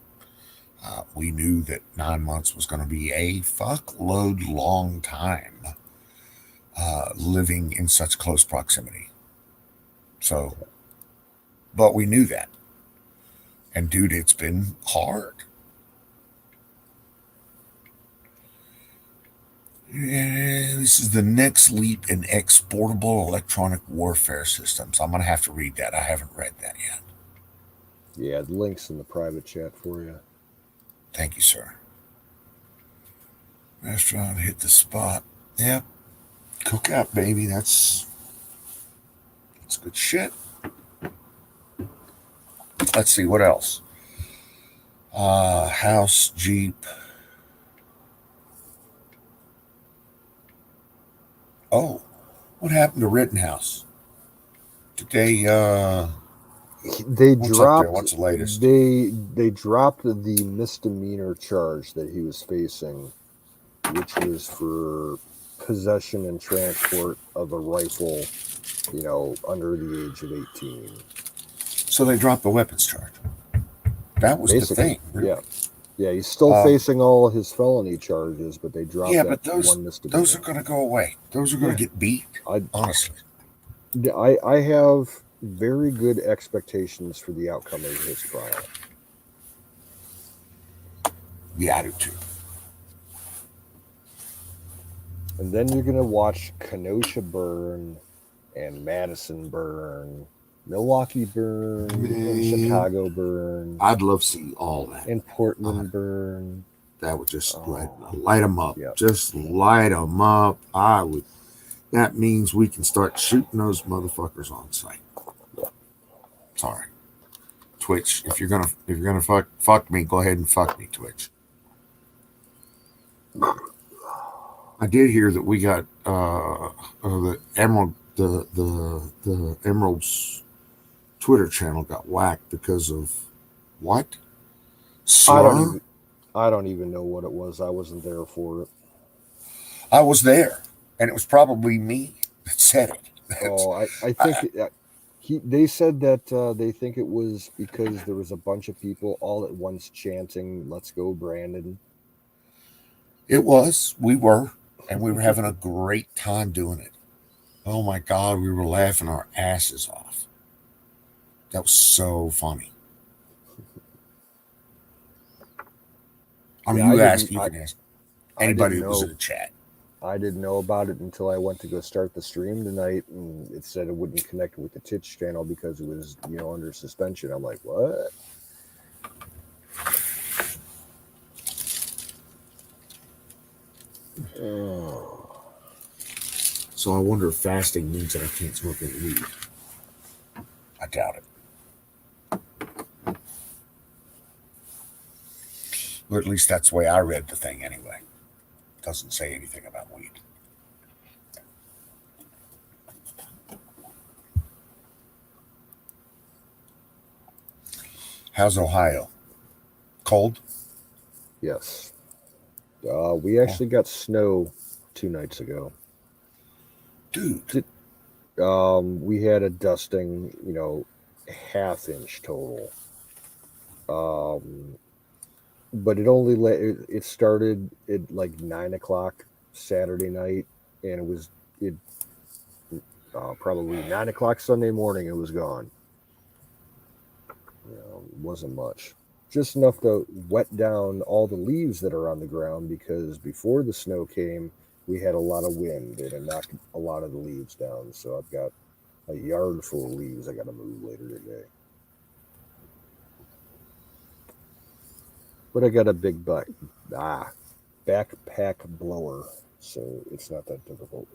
We knew that 9 months was going to be a fuckload long time living in such close proximity. So, but we knew that. And dude, it's been hard. And this is the next leap in exportable electronic warfare systems. I'm going to have to read that. I haven't read that yet. Yeah, the link's in the private chat for you. Thank you, sir. Restaurant hit the spot. Yep. Cookout, baby. That's good shit. Let's see, what else? House, Jeep. Oh, what happened to Rittenhouse? Did they what's up there? What's the latest? They dropped the misdemeanor charge that he was facing, which was for possession and transport of a rifle, under the age of 18. So they dropped the weapons charge. That was Basically, the thing. Really. Yeah, he's still facing all his felony charges, but they dropped but one misdemeanor. Those are going to go away. Those are going to get beat. Honestly, I have very good expectations for the outcome of his trial. Yeah, I do too. And then you're going to watch Kenosha burn and Madison burn, Milwaukee burn, and Chicago burn. I'd love to see all that. And Portland burn. That would just light them up. Yep. Just light them up. I would. That means we can start shooting those motherfuckers on sight. Sorry, Twitch. If you're gonna fuck me, go ahead and fuck me, Twitch. I did hear that we got the Emerald the Emerald's Twitter channel got whacked because of what? Slur? I don't even know what it was. I wasn't there for it. I was there, and it was probably me that said it. I think they said that they think it was because there was a bunch of people all at once chanting, "Let's go, Brandon." It was. We were having a great time doing it. Oh my God, we were laughing our asses off. That was so funny. I mean, you can ask anybody that was in the chat. I didn't know about it until I went to go start the stream tonight, and it said it wouldn't connect with the Twitch channel because it was, under suspension. I'm like, what? So I wonder if fasting means that I can't smoke any weed. I doubt it. Or at least that's the way I read the thing anyway. It doesn't say anything about weed. How's Ohio? Cold? Yes. We actually got snow 2 nights ago. Dude. We had a dusting, ½ inch total. But it only it started at like 9 o'clock Saturday night, and it probably 9 o'clock Sunday morning. It was gone. It wasn't much, just enough to wet down all the leaves that are on the ground, because before the snow came, we had a lot of wind and it knocked a lot of the leaves down. So I've got a yard full of leaves I got to move later today. But I got a big backpack blower, so it's not that difficult.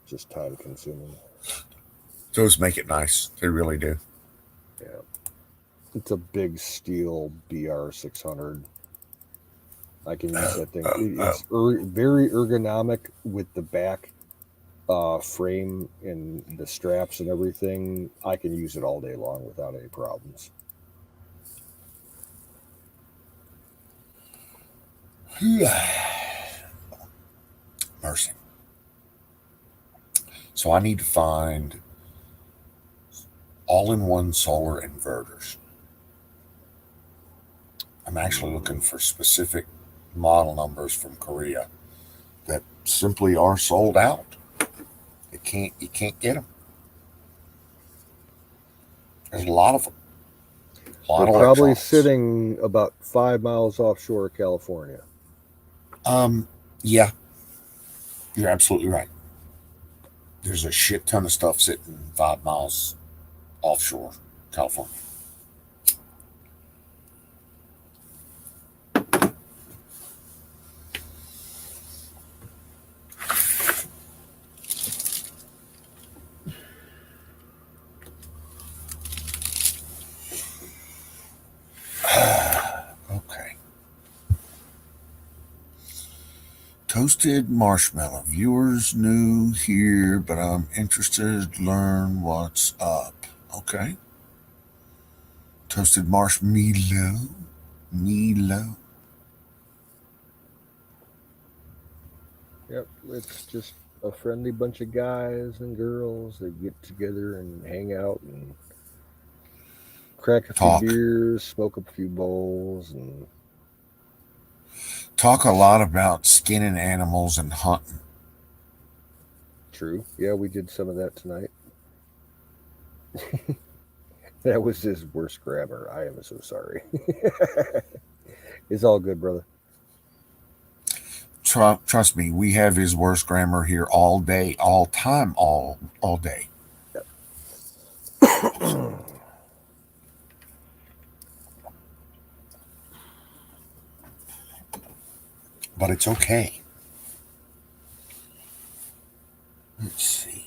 Just time consuming. Those make it nice. They really do. Yeah. It's a big steel BR 600. I can use that thing. It's very ergonomic with the back frame and the straps and everything. I can use it all day long without any problems. Mercy. So I need to find all-in-one solar inverters. I'm actually looking for specific model numbers from Korea that simply are sold out. You can't get them. There's a lot of them. They're probably sitting about 5 miles offshore of California. Yeah, you're absolutely right. There's a shit ton of stuff sitting 5 miles offshore California. Okay. Toasted marshmallow. Viewers new here, but I'm interested to learn what's up. Okay. Toasted marshmallow. Yep, it's just a friendly bunch of guys and girls that get together and hang out and crack a few beers, smoke a few bowls, and talk a lot about skinning animals and hunting. True. Yeah, we did some of that tonight. That was his worst grammar. I am so sorry. It's all good, brother. Trust me, we have his worst grammar here all day, all time, all day. Yep. But it's okay. Let's see.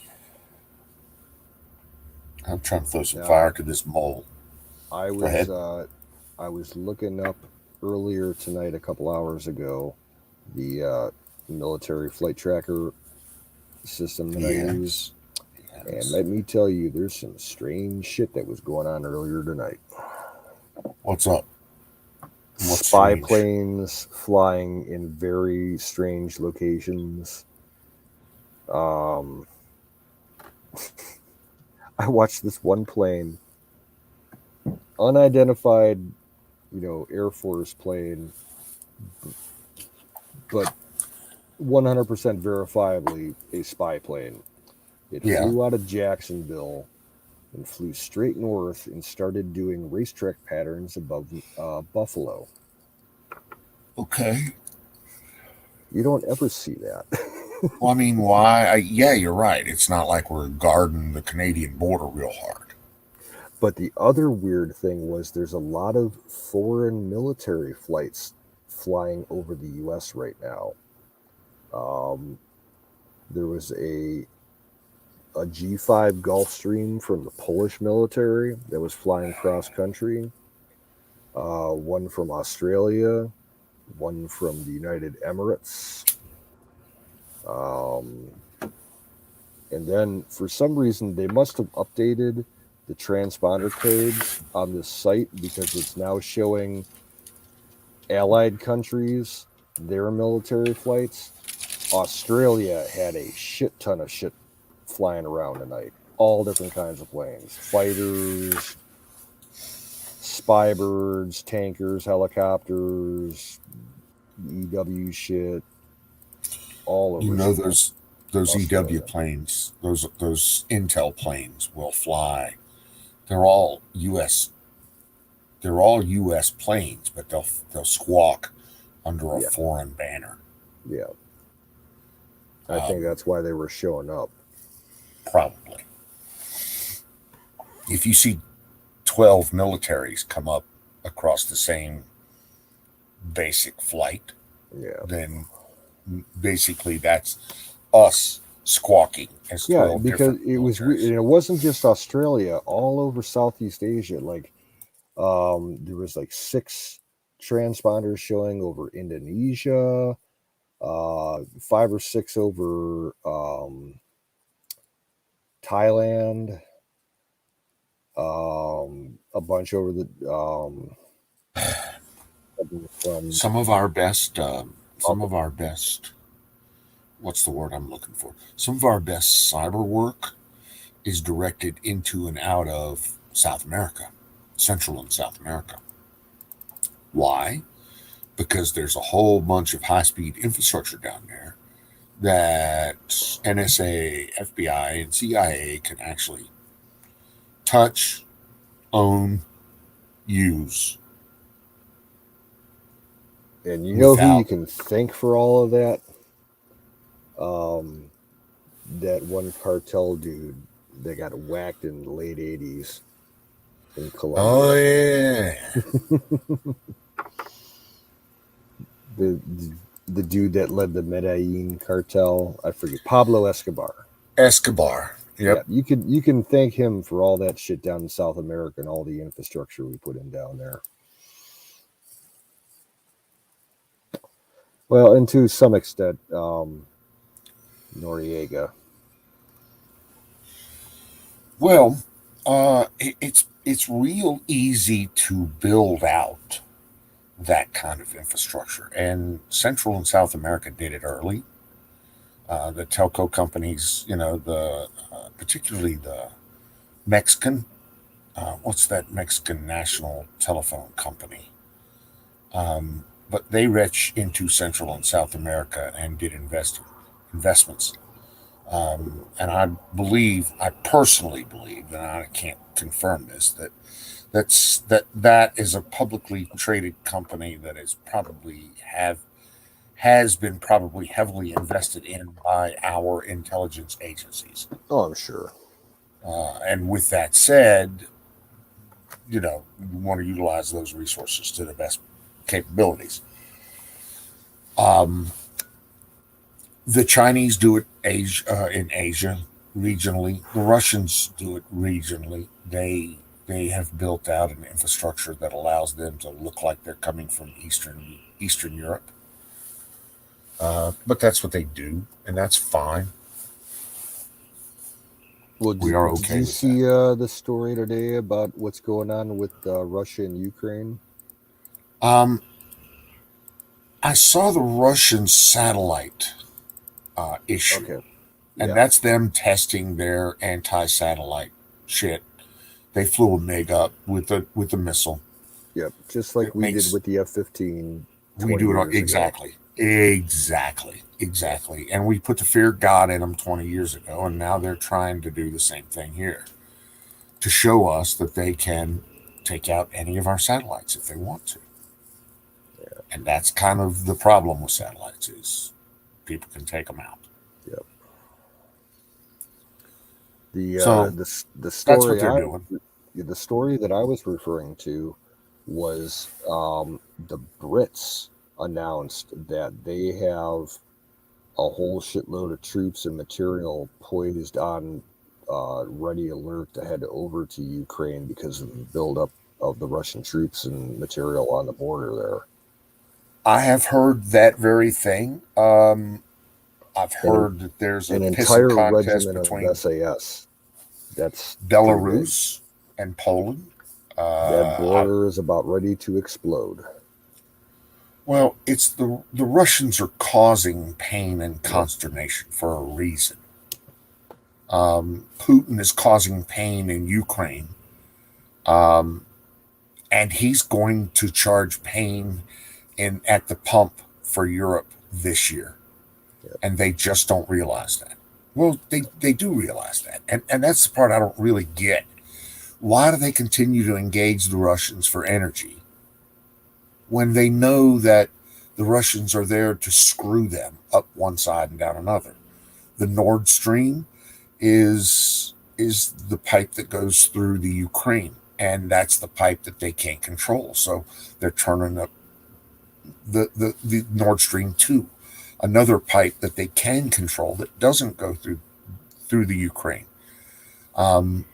I'm trying to throw some fire to this mole. I was looking up earlier tonight, a couple hours ago, the military flight tracker system that I use. And let me tell you, there's some strange shit that was going on earlier tonight. What's up? Spy planes flying in very strange locations. I watched this one plane, unidentified, Air Force plane, but 100% verifiably a spy plane. It flew out of Jacksonville and flew straight north and started doing racetrack patterns above Buffalo. Okay. You don't ever see that. Well, I mean, why? Yeah, you're right. It's not like we're guarding the Canadian border real hard. But the other weird thing was there's a lot of foreign military flights flying over the U.S. right now. There was a G5 Gulfstream from the Polish military that was flying cross country. One from Australia, one from the United Emirates. And then for some reason, they must have updated the transponder codes on this site because it's now showing allied countries, their military flights. Australia had a shit ton of shit flying around tonight. All different kinds of planes, fighters, spy birds, tankers, helicopters, EW shit, all over. You know those Australia. EW planes, those Intel planes will fly. They're all U.S. planes, but they'll squawk under a foreign banner. Yeah. I think that's why they were showing up. Probably. If you see 12 militaries come up across the same basic flight, then basically that's us squawking as 12 because different it was militaries. and it wasn't just Australia, all over Southeast Asia. Like there was like 6 transponders showing over Indonesia, 5 or 6 over Thailand, a bunch over the some of our best what's the word I'm looking for? Some of our best cyber work is directed into and out of South America, Central and South America. Why? Because there's a whole bunch of high-speed infrastructure down there that NSA, FBI, and CIA can actually touch, own, use. And you know who you can thank for all of that? That one cartel dude that got whacked in the late 80s in Colombia. Oh, yeah. the dude that led the Medellin cartel, I forget, Pablo Escobar. Yep. Yeah, you can thank him for all that shit down in South America and all the infrastructure we put in down there. Well, and to some extent, Noriega. Well, it's real easy to build out that kind of infrastructure, and Central and South America did it early. The telco companies, particularly the Mexican, what's that Mexican national telephone company? But they reached into Central and South America and did investments. And I personally believe, and I can't confirm this, that is a publicly traded company that is has been probably heavily invested in by our intelligence agencies. Oh, I'm sure. And with that said, you want to utilize those resources to the best capabilities. The Chinese do it in Asia regionally. The Russians do it regionally. They have built out an infrastructure that allows them to look like they're coming from Eastern Europe. But that's what they do, and that's fine. Well, we are okay. Did you see the story today about what's going on with Russia and Ukraine? I saw the Russian satellite issue, and that's them testing their anti-satellite shit. They flew a MiG up with a missile. Yep, just like we did with the F-15. We do it exactly. And we put the fear of God in them 20 years ago, and now they're trying to do the same thing here to show us that they can take out any of our satellites if they want to. Yeah. And that's kind of the problem with satellites is people can take them out. Yep. The story that's what they're doing. The story that I was referring to was the Brits announced that they have a whole shitload of troops and material poised on ready alert to head over to Ukraine because of the buildup of the Russian troops and material on the border there. I have heard that very thing. I've heard that there's a An pissing entire contest regiment between of SAS. That's Belarus and Poland. That border is about ready to explode. Well, it's the Russians are causing pain and consternation for a reason. Putin is causing pain in Ukraine, and he's going to charge pain at the pump for Europe this year, and they just don't realize that. Well, they do realize that, and that's the part I don't really get. Why do they continue to engage the Russians for energy when they know that the Russians are there to screw them up one side and down another? The Nord Stream is the pipe that goes through the Ukraine, and that's the pipe that they can't control. So they're turning up the Nord Stream 2, another pipe that they can control that doesn't go through the Ukraine. And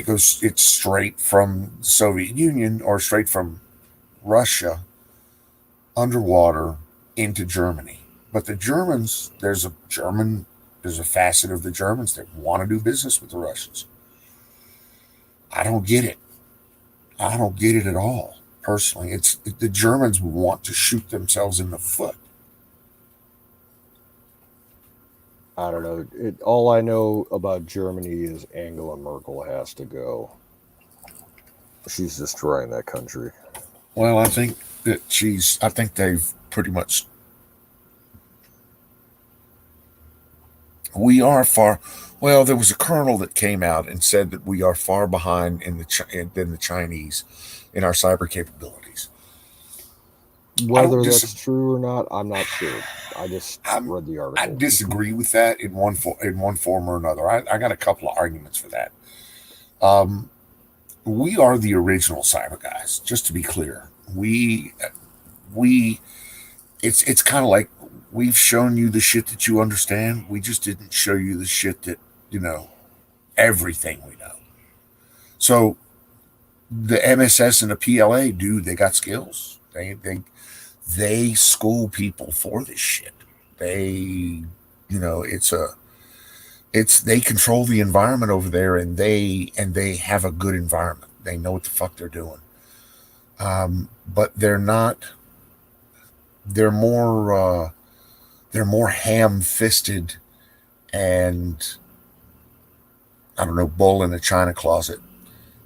it's straight from the Soviet Union or straight from Russia underwater into Germany. But the Germans, there's a facet of the Germans that want to do business with the Russians. I don't get it. I don't get it at all. Personally, the Germans want to shoot themselves in the foot. I don't know. All I know about Germany is Angela Merkel has to go. She's destroying that country. Well, I think they've pretty much. We are far. Well, there was a colonel that came out and said that we are far behind than the Chinese in our cyber capabilities. Whether that's true or not, I'm not sure. I just read the article. I disagree with that in one form or another. I got a couple of arguments for that. We are the original cyber guys. Just to be clear, it's kind of like we've shown you the shit that you understand. We just didn't show you the shit that everything we know. So the MSS and the PLA, dude, they got skills. They school people for this shit. They control the environment over there, and they have a good environment. They know what the fuck they're doing. But they're not. They're more ham-fisted and I don't know, bull in a china closet.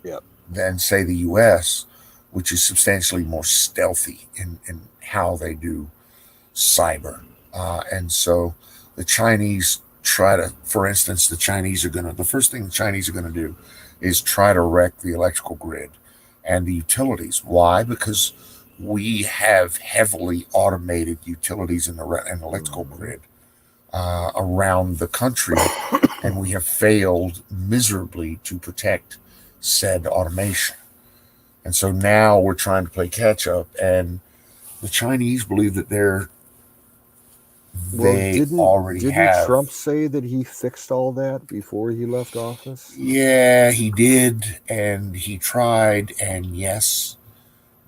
Yep. Than say the U.S., which is substantially more stealthy in how they do cyber. And so the Chinese for instance, the first thing the Chinese are going to do is try to wreck the electrical grid and the utilities. Why? Because we have heavily automated utilities in the electrical grid around the country, and we have failed miserably to protect said automation. And so now we're trying to play catch up, and the Chinese believe that didn't Trump say that he fixed all that before he left office? Yeah, he did, and he tried, and yes,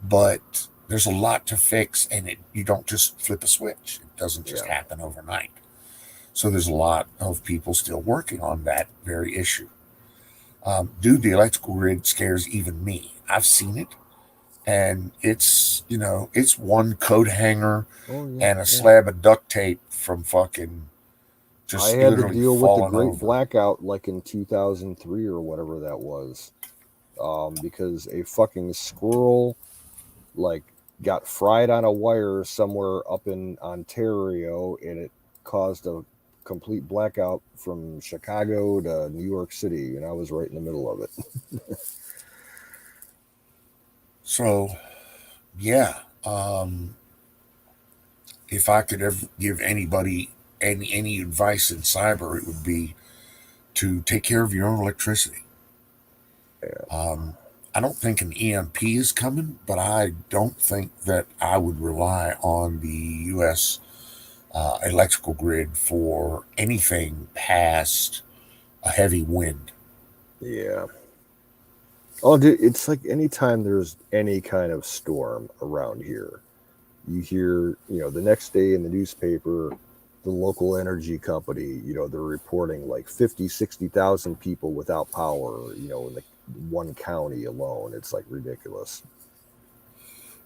but there's a lot to fix, and you don't just flip a switch. It doesn't just happen overnight. So there's a lot of people still working on that very issue. Dude, the electrical grid scares even me. I've seen it, and it's one coat hanger and a slab of duct tape from fucking just I had to literally deal with the great over. blackout like in 2003 or whatever that was, because a fucking squirrel got fried on a wire somewhere up in Ontario, and it caused a complete blackout from Chicago to New York City, and I was right in the middle of it. So, yeah, if I could ever give anybody any advice in cyber, it would be to take care of your own electricity. I don't think an EMP is coming, but I don't think that I would rely on the U.S. electrical grid for anything past a heavy wind. Yeah. Oh, dude, it's like anytime there's any kind of storm around here, you hear, the next day in the newspaper, the local energy company, they're reporting like 50, 60,000 people without power, in the one county alone. It's like ridiculous.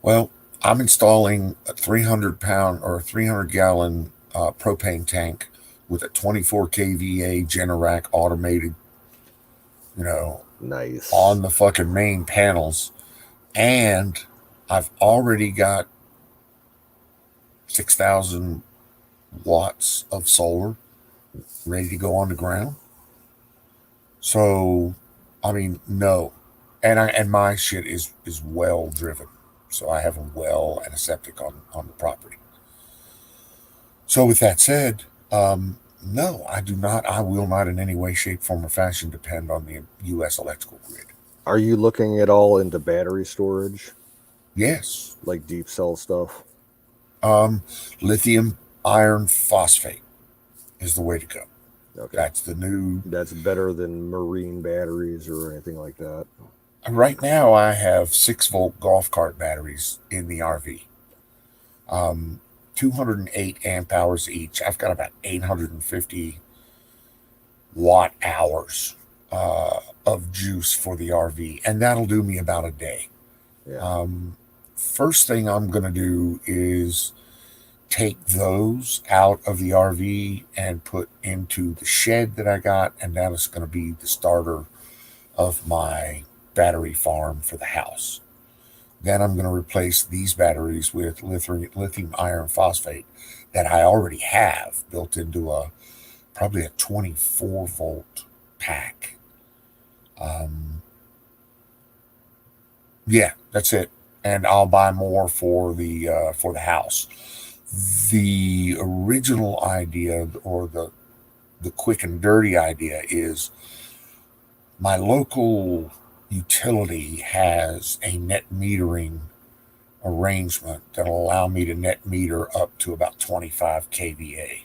Well, I'm installing a 300-pound or 300-gallon propane tank with a 24 kVA Generac automated, Nice. on the fucking main panels. And I've already got 6,000 watts of solar ready to go on the ground. So, I mean, no. And my shit is well driven. So I have a well and a septic on the property. So with that said, no, I do not. I will not in any way, shape, form, or fashion depend on the U.S. electrical grid. Are you looking at all into battery storage? Yes. Like deep cell stuff? Lithium iron phosphate is the way to go. Okay. That's the new. That's better than marine batteries or anything like that. Right now, I have 6-volt golf cart batteries in the RV. 208 amp hours each. I've got about 850 watt hours of juice for the RV, and that'll do me about a day. Yeah. First thing I'm going to do is take those out of the RV and put into the shed that I got, and that is going to be the starter of my battery farm for the house. Then I'm going to replace these batteries with lithium iron phosphate that I already have built into probably a 24 volt pack. Yeah, that's it. And I'll buy more for the house. The original idea, or the quick and dirty idea, is my local utility has a net metering arrangement that'll allow me to net meter up to about 25 kVA.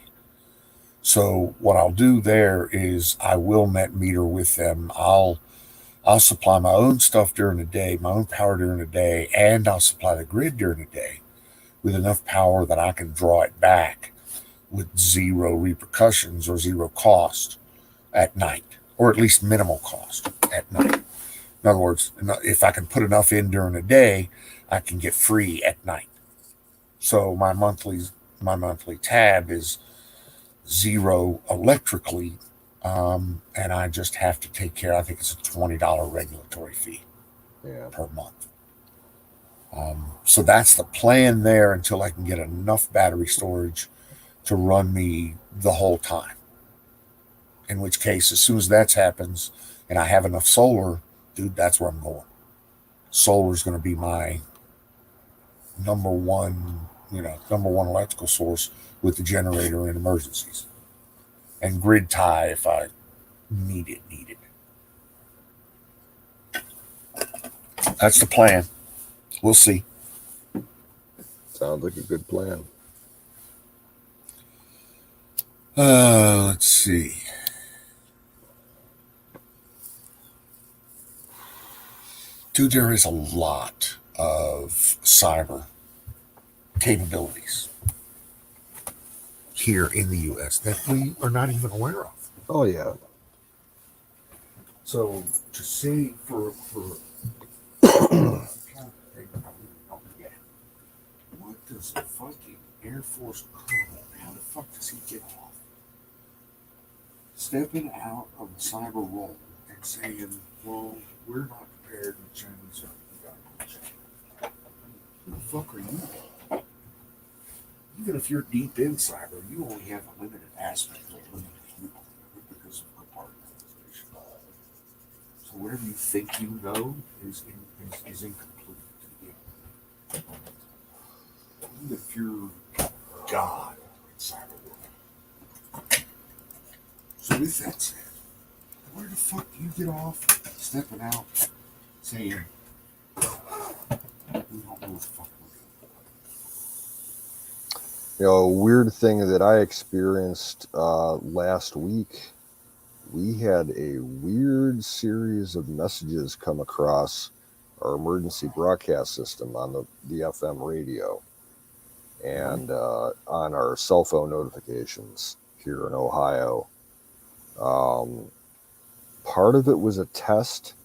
So what I'll do there is I will net meter with them. I'll supply my own stuff during the day, my own power during the day, and I'll supply the grid during the day with enough power that I can draw it back with zero repercussions or zero cost at night, or at least minimal cost at night. In other words, if I can put enough in during the day, I can get free at night. So my monthly tab is zero electrically, and I just have to take care. I think it's a $20 regulatory fee per month. So that's the plan there until I can get enough battery storage to run me the whole time. In which case, as soon as that happens and I have enough solar, dude, that's where I'm going. Solar is going to be my number one electrical source with the generator in emergencies, and grid tie if I need it. That's the plan. We'll see. Sounds like a good plan. Let's see. Dude, there is a lot of cyber capabilities here in the U.S. that we are not even aware of. Oh, yeah. So to say for what does a fucking Air Force colonel, how the fuck does he get off stepping out of the cyber role and saying, well, we're not prepared and the Chinese are. Who the fuck are you? Even if you're deep in cyber, you only have a limited aspect of limited viewpoint because of compartmentalization. So whatever you think you know is incomplete to begin with. Even if you're God in cyber world. So with that said, where the fuck do you get off stepping out saying, we don't know what the fuck we're doing? A weird thing that I experienced last week. We had a weird series of messages come across our emergency broadcast system on the FM radio and on our cell phone notifications here in Ohio. Part of it was a test,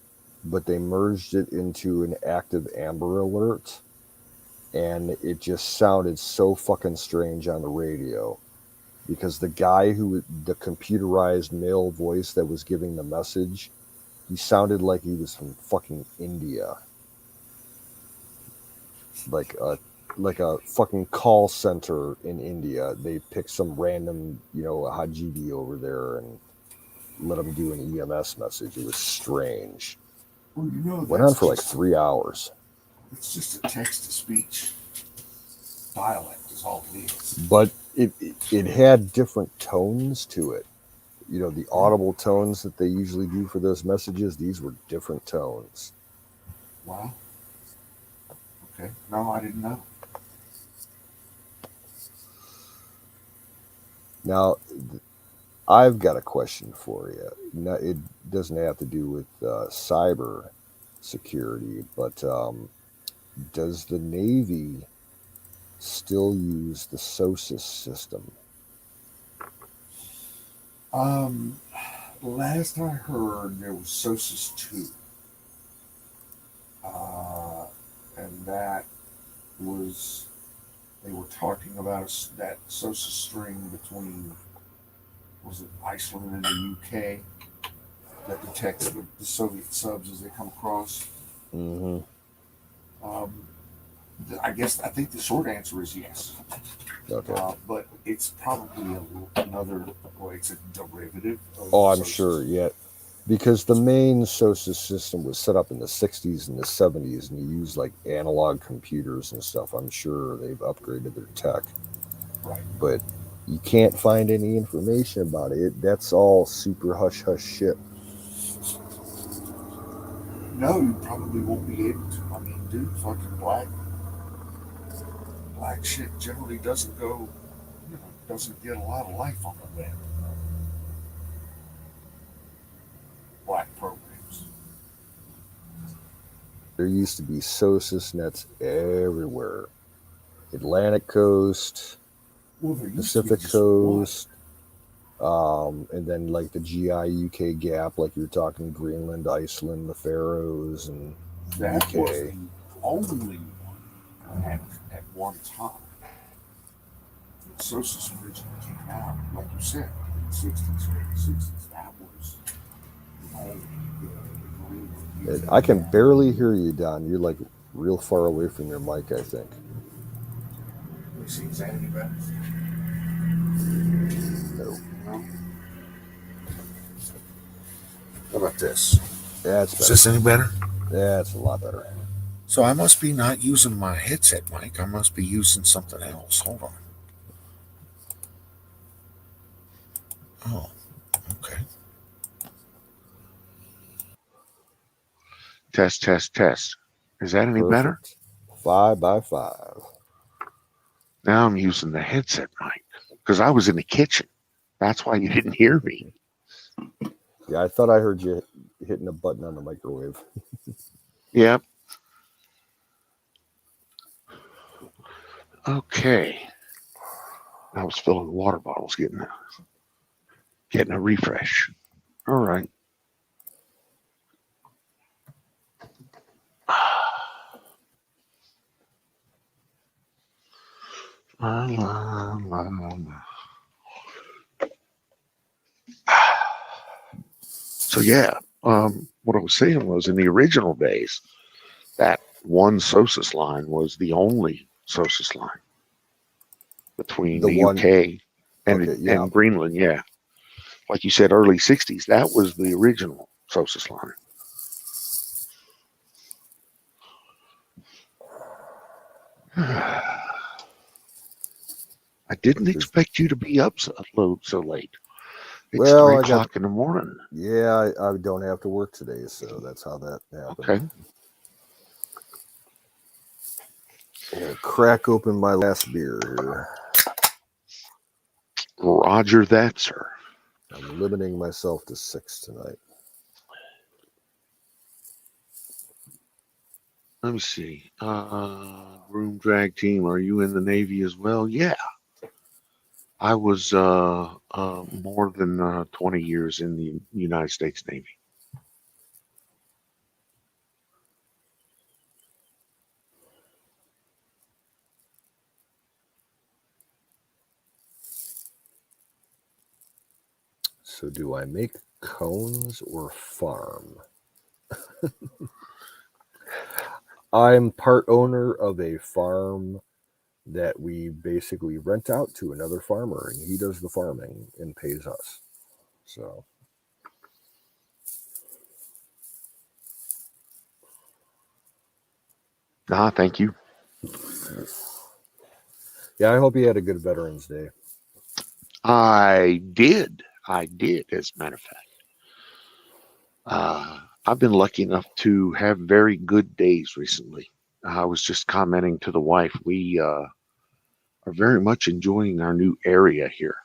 but they merged it into an active Amber Alert, and it just sounded so fucking strange on the radio because the guy the computerized male voice that was giving the message, he sounded like he was from fucking India. Like a fucking call center in India. They picked some random, Hajidi over there and let him do an EMS message. It was strange. Well, Went on for like 3 hours. It's just a text to speech dialect is all it is. But it had different tones to it. The audible tones that they usually do for those messages, these were different tones. Wow. Okay. No, I didn't know. Now, I've got a question for you. Now, it doesn't have to do with cyber security, but does the Navy still use the SOSUS system? Last I heard, there was SOSUS 2. And that was, they were talking about that SOSUS string between, was it Iceland and the UK, that detects the Soviet subs as they come across. Mm-hmm. I think the short answer is yes. Okay. But it's probably another, or it's a derivative of I'm SOSUS. sure, yeah. Because the main SOSUS system was set up in the 60s and the 70s, and you use like analog computers and stuff. I'm sure they've upgraded their tech. Right. But you can't find any information about it. That's all super hush-hush shit. No, you probably won't be able to. I mean, dude, fucking black shit generally doesn't get a lot of life on the web. Black programs. There used to be SOSUS nets everywhere. Atlantic coast, Pacific coast, and then like the GI UK gap, like you were talking, Greenland, Iceland, the Faroes, and that UK. Was the only one at one time. SOSUS originally came out, like you said, in the 60s or 60s. That was the only Greenland. I can barely hear you, Don. You're like real far away from your mic, I think. Let me see, is that any better? No. How about this? Yeah, it's better. Is this any better? Yeah, it's a lot better. So I must be not using my headset mic. I must be using something else. Hold on. Oh, okay. Test. Is that any better? 5 by 5. Now I'm using the headset mic because I was in the kitchen. That's why you didn't hear me. Yeah, I thought I heard you hitting a button on the microwave. Yep. Okay. I was filling the water bottles, getting a refresh. All right. So yeah, what I was saying was in the original days, that one SOSUS line was the only SOSUS line between the UK and Greenland. Yeah, like you said, early 60s, that was the original SOSUS line. I didn't expect you to be up so late. It's 3 o'clock in the morning. Yeah, I don't have to work today, so that's how that happened. Okay. I'm gonna crack open my last beer here. Roger that, sir. I'm limiting myself to 6 tonight. Let me see. Room drag team, are you in the Navy as well? Yeah. I was more than 20 years in the United States Navy. So do I make cones or farm? I'm part owner of a farm that we basically rent out to another farmer, and he does the farming and pays us. So Thank you. yeah, I hope you had a good Veterans Day. I did, as a matter of fact. I've been lucky enough to have very good days recently. I was just commenting to the wife, we are very much enjoying our new area here.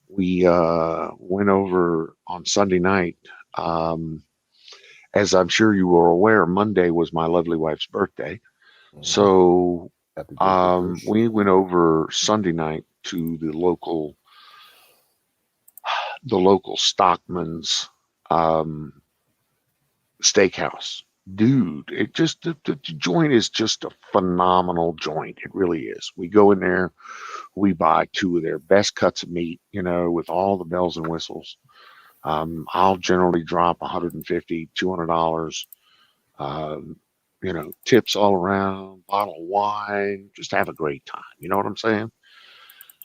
We went over on Sunday night. As I'm sure you were aware, Monday was my lovely wife's birthday. So Happy birthday, Trish. we went over Sunday night to the local Stockman's steakhouse. Dude, it just the joint is just a phenomenal joint. It really is. We go in there, we buy 2 of their best cuts of meat, with all the bells and whistles. I'll generally drop $150, $200. Tips all around, bottle of wine, just have a great time. You know what I'm saying?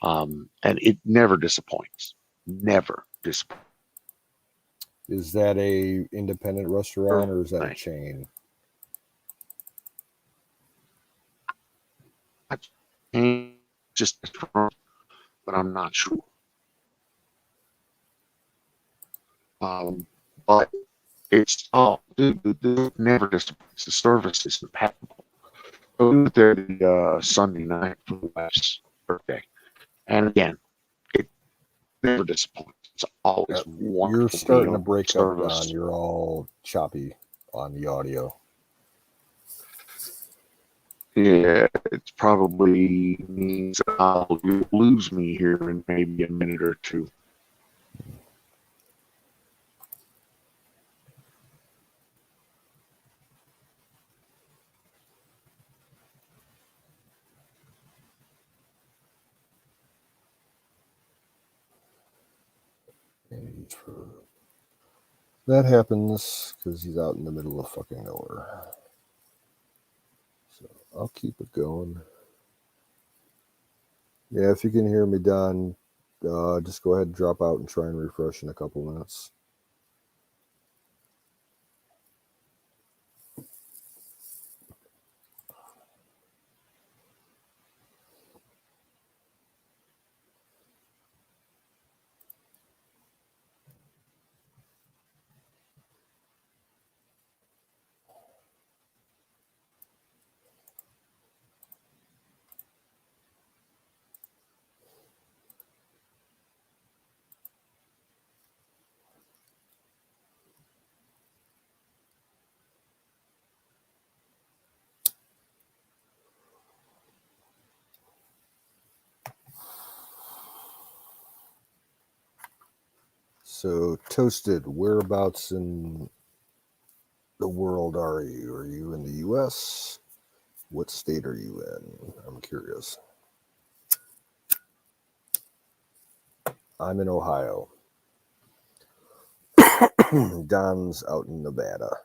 And it never disappoints. Never disappoints. Is that a independent restaurant or is that a chain? Just, but I'm not sure. But it's never disappoints. The service is impeccable. So we went there the Sunday night for the wife's birthday, and again, it never disappoints. It's always wonderful. You're starting to break up, service. Don. You're all choppy on the audio. Yeah, it probably means you'll lose me here in maybe a minute or two. That happens because he's out in the middle of fucking nowhere. So I'll keep it going. Yeah, if you can hear me, Don, just go ahead and drop out and try and refresh in a couple minutes. So, Toasted, whereabouts in the world are you? Are you in the U.S.? What state are you in? I'm curious. I'm in Ohio. Don's out in Nevada.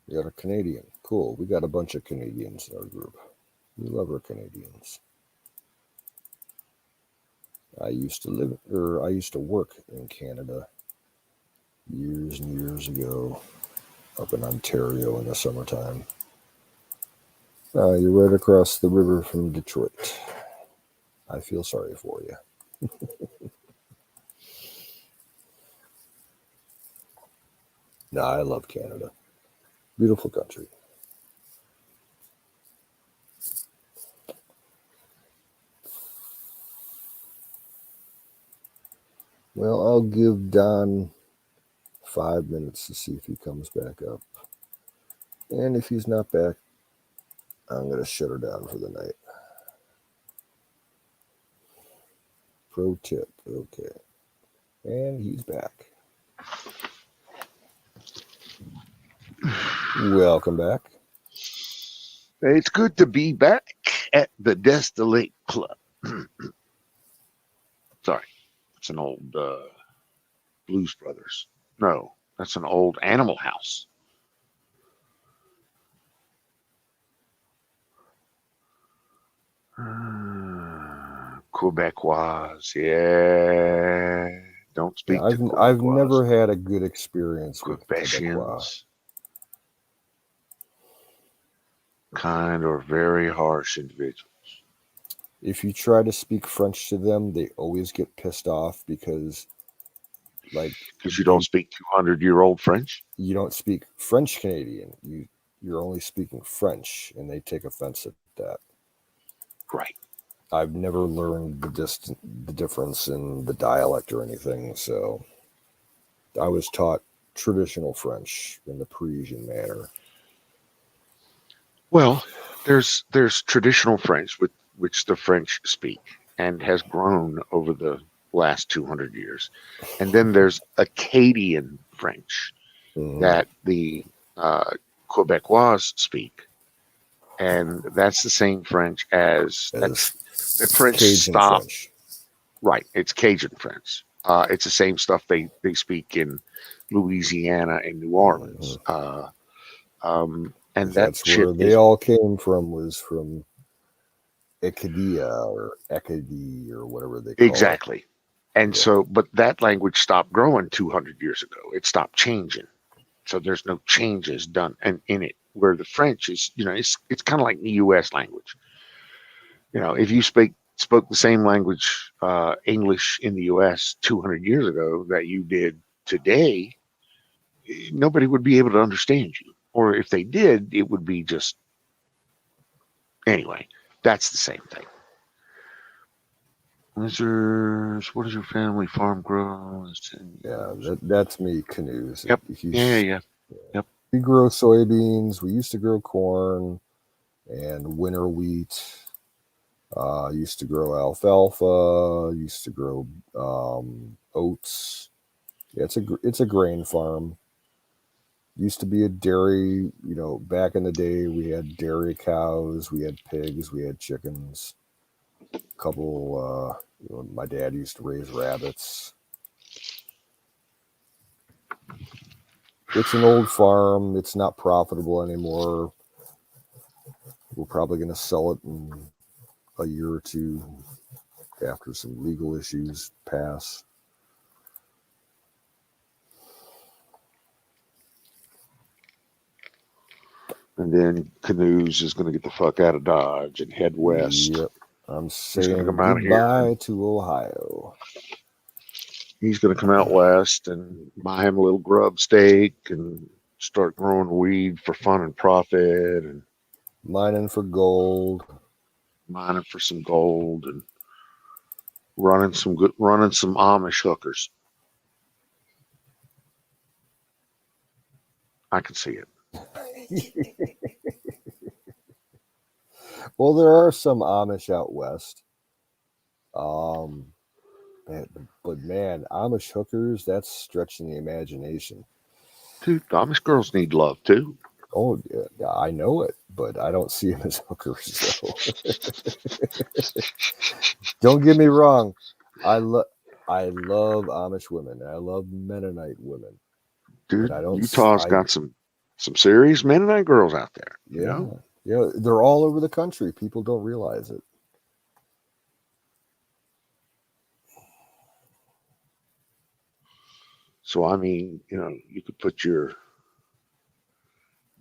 We got a Canadian. Cool. We got a bunch of Canadians in our group. We love our Canadians. I used to work in Canada years and years ago, up in Ontario in the summertime. You're right across the river from Detroit. I feel sorry for you. No, I love Canada. Beautiful country. Well, I'll give Don 5 minutes to see if he comes back up. And if he's not back, I'm going to shut her down for the night. Pro tip. Okay. And he's back. Welcome back. It's good to be back at the Destillate Club. Sorry, it's an old Blues Brothers. No, that's an old Animal House. Quebecois, yeah. Don't speak to Quebecois. I've never had a good experience with Quebecois. Quebecians. Kind or very harsh individuals. If you try to speak French to them, they always get pissed off because you don't speak 200-year-old French. You don't speak French Canadian. You're only speaking French, and they take offense at that. Right. I've never learned the difference in the dialect or anything, so I was taught traditional French in the Parisian manner. Well, there's traditional French, which the French speak and has grown over the last 200 years. And then there's Acadian French that the Quebecois speak. And that's the same French as the French Cajun stop. French. Right. It's Cajun French. It's the same stuff they speak in Louisiana and New Orleans. And that's where they all came from, was from Acadia or Acadie or whatever they call exactly. And so, but that language stopped growing 200 years ago. It stopped changing. So there's no changes done in it. Where the French is, it's kind of like the U.S. language. If you spoke the same language, English in the U.S. 200 years ago that you did today, nobody would be able to understand you. Or if they did, it would be just, anyway, that's the same thing. What does your family farm grow? Yeah, that's me, Canoes. Yep. Yeah. Yep. We grow soybeans. We used to grow corn and winter wheat. Used to grow alfalfa. Used to grow oats. Yeah, it's a grain farm. Used to be a dairy, back in the day we had dairy cows, we had pigs, we had chickens. A couple, my dad used to raise rabbits. It's an old farm. It's not profitable anymore. We're probably going to sell it in a year or two after some legal issues pass. And then Canoes is going to get the fuck out of Dodge and head west. Yep. I'm saying come out goodbye to Ohio. He's going to come out west and buy him a little grub stake and start growing weed for fun and profit and mining for gold. Mining for some gold and running some Amish hookers. I can see it. Well, there are some Amish out west. But man, Amish hookers, that's stretching the imagination. Dude, Amish girls need love too. Oh, yeah, I know it, but I don't see them as hookers, though. Don't get me wrong. I love Amish women. I love Mennonite women. Dude, but I don't. Utah's got some serious Mennonite girls out there. You know? Yeah, they're all over the country. People don't realize it. So I mean, you know, you could put your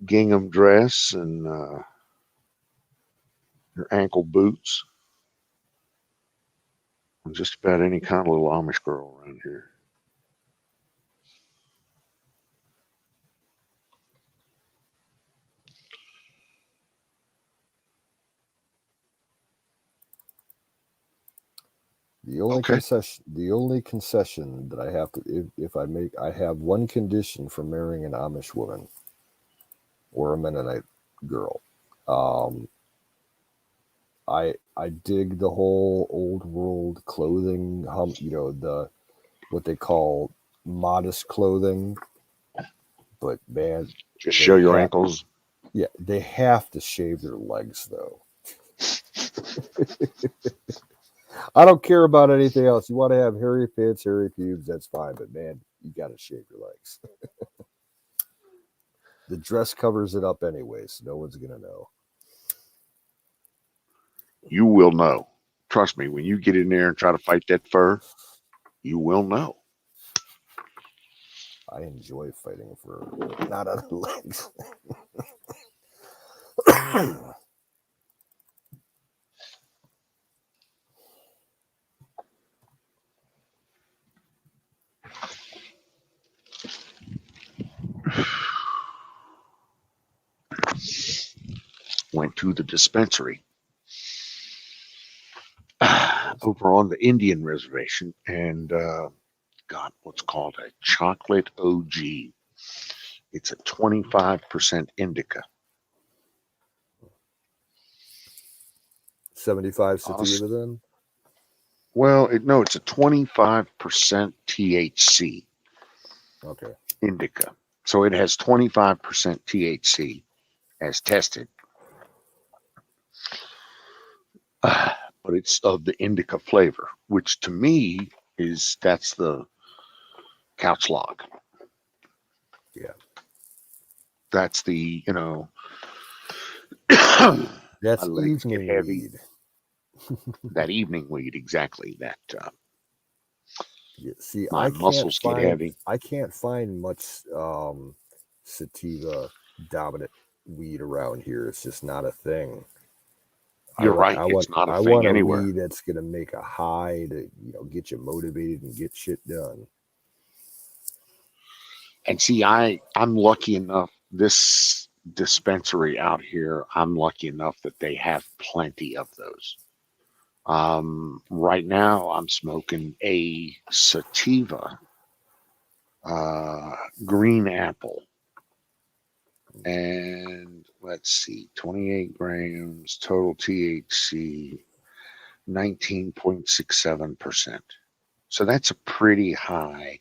gingham dress and your ankle boots on just about any kind of little Amish girl around here. The only Okay. concession that I have to, if I have one condition for marrying an Amish woman or a Mennonite girl. I dig the whole old world clothing, the what they call modest clothing, but man, Just show your ankles. Yeah, they have to shave their legs though. I don't care about anything else. You want to have hairy pits, hairy pubes, that's fine. But man, you got to shave your legs. The dress covers it up anyway, so no one's gonna know. You will know. Trust me, when you get in there and try to fight that fur, you will know. I enjoy fighting for not on the legs. Went to the dispensary over on the Indian reservation and got what's called a chocolate OG. It's a 25% indica. 75 sativa then? Well, it's a 25% THC. Okay. Indica. So it has 25% THC as tested. But it's of the indica flavor, which to me that's the couch log. Yeah. That's the, that's evening weed. That evening weed, exactly. That yeah, see, my muscles get heavy. I can't find much sativa dominant weed around here. It's just not a thing. You're right. It's not a thing anywhere. Weed that's gonna make a high to get you motivated and get shit done. And see, I'm lucky enough. This dispensary out here, I'm lucky enough that they have plenty of those. Right now, I'm smoking a sativa, green apple, and let's see, 28 grams total THC, 19.67%. So that's a pretty high,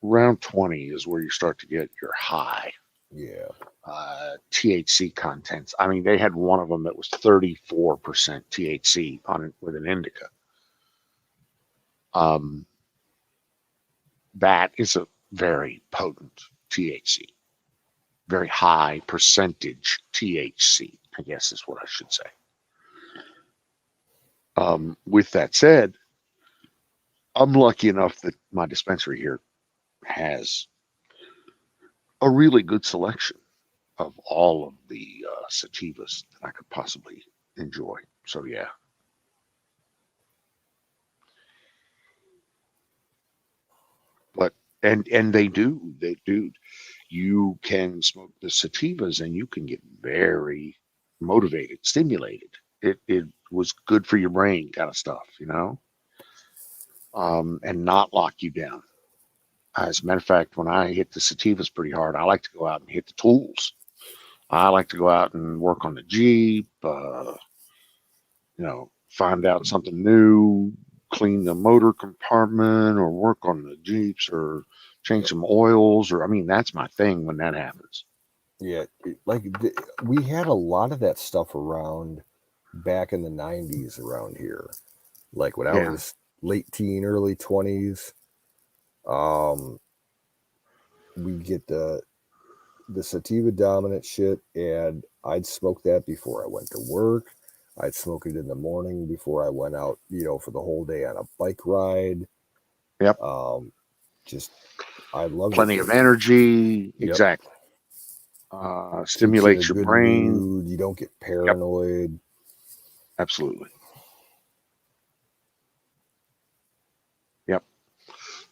around 20 is where you start to get your high. Yeah. THC contents. I mean, they had one of them that was 34% THC on it with an indica. That is a very potent THC, very high percentage THC, I guess is what I should say. With that said, I'm lucky enough that my dispensary here has a really good selection of all of the sativas that I could possibly enjoy. So yeah. But and they do. You can smoke the sativas and you can get very motivated, stimulated. It was good for your brain kind of stuff, and not lock you down. As a matter of fact, when I hit the sativas pretty hard, I like to go out and hit the tools. I like to go out and work on the Jeep, find out something new, clean the motor compartment or work on the Jeeps or change some oils that's my thing when that happens. Yeah. We had a lot of that stuff around back in the 90s around here. Like when I was late teen, early 20s. we get the sativa dominant shit, and I'd smoke that before I went to work. I'd smoke it in the morning before I went out, for the whole day on a bike ride. Yep. Just I loved Plenty it. of energy. Yep. Exactly. Keeps you in Stimulates a your good brain. mood. You don't get paranoid. Absolutely. Yep.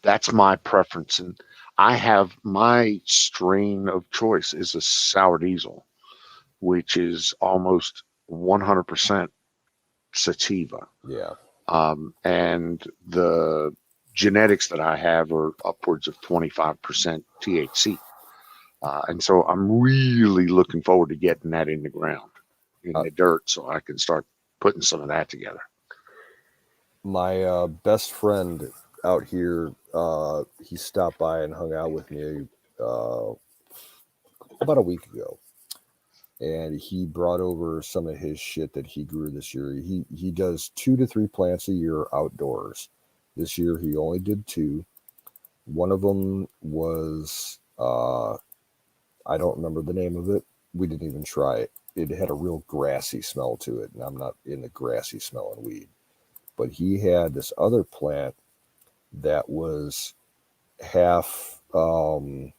That's my preference. And I have my strain of choice is a sour diesel, which is almost 100% sativa. Yeah. And the genetics that I have are upwards of 25% THC. And so I'm really looking forward to getting that in the ground, in the dirt, so I can start putting some of that together. My best friend out here, he stopped by and hung out with me about a week ago. And he brought over some of his shit that he grew this year. He does 2 to 3 plants a year outdoors. This year he only did 2. One of them was I don't remember the name of it. We didn't even try it. It had a real grassy smell to it, and I'm not in the grassy smelling weed. But he had this other plant that was half. It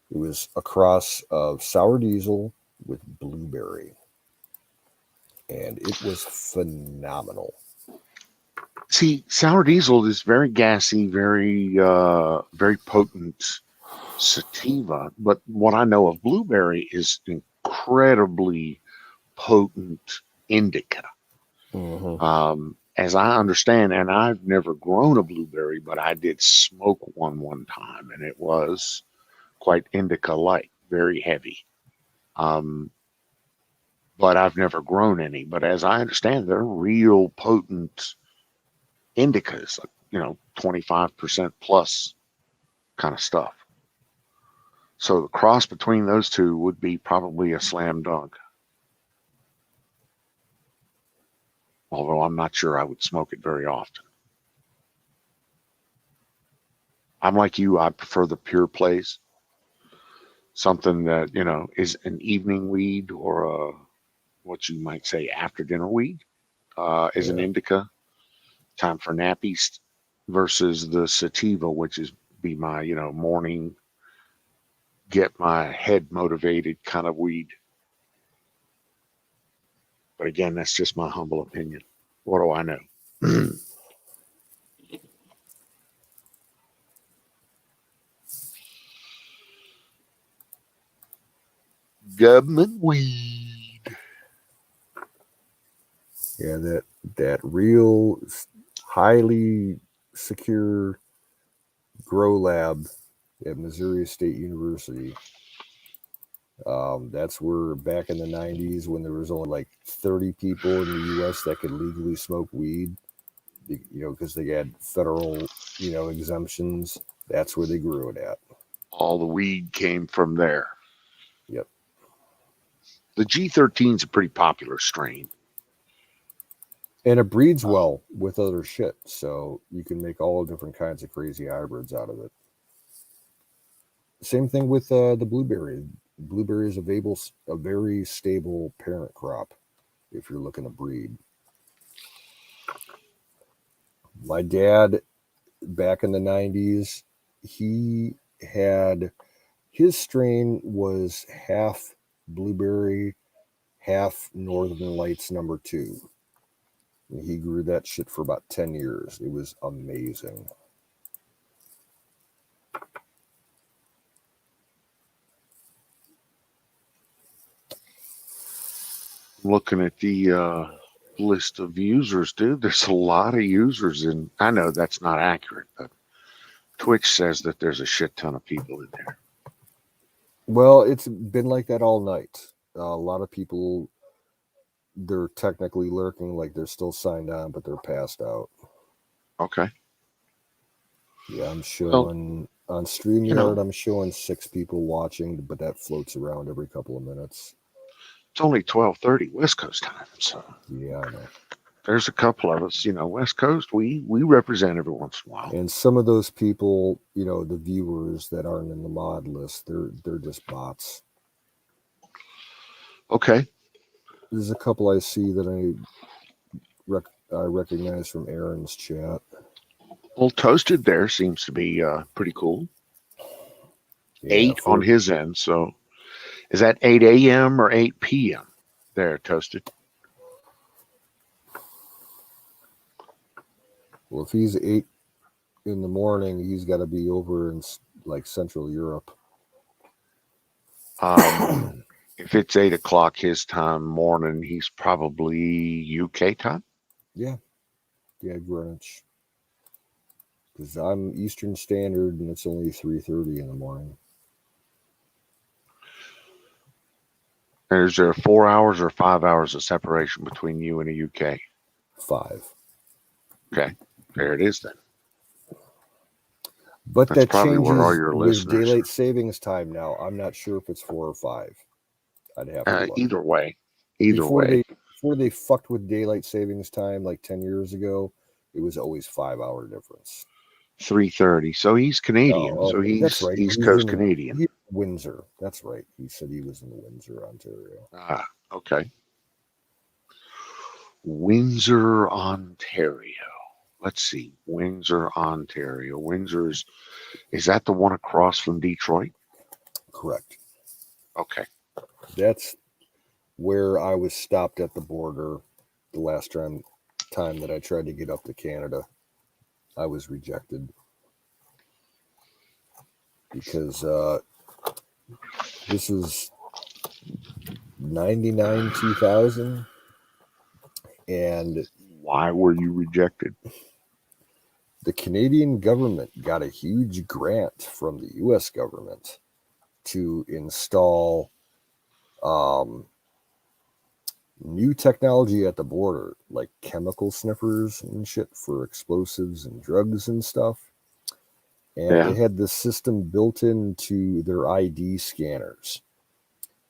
was a cross of sour diesel with blueberry, and it was phenomenal. See, sour diesel is very gassy, very very potent sativa, but what I know of blueberry is incredibly potent indica. As I understand, and I've never grown a blueberry, but I did smoke one time, and it was quite indica-like, very heavy. But I've never grown any. But as I understand, they're real potent indicas, 25% plus kind of stuff. So the cross between those two would be probably a slam dunk. Although I'm not sure I would smoke it very often. I'm like you, I prefer the pure plays. Something that, is an evening weed or a, what you might say, after dinner weed, is an indica, time for nappies, versus the sativa, which is be my, morning, get my head motivated kind of weed. But again, that's just my humble opinion. What do I know? Government weed. Yeah, that real highly secure grow lab at Missouri State University. That's where back in the 90s, when there was only like 30 people in the U.S. that could legally smoke weed, because they had federal, exemptions. That's where they grew it at. All the weed came from there. Yep. The G13 is a pretty popular strain. And it breeds well with other shit, so you can make all different kinds of crazy hybrids out of it. Same thing with the blueberry. Blueberry is a very stable parent crop if you're looking to breed. My dad, back in the 90s, he had his strain was half blueberry, half Northern Lights number 2. And he grew that shit for about 10 years. It was amazing. Looking at the list of users, dude, there's a lot of users, and I know that's not accurate, but Twitch says that there's a shit ton of people in there. Well, it's been like that all night. A lot of people, they're technically lurking, like they're still signed on, but they're passed out. Okay. Yeah, I'm showing on StreamYard, I'm showing 6 people watching, but that floats around every couple of minutes. It's only 12:30 West Coast time, so yeah, I know. there's a couple of us, West Coast, we represent every once in a while. And some of those people, the viewers that aren't in the mod list, they're just bots. Okay. There's a couple I see that I recognize from Aaron's chat. Well, Toasted there seems to be pretty cool. Yeah, 8 on his end. So is that 8 a.m. or 8 p.m. there, Toasted? Well, if he's 8 in the morning, he's got to be over in like Central Europe. If it's 8 o'clock his time morning, he's probably UK time. Yeah, Greenwich. Because I'm Eastern Standard, and it's only 3:30 in the morning. And is there 4 hours or 5 hours of separation between you and the UK? 5. Okay, there it is then. But That's that probably changes where all your with listeners daylight savings time now. I'm not sure if it's 4 or 5. I'd have to look. Either way. Before they fucked with daylight savings time like 10 years ago, it was always 5-hour difference. 3:30. So he's Canadian. So he's that's right. East Coast Canadian. He's Windsor. That's right. He said he was in Windsor, Ontario. Ah, okay. Windsor, Ontario. Let's see. Windsor, Ontario. Is that the one across from Detroit? Correct. Okay. That's where I was stopped at the border the last time that I tried to get up to Canada. I was rejected because this is 99 2000. And why were you rejected? The Canadian government got a huge grant from the U.S. government to install new technology at the border, like chemical sniffers and shit for explosives and drugs and stuff. And they had this system built into their ID scanners.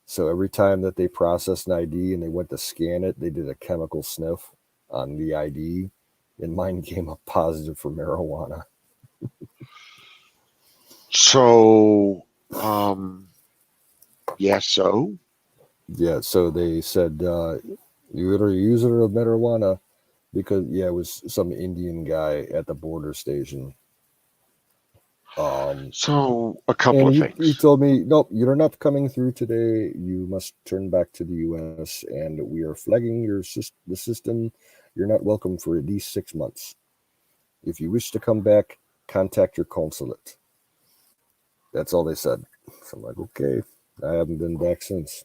So every time that they processed an ID and they went to scan it, they did a chemical sniff on the ID, and mine came up positive for marijuana. So, yes, so? Yeah, so they said, you either use it or marijuana, because, it was some Indian guy at the border station. So, a couple of things. He told me, nope, you're not coming through today. You must turn back to the U.S., and we are flagging the system. You're not welcome for at least 6 months. If you wish to come back, contact your consulate. That's all they said. So I'm like, okay. I haven't been back since.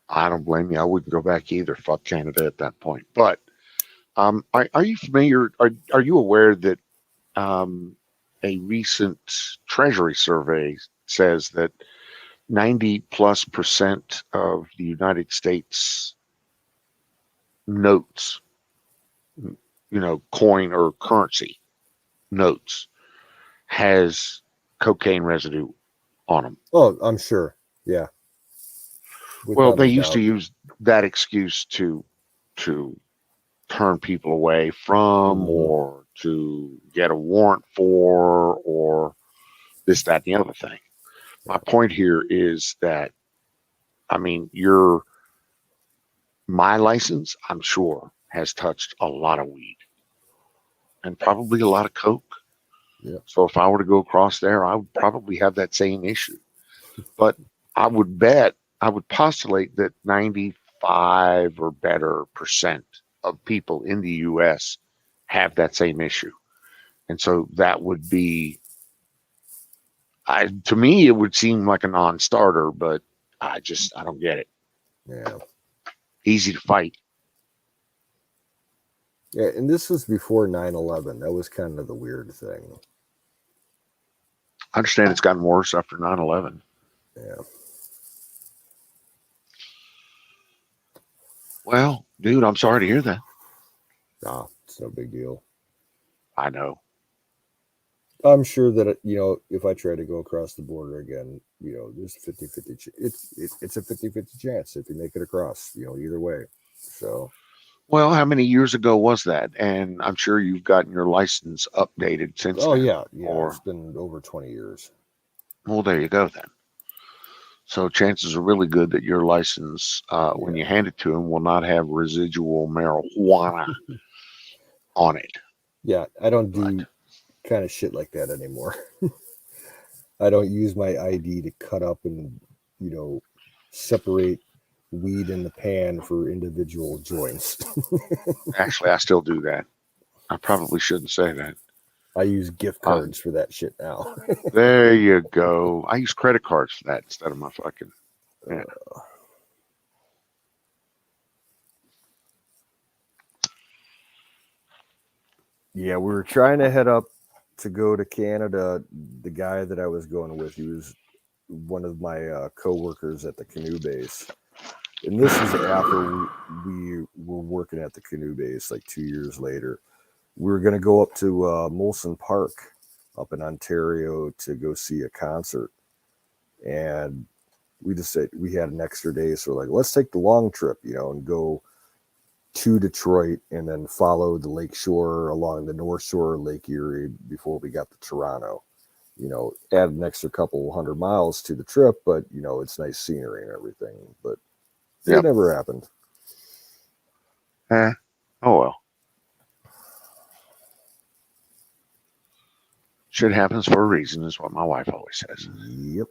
I don't blame you. I wouldn't go back either. Fuck Canada at that point. But are you familiar? Are you aware that a recent Treasury survey says that 90+% of the United States notes, coin or currency notes, has cocaine residue on them? Oh, I'm sure. Yeah. Well, they used to use that excuse to turn people away from, or to get a warrant for, or this, that, and the other thing. My point here is that, my license, I'm sure, has touched a lot of weed and probably a lot of coke. Yeah. So if I were to go across there, I would probably have that same issue. But I would postulate that 95 or better % of people in the U.S. have that same issue. And so that would be, to me, it would seem like a non-starter, but I don't get it. Yeah. Easy to fight. Yeah, and this was before 9/11. That was kind of the weird thing. I understand it's gotten worse after 9/11. Yeah. Well, dude, I'm sorry to hear that. Nah, it's no big deal. I know. I'm sure that, if I try to go across the border again, there's 50-50. It's a 50-50 chance if you make it across, either way. So. Well, how many years ago was that? And I'm sure you've gotten your license updated since Oh then. yeah, Or it's been over 20 years. well, there you go then. So chances are really good that your license, when you hand it to him, will not have residual marijuana on it. Yeah, I don't But do kind of shit like that anymore. I don't use my ID to cut up and, separate weed in the pan for individual joints. actually, I still do that. I probably shouldn't say that. I use gift cards for that shit now. There you go. I use credit cards for that instead of my fucking. Yeah. Yeah, we were trying to head up to go to Canada. The guy that I was going with, he was one of my co-workers at the canoe base. And this is after we were working at the canoe base like 2 years later. We were going to go up to Molson Park up in Ontario to go see a concert. And we just said we had an extra day. So we're like, let's take the long trip, and go to Detroit and then follow the lake shore along the north shore of Lake Erie before we got to Toronto. Add an extra couple 100 miles to the trip, but it's nice scenery and everything. But it never happened. Oh well. Shit happens for a reason, is what my wife always says. Yep.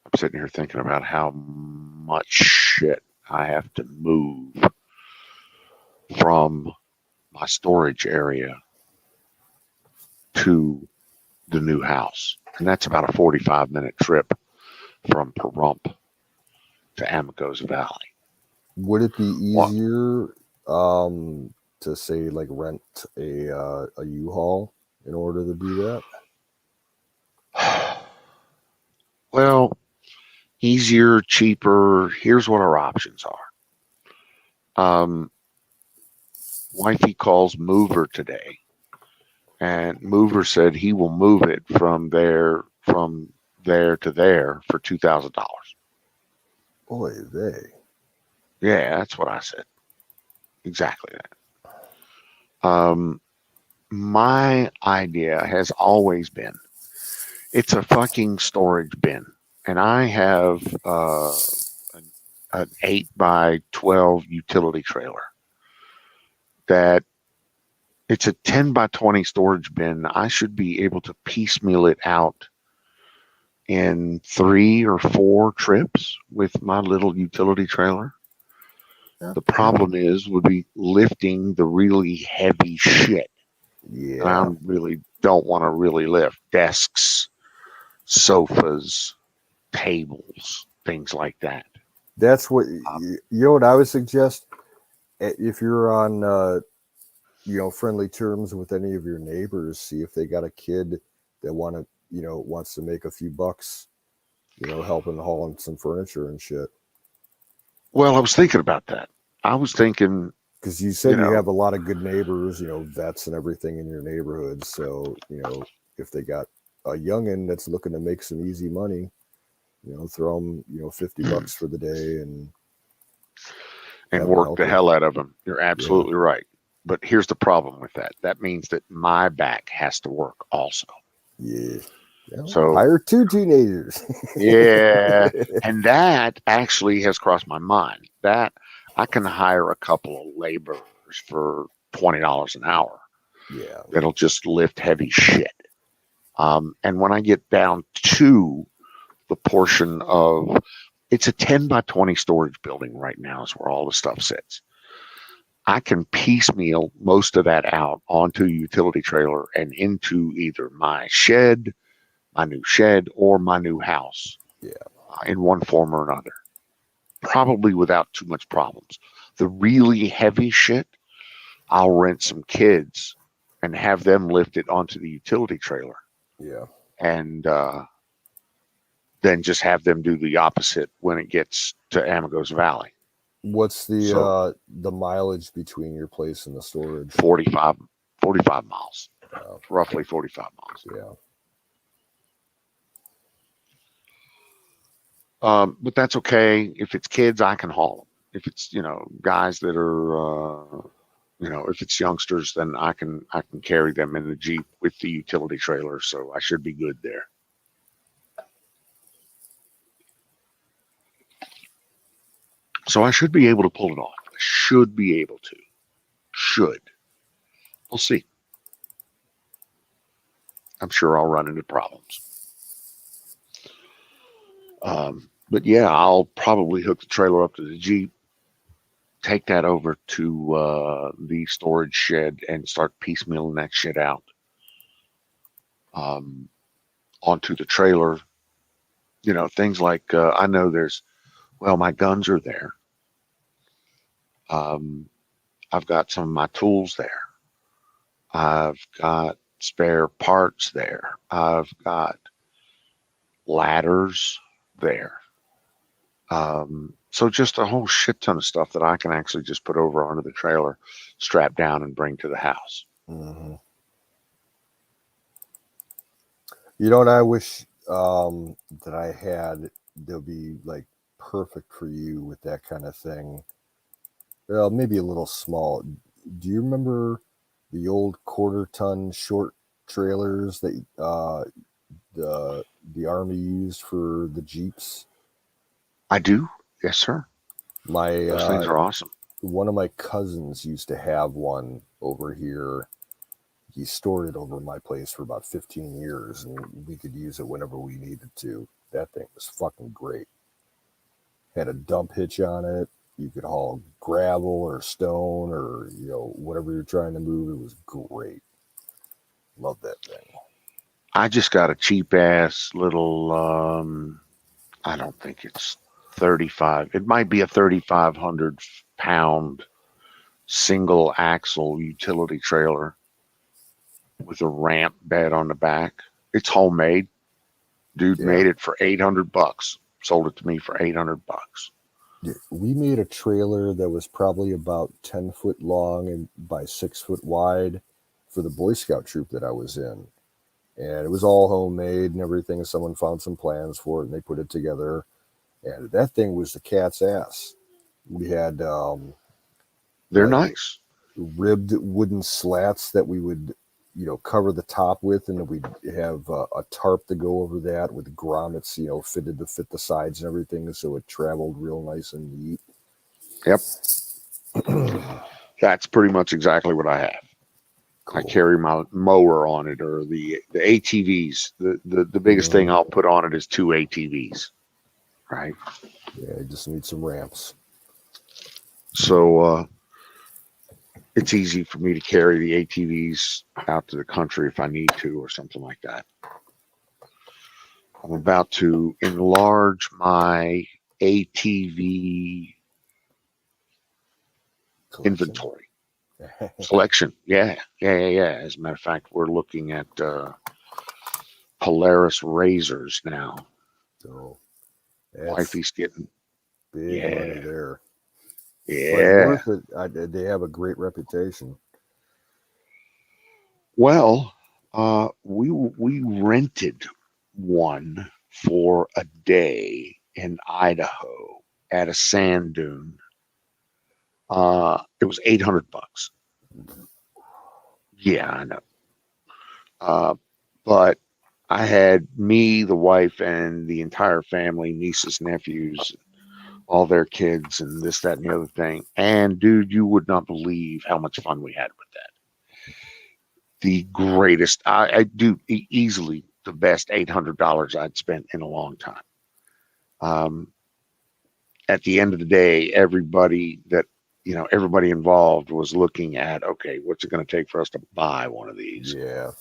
I'm sitting here thinking about how much shit I have to move from my storage area to the new house. And that's about a 45-minute trip from Pahrump to Amigos Valley. Would it be easier to say like rent a U-Haul in order to do that? Well, easier, cheaper. Here's what our options are. Wifey calls Mover today, and Mover said he will move it from there to there for $2,000. Boy, they. Yeah, that's what I said. Exactly that. My idea has always been, it's a fucking storage bin, and I have an 8x12 utility trailer that it's a 10x20 storage bin. I should be able to piecemeal it out in 3 or 4 trips with my little utility trailer. The problem would be lifting the really heavy shit. Yeah. And I really don't want to really lift desks, sofas, tables, things like that. That's what what I would suggest. If you're on friendly terms with any of your neighbors, see if they got a kid that wants to make a few bucks, helping hauling some furniture and shit. Well, I was thinking about that. I was thinking, because you said you have a lot of good neighbors, vets and everything in your neighborhood. So, if they got a youngin that's looking to make some easy money, throw them, $50 for the day and work the hell out of them. You're absolutely right. But here's the problem with that. That means that my back has to work also. Yeah. So hire 2 teenagers. Yeah. And that actually has crossed my mind. That I can hire a couple of laborers for $20 an hour. Yeah. That'll just lift heavy shit. And when I get down to the portion of, it's a 10x20 storage building right now is where all the stuff sits. I can piecemeal most of that out onto a utility trailer and into either my shed, my new shed, or my new house. Yeah. In one form or another. Probably without too much problems. The really heavy shit, I'll rent some kids and have them lift it onto the utility trailer. Yeah. And then just have them do the opposite when it gets to Amigos Valley. What's the mileage between your place and the storage? 45 miles. roughly 45 miles. Yeah. But that's okay. If it's kids, I can haul them. If it's, guys that are, if it's youngsters, then I can carry them in the Jeep with the utility trailer. So I should be good there. So I should be able to pull it off. I should be able to. Should. We'll see. I'm sure I'll run into problems. But yeah, I'll probably hook the trailer up to the Jeep, take that over to the storage shed and start piecemealing that shit out onto the trailer. Things like I know my guns are there. I've got some of my tools there. I've got spare parts there. I've got ladders there. So just a whole shit ton of stuff that I can actually just put over onto the trailer, strap down, and bring to the house. Mm-hmm. You know what I wish that I had that'll be like perfect for you with that kind of thing? Well, maybe a little small. Do you remember the old quarter-ton short trailers that the Army used for the Jeeps? I do. Yes, sir. Those things are awesome. One of my cousins used to have one over here. He stored it over my place for about 15 years, and we could use it whenever we needed to. That thing was fucking great. Had a dump hitch on it. You could haul gravel or stone or, whatever you're trying to move. It was great. Love that thing. I just got a cheap ass little, I don't think it's 35. It might be a 3,500 pound single axle utility trailer with a ramp bed on the back. It's homemade. Dude made it for $800. Sold it to me for $800. Yeah, we made a trailer that was probably about 10 foot long and by 6 foot wide for the Boy Scout troop that I was in. And it was all homemade and everything. Someone found some plans for it and they put it together. And that thing was the cat's ass. We had they're nice ribbed wooden slats that we would cover the top with, and then we'd have a tarp to go over that with grommets fitted to fit the sides and everything, so it traveled real nice and neat. Yep. That's pretty much exactly what I have. Cool. I carry my mower on it, or the ATVs. The biggest thing I'll put on it is 2 ATVs. Right. Yeah, I just need some ramps. So it's easy for me to carry the ATVs out to the country if I need to, or something like that. I'm about to enlarge my ATV inventory. Collection. Yeah. As a matter of fact, we're looking at Polaris razors now. So wifey's getting big money there. Yeah. But worth it. They have a great reputation. Well, we rented one for a day in Idaho at a sand dune. It was $800. Yeah, I know. But I had me, the wife, and the entire family, nieces, nephews, all their kids, and this, that, and the other thing. And dude, you would not believe how much fun we had with that. The greatest, I do easily the best $800 I'd spent in a long time. At the end of the day, everybody involved was looking at, okay, what's it going to take for us to buy one of these? Yeah.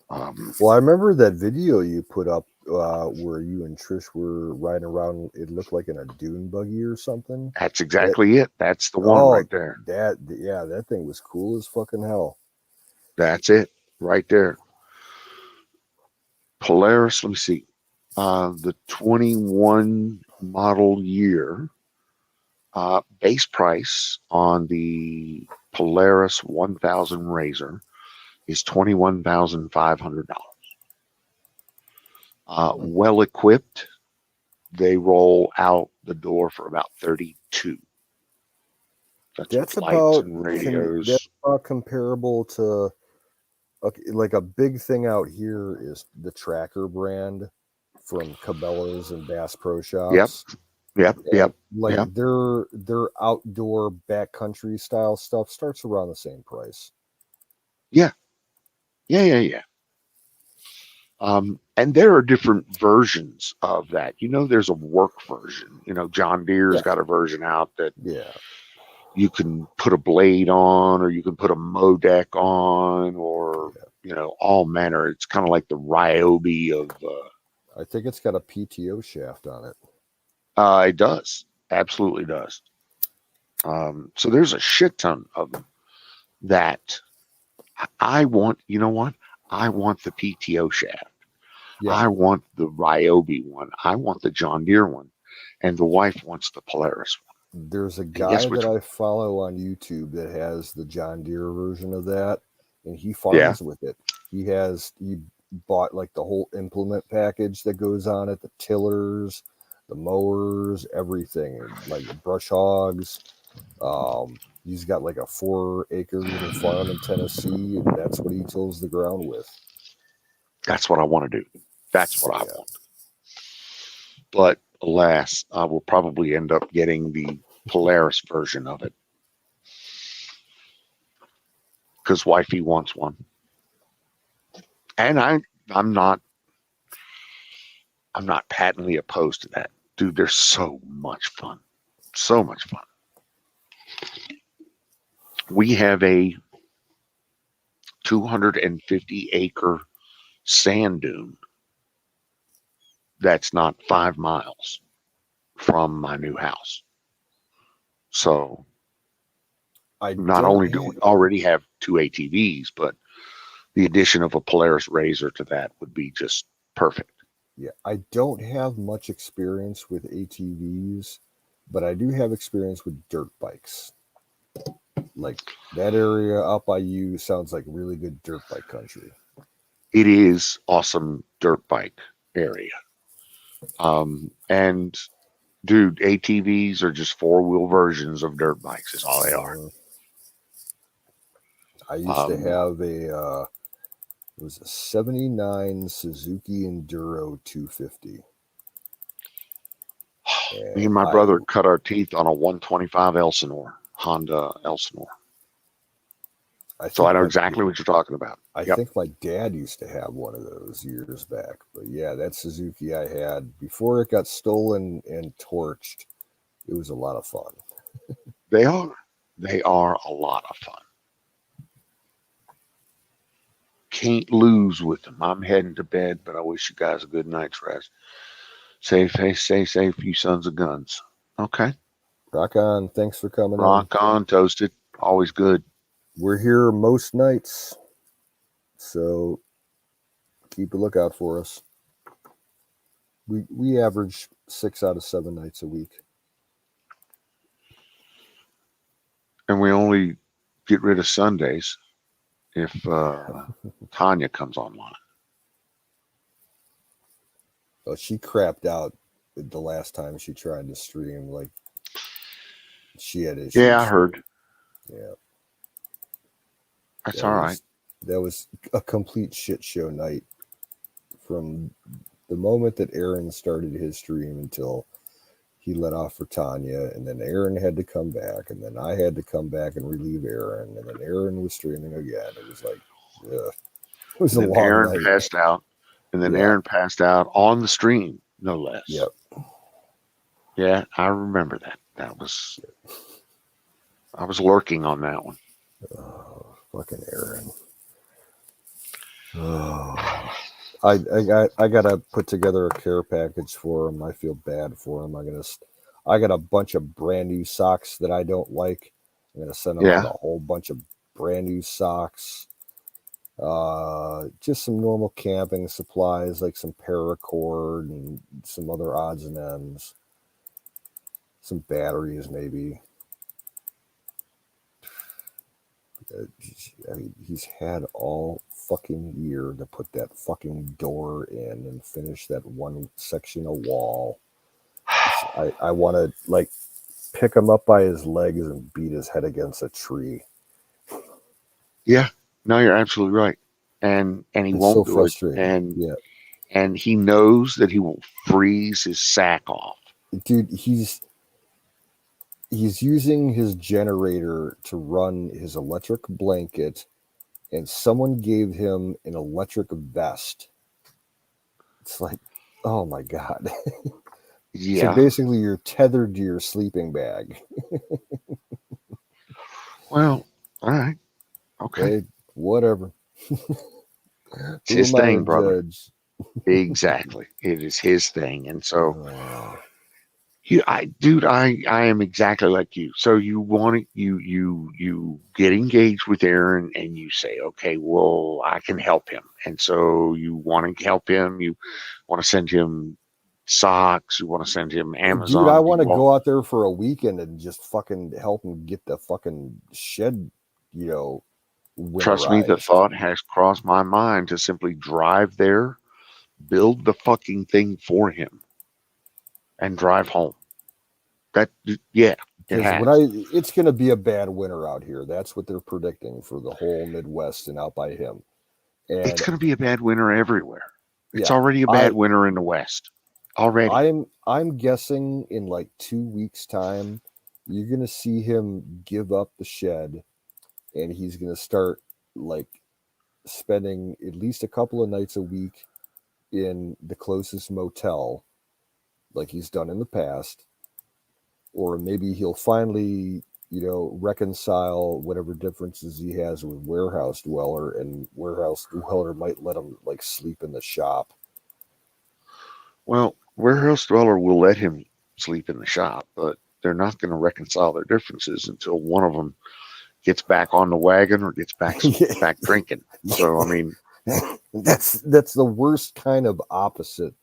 Well, I remember that video you put up where you and Trish were riding around. It looked like in a dune buggy or something. That's exactly it. That's the one right there. That thing was cool as fucking hell. That's it right there. Polaris, let me see. The 21 model year base price on the Polaris 1000 Razor is $21,500. Well equipped, they roll out the door for about 32. That's with lights about and radios. that's about comparable to like a big thing out here is the Tracker brand from Cabela's and Bass Pro Shops. Yep. Like their outdoor backcountry style stuff starts around the same price. Yeah. And there are different versions of that. There's a work version. John Deere's got a version out that you can put a blade on, or you can put a mow deck on, or all manner. It's kind of like the Ryobi of. I think it's got a PTO shaft on it. It does, absolutely does. So there's a shit ton of them that I want. You know what? I want the PTO shaft. Yeah. I want the Ryobi one. I want the John Deere one, and the wife wants the Polaris one. There's a guy that I follow on YouTube that has the John Deere version of that, and he farms with it. He bought like the whole implement package that goes on it, the tillers, the mowers, everything, like the brush hogs. He's got like a 4-acre little farm in Tennessee, and that's what he tills the ground with. That's what I want to do. That's what I want. But alas, I will probably end up getting the Polaris version of it because wifey wants one, and I'm not patently opposed to that, dude. They're so much fun. We have a 250-acre sand dune that's not 5 miles from my new house. So not only do we already have 2 ATVs, but the addition of a Polaris RZR to that would be just perfect. Yeah, I don't have much experience with ATVs, but I do have experience with dirt bikes. Like that area out by you sounds like really good dirt bike country. It is awesome dirt bike area. And dude, ATVs are just 4-wheel versions of dirt bikes is all they are. I used to have it was a 79 Suzuki Enduro 250. Me and my brother cut our teeth on a 125 Elsinore, Honda Elsinore. So I know exactly what you're talking about. I think my dad used to have one of those years back. But yeah, that Suzuki I had before it got stolen and torched. It was a lot of fun. They are a lot of fun. Can't lose with them. I'm heading to bed, but I wish you guys a good night's rest. Stay safe, you sons of guns. Okay. Rock on. Thanks for coming. Rock on, Toasted. Always good. We're here most nights, so keep a lookout for us. We average 6 out of 7 nights a week. And we only get rid of Sundays if Tanya comes online. Oh, she crapped out the last time she tried to stream. Like, she had issues. Yeah, I heard. Yeah. That's all right. That was a complete shit show night from the moment that Aaron started his stream until he let off for Tanya, and then Aaron had to come back, and then I had to come back and relieve Aaron, and then Aaron was streaming again. It was like, ugh. It was a long Aaron night. passed out, and then Aaron passed out on the stream, no less. Yep. Yeah, I remember that. I was lurking on that one. Oh, fucking Aaron. Oh. I gotta put together a care package for him. I feel bad for him. I got a bunch of brand new socks that I don't like. I'm gonna send him out a whole bunch of brand new socks. Just some normal camping supplies like some paracord and some other odds and ends. Some batteries maybe. I mean, he's had all fucking year to put that fucking door in and finish that one section of wall. I want to like pick him up by his legs and beat his head against a tree. Yeah, no, you're absolutely right. And he It's so won't do it. frustrating. Yeah, And he knows that he will freeze his sack off. dude, he's using his generator to run his electric blanket, and someone gave him an electric vest. It's like, oh my god. So Yeah. basically you're tethered to your sleeping bag. Well, all right. Okay. Hey, whatever. It's Who his am I to thing, brother. judge? Exactly. It is his thing. And so Oh, I am exactly like you. So you want to, you get engaged with Aaron and you say, okay, well, I can help him. And so you want to help him. You want to send him socks. You want to send him dude, I Amazon. want to go out there for a weekend and just fucking help him get the fucking shed, Trust me, the winterized. thought has crossed my mind to simply drive there, build the fucking thing for him, and drive home. Yeah, it Because has. it's going to be a bad winter out here. That's what they're predicting for the whole Midwest and out by him. And It's going to be a bad winter everywhere. It's yeah, already a bad winter in the West. Already. I'm guessing in like 2 weeks' time, you're going to see him give up the shed, and he's going to start like spending at least a couple of nights a week in the closest motel, like he's done in the past. Or maybe he'll finally, reconcile whatever differences he has with Warehouse Dweller, and Warehouse Dweller might let him like sleep in the shop. Well, Warehouse Dweller will let him sleep in the shop, but they're not going to reconcile their differences until one of them gets back on the wagon or gets back drinking. So I mean, that's the worst kind of opposite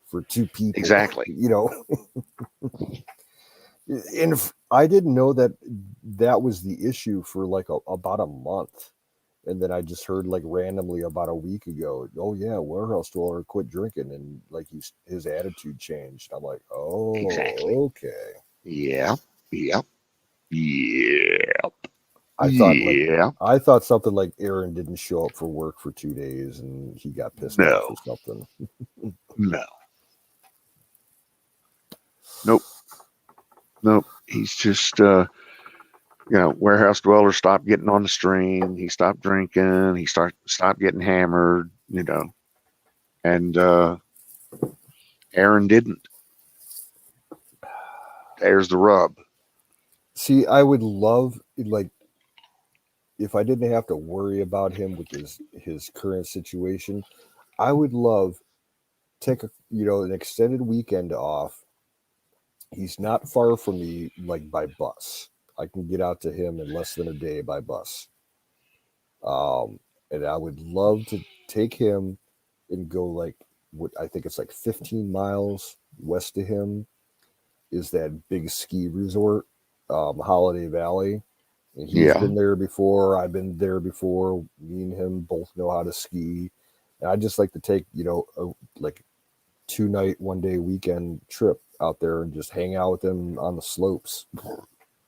for two people. Exactly. And I didn't know that was the issue for like about a month. And then I just heard like randomly about a week ago, oh yeah, Warehouse Dweller quit drinking, and like his attitude changed. I'm like, oh, Exactly. okay. Yeah. I thought something like Aaron didn't show up for work for 2 days and he got pissed off or something. No. Nope. He's just Warehouse Dweller stopped getting on the stream. He stopped drinking. He stopped getting hammered, and Aaron didn't. There's the rub. See, I would love, like, if I didn't have to worry about him with his current situation, I would love take an extended weekend off. He's not far from me, like by bus. I can get out to him in less than a day by bus. And I would love to take him and go like what I think it's like 15 miles west of him is that big ski resort, Holiday Valley. And he's been there before. I've been there before. Me and him both know how to ski. And I just like to take, like 2-night, 1-day weekend trip out there and just hang out with him on the slopes.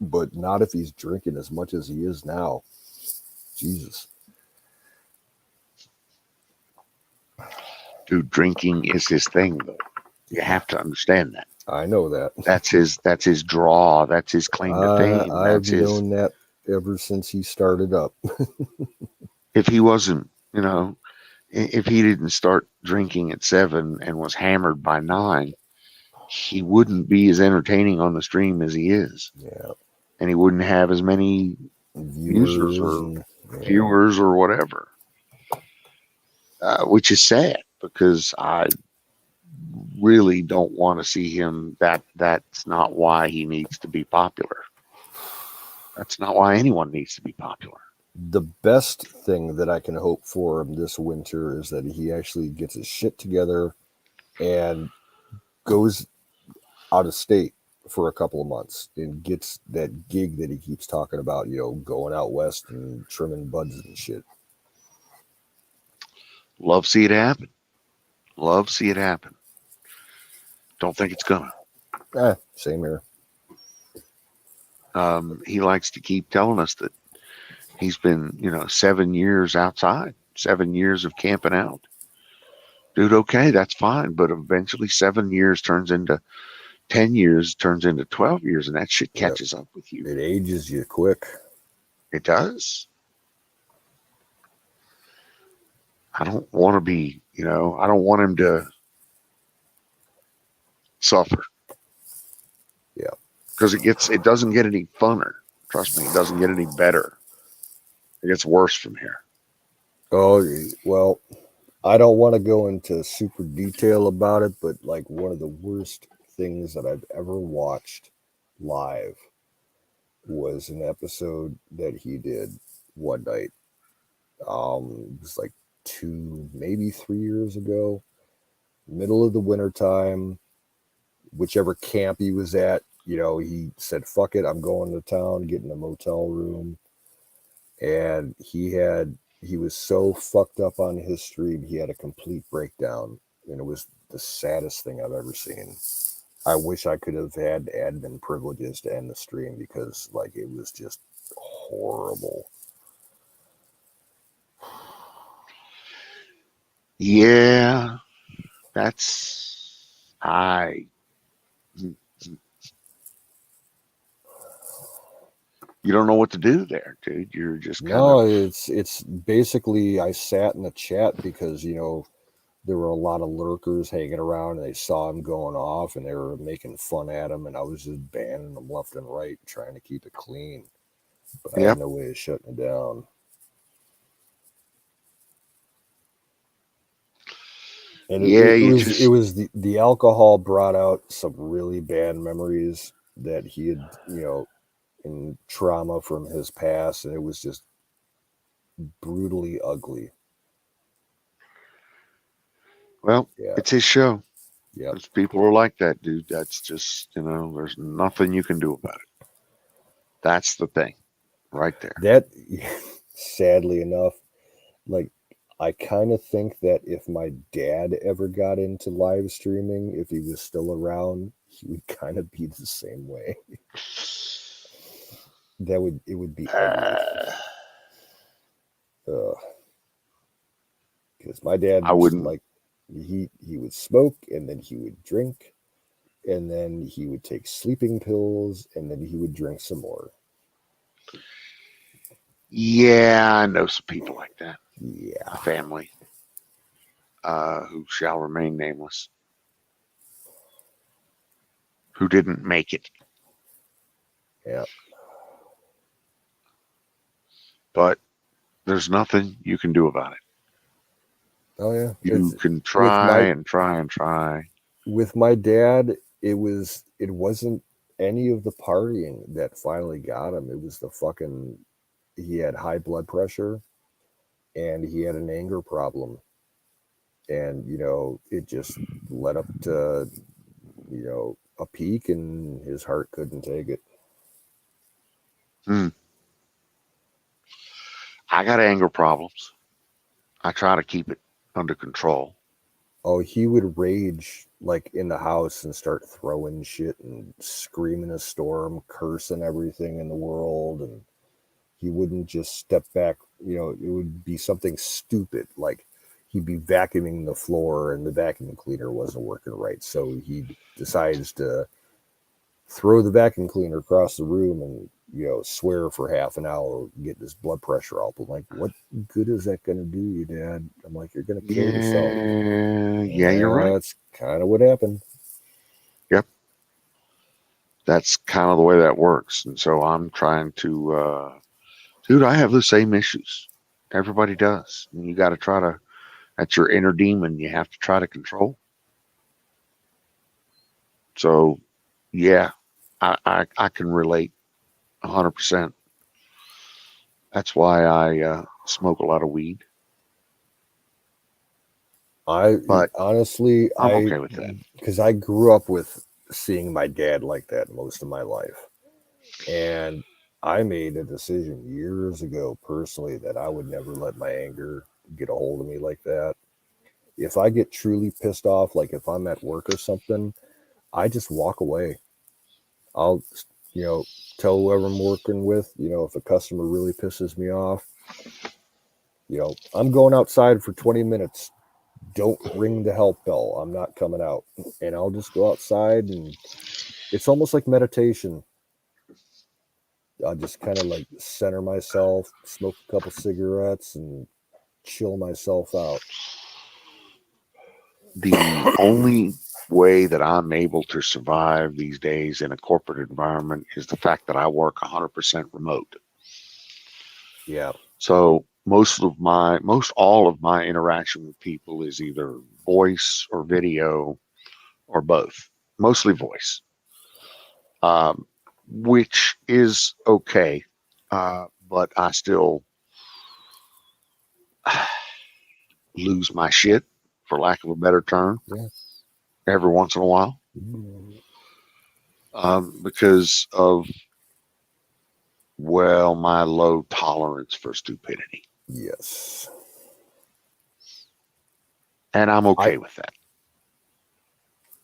But not if he's drinking as much as he is now. Jesus. Dude, drinking is his thing, though. You have to understand that. I know that. That's his draw. That's his claim to fame. I've known that ever since he started up. If he wasn't, if he didn't start drinking at 7 and was hammered by 9, he wouldn't be as entertaining on the stream as he is. Yeah. And he wouldn't have as many viewers or whatever. Which is sad because I really don't want to see him. That's not why he needs to be popular. That's not why anyone needs to be popular. The best thing that I can hope for him this winter is that he actually gets his shit together and goes out of state for a couple of months and gets that gig that he keeps talking about, going out west and trimming buds and shit. Love see it happen. Love see it happen. Don't think it's gonna. Same here. He likes to keep telling us that he's been, 7 years outside, 7 years of camping out. Dude, okay, that's fine, but eventually 7 years turns into 10 years, turns into 12 years, and that shit catches up with you. It ages you quick. It does. I don't want to be, I don't want him to suffer. Yeah. Because it doesn't get any funner. Trust me, it doesn't get any better. It gets worse from here. Oh, well, I don't want to go into super detail about it, but like one of the worst things that I've ever watched live was an episode that he did one night. It was like 2, maybe 3 years ago, middle of the winter time, whichever camp he was at, he said, fuck it, I'm going to town, getting a motel room. And he was so fucked up on his stream, he had a complete breakdown. And it was the saddest thing I've ever seen. I wish I could have had admin privileges to end the stream because it was just horrible. Yeah, you don't know what to do there, dude. You're just it's basically, I sat in the chat because, there were a lot of lurkers hanging around and they saw him going off and they were making fun at him, and I was just banning them left and right, trying to keep it clean. But I had no way of shutting it down. And it was the alcohol brought out some really bad memories that he had, in trauma from his past, and it was just brutally ugly. Well, it's his show. Yeah, people are like that, dude. That's just, there's nothing you can do about it. That's the thing right there. That, sadly enough, I kind of think that if my dad ever got into live streaming, if he was still around, he would kind of be the same way. It would be ugly. Because my dad he would smoke, and then he would drink, and then he would take sleeping pills, and then he would drink some more. Yeah, I know some people like that. Yeah. A family who shall remain nameless, who didn't make it. Yeah. But there's nothing you can do about it. Oh, yeah. You can try and try and try. With my dad, it wasn't any of the partying that finally got him. It was he had high blood pressure and he had an anger problem. And, it just led up to, a peak, and his heart couldn't take it. I got anger problems. I try to keep it under control. Oh, he would rage in the house and start throwing shit and screaming a storm, cursing everything in the world, and he wouldn't just step back. It would be something stupid, like he'd be vacuuming the floor and the vacuum cleaner wasn't working right, so he decides to throw the vacuum cleaner across the room and swear for half an hour, get his blood pressure up. I'm like, what good is that going to do you, Dad? I'm like, you're going to kill yourself. Yeah, you're right. That's kind of what happened. Yep. That's kind of the way that works. And so I'm trying to, dude, I have the same issues. Everybody does. And you got to try to, that's your inner demon you have to try to control. So, yeah, I can relate 100%. That's why I smoke a lot of weed. Honestly, I'm okay with that. Because I grew up with seeing my dad like that most of my life. And I made a decision years ago personally that I would never let my anger get a hold of me like that. If I get truly pissed off, like if I'm at work or something, I just walk away. I'll, tell whoever I'm working with, if a customer really pisses me off, I'm going outside for 20 minutes. Don't ring the help bell. I'm not coming out. And I'll just go outside, and it's almost like meditation. I'll just kind of like center myself, smoke a couple cigarettes, and chill myself out. The only way that I'm able to survive these days in a corporate environment is the fact that I work 100% remote. Yeah. So most all of my interaction with people is either voice or video or both, mostly voice, which is okay. But I still lose my shit, for lack of a better term, every once in a while, because of, well, my low tolerance for stupidity. Yes. And I'm okay with that.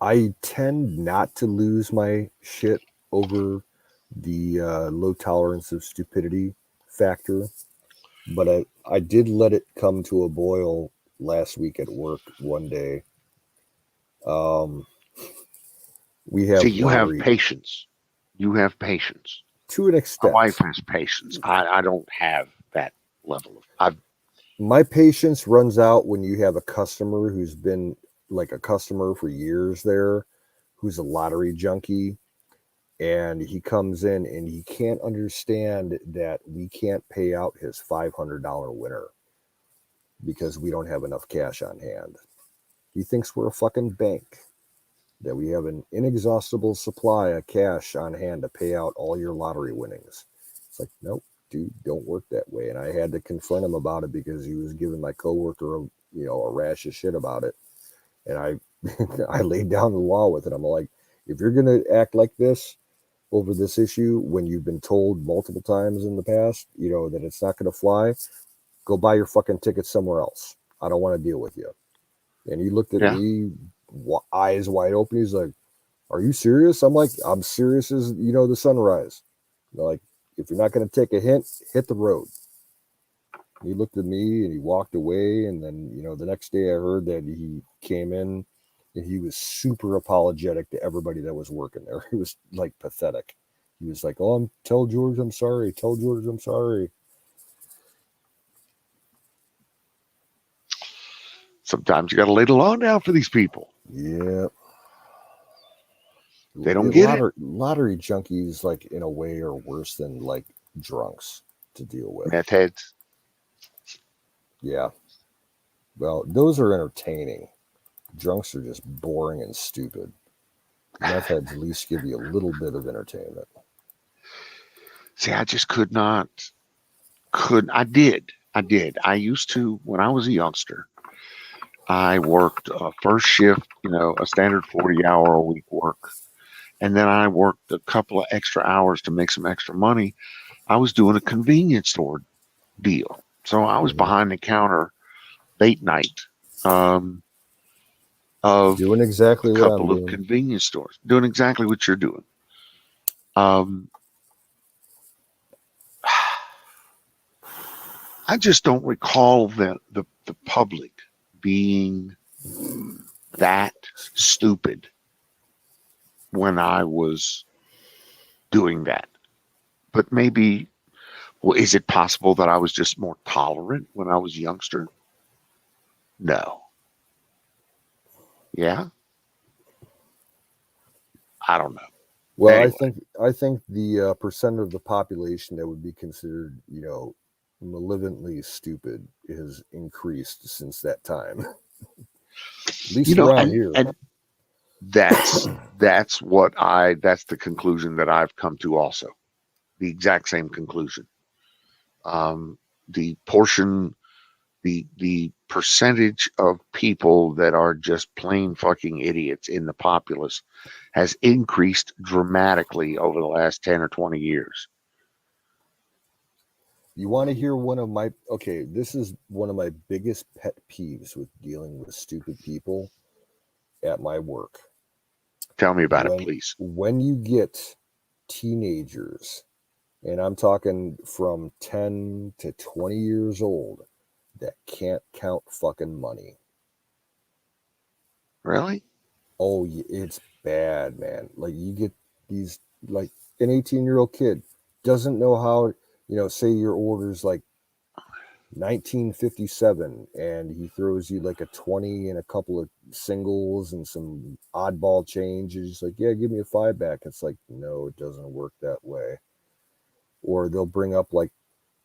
I tend not to lose my shit over the low tolerance of stupidity factor, but I did let it come to a boil last week at work one day. We have See, you have patience. You have patience. To an extent. My wife has patience. I don't have that level of. My patience runs out when you have a customer who's been like a customer for years there, who's a lottery junkie, and he comes in and he can't understand that we can't pay out his $500 winner because we don't have enough cash on hand. He thinks we're a fucking bank, that we have an inexhaustible supply of cash on hand to pay out all your lottery winnings. It's like, nope, dude, don't work that way. And I had to confront him about it because he was giving my coworker a rash of shit about it. And I laid down the law with it. I'm like, if you're going to act like this over this issue when you've been told multiple times in the past, that it's not going to fly, go buy your fucking ticket somewhere else. I don't want to deal with you. And he looked at me, eyes wide open. He's like, are you serious? I'm like, I'm serious as, the sunrise. Like, if you're not going to take a hint, hit the road. He looked at me and he walked away. And then, the next day I heard that he came in and he was super apologetic to everybody that was working there. He was like pathetic. He was like, oh, tell George I'm sorry. Tell George I'm sorry. Sometimes you got to lay the law down for these people. Yeah. They don't get it. Lottery junkies, like, in a way, are worse than, like, drunks to deal with. Meth heads. Yeah. Well, those are entertaining. Drunks are just boring and stupid. Meth heads at least give you a little bit of entertainment. See, I just could not. I did. I used to, when I was a youngster, I worked first shift, a standard 40-hour-a-week work. And then I worked a couple of extra hours to make some extra money. I was doing a convenience store deal. So I was behind the counter late night of doing exactly a what I'm couple of doing. Convenience stores, doing exactly what you're doing. I just don't recall the public being that stupid when I was doing that. But maybe, is it possible that I was just more tolerant when I was a youngster? No. Yeah? I don't know. Well, anyway. I think the percent of the population that would be considered, malevolently stupid has increased since that time. At least around here. And that's the conclusion that I've come to also. The exact same conclusion. The portion the percentage of people that are just plain fucking idiots in the populace has increased dramatically over the last 10 or 20 years. You want to hear one of my, okay, this is one of my biggest pet peeves with dealing with stupid people at my work. Tell me about it, please. When you get teenagers, and I'm talking from 10 to 20 years old, that can't count fucking money. Really? Oh, it's bad, man. Like, you get these, like, an 18-year-old kid doesn't know how, say your order's like 1957 and he throws you like a 20 and a couple of singles and some oddball change. You're just like, yeah, give me a $5 back. It's like, no, it doesn't work that way. Or they'll bring up like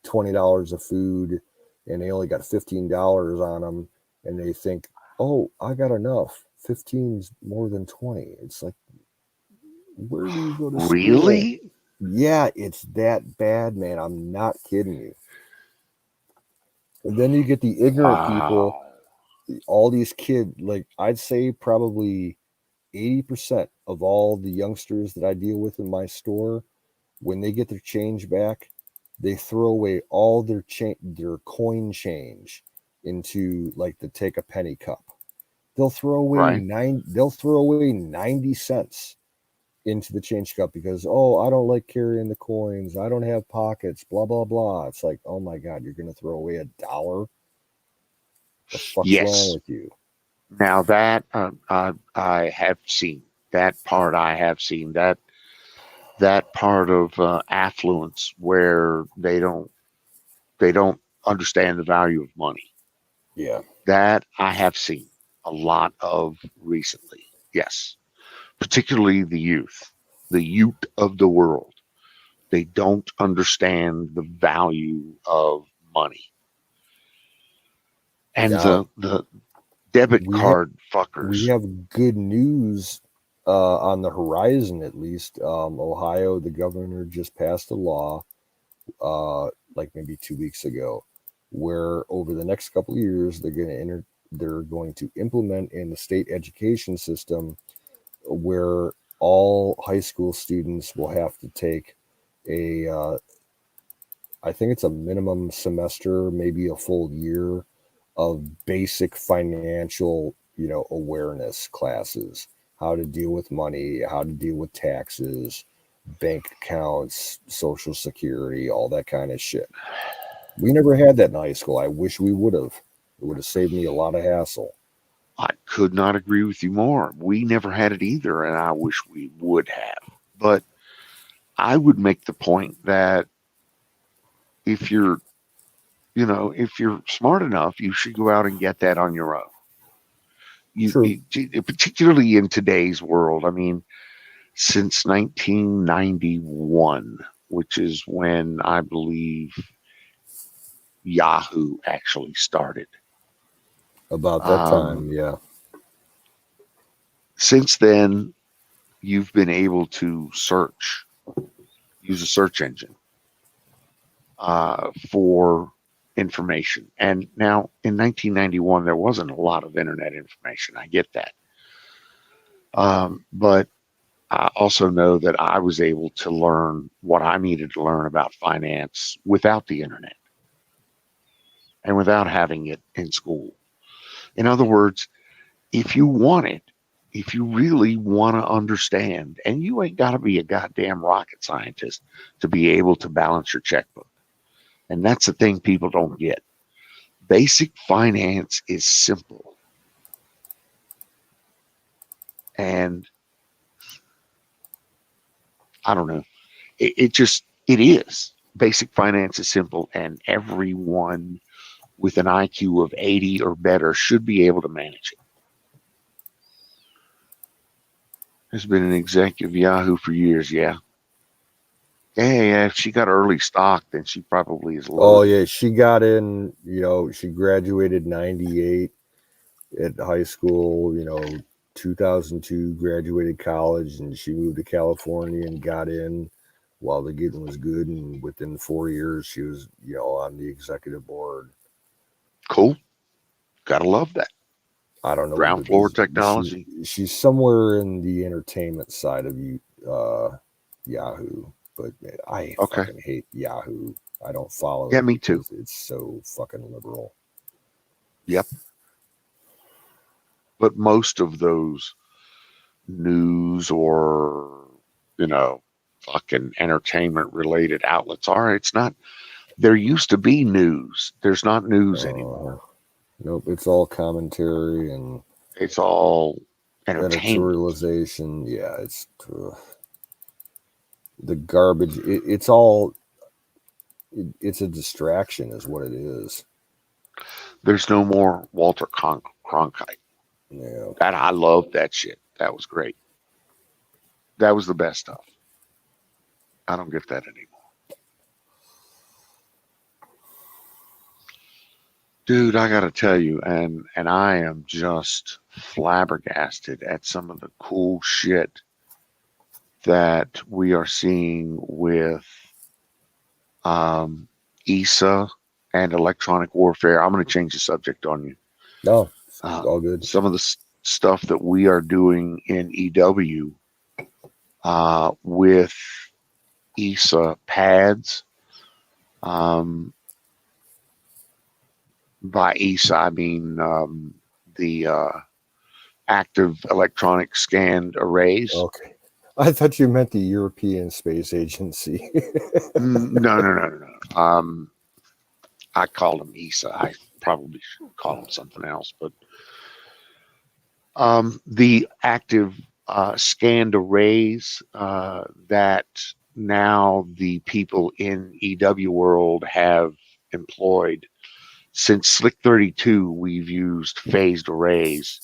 $20 of food and they only got $15 on them and they think, oh, I got enough. 15's more than 20. It's like, where do you go to school? Really? Yeah, it's that bad, man. I'm not kidding you. And then you get the ignorant people, all these kids, like I'd say probably 80% of all the youngsters that I deal with in my store, when they get their change back, they throw away all their coin change into like the take a penny cup. They'll throw away they'll throw away 90 cents into the change cup because, oh, I don't like carrying the coins. I don't have pockets, blah, blah, blah. It's like, oh my God, you're going to throw away $1? The fuck's wrong with you? Now that I have seen that part. I have seen that part of affluence where they don't understand the value of money. Yeah, that I have seen a lot of recently. Yes, particularly the youth of the world. They don't understand the value of money. And the debit card fuckers. We have good news on the horizon, at least. Ohio, the governor just passed a law like maybe 2 weeks ago, where over the next couple of years they're going to implement in the state education system where all high school students will have to take I think it's a minimum semester, maybe a full year of basic financial, awareness classes, how to deal with money, how to deal with taxes, bank accounts, social security, all that kind of shit. We never had that in high school. I wish we would have. It would have saved me a lot of hassle. I could not agree with you more. We never had it either, and I wish we would have. But I would make the point that if you're smart enough, you should go out and get that on your own. Particularly in today's world. I mean, since 1991, which is when I believe Yahoo actually started. About that time, yeah. Since then, you've been able to use a search engine for information. And now in 1991, there wasn't a lot of internet information. I get that. But I also know that I was able to learn what I needed to learn about finance without the internet and without having it in school. In other words, if you really want to understand, and you ain't got to be a goddamn rocket scientist to be able to balance your checkbook. And that's the thing people don't get. Basic finance is simple. And I don't know. It is. Basic finance is simple, and everyone with an IQ of 80 or better should be able to manage it. Has been an executive Yahoo for years, yeah. Yeah, if she got early stock, then she probably is low. Oh, yeah, she got in, she graduated 98 at high school, 2002, graduated college, and she moved to California and got in while the getting was good. And within 4 years, she was, on the executive board. Cool. Gotta love that. I don't know, Ground floor because technology. she's somewhere in the entertainment side of Yahoo, but I Okay. fucking hate Yahoo. I don't follow Yeah, it me too. because it's so fucking liberal. Yep. But most of those news or, fucking entertainment related outlets are. It's not, there used to be news. There's not news anymore. Nope, it's all commentary and It's all entertainment. editorialization. Yeah, it's the garbage. It's all. It's a distraction, is what it is. There's no more Walter Cronkite. Yeah. That I loved that shit. That was great. That was the best stuff. I don't get that anymore. Dude, I gotta tell you, and I am just flabbergasted at some of the cool shit that we are seeing with ESA and electronic warfare. I'm going to change the subject on you. No, all good. Some of the stuff that we are doing in EW with ESA pads. By ESA, I mean the active electronic scanned arrays. Okay. I thought you meant the European Space Agency. No. I called them ESA. I probably should call them something else, but the active scanned arrays that now the people in EW world have employed. Since Slick 32, we've used phased arrays,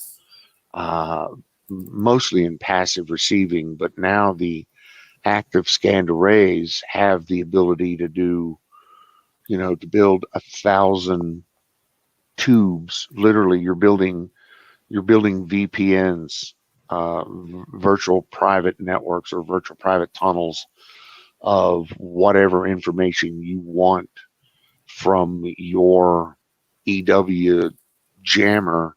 mostly in passive receiving, but now the active scanned arrays have the ability to do, to build 1,000 tubes. Literally, you're building VPNs, virtual private networks or virtual private tunnels of whatever information you want from your EW jammer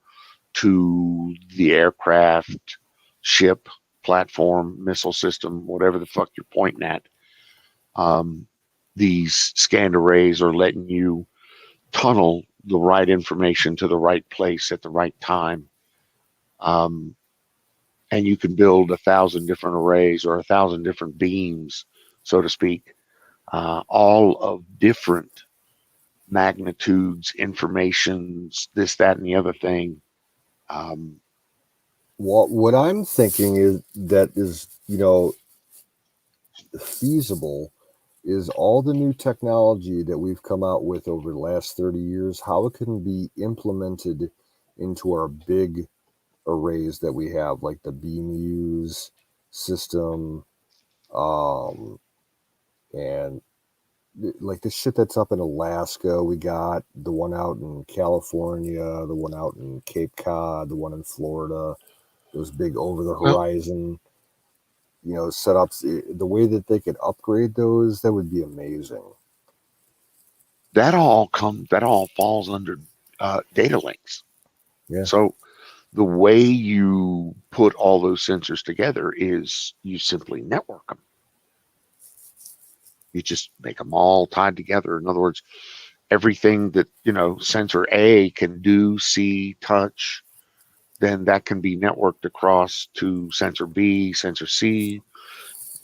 to the aircraft, ship, platform, missile system, whatever the fuck you're pointing at. These scanned arrays are letting you tunnel the right information to the right place at the right time. And you can build 1,000 different arrays or 1,000 different beams, so to speak, all of different magnitudes, informations, this, that, and the other thing. What I'm thinking is that is, feasible is all the new technology that we've come out with over the last 30 years, how it can be implemented into our big arrays that we have, like the BMUs system, and like the shit that's up in Alaska. We got the one out in California, the one out in Cape Cod, the one in Florida, those big over the horizon, setups. The way that they could upgrade those, that would be amazing. That all falls under data links. Yeah. So the way you put all those sensors together is you simply network them. You just make them all tied together. In other words, everything that, sensor A can do, see, touch, then that can be networked across to sensor B, sensor C.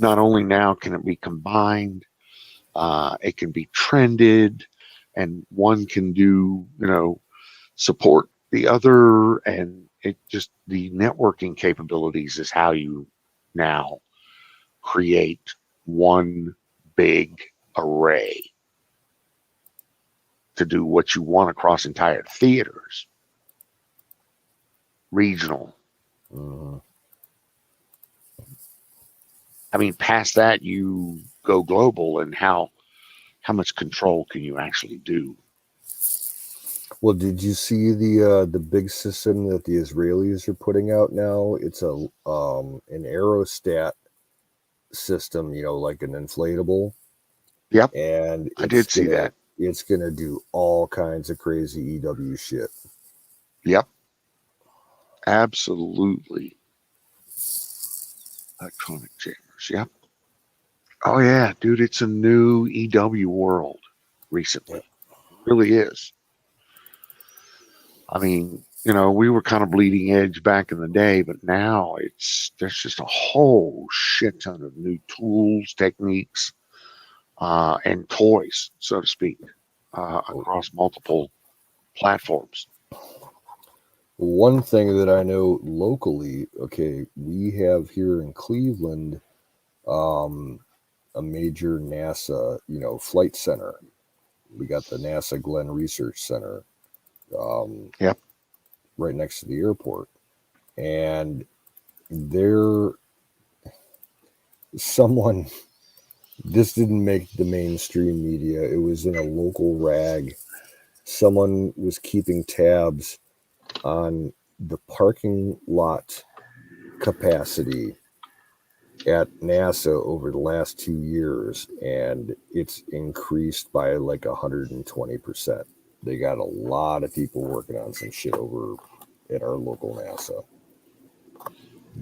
Not only now can it be combined, it can be trended, and one can do, support the other, and it just, the networking capabilities is how you now create one big array to do what you want across entire theaters, regional. I mean, past that, you go global, and how much control can you actually do? Well, did you see the big system that the Israelis are putting out now? It's an aerostat system, like an inflatable. Yep. And I did see that. it's going to do all kinds of crazy EW shit. Yep. Absolutely. Electronic jammers. Yep. Oh yeah, dude, it's a new EW world recently. It really is. I mean, we were kind of bleeding edge back in the day, but now there's just a whole shit ton of new tools, techniques, and toys, so to speak, across multiple platforms. One thing that I know locally, okay, we have here in Cleveland a major NASA, flight center. We got the NASA Glenn Research Center Yep. right next to the airport. And this didn't make the mainstream media. It was in a local rag. Someone was keeping tabs on the parking lot capacity at NASA over the last 2 years, and it's increased by like 120%. They got a lot of people working on some shit over at our local NASA.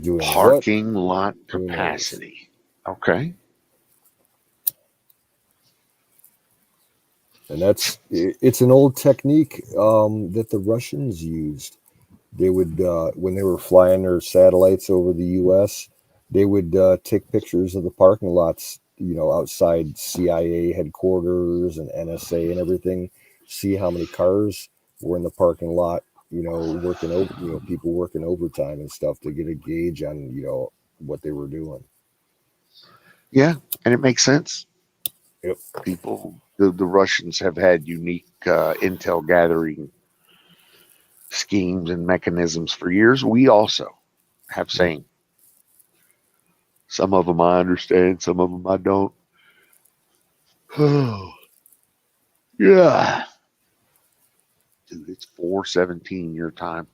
Doing Parking lot Who knows? capacity. Okay. And it's an old technique that the Russians used. They would, when they were flying their satellites over the U.S., they would take pictures of the parking lots, outside CIA headquarters and NSA and everything, see how many cars were in the parking lot, working over, people working overtime and stuff to get a gauge on, what they were doing. Yeah, and it makes sense. Yep. The Russians have had unique intel gathering schemes and mechanisms for years. We also have same. Some of them I understand, some of them I don't. Oh, yeah. Dude, it's 4:17 your time.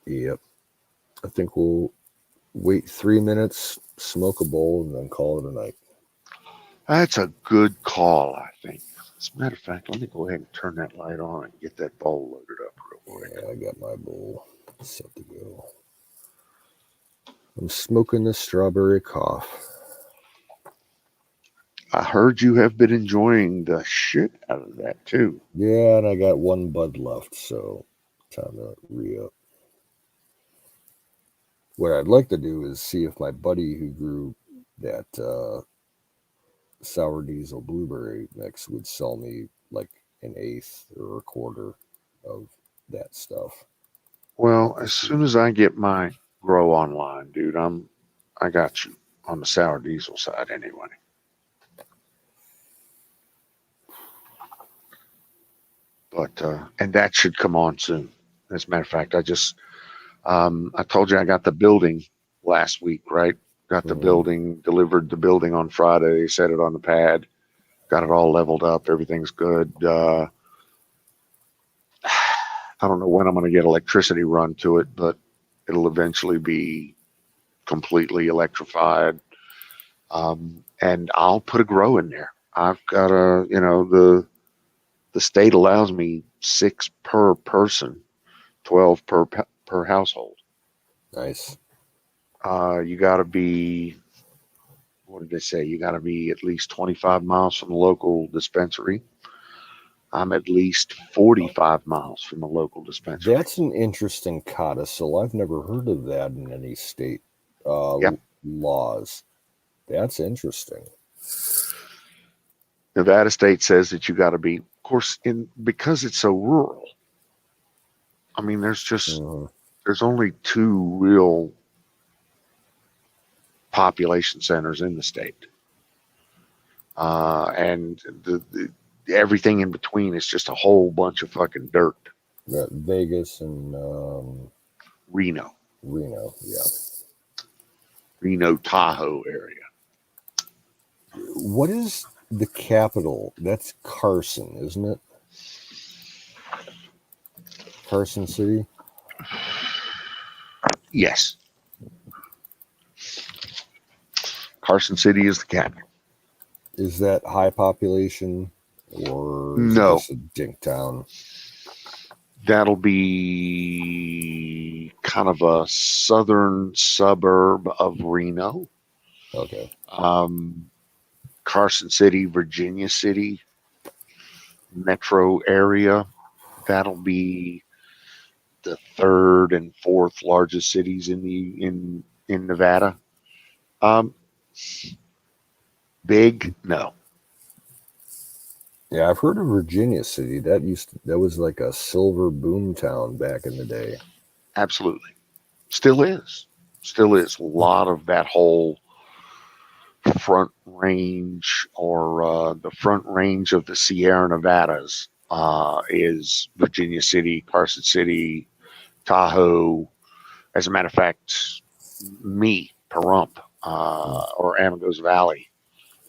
Yep. I think we'll wait 3 minutes, smoke a bowl, and then call it a night. That's a good call, I think. As a matter of fact, let me go ahead and turn that light on and get that bowl loaded up real quick. Yeah, I got my bowl set to go. I'm smoking the strawberry cough. I heard you have been enjoying the shit out of that too. Yeah, and I got one bud left, so time to re-up. What I'd like to do is see if my buddy who grew that sour diesel blueberry mix would sell me like an eighth or a quarter of that stuff. Well, as soon as I get my grow online, dude, I got you on the sour diesel side anyway. But and that should come on soon. As a matter of fact, I told you I got the building last week, right? Got the building, delivered the building on Friday, set it on the pad, got it all leveled up, everything's good. I don't know when I'm going to get electricity run to it, but it'll eventually be completely electrified. And I'll put a grow in there. I've got the state allows me 6 per person, 12 per household. Nice. You got to be, what did they say? You got to be at least 25 miles from the local dispensary. I'm at least 45 miles from the local dispensary. That's an interesting codicil. I've never heard of that in any state laws. That's interesting. Nevada state says that you got to be, of course, because it's so rural. I mean, there's only 2 real population centers in the state, and the everything in between is just a whole bunch of fucking dirt. Vegas and Reno, yeah. Reno Tahoe area. What is the capital? That's Carson, isn't it? Carson City? Yes. Carson City is the capital. Is that high population? or is it No, just a dink town? that'll be kind of a southern suburb of Reno. Okay. Carson City, Virginia City, metro area. That'll be the third and fourth largest cities in Nevada. Um, Big, no, Yeah, I've heard of Virginia City. That was like a silver boom town back in the day. absolutely. Still is. Still is. A lot of that whole front range or the front range of the Sierra Nevadas is Virginia City, Carson City, Tahoe. As a matter of fact, me, Pahrump, or Amigos Valley,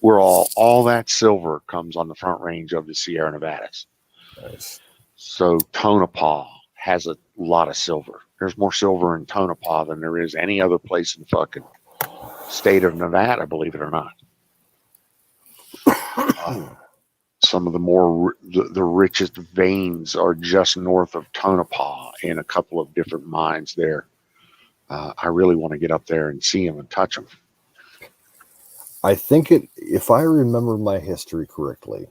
we're all that silver comes on the front range of the Sierra Nevadas. Nice. So Tonopah has a lot of silver. There's more silver in Tonopah than there is any other place in the fucking state of Nevada, believe it or not. Some of the richest veins are just north of Tonopah in a couple of different mines there. I really want to get up there and see them and touch them. I think if I remember my history correctly,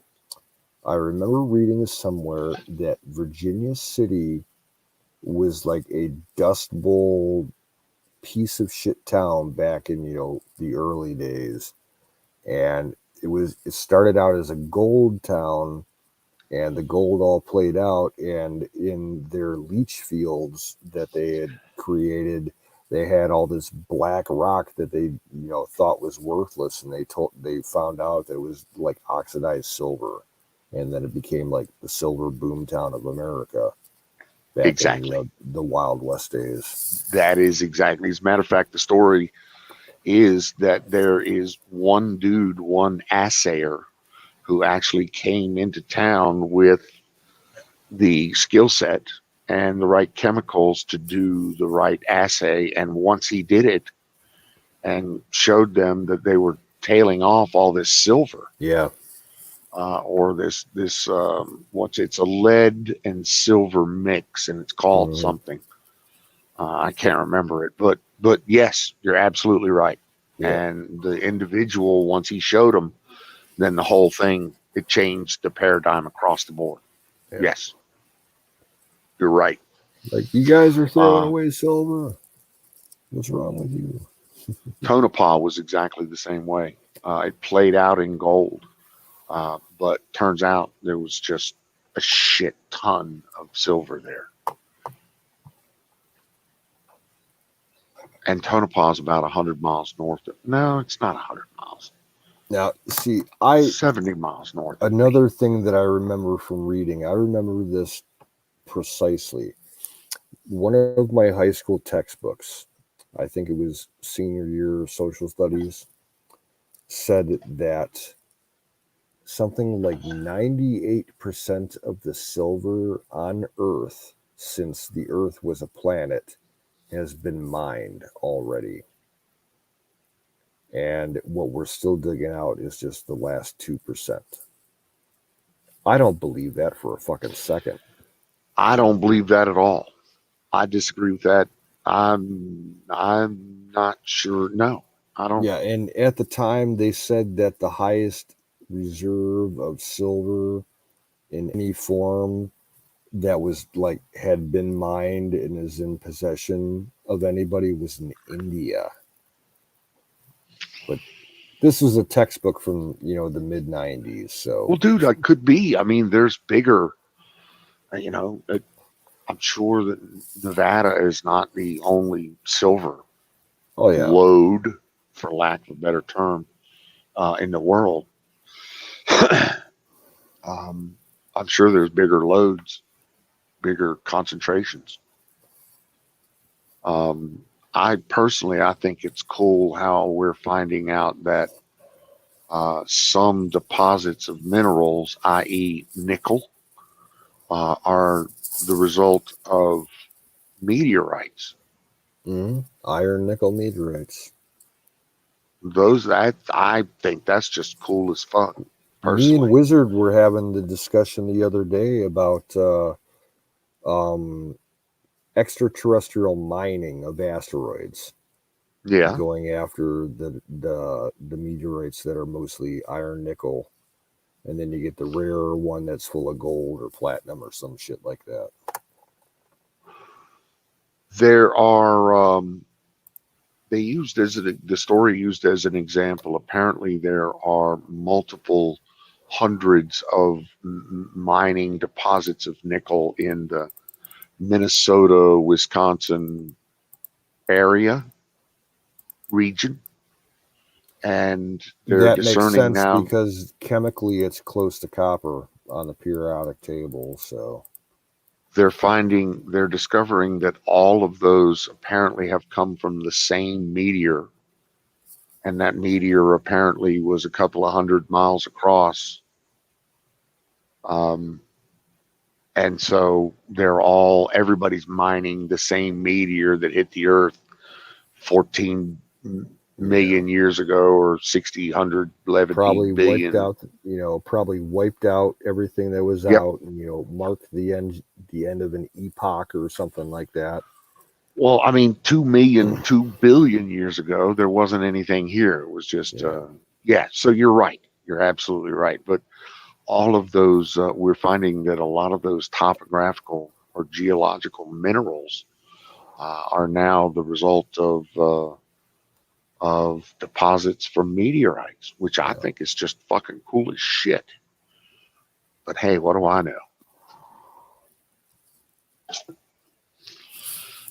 I remember reading somewhere that Virginia City was like a dust bowl piece of shit town back in, the early days. And it started out as a gold town, and the gold all played out, and in their leach fields that they had created, they had all this black rock that they thought was worthless, and they found out that it was like oxidized silver, and then it became like the silver boom town of America back Exactly. in the Wild West days. That is exactly. As a matter of fact, the story is that there is one dude, one assayer, who actually came into town with the skill set and the right chemicals to do the right assay. And once he did it and showed them that they were tailing off all this silver, Yeah. or this it's a lead and silver mix, and it's called something. I can't remember it, but yes, you're absolutely right. Yeah. And the individual, once he showed them, then the whole thing, it changed the paradigm across the board. Yeah. Yes, you're right. Like, you guys are throwing away silver. What's wrong with you? Tonopah was exactly the same way. It played out in gold, but turns out there was just a shit ton of silver there. And Tonopah is about 100 miles north. No, it's not 100 miles. Now, see, 70 miles north. Another thing that I remember from reading, I remember this precisely. One of my high school textbooks, I think it was senior year social studies, said that something like 98% of the silver on Earth since the Earth was a planet has been mined already. And what we're still digging out is just the last 2%. I don't believe that for a fucking second. I don't believe that at all. I disagree with that. I'm not sure. No, I don't. Yeah, and at the time they said that the highest reserve of silver in any form that was like had been mined and is in possession of anybody was in India. But this was a textbook from the mid 90s. So, Well, dude, I could be. I mean, there's bigger. I'm sure that Nevada is not the only silver lode, for lack of a better term, in the world. I'm sure there's bigger lodes, bigger concentrations. I think it's cool how we're finding out that some deposits of minerals, i.e. nickel, are the result of meteorites. Iron, nickel meteorites. I think that's just cool as fuck. Me and personally. Wizard were having the discussion the other day about extraterrestrial mining of asteroids, Yeah. going after the meteorites that are mostly iron, nickel, and then you get the rarer one that's full of gold or platinum or some shit like that. There are they used as the story used as an example. Apparently, there are multiple hundreds of mining deposits of nickel in the Minnesota, Wisconsin area region, and they're That makes discerning sense now. because chemically it's close to copper on the periodic table. So They're discovering that all of those apparently have come from the same meteor, and that meteor apparently was a couple of 100 miles across. And so everybody's mining the same meteor that hit the Earth 14 million years ago, or 60, 100, 11 probably wiped billion. out, probably wiped out everything that was Yep. out, and marked the end of an epoch or something like that. Well, I mean, 2 billion years ago, there wasn't anything here. It was just, so you're right. You're absolutely right. But all of those, we're finding that a lot of those topographical or geological minerals are now the result of deposits from meteorites, which I think is just fucking cool as shit. But hey, what do I know?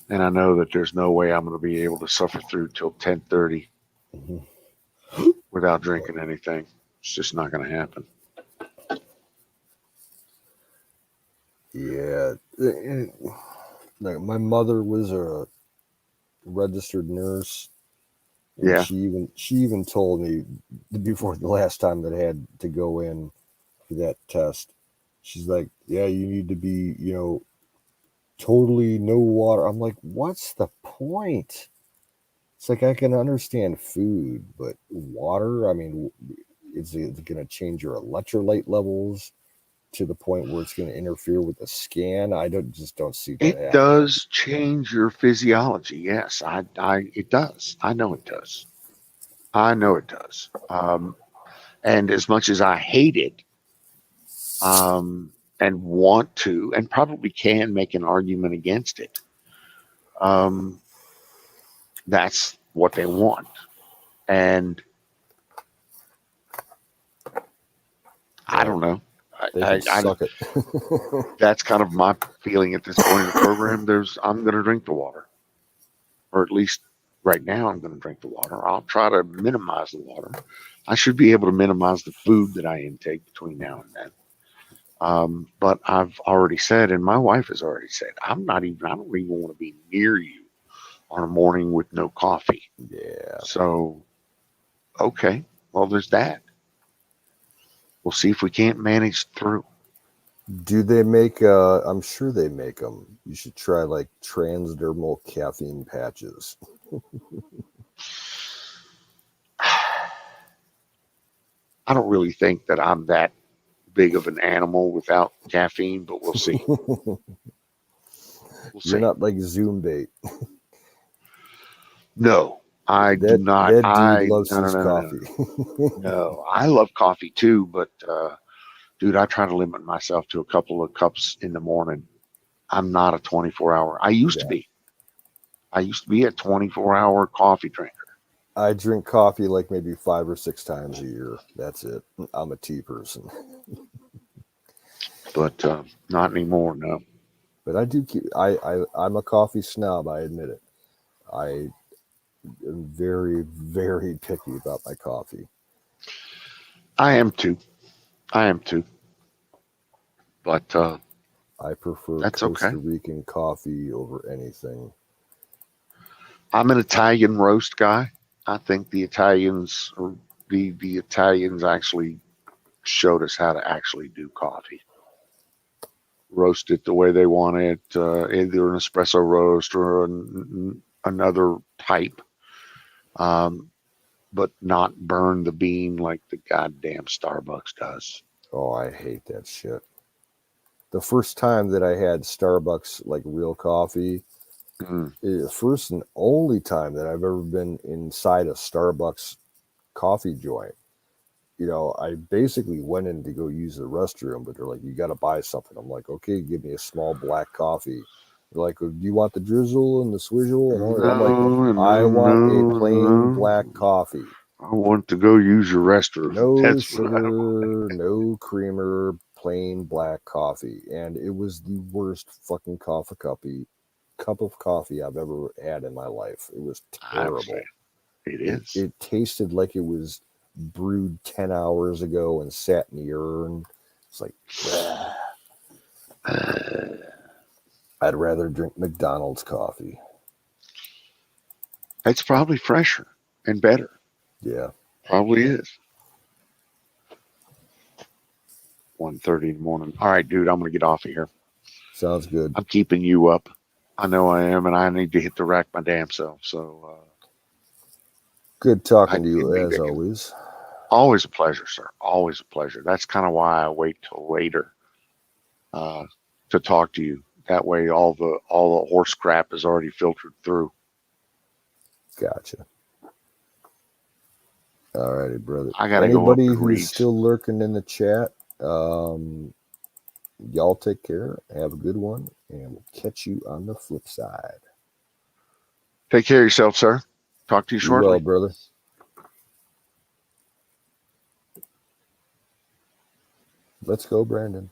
And I know that there's no way I'm going to be able to suffer through till 10:30 without drinking anything. It's just not going to happen. Yeah. Like my mother was a registered nurse, and Yeah. she even told me before the last time that I had to go in for that test. She's like, "Yeah, you need to be, totally no water." I'm like, "What's the point?" It's like I can understand food, but water, I mean, is it going to change your electrolyte levels to the point where it's going to interfere with the scan? I just don't see that It happening. does change your physiology. Yes, it does. I know it does. I know it does. And as much as I hate it, and want to, and probably can make an argument against it, that's what they want. And I don't know. They can suck it. That's kind of my feeling at this point in the program. I'm going to drink the water, or at least right now I'm going to drink the water. I'll try to minimize the water. I should be able to minimize the food that I intake between now and then. But I've already said, and my wife has already said, I don't even want to be near you on a morning with no coffee. Yeah. So, okay, well, there's that. We'll see if we can't manage through. Do they make, I'm sure they make them. You should try like transdermal caffeine patches. I don't really think that I'm that big of an animal without caffeine, but we'll see. We'll see. You're not like Zoom bait. No, I do not. That dude loves his no. coffee. No, I love coffee too, but dude, I try to limit myself to a couple of cups in the morning. I'm not a 24-hour. I used to be. I used to be a 24-hour coffee drinker. I drink coffee like maybe 5 or 6 times a year. That's it. I'm a tea person. But not anymore, no. But I do keep. I'm a coffee snob. I admit it. I am very, very picky about my coffee. I am too. But I prefer that's Costa okay. Rican coffee over anything. I'm an Italian roast guy. I think the Italians actually showed us how to actually do coffee. Roast it the way they want it, either an espresso roast or another type. but not burn the bean like the goddamn Starbucks does. Oh, I hate that shit. The first time that I had Starbucks, like real coffee, the first and only time that I've ever been inside a Starbucks coffee joint. I basically went in to go use the restroom, but they're like, you got to buy something. I'm like, okay, give me a small black coffee. They're like, do you want the drizzle and the swizzle? And all that? I'm like, I want a plain black coffee. I want to go use your restroom. No That's sugar, no creamer, plain black coffee. And it was the worst fucking cup of coffee I've ever had in my life. It was terrible. It is. It tasted like it was brewed 10 hours ago and sat in the urn. It's like, I'd rather drink McDonald's coffee. It's probably fresher and better. Yeah. Probably is. 1:30 in the morning. All right, dude, I'm going to get off of here. Sounds good. I'm keeping you up. I know I am, and I need to hit the rack my damn self. So, good talking to you as always. Always a pleasure, sir. Always a pleasure. That's kind of why I wait till later to talk to you. That way, all the horse crap is already filtered through. Gotcha. All righty, brother. I gotta Anybody go up who's still lurking in the chat, y'all take care. Have a good one, and we'll catch you on the flip side. Take care of yourself, sir. Talk to you shortly. Well, brother. Let's go, Brandon.